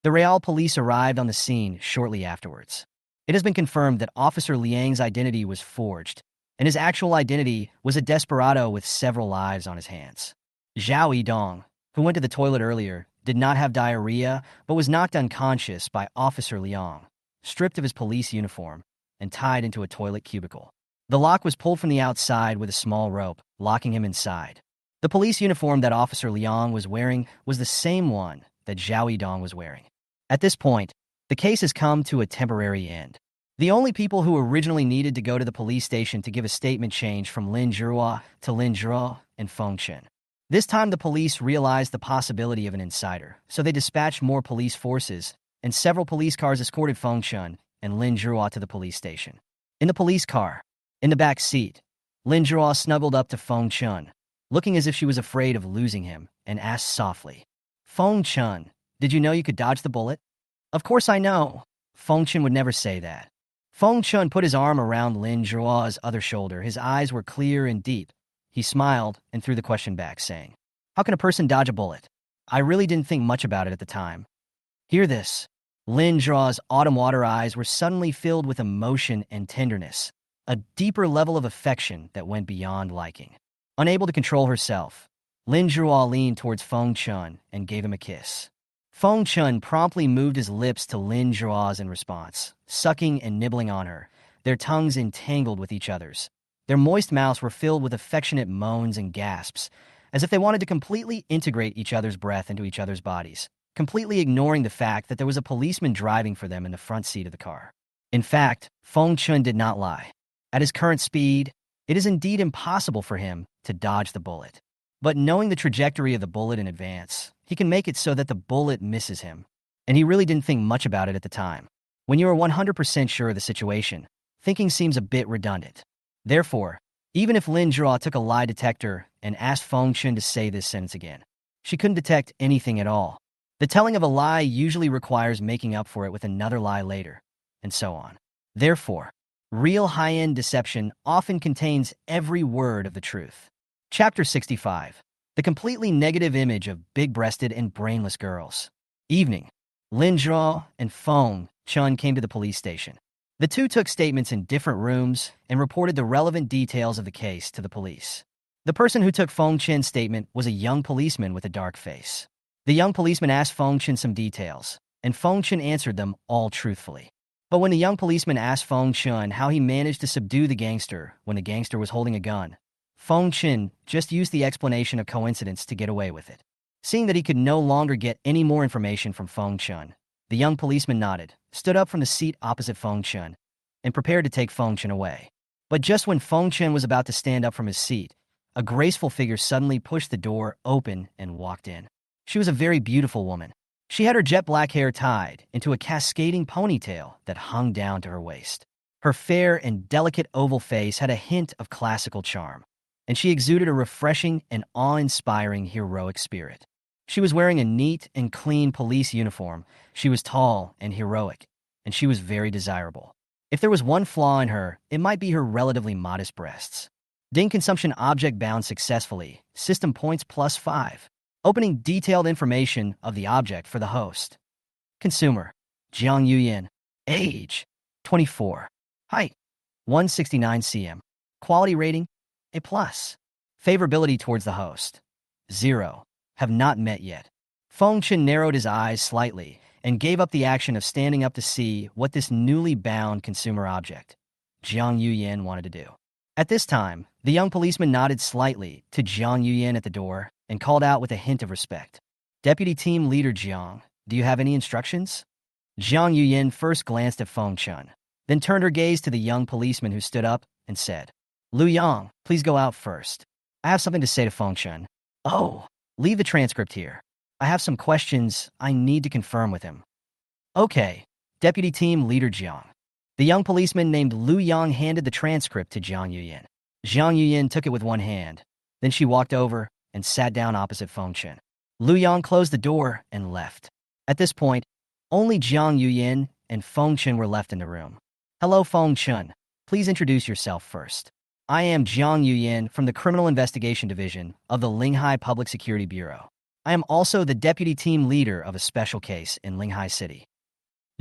The Real police arrived on the scene shortly afterwards. It has been confirmed that Officer Liang's identity was forged, and his actual identity was a desperado with several lives on his hands. Zhao Yidong, who went to the toilet earlier, did not have diarrhea, but was knocked unconscious by Officer Liang, stripped of his police uniform, and tied into a toilet cubicle. The lock was pulled from the outside with a small rope, locking him inside. The police uniform that Officer Liang was wearing was the same one that Zhao Yidong was wearing. At this point, the case has come to a temporary end. The only people who originally needed to go to the police station to give a statement changed from Lin Zhuo to Lin Zhuo and Feng Chen. This time the police realized the possibility of an insider, so they dispatched more police forces, and several police cars escorted Feng Chen and Lin Zhuo to the police station. In the police car, in the back seat, Lin Zhuo snuggled up to Feng Chen, looking as if she was afraid of losing him, and asked softly, Feng Chen, did you know you could dodge the bullet? Of course I know. Feng Chen would never say that. Feng Chen put his arm around Lin Zhuo's other shoulder. His eyes were clear and deep. He smiled and threw the question back, saying, how can a person dodge a bullet? I really didn't think much about it at the time. Hear this. Lin Zhuo's autumn water eyes were suddenly filled with emotion and tenderness, a deeper level of affection that went beyond liking. Unable to control herself, Lin Zhuo leaned towards Feng Chen and gave him a kiss. Feng Chen promptly moved his lips to Lin Zhuo's in response, sucking and nibbling on her, their tongues entangled with each other's. Their moist mouths were filled with affectionate moans and gasps, as if they wanted to completely integrate each other's breath into each other's bodies, completely ignoring the fact that there was a policeman driving for them in the front seat of the car. In fact, Feng Chen did not lie. At his current speed, it is indeed impossible for him to dodge the bullet. But knowing the trajectory of the bullet in advance, he can make it so that the bullet misses him. And he really didn't think much about it at the time. When you are 100% sure of the situation, thinking seems a bit redundant. Therefore, even if Lin Zhao took a lie detector and asked Feng Chun to say this sentence again, she couldn't detect anything at all. The telling of a lie usually requires making up for it with another lie later, and so on. Therefore, real high-end deception often contains every word of the truth. Chapter 65. The completely negative image of big-breasted and brainless girls. Evening. Lin Zhao and Feng Chun came to the police station. The two took statements in different rooms and reported the relevant details of the case to the police. The person who took Feng Chen's statement was a young policeman with a dark face. The young policeman asked Feng Chen some details, and Feng Chen answered them all truthfully. But when the young policeman asked Feng Chen how he managed to subdue the gangster when the gangster was holding a gun, Feng Chen just used the explanation of coincidence to get away with it. Seeing that he could no longer get any more information from Feng Chen, the young policeman nodded, stood up from the seat opposite Feng Chen, and prepared to take Feng Chen away. But just when Feng Chen was about to stand up from his seat, a graceful figure suddenly pushed the door open and walked in. She was a very beautiful woman. She had her jet black hair tied into a cascading ponytail that hung down to her waist. Her fair and delicate oval face had a hint of classical charm, and she exuded a refreshing and awe-inspiring heroic spirit. She was wearing a neat and clean police uniform. She was tall and heroic, and she was very desirable. If there was one flaw in her, it might be her relatively modest breasts. Ding consumption object bound successfully. System points +5. Opening detailed information of the object for the host. Consumer. Jiang Yuyan. Age. 24. Height. 169 cm. Quality rating. A+. Favorability towards the host. 0. Have not met yet. Feng Chen narrowed his eyes slightly and gave up the action of standing up to see what this newly bound consumer object, Jiang Yuyan, wanted to do. At this time, the young policeman nodded slightly to Jiang Yuyan at the door and called out with a hint of respect. Deputy Team Leader Jiang, do you have any instructions? Jiang Yuyan first glanced at Feng Chen, then turned her gaze to the young policeman who stood up and said, Lu Yang, please go out first. I have something to say to Feng Chen. Oh, leave the transcript here. I have some questions I need to confirm with him. Okay, Deputy Team Leader Jiang. The young policeman named Lu Yang handed the transcript to Jiang Yuyan. Jiang Yuyan took it with one hand. Then she walked over and sat down opposite Feng Chen. Lu Yang closed the door and left. At this point, only Jiang Yuyan and Feng Chen were left in the room. Hello, Feng Chen. Please introduce yourself first. I am Jiang Yuyan from the Criminal Investigation Division of the Linghai Public Security Bureau. I am also the deputy team leader of a special case in Linghai City.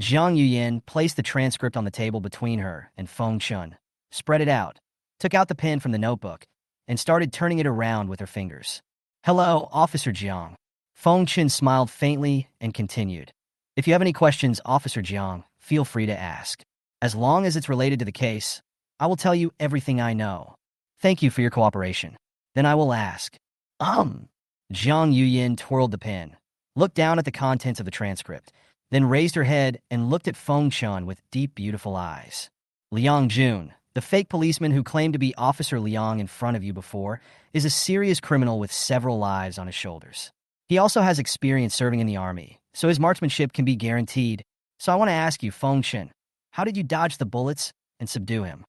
Jiang Yuyan placed the transcript on the table between her and Feng Chen, spread it out, took out the pen from the notebook, and started turning it around with her fingers. Hello, Officer Jiang. Feng Chen smiled faintly and continued. If you have any questions, Officer Jiang, feel free to ask. As long as it's related to the case, I will tell you everything I know. Thank you for your cooperation. Then I will ask. Jiang Yuyan twirled the pen, looked down at the contents of the transcript, then raised her head and looked at Feng Chen with deep, beautiful eyes. Liang Jun, the fake policeman who claimed to be Officer Liang in front of you before, is a serious criminal with several lives on his shoulders. He also has experience serving in the army, so his marksmanship can be guaranteed. So I want to ask you, Feng Chen, how did you dodge the bullets and subdue him?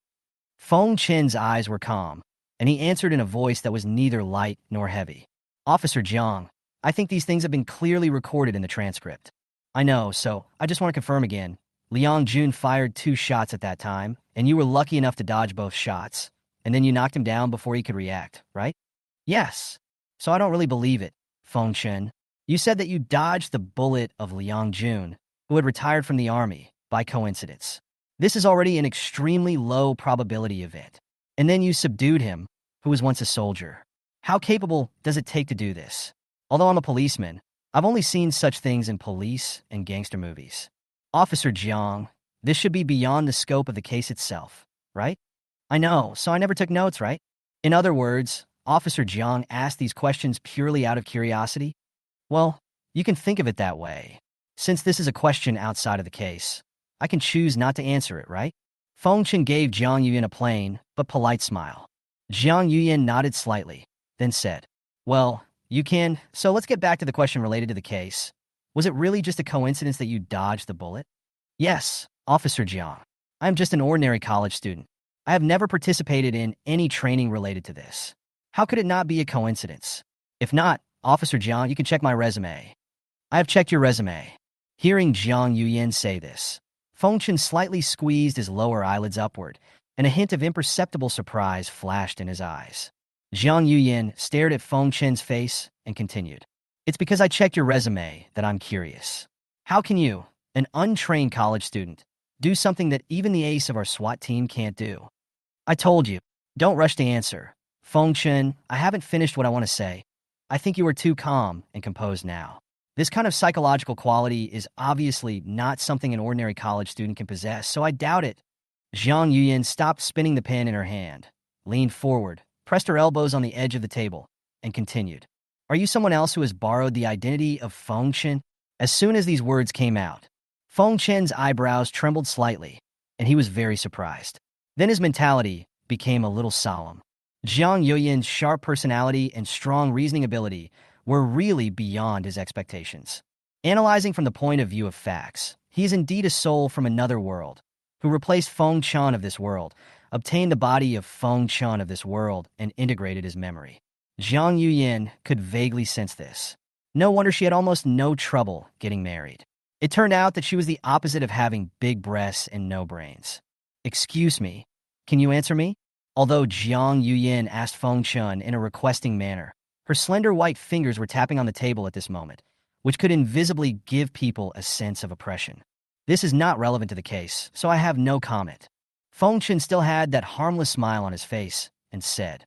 Feng Chen's eyes were calm, and he answered in a voice that was neither light nor heavy. Officer Jiang, I think these things have been clearly recorded in the transcript. I know, so I just want to confirm again. Liang Jun fired 2 shots at that time, and you were lucky enough to dodge both shots, and then you knocked him down before he could react, right? Yes. So I don't really believe it, Feng Chen. You said that you dodged the bullet of Liang Jun, who had retired from the army, by coincidence. This is already an extremely low probability event. And then you subdued him, who was once a soldier. How capable does it take to do this? Although I'm a policeman, I've only seen such things in police and gangster movies. Officer Jiang, this should be beyond the scope of the case itself, right? I know, so I never took notes, right? In other words, Officer Jiang asked these questions purely out of curiosity? Well, you can think of it that way. Since this is a question outside of the case, I can choose not to answer it, right? Feng Chen gave Jiang Yuyan a plain, but polite smile. Jiang Yuyan nodded slightly, then said, Well, You can. So let's get back to the question related to the case. Was it really just a coincidence that you dodged the bullet? Yes, Officer Jiang. I am just an ordinary college student. I have never participated in any training related to this. How could it not be a coincidence? If not, Officer Jiang, you can check my resume. I have checked your resume. Hearing Jiang Yuyin say this, Feng Chen slightly squeezed his lower eyelids upward, and a hint of imperceptible surprise flashed in his eyes. Jiang Yuyin stared at Feng Chen's face and continued. It's because I checked your resume that I'm curious. How can you, an untrained college student, do something that even the ace of our SWAT team can't do? I told you. Don't rush to answer. Feng Chen, I haven't finished what I want to say. I think you are too calm and composed now. This kind of psychological quality is obviously not something an ordinary college student can possess, so I doubt it. Jiang Yuyin stopped spinning the pen in her hand, leaned forward, pressed her elbows on the edge of the table, and continued. Are you someone else who has borrowed the identity of Feng Chen? As soon as these words came out, Feng Chen's eyebrows trembled slightly, and he was very surprised. Then his mentality became a little solemn. Jiang Yuyin's sharp personality and strong reasoning ability were really beyond his expectations. Analyzing from the point of view of facts, he is indeed a soul from another world, who replaced Feng Chen of this world, obtained the body of Feng Chen of this world, and integrated his memory. Jiang Yuyin could vaguely sense this. No wonder she had almost no trouble getting married. It turned out that she was the opposite of having big breasts and no brains. Excuse me, can you answer me? Although Jiang Yuyin asked Feng Chen in a requesting manner, her slender white fingers were tapping on the table at this moment, which could invisibly give people a sense of oppression. This is not relevant to the case, so I have no comment. Feng Chen still had that harmless smile on his face and said,